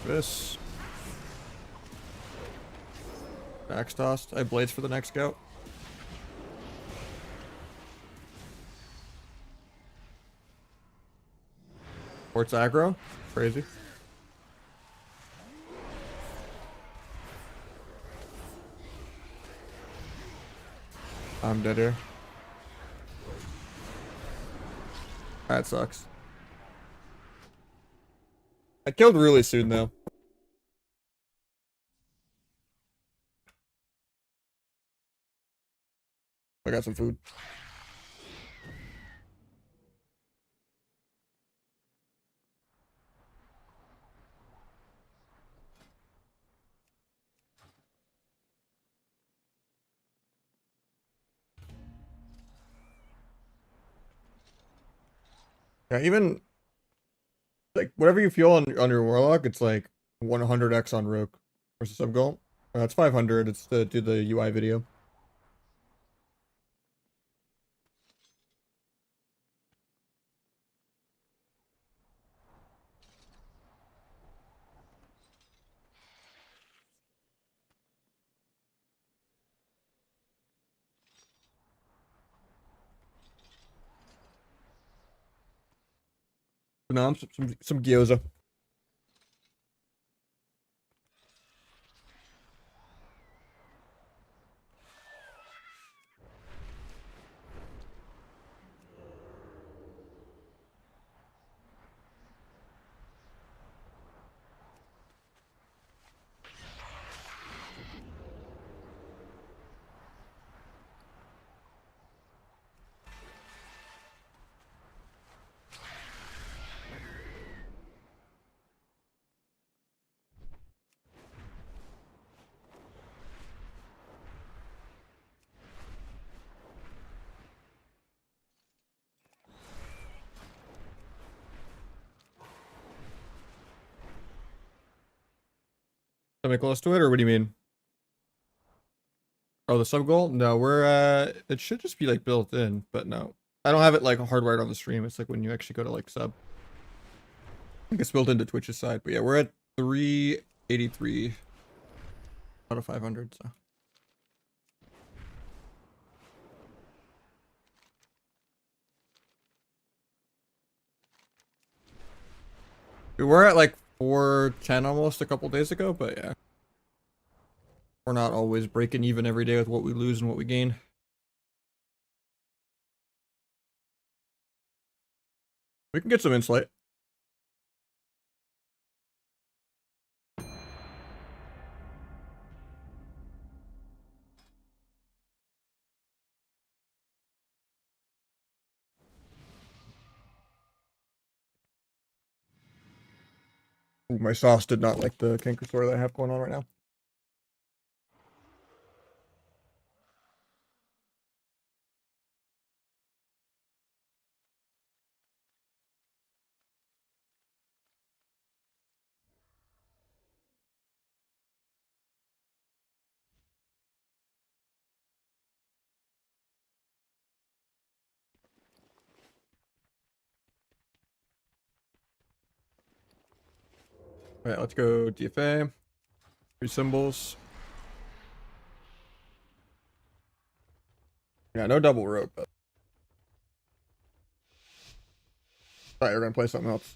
This. Axe tossed. I have blades for the next scout. Port's aggro. Crazy. I'm dead here. That sucks. I killed really soon though. I got some food. Yeah, even like whatever you feel on your warlock, it's like 100x on rook versus sub goal. It's 500. It's to do the UI video. But no, I'm some gyoza. Am I close to it, or what do you mean? Oh, the sub goal? No, we're it should just be like built in, but no. I don't have it like hardwired on the stream. It's like when you actually go to like sub. I think it's built into Twitch's side, but yeah, we're at 383 out of 500, so. We were at like 410 almost a couple days ago, but yeah. We're not always breaking even every day with what we lose and what we gain. We can get some insight. My sauce did not like the canker sore that I have going on right now. All right, let's go DFA. 3 symbols. Yeah, no double rope, but thought you were gonna play something else.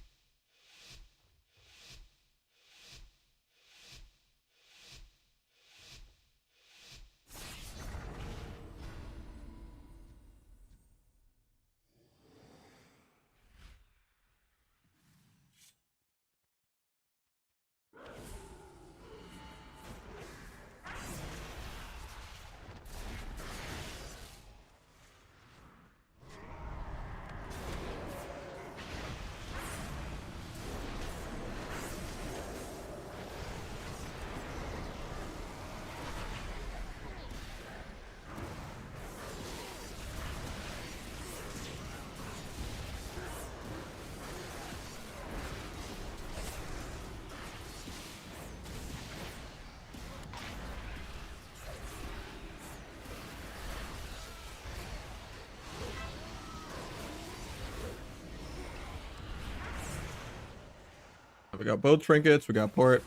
We got both trinkets, we got port.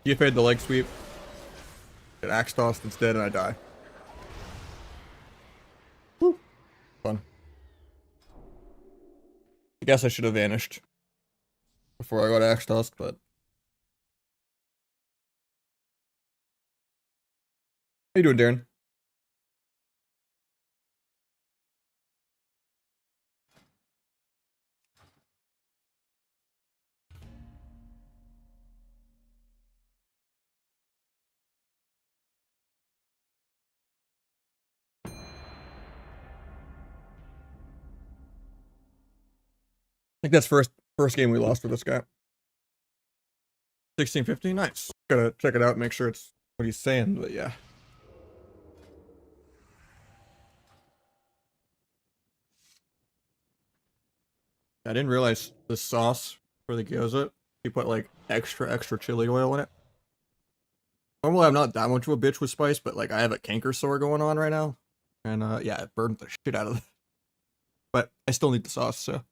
DFA'd the leg sweep. Get axe tossed instead, and I die. Woo. Fun. I guess I should have vanished before I got axe tossed, but. How you doing, Darren? I think that's first game we lost with this guy. 16-15, nice. Gotta check it out, make sure it's what he's saying, but yeah. I didn't realize the sauce for the gyoza, you put like extra chili oil in it. Normally I'm not that much of a bitch with spice, but like I have a canker sore going on right now. And yeah, it burned the shit out of it. But I still need the sauce, so.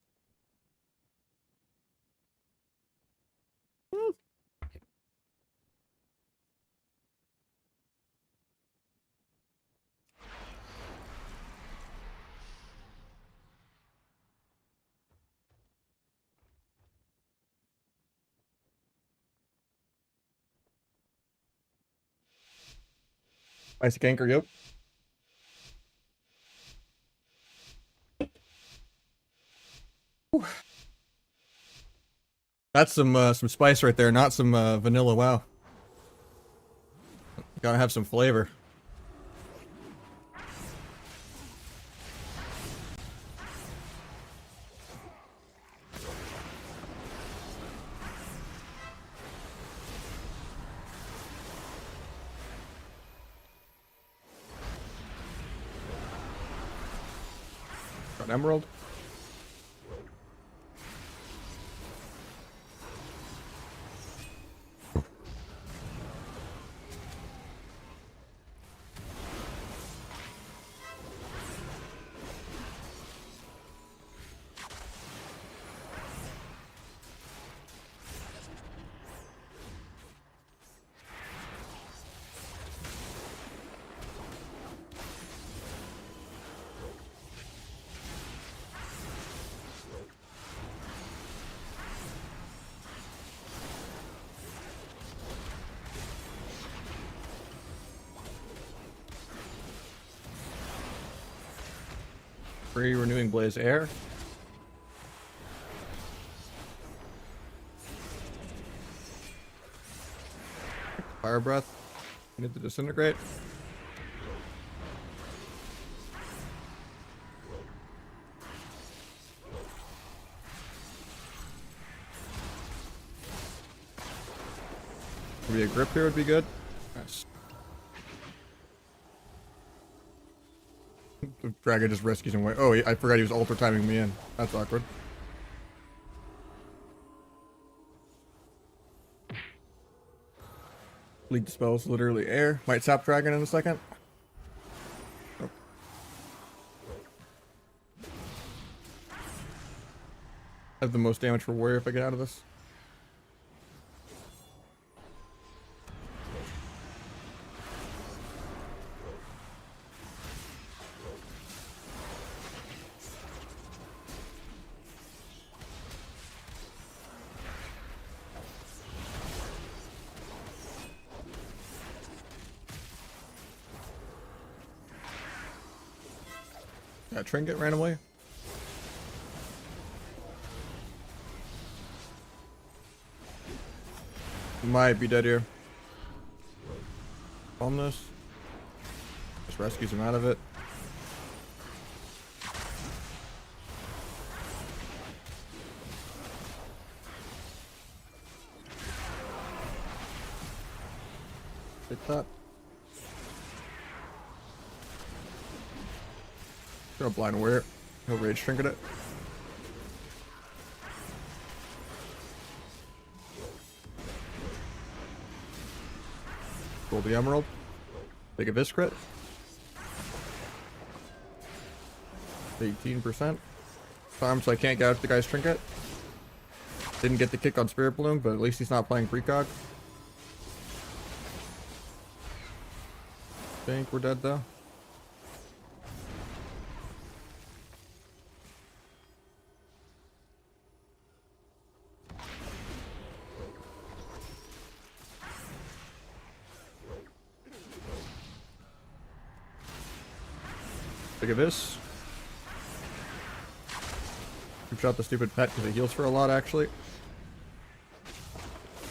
Spicy canker, yep. Whew. That's some spice right there, not some vanilla WoW. Gotta have some flavor. Got emerald. Free renewing blaze air. Fire breath. Need to disintegrate. Maybe a grip here would be good. Nice. The dragon just rescues him away. Oh, I forgot he was ultra timing me in. That's awkward. Leak dispels literally air. Might sap dragon in a second. Oh. Have the most damage for warrior if I get out of this. That trinket ran away. Might be dead here. Bomb this. Just rescues him out of it. Take that. Gonna blind wear it. He'll rage trinket it. Roll the emerald. Take a viscrit. 18%. So I can't get out the guy's trinket. Didn't get the kick on Spirit Bloom, but at least he's not playing precog. Think we're dead though. Look at this. We shot the stupid pet because it heals for a lot actually.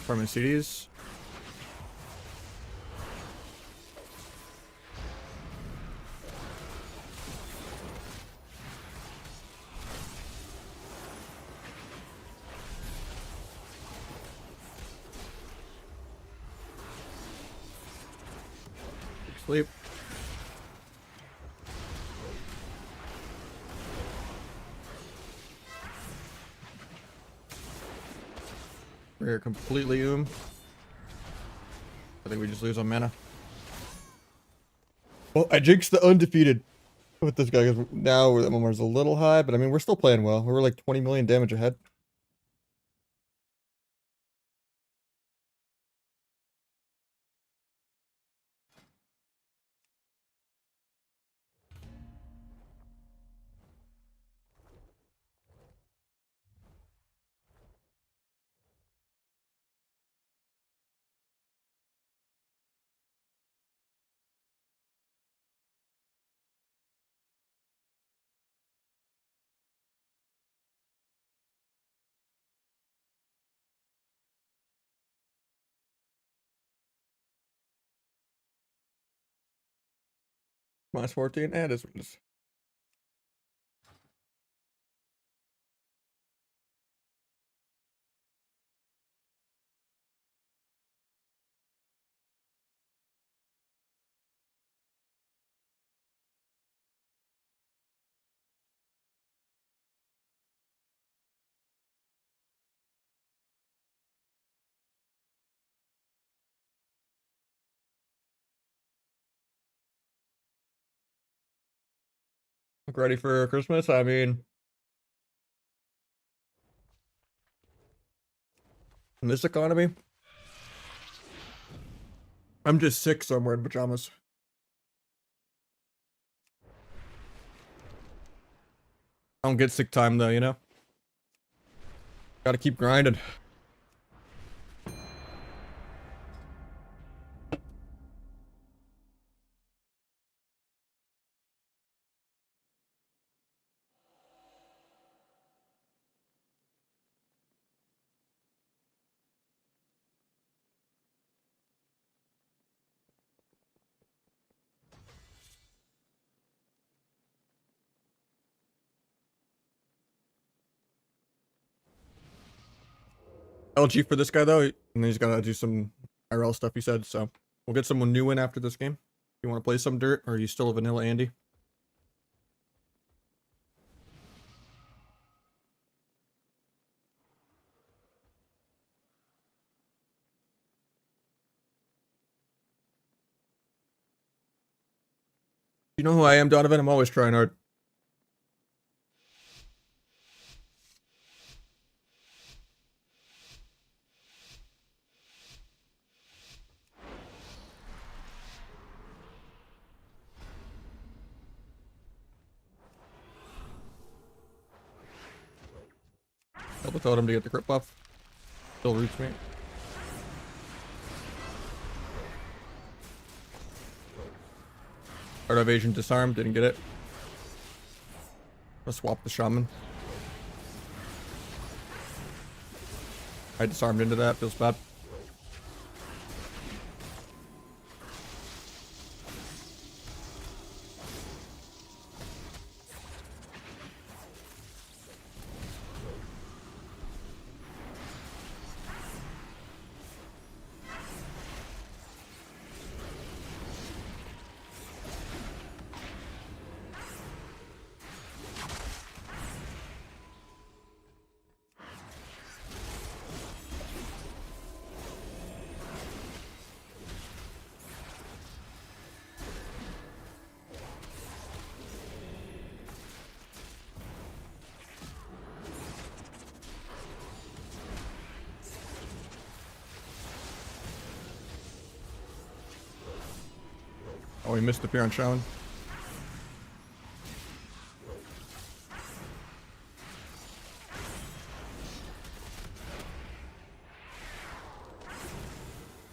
Farming CDs. Sleep. We're completely I think we just lose on mana. Well, I jinxed the undefeated with this guy because now the MMR's a little high, but I mean, we're still playing well. We were like 20 million damage ahead. Minus 14 and his wins. Look ready for Christmas. I mean, in this economy, I'm just sick, so I'm wearing pajamas. I don't get sick time though, you know? Gotta keep grinding. LG for this guy though, and then he's gotta do some IRL stuff you said, so we'll get someone new in after this game. You want to play some dirt, or are you still a vanilla Andy? You know who I am, Donovan? I'm always trying hard. Double totem to get the crit buff. Still roots me. Art evasion disarm, didn't get it. Let's swap the shaman. I disarmed into that, feels bad. Oh, he missed the Piran Shaman.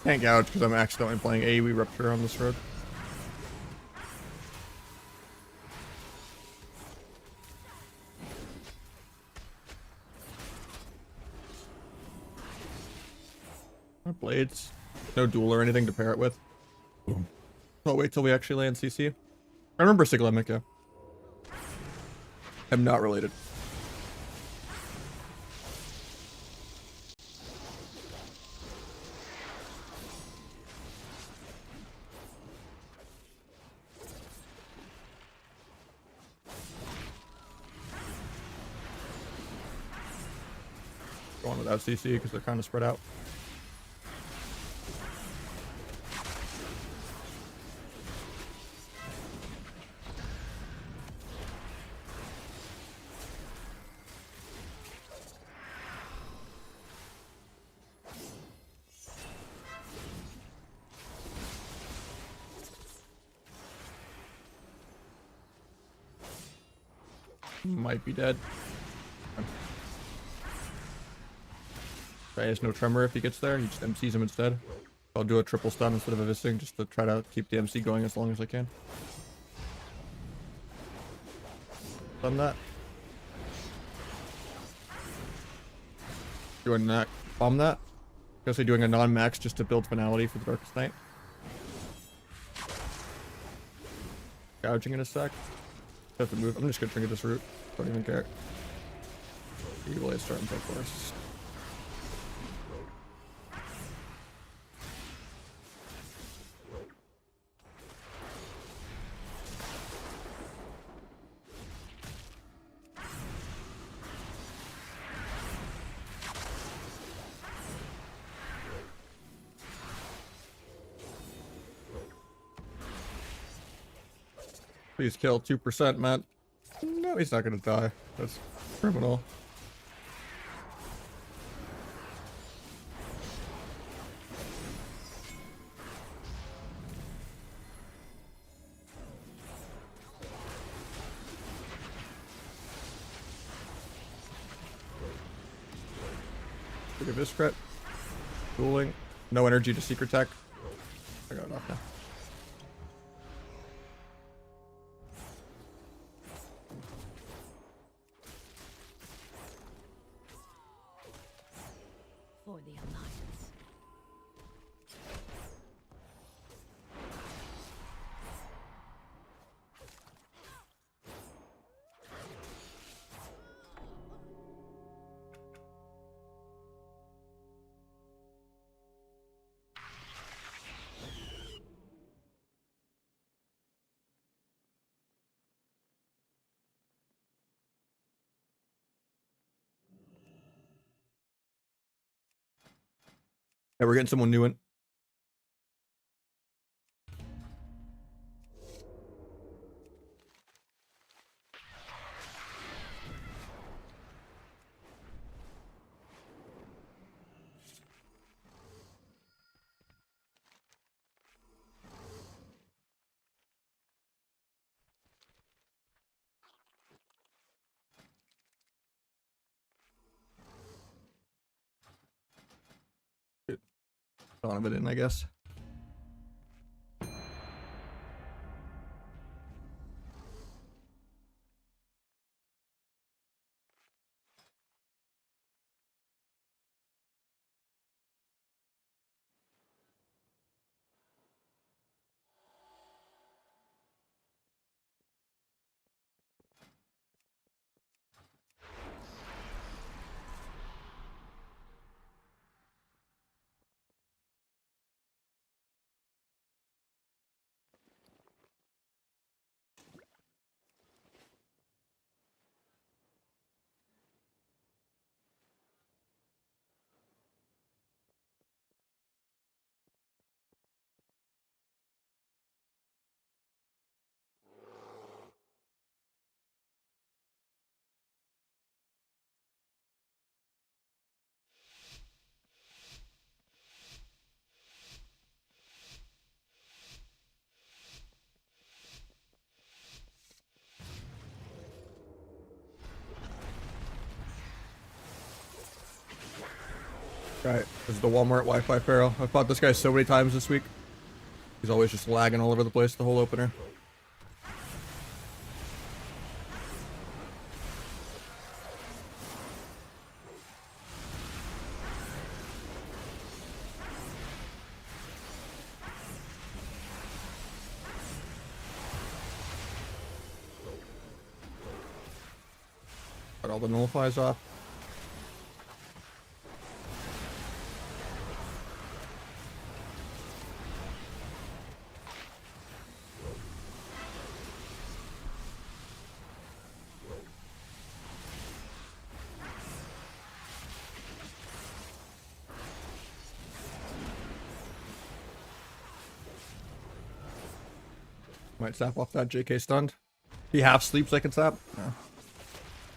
Can't gouge because I'm accidentally playing AoE Rupture on this road. No blades. No duel or anything to pair it with. I'll wait till we actually land CC. I remember Siglemic, yeah. I'm not related. Going without CC because they're kind of spread out. Might be dead. Has no tremor if he gets there. He just MCs him instead. I'll do a triple stun instead of a visting just to try to keep the MC going as long as I can. Stun that. Doing that. Bomb that. Guess I'm doing a non-max just to build finality for the Darkest Night. Gouging in a sec. Have to move. I'm just gonna trigger this route. Don't even care. Evil is starting to play first. Please kill 2%, man. No, he's not gonna die. That's criminal. Look at this crit. Dueling. No energy to secret tech. I got it off now. For the Alliance. Yeah, we're getting someone new in. Thought of it in, I guess. Right, this is the Walmart Wi-Fi Pharaoh. I've fought this guy so many times this week. He's always just lagging all over the place the whole opener. Got all the nullifies off. Might zap off that JK stunned. He half sleeps, I can zap. No.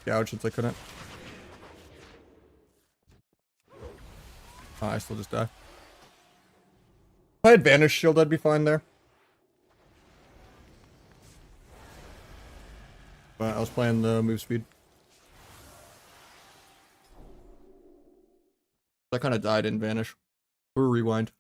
Gouge since I couldn't. Oh, I still just die. If I had Vanish Shield, I'd be fine there. But I was playing the move speed. I kind of died in Vanish. Or Rewind.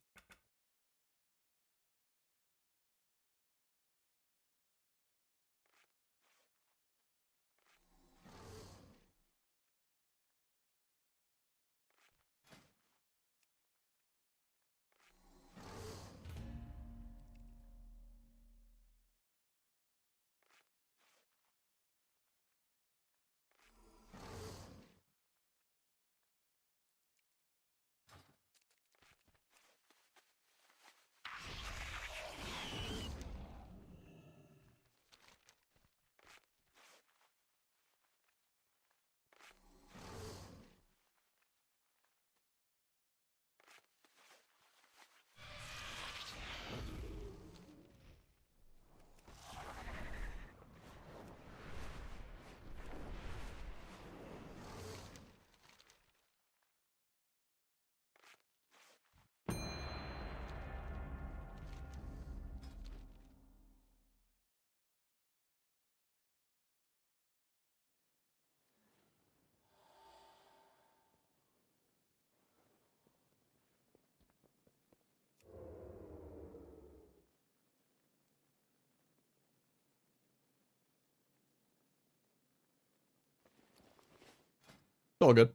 It's all good.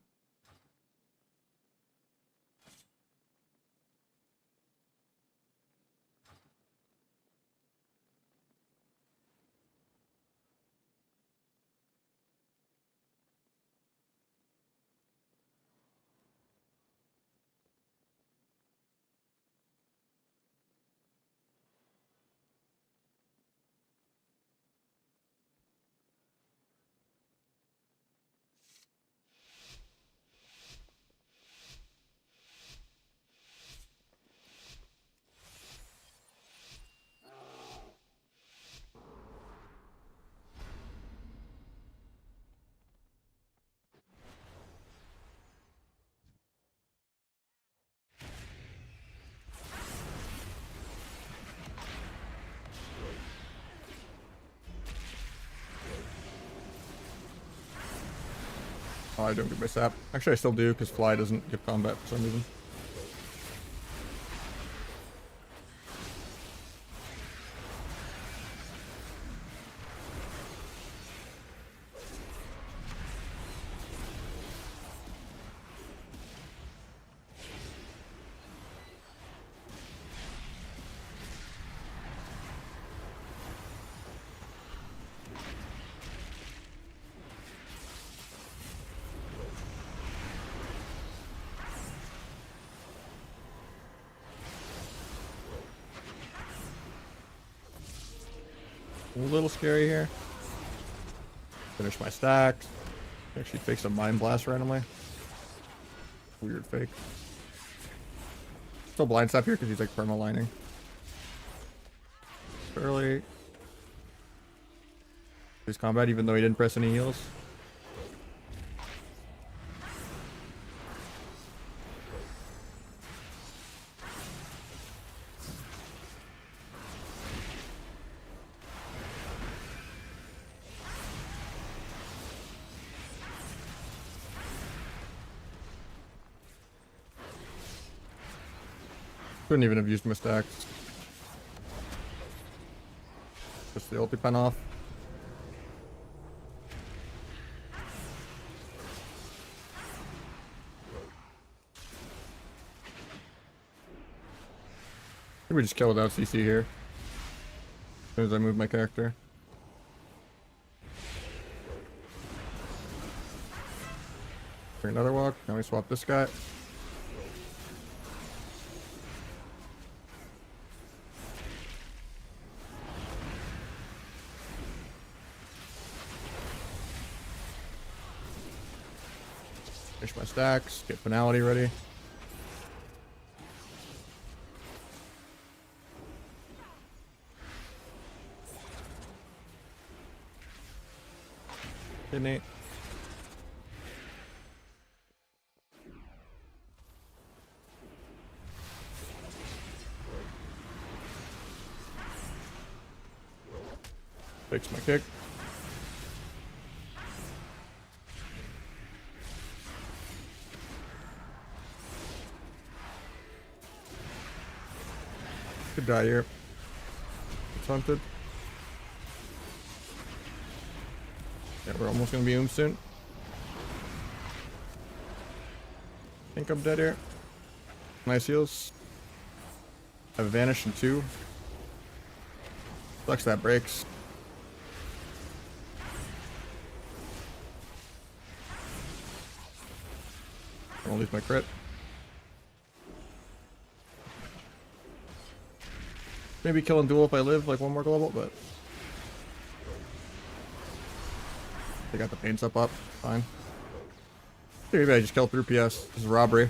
Oh, I don't get my sap. Actually, I still do because fly doesn't give combat for some reason. A little scary here. Finish my stacks. Actually fakes a mind blast randomly. Weird fake. Still blind stop here because he's like perma lining. Early. His combat even though he didn't press any heals. Couldn't even have used my stacks. Just the ulti pen off. Maybe we just kill without CC here. As soon as I move my character. Bring another walk. Now we swap this guy. Finish my stacks. Get finality ready. Kidney. Fix my kick. Could die here. It's hunted. Yeah, we're almost gonna be soon. Think I'm dead here. Nice heals. Have a vanish in 2. Sucks that breaks. I won't lose my crit. Maybe kill and duel if I live like one more level, but they got the paints up. Fine. Maybe I just killed through PS. This is robbery.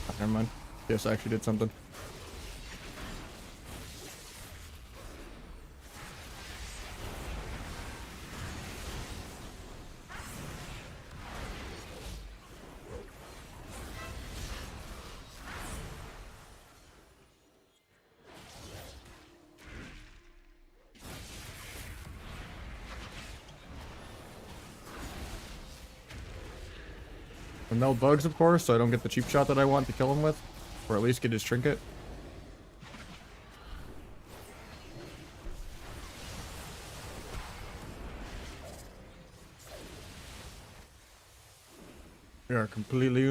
Oh, never mind. PS actually did something. And no bugs, of course, so I don't get the cheap shot that I want to kill him with. Or at least get his trinket. We are completely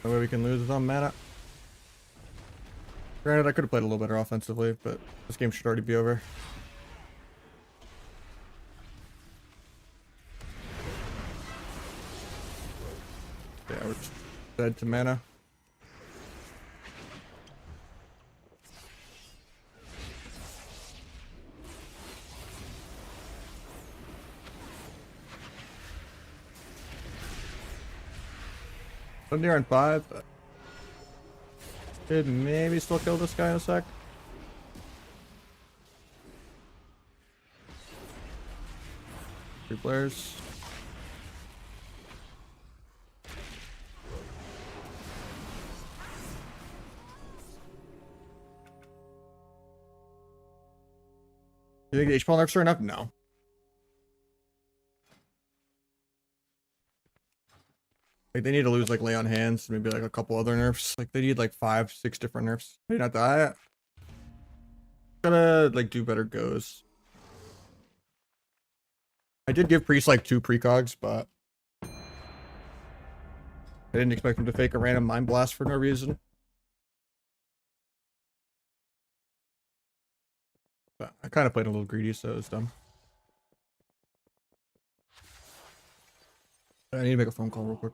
No way we can lose is on mana. Granted, I could have played a little better offensively, but this game should already be over. Yeah, we're just dead to mana. I'm near on 5, but could maybe still kill this guy in a sec. Two players. You think the H-ball nerfs are enough? No. Like they need to lose like lay on hands, maybe like a couple other nerfs. Like they need like 5-6 different nerfs. Maybe not that. Gotta like do better goes. I did give Priest like 2 precogs, but I didn't expect him to fake a random mind blast for no reason. But I kind of played a little greedy, so it was dumb. I need to make a phone call real quick.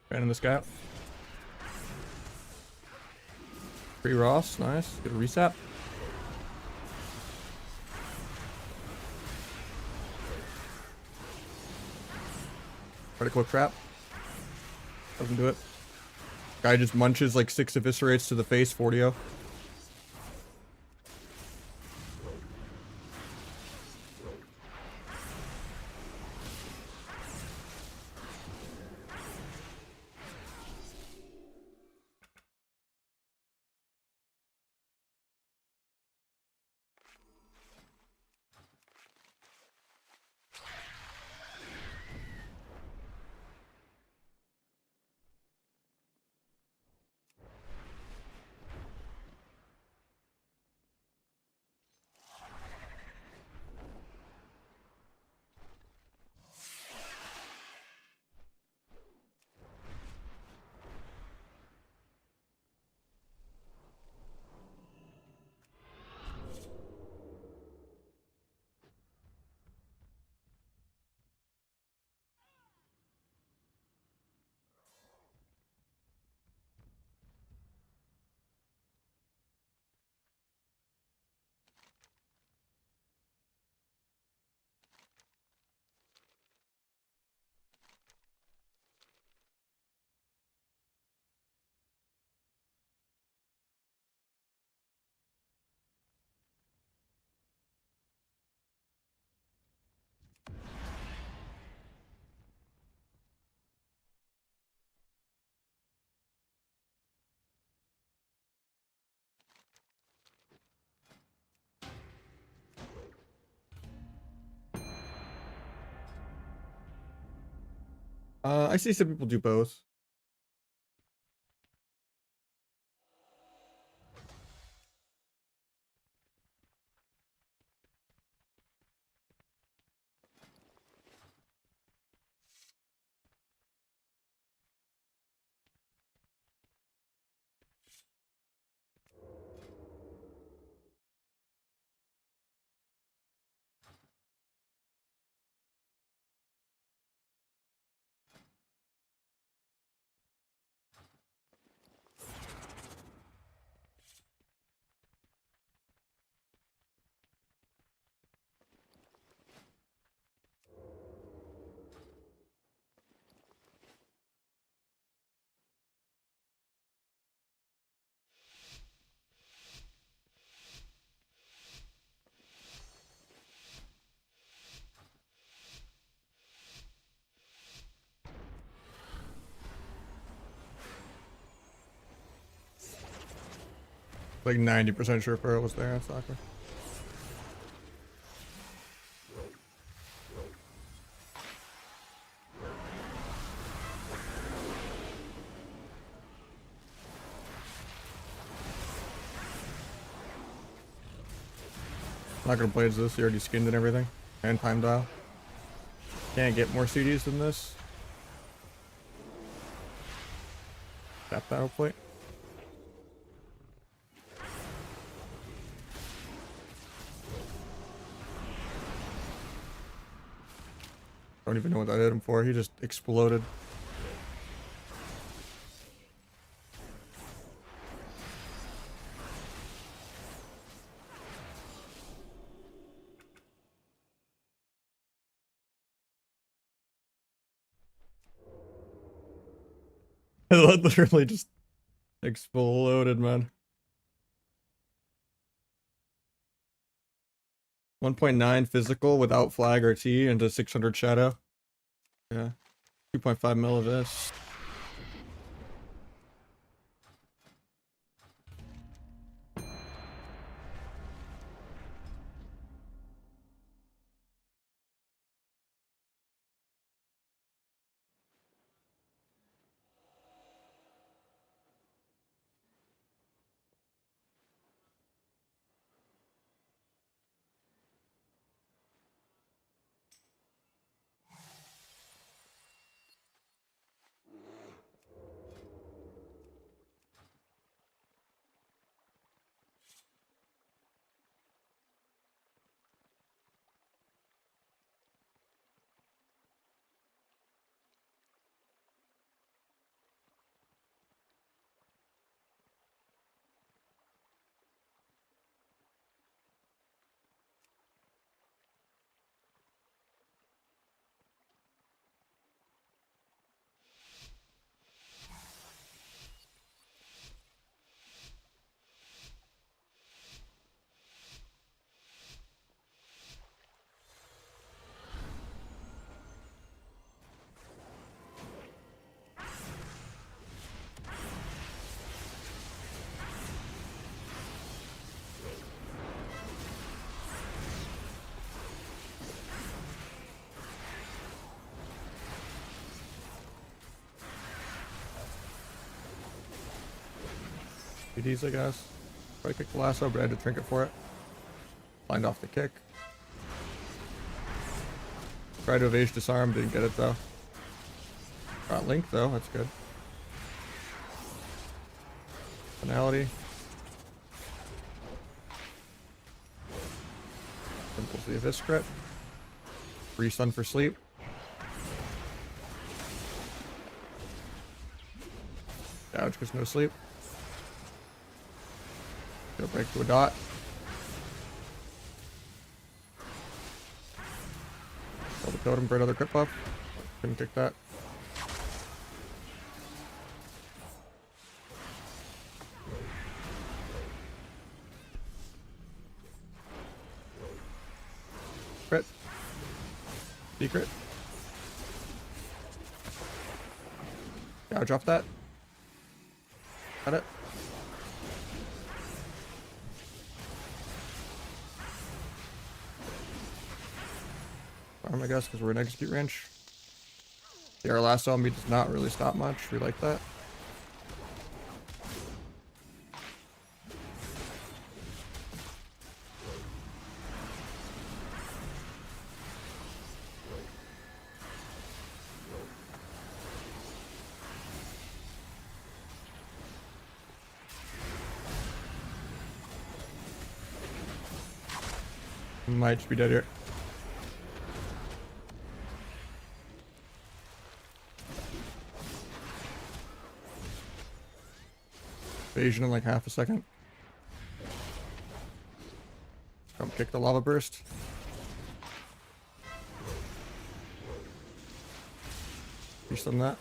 Fanning this guy out. Free Ross, nice. Get a reset. Critical trap. Doesn't do it. Guy just munches like 6 eviscerates to the face, 40-0. I see some people do both. Like 90% sure Pharaoh was there on soccer. I'm not gonna play as this, he already skinned and everything. And time dial. Can't get more CDs than this. Tap that hopefully. Don't even know what that hit him for. He just exploded. It literally just exploded, man. 1.9 physical without flag or T into 600 shadow. Yeah. 2.5 mil of this. PDs, I guess. Try to kick the lasso, but I had to trinket for it. Blind off the kick. Tried to evade disarm, didn't get it though. Got link though, that's good. Finality. Simple to the Abyss crit. Free stun for sleep. Gouge because no sleep. Go break to a dot. Kill the totem for another crit buff. Couldn't kick that. Crit. Secret. Gouge off that. Got it. Farm, I guess, because we're in execute range. The our last zombie does not really stop much. We like that. Might just be dead here. Evasion in like half a second. Come kick the lava burst. Beast on that.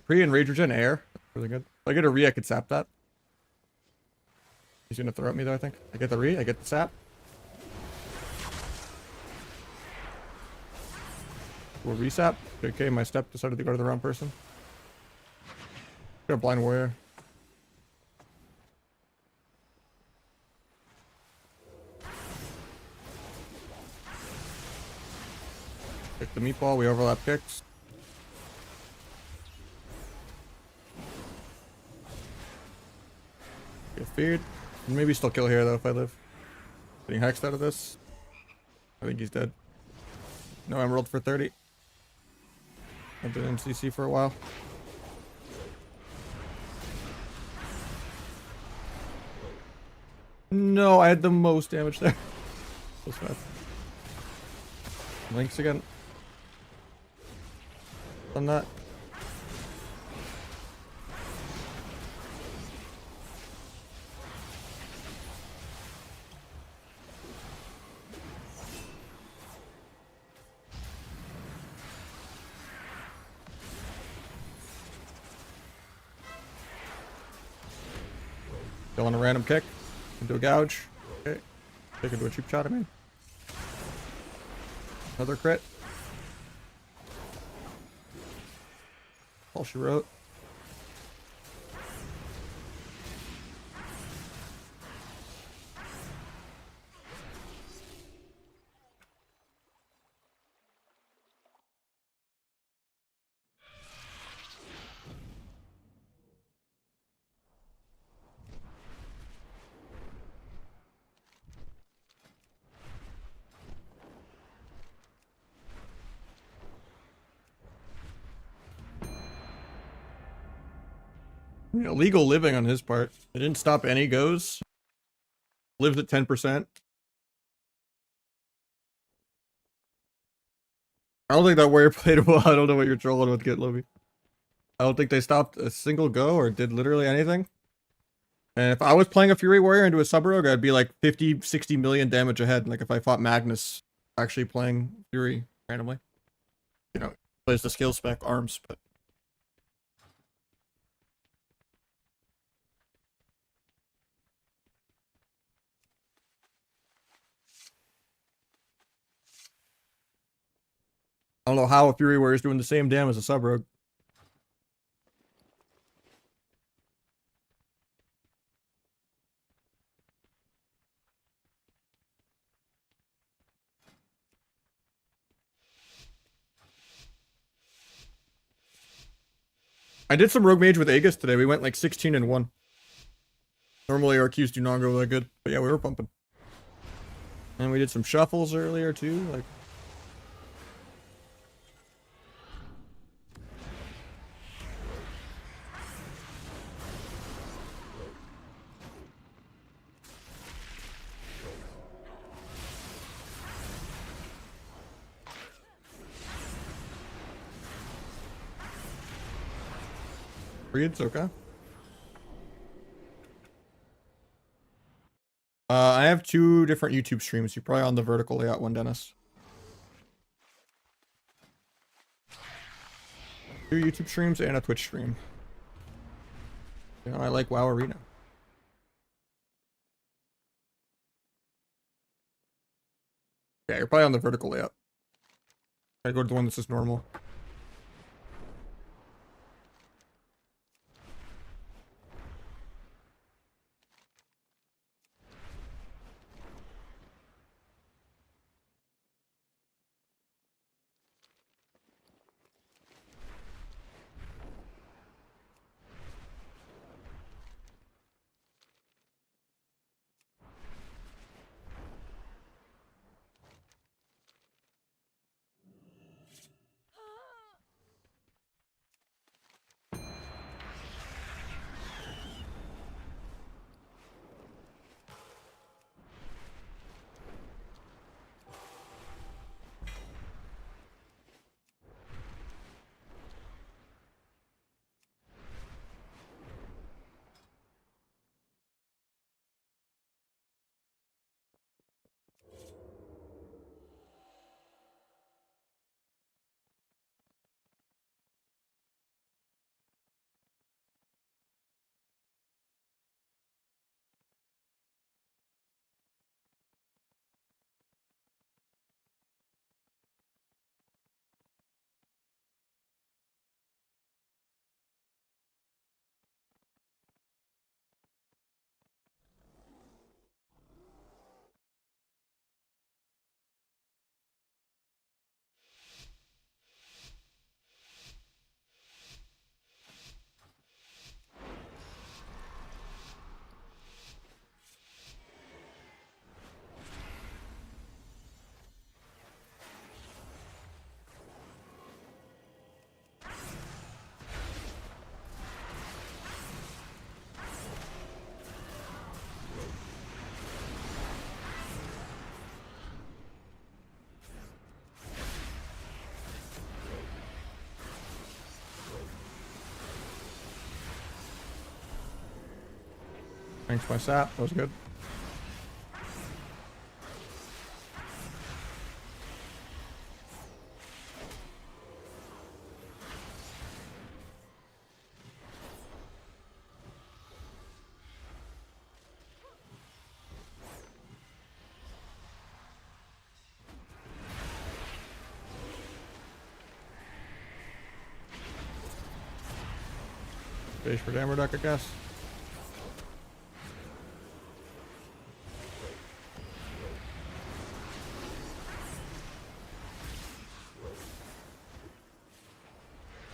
Pre and Rage Regen air. Really good. If I get a re, I could sap that. He's gonna throw at me though, I think. I get the re, I get the sap. We'll resap. Okay, my step decided to go to the wrong person. Got a blind warrior. Kick the meatball, we overlap kicks. Get feared. Maybe still kill here though if I live. Getting hexed out of this. I think he's dead. No emerald for 30. I've been in CC for a while. No, I had the most damage there. That's bad. Links again. Done that. Go on a random kick. Into a gouge. Okay. Kick into a cheap shot, I mean. Another crit. All she wrote. Illegal living on his part. It didn't stop any goes. Lived at 10%. I don't think that warrior played well. I don't know what you're trolling with, Get Lobby. I don't think they stopped a single go or did literally anything. And if I was playing a Fury Warrior into a sub-rogue, I'd be like 50, 60 million damage ahead. Like if I fought Magnus actually playing Fury randomly. You know, plays the skill spec arms, but I don't know how a Fury Warrior is doing the same damage as a sub-rogue. I did some Rogue Mage with Aegis today. We went like 16-1. Normally our Qs do not go that good. But yeah, we were pumping. And we did some shuffles earlier too. Like reads, okay. I have 2 different YouTube streams. You're probably on the vertical layout one, Dennis. 2 YouTube streams and a Twitch stream. You know, I like WoW Arena. Yeah, you're probably on the vertical layout. I go to the one that says normal. Thanks my sap. That was good. Base for Dammer Duck, I guess.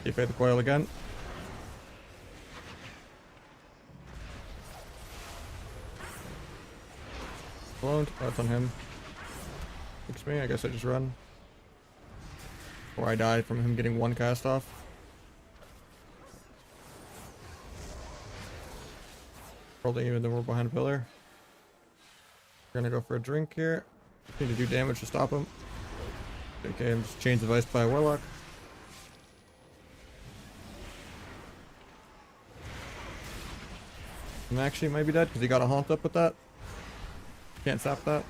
You fade the coil again. Blown. Oh, that's on him. Fix me. I guess I just run. Or I die from him getting one cast off. Holding even though we're behind a pillar. We're gonna go for a drink here. Need to do damage to stop him. Okay, I'm just chains of ice by a warlock. I'm actually might be dead because he got a haunt up with that. Can't stop that.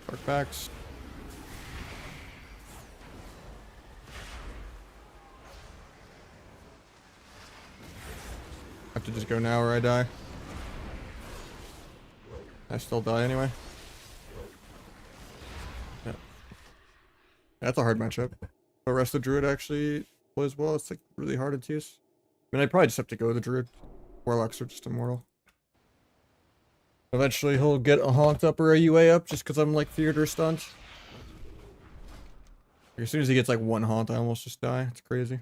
Dark backs. I have to just go now or I die. I still die anyway. Yeah. That's a hard matchup. The rest of Druid actually plays well. It's like really hard to use. I mean, I probably just have to go with the Druid. Warlocks are just immortal. Eventually he'll get a haunt up or a UA up just because I'm like feared or stunned. As soon as he gets like one haunt, I almost just die. It's crazy.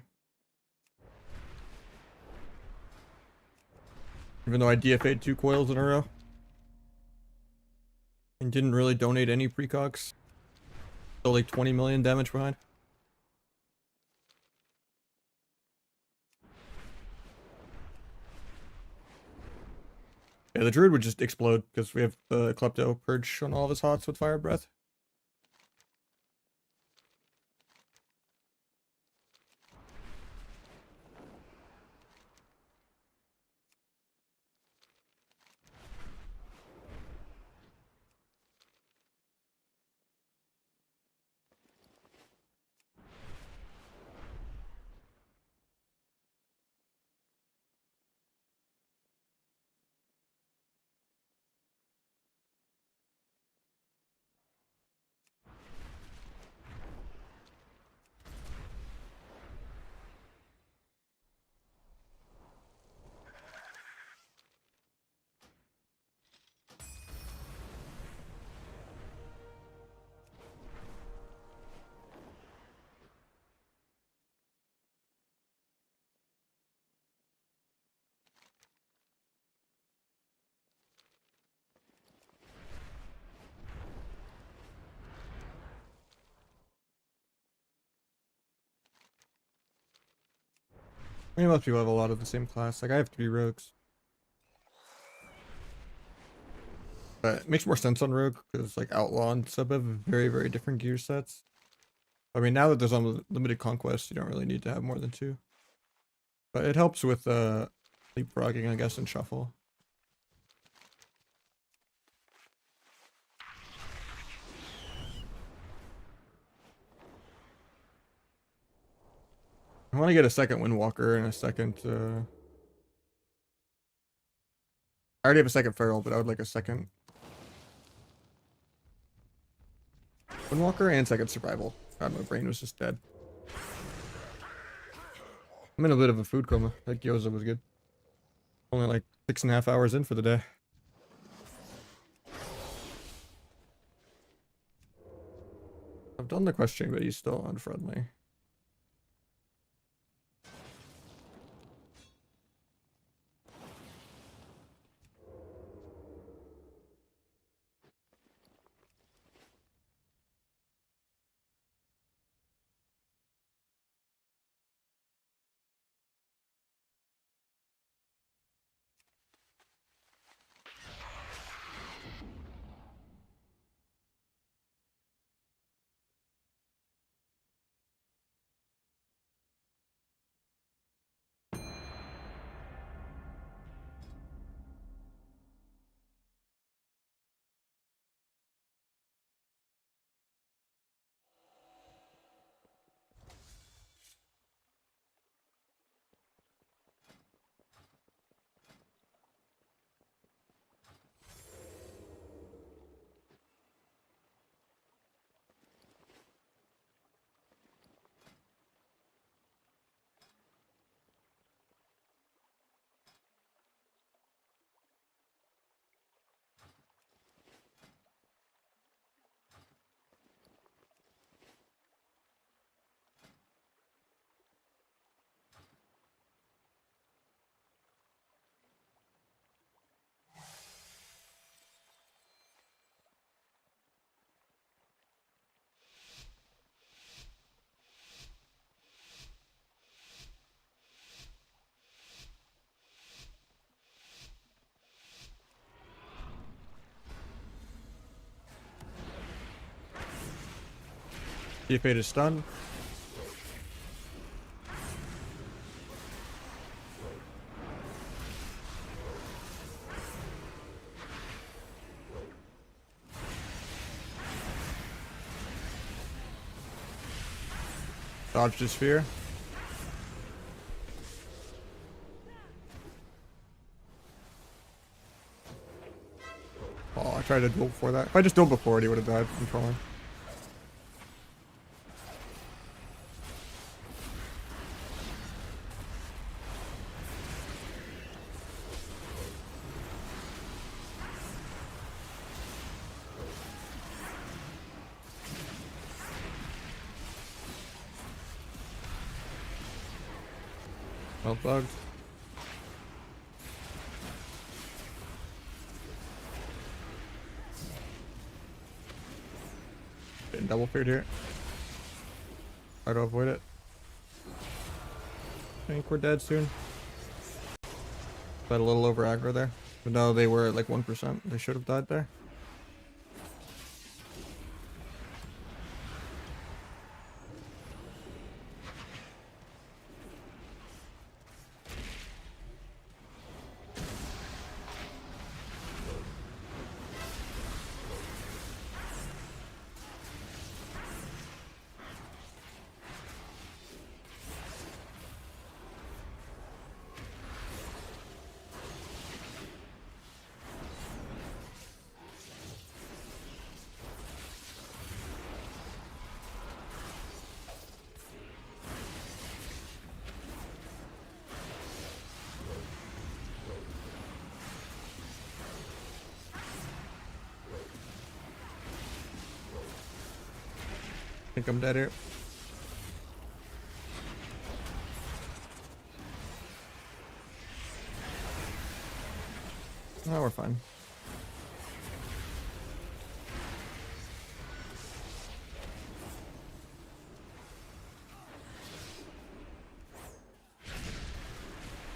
Even though I DFA'd 2 coils in a row. And didn't really donate any precogs. Still like 20 million damage behind. Yeah, the Druid would just explode because we have the Klepto purge on all of his hots with Fire Breath. I mean, most people have a lot of the same class. Like, I have 3 rogues. But it makes more sense on rogue because, like, outlaw and sub have very, very different gear sets. I mean, now that there's unlimited conquest, you don't really need to have more than 2. But it helps with leapfrogging, I guess, and shuffle. I want to get a second Windwalker and a second. I already have a second Feral, but I would like a second Windwalker and second Survival. God, my brain was just dead. I'm in a bit of a food coma. That gyoza was good. Only like 6.5 hours in for the day. I've done the questioning, but he's still unfriendly. Fade is stunned. Dodged his sphere. Oh, I tried to duel before that. If I just dueled before it, he would have died from trolling. Well bugged. Getting double feared here. Try to avoid it. I think we're dead soon. Got a little over aggro there. But no, they were at like 1%. They should have died there. I think I'm dead here. No, we're fine.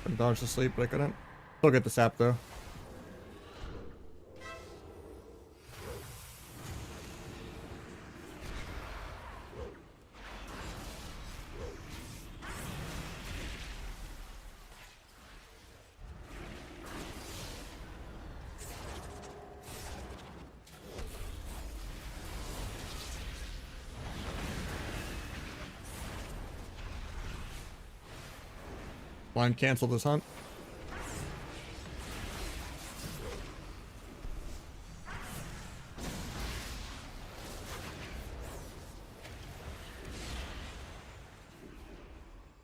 I dodged the sleep, but I couldn't. Still get the sap though. Blind canceled this hunt.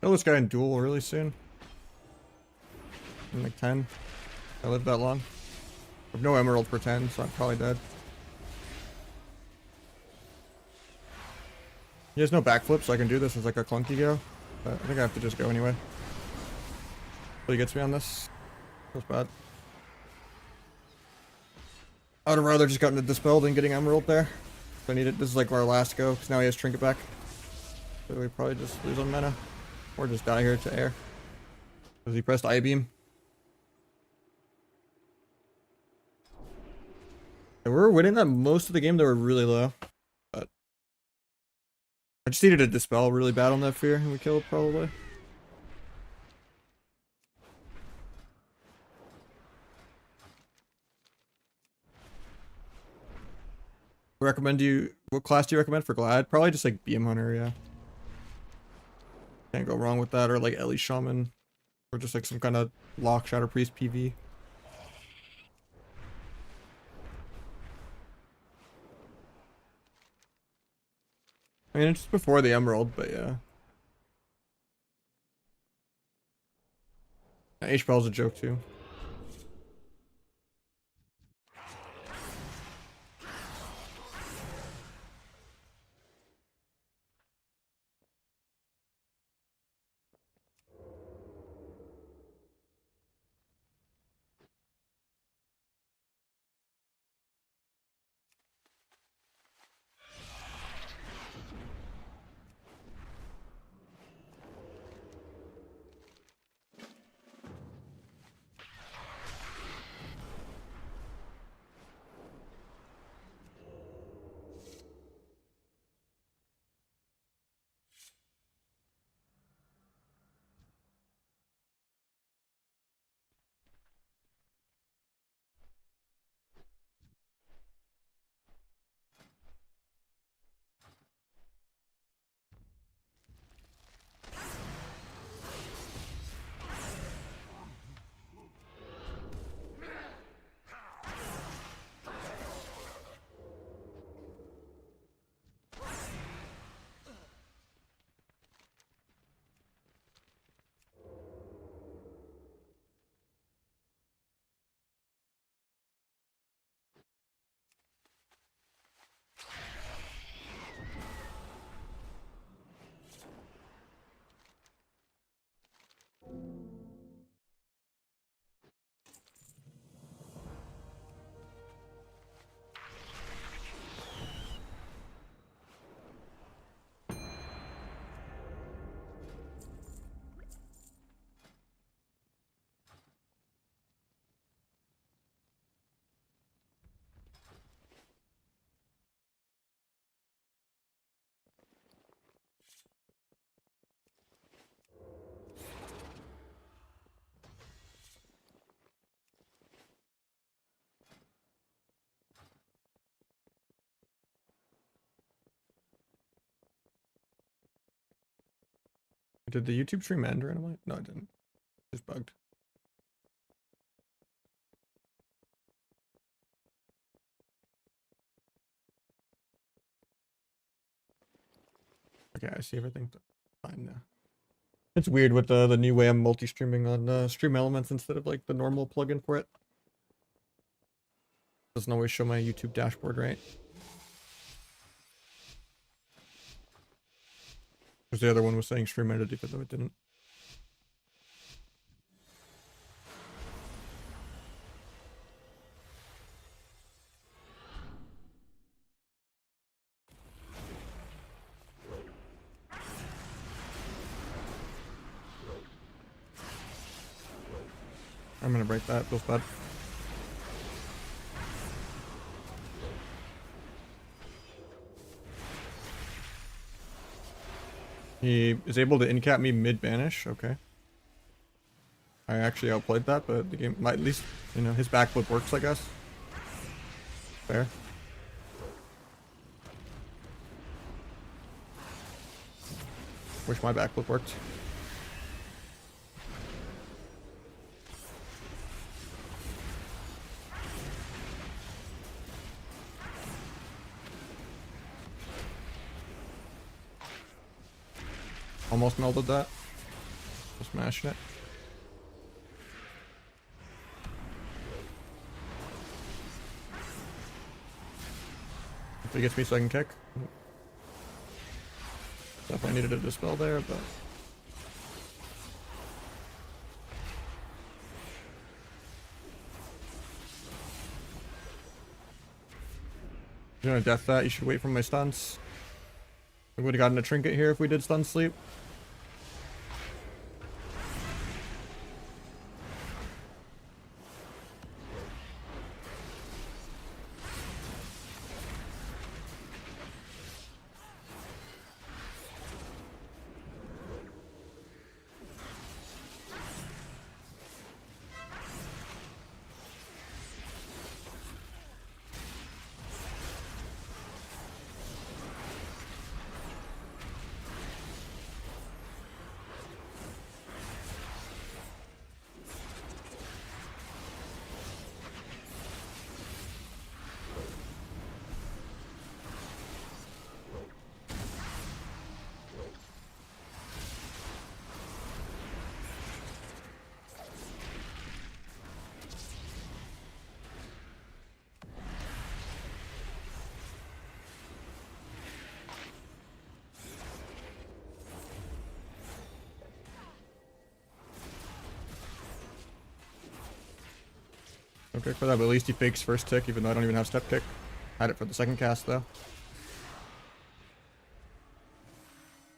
Kill this guy in duel really soon. In like 10. I lived that long. I have no emerald for 10, so I'm probably dead. He has no backflip, so I can do this as like a clunky go. But I think I have to just go anyway. So he gets me on this. Feels bad. I would have rather just gotten the dispel than getting emerald there. So I need it. This is like our last go, because now he has trinket back. So we probably just lose on mana. Or just die here to air. Because he pressed I-beam. And we were winning that most of the game. They were really low. But I just needed a dispel really bad on that fear, and we killed probably. What class do you recommend for Glad? Probably just like BM Hunter, yeah. Can't go wrong with that, or like Ellie Shaman. Or just like some kind of Lock Shadow Priest PV. I mean, it's before the Emerald, but yeah. H-Bell's a joke too. Did the YouTube stream end randomly? No, it didn't. Just bugged. Okay, I see everything fine now. It's weird with the new way I'm multi-streaming on Stream Elements instead of like the normal plugin for it. Doesn't always show my YouTube dashboard right. Because the other one was saying stream ended even though it didn't. I'm gonna break that, feels bad. He is able to in-cap me mid-banish, okay. I actually outplayed that, but the game might at least, you know, his backflip works, I guess. Fair. Wish my backflip worked. Almost melted that. Just mashing it. If he gets me second kick. Definitely needed a dispel there, but you're gonna death that, you should wait for my stuns. We would have gotten a trinket here if we did stun sleep. Okay for that, but at least he fakes first tick, even though I don't even have step kick. Had it for the second cast though.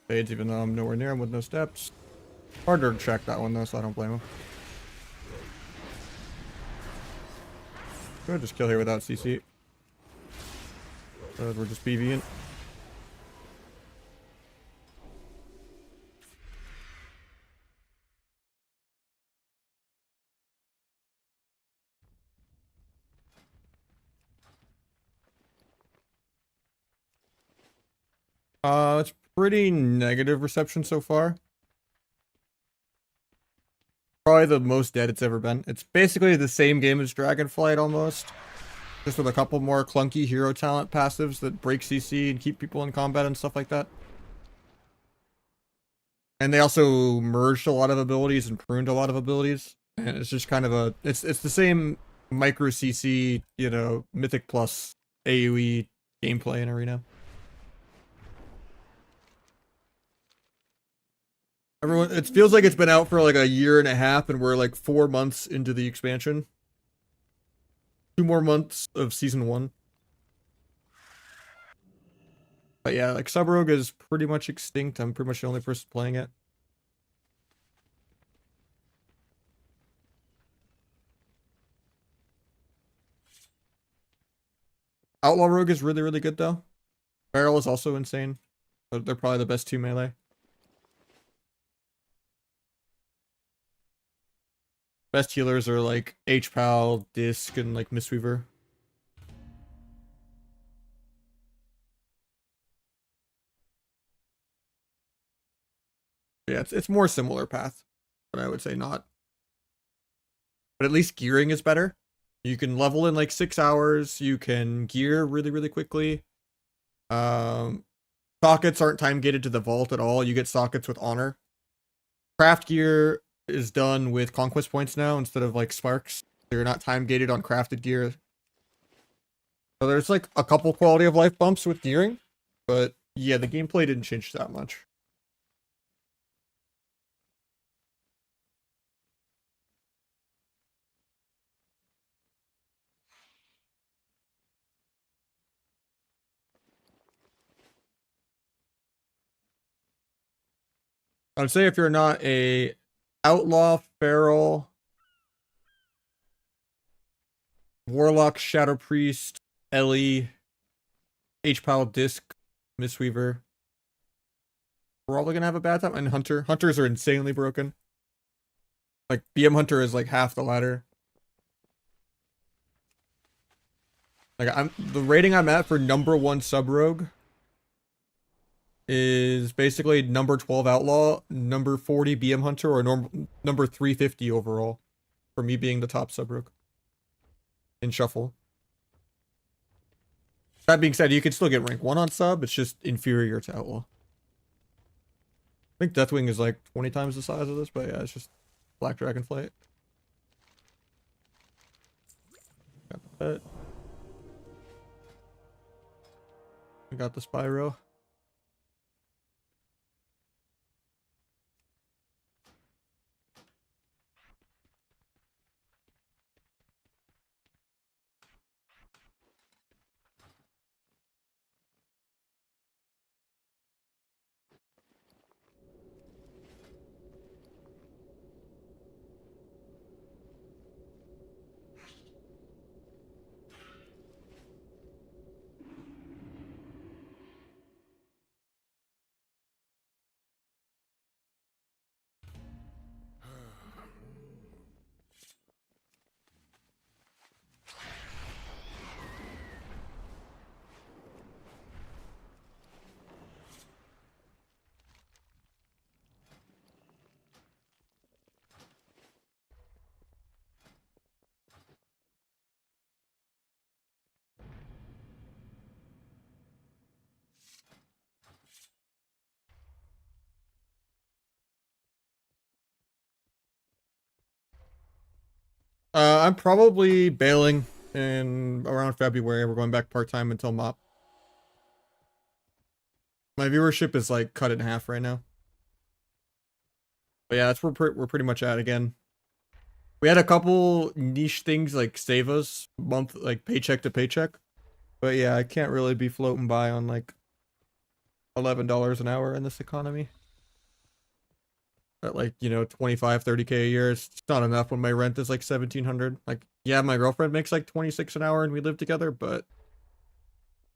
Fades even though I'm nowhere near him with no steps. Harder to track that one though, so I don't blame him. Good, just kill here without CC. We're just Pving. It's pretty negative reception so far. Probably the most dead it's ever been. It's basically the same game as Dragonflight almost. Just with a couple more clunky hero talent passives that break CC and keep people in combat and stuff like that. And they also merged a lot of abilities and pruned a lot of abilities. And it's just kind of a... It's the same micro CC, you know, Mythic plus AoE gameplay in Arena. Everyone, it feels like it's been out for like a year and a half and we're like 4 months into the expansion. 2 more months of season 1. But yeah, like Sub Rogue is pretty much extinct. I'm pretty much the only person playing it. Outlaw Rogue is really, really good though. Barrel is also insane. But they're probably the best 2 melee. Best healers are like H-Pal, Disc, and like Mistweaver. Yeah, it's more similar path, but I would say not. But at least gearing is better. You can level in like 6 hours. You can gear really, really quickly. Um, Sockets aren't time gated to the vault at all. You get sockets with honor. Craft gear is done with conquest points now instead of like sparks. They're not time gated on crafted gear. So there's like a couple quality of life bumps with gearing, but yeah, the gameplay didn't change that much. I'd say if you're not a outlaw, feral, warlock, shadow priest, Ellie, H-Pal, disc, Mistweaver, probably gonna have a bad time. And hunter, hunters are insanely broken. Like BM hunter is like half the ladder. Like the rating I'm at for #1 sub rogue is basically number 12 outlaw, number 40 BM hunter, or number 350 overall for me being the top sub rogue in shuffle. That being said, you can still get rank 1 on sub, it's just inferior to outlaw. I think Deathwing is like 20 times the size of this, but yeah, it's just Black Dragonflight. Got the pet. I got the Spyro. I'm probably bailing in around February. We're going back part-time until MOP. My viewership is like cut in half right now. But yeah, that's where we're pretty much at again. We had a couple niche things like save us month, like paycheck to paycheck. But yeah, I can't really be floating by on like $11 an hour in this economy. At like, you know, 25, 30K a year, it's not enough when my rent is like 1,700. Like, yeah, my girlfriend makes like 26 an hour and we live together, but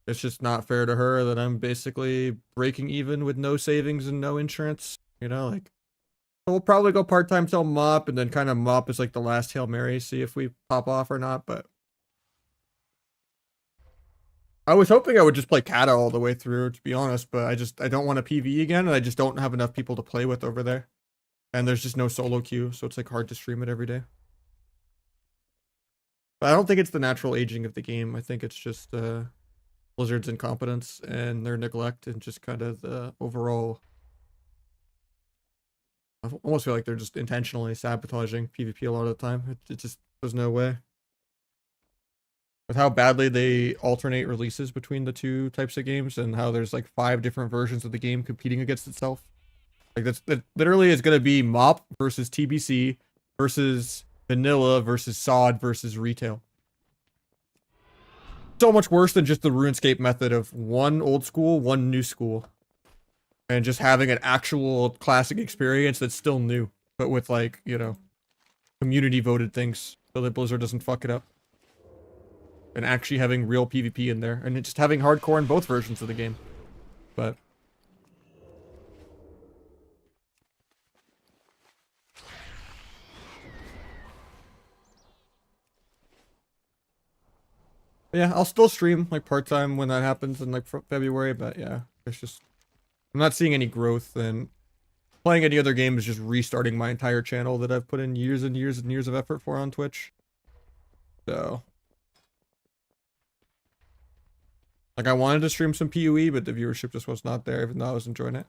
it's just not fair to her that I'm basically breaking even with no savings and no insurance. You know, like, we'll probably go part-time till MOP, and then kind of MOP is like the last Hail Mary, see if we pop off or not, but I was hoping I would just play Kata all the way through, to be honest, but I don't want to PvE again, and I just don't have enough people to play with over there. And there's just no solo queue, so it's like hard to stream it every day. But I don't think it's the natural aging of the game. I think it's just Blizzard's incompetence and their neglect and just kind of the overall... I almost feel like they're just intentionally sabotaging PvP a lot of the time. It just, there's no way. With how badly they alternate releases between the two types of games and how there's like 5 different versions of the game competing against itself. Like that literally is going to be MOP versus TBC versus vanilla versus SOD versus retail. So much worse than just the RuneScape method of one old school, one new school. And just having an actual classic experience that's still new, but with like, you know, community voted things so that Blizzard doesn't fuck it up. And actually having real PvP in there, and just having hardcore in both versions of the game. But yeah, I'll still stream like part-time when that happens in like February, but yeah, it's just I'm not seeing any growth, and playing any other game is just restarting my entire channel that I've put in years and years and years of effort for on Twitch. So, like, I wanted to stream some PoE, but the viewership just was not there, even though I was enjoying it.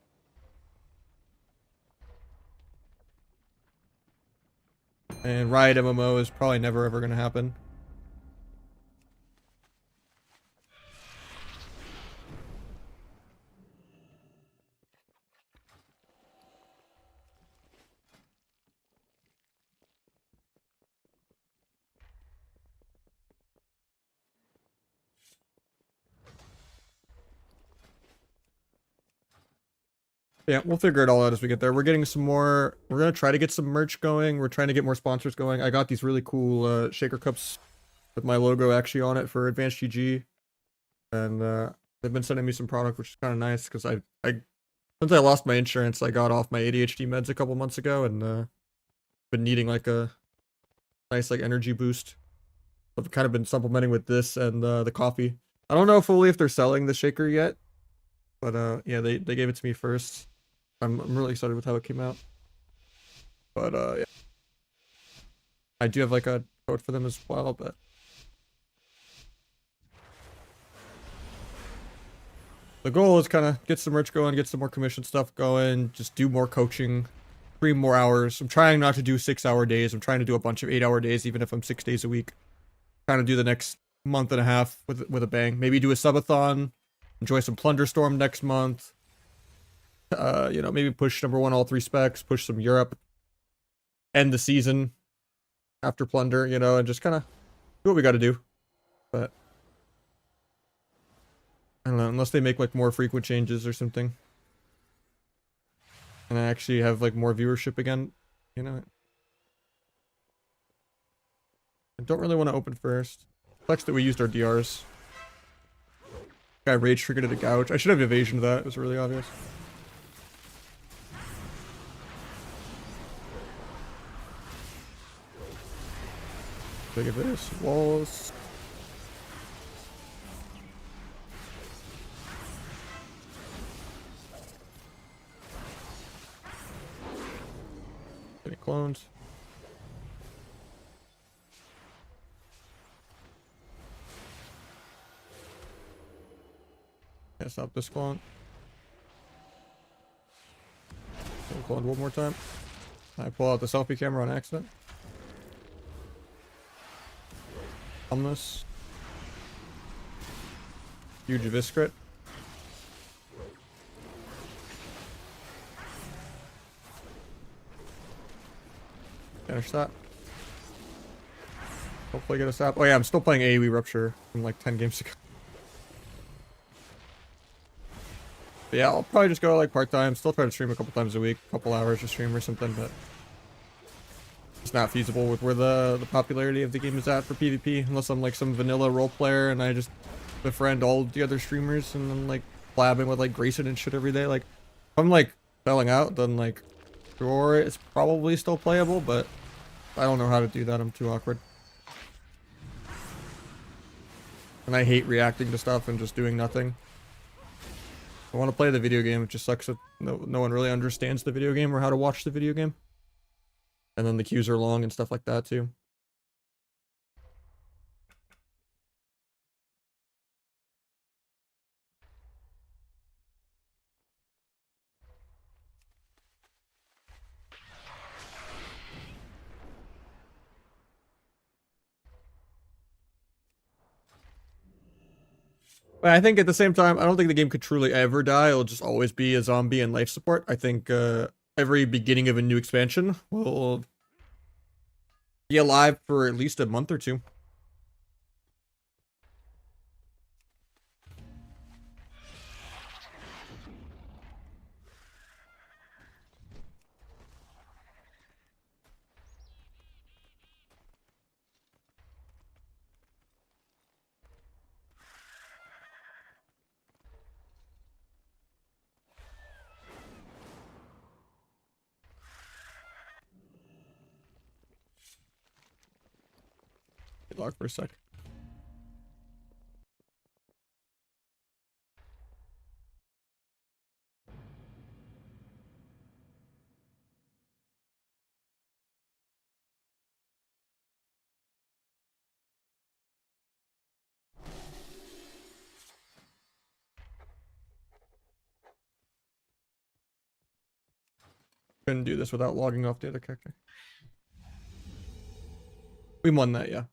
And Riot MMO is probably never ever gonna happen. Yeah, we'll figure it all out as we get there. We're getting some more. We're gonna try to get some merch going. We're trying to get more sponsors going. I got these really cool shaker cups with my logo actually on it for Advanced GG, and they've been sending me some product, which is kind of nice because I since I lost my insurance, I got off my ADHD meds a couple months ago, and been needing like a nice like energy boost. I've kind of been supplementing with this and the coffee. I don't know fully if they're selling the shaker yet, but yeah, they gave it to me first. I'm really excited with how it came out. But yeah. I do have like a code for them as well, but the goal is kind of get some merch going, get some more commission stuff going, just do more coaching, stream more hours. I'm trying not to do 6-hour days. I'm trying to do a bunch of 8-hour days, even if I'm 6 days a week. Trying to do the next month and a half with a bang. Maybe do a subathon, enjoy some Plunder Storm next month. You know, maybe push #1 all 3 specs, push some Europe, end the season after Plunder, you know, and just kind of do what we got to do. But I don't know, unless they make like more frequent changes or something, and I actually have like more viewership again, you know. I don't really want to open first. Flex that we used our DRs. Guy rage triggered at a gouge. I should have evasion to that. It was really obvious. Big of this. Walls. Any clones? Yeah, stop this clone. Clone one more time. I pull out the selfie camera on accident. On this. Huge Viscrit. Finish that. Hopefully get a sap. Oh yeah, I'm still playing AoE Rupture from like 10 games ago. But yeah, I'll probably just go like part-time. Still try to stream a couple times a week, a couple hours to stream or something, but it's not feasible with where the popularity of the game is at for PvP, unless I'm like some vanilla role player and I just befriend all the other streamers and then like blabbing with like Grayson and shit every day. Like, if I'm like selling out, then like sure, it's probably still playable, but I don't know how to do that. I'm too awkward. And I hate reacting to stuff and just doing nothing. I want to play the video game. It just sucks that no one really understands the video game or how to watch the video game. And then the queues are long and stuff like that too. But I think at the same time, I don't think the game could truly ever die. It'll just always be a zombie and life support. I think every beginning of a new expansion will be alive for at least a month or two. Get locked for a sec. Couldn't do this without logging off the other character. We won that, yeah.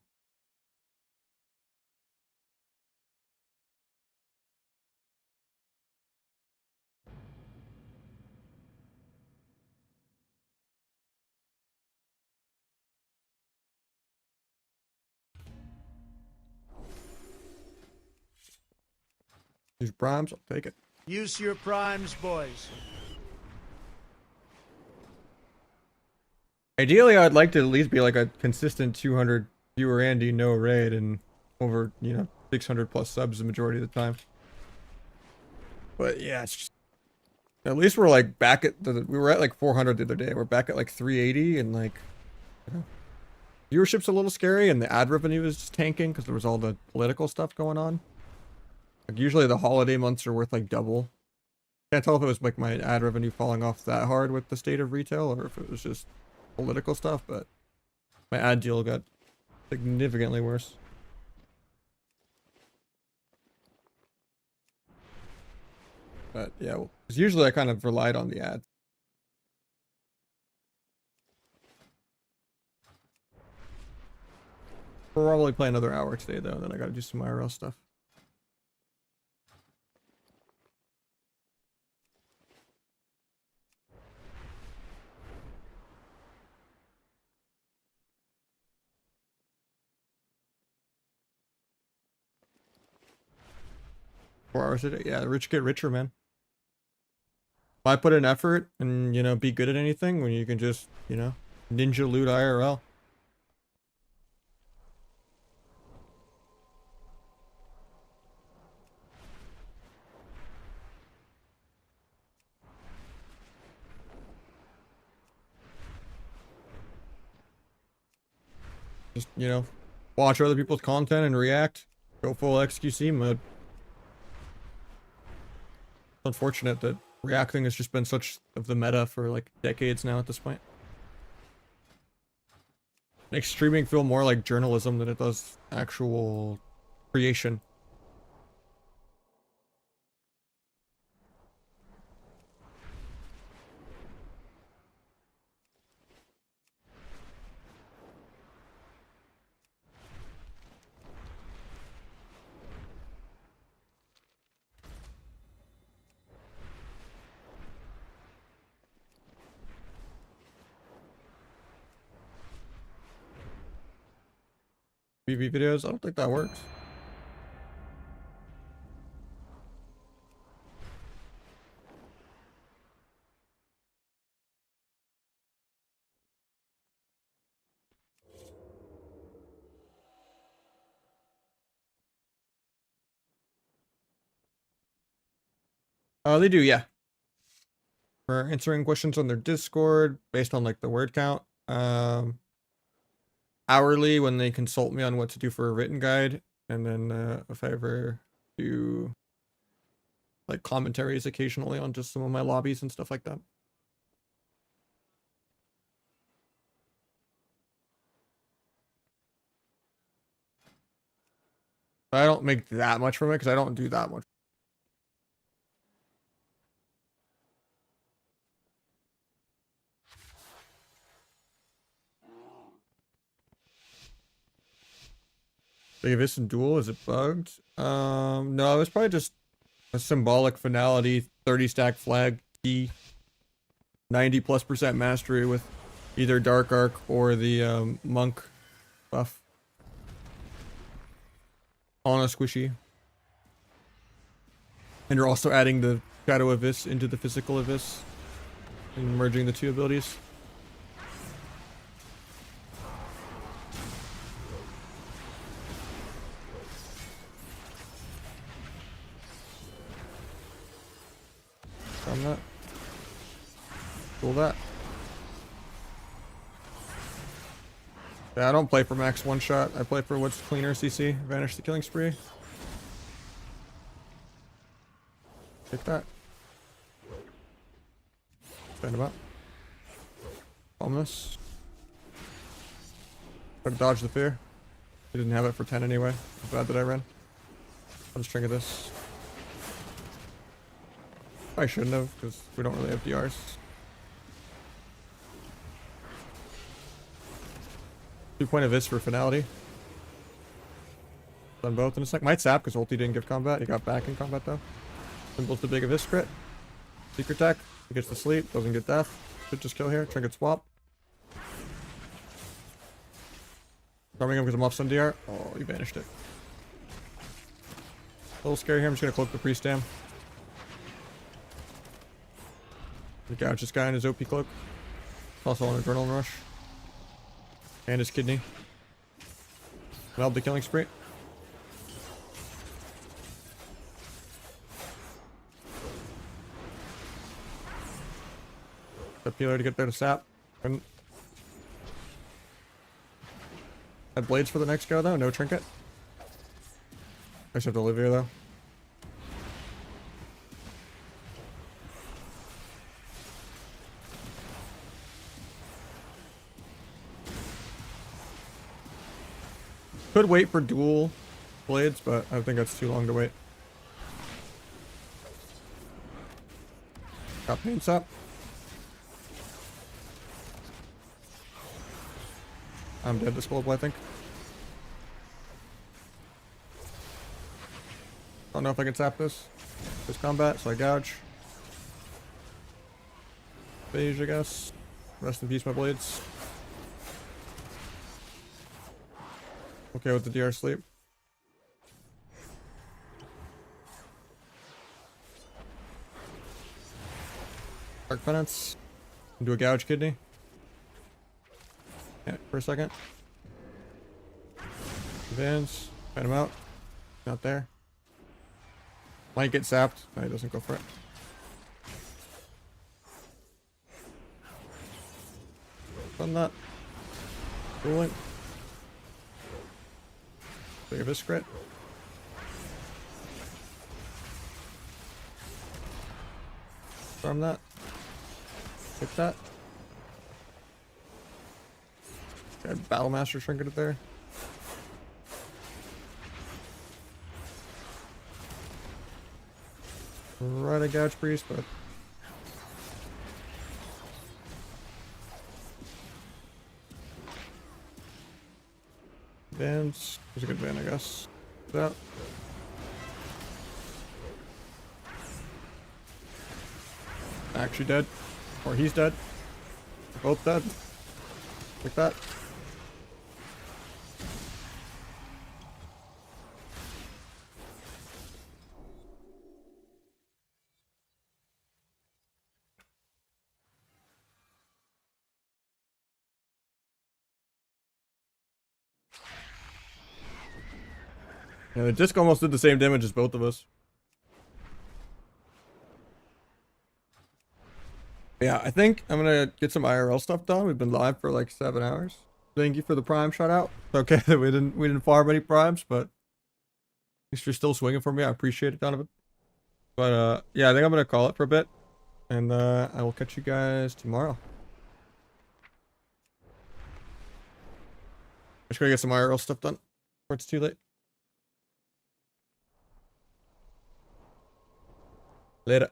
Use primes, I'll take it. Use your primes, boys. Ideally, I'd like to at least be like a consistent 200 viewer Andy, no raid, and over, 600 plus subs the majority of the time. But yeah, it's just, at least we're like back at we were at like 400 the other day. We're back at like 380, and like, viewership's a little scary, and the ad revenue is just tanking because there was all the political stuff going on. Like usually the holiday months are worth like double. Can't tell if it was like my ad revenue falling off that hard with the state of retail or if it was just political stuff, but my ad deal got significantly worse. But yeah, because usually I kind of relied on the ads. We'll probably play another hour today though, then I gotta do some IRL stuff. Hours a day. Yeah, the rich get richer, man. Why put in effort and, be good at anything when you can just, ninja loot IRL? Just, watch other people's content and react. Go full XQC mode. Unfortunate that reacting has just been such of the meta for like decades now at this point. Makes streaming feel more like journalism than it does actual creation. PvP videos? I don't think that works. They do, yeah. We're answering questions on their Discord based on like the word count. Hourly when they consult me on what to do for a written guide, and then if I ever do like commentaries occasionally on just some of my lobbies and stuff like that. I don't make that much from it because I don't do that much. This duel, is it bugged? No, it was probably just a symbolic finality, 30 stack flag key, 90+% mastery with either Dark Arc or the monk buff on a squishy. And you're also adding the Shadow Abyss into the physical Abyss and merging the two abilities. I'm not. Cool that. Yeah, I don't play for max one shot. I play for what's cleaner CC. Vanish the killing spree. Take that. Stand him up. Bomb this. Try to dodge the fear. He didn't have it for 10 anyway. Bad that I ran. I'll just trigger this. I shouldn't have, because we don't really have DRs. 2 point of this for finality. Done both in a sec. Might sap because ulti didn't give combat. He got back in combat though. Symbol's too big of his crit. Secret tech. He gets to sleep. Doesn't get death. Should just kill here. Trinket swap. Farming him because I'm off some DR. Oh, he banished it. A little scary here. I'm just gonna cloak the priest dam. Gouge this guy in his OP cloak. Also on adrenaline rush. And his kidney. Help the killing spree. The peeler to get there to sap. Couldn't. Had blades for the next go though, no trinket. I just have to live here though. Could wait for dual blades, but I think that's too long to wait. Got paints up. I'm dead this global, I think. Don't know if I can tap this. This combat, so I gouge. Phage, I guess. Rest in peace, my blades. Okay with the DR sleep. Dark Penance. Do a gouge kidney. Yeah, for a second. Advance. Fight him out. Not there. Might get sapped. No, he doesn't go for it. Done that. Coolant. Big of his crit. Farm that. Hit that. Got Battle Master trinketed there. Right a Gouge Priest, but Vans is a good van, I guess. That. Actually dead. Or he's dead. Both dead. Like that. Yeah, the disc almost did the same damage as both of us. Yeah, I think I'm gonna get some IRL stuff done. We've been live for like 7 hours. Thank you for the prime shout out. It's okay that we didn't farm any primes, but at least you're still swinging for me. I appreciate it, Donovan. But yeah, I think I'm gonna call it for a bit, and I will catch you guys tomorrow. Just gonna get some IRL stuff done before it's too late. Later.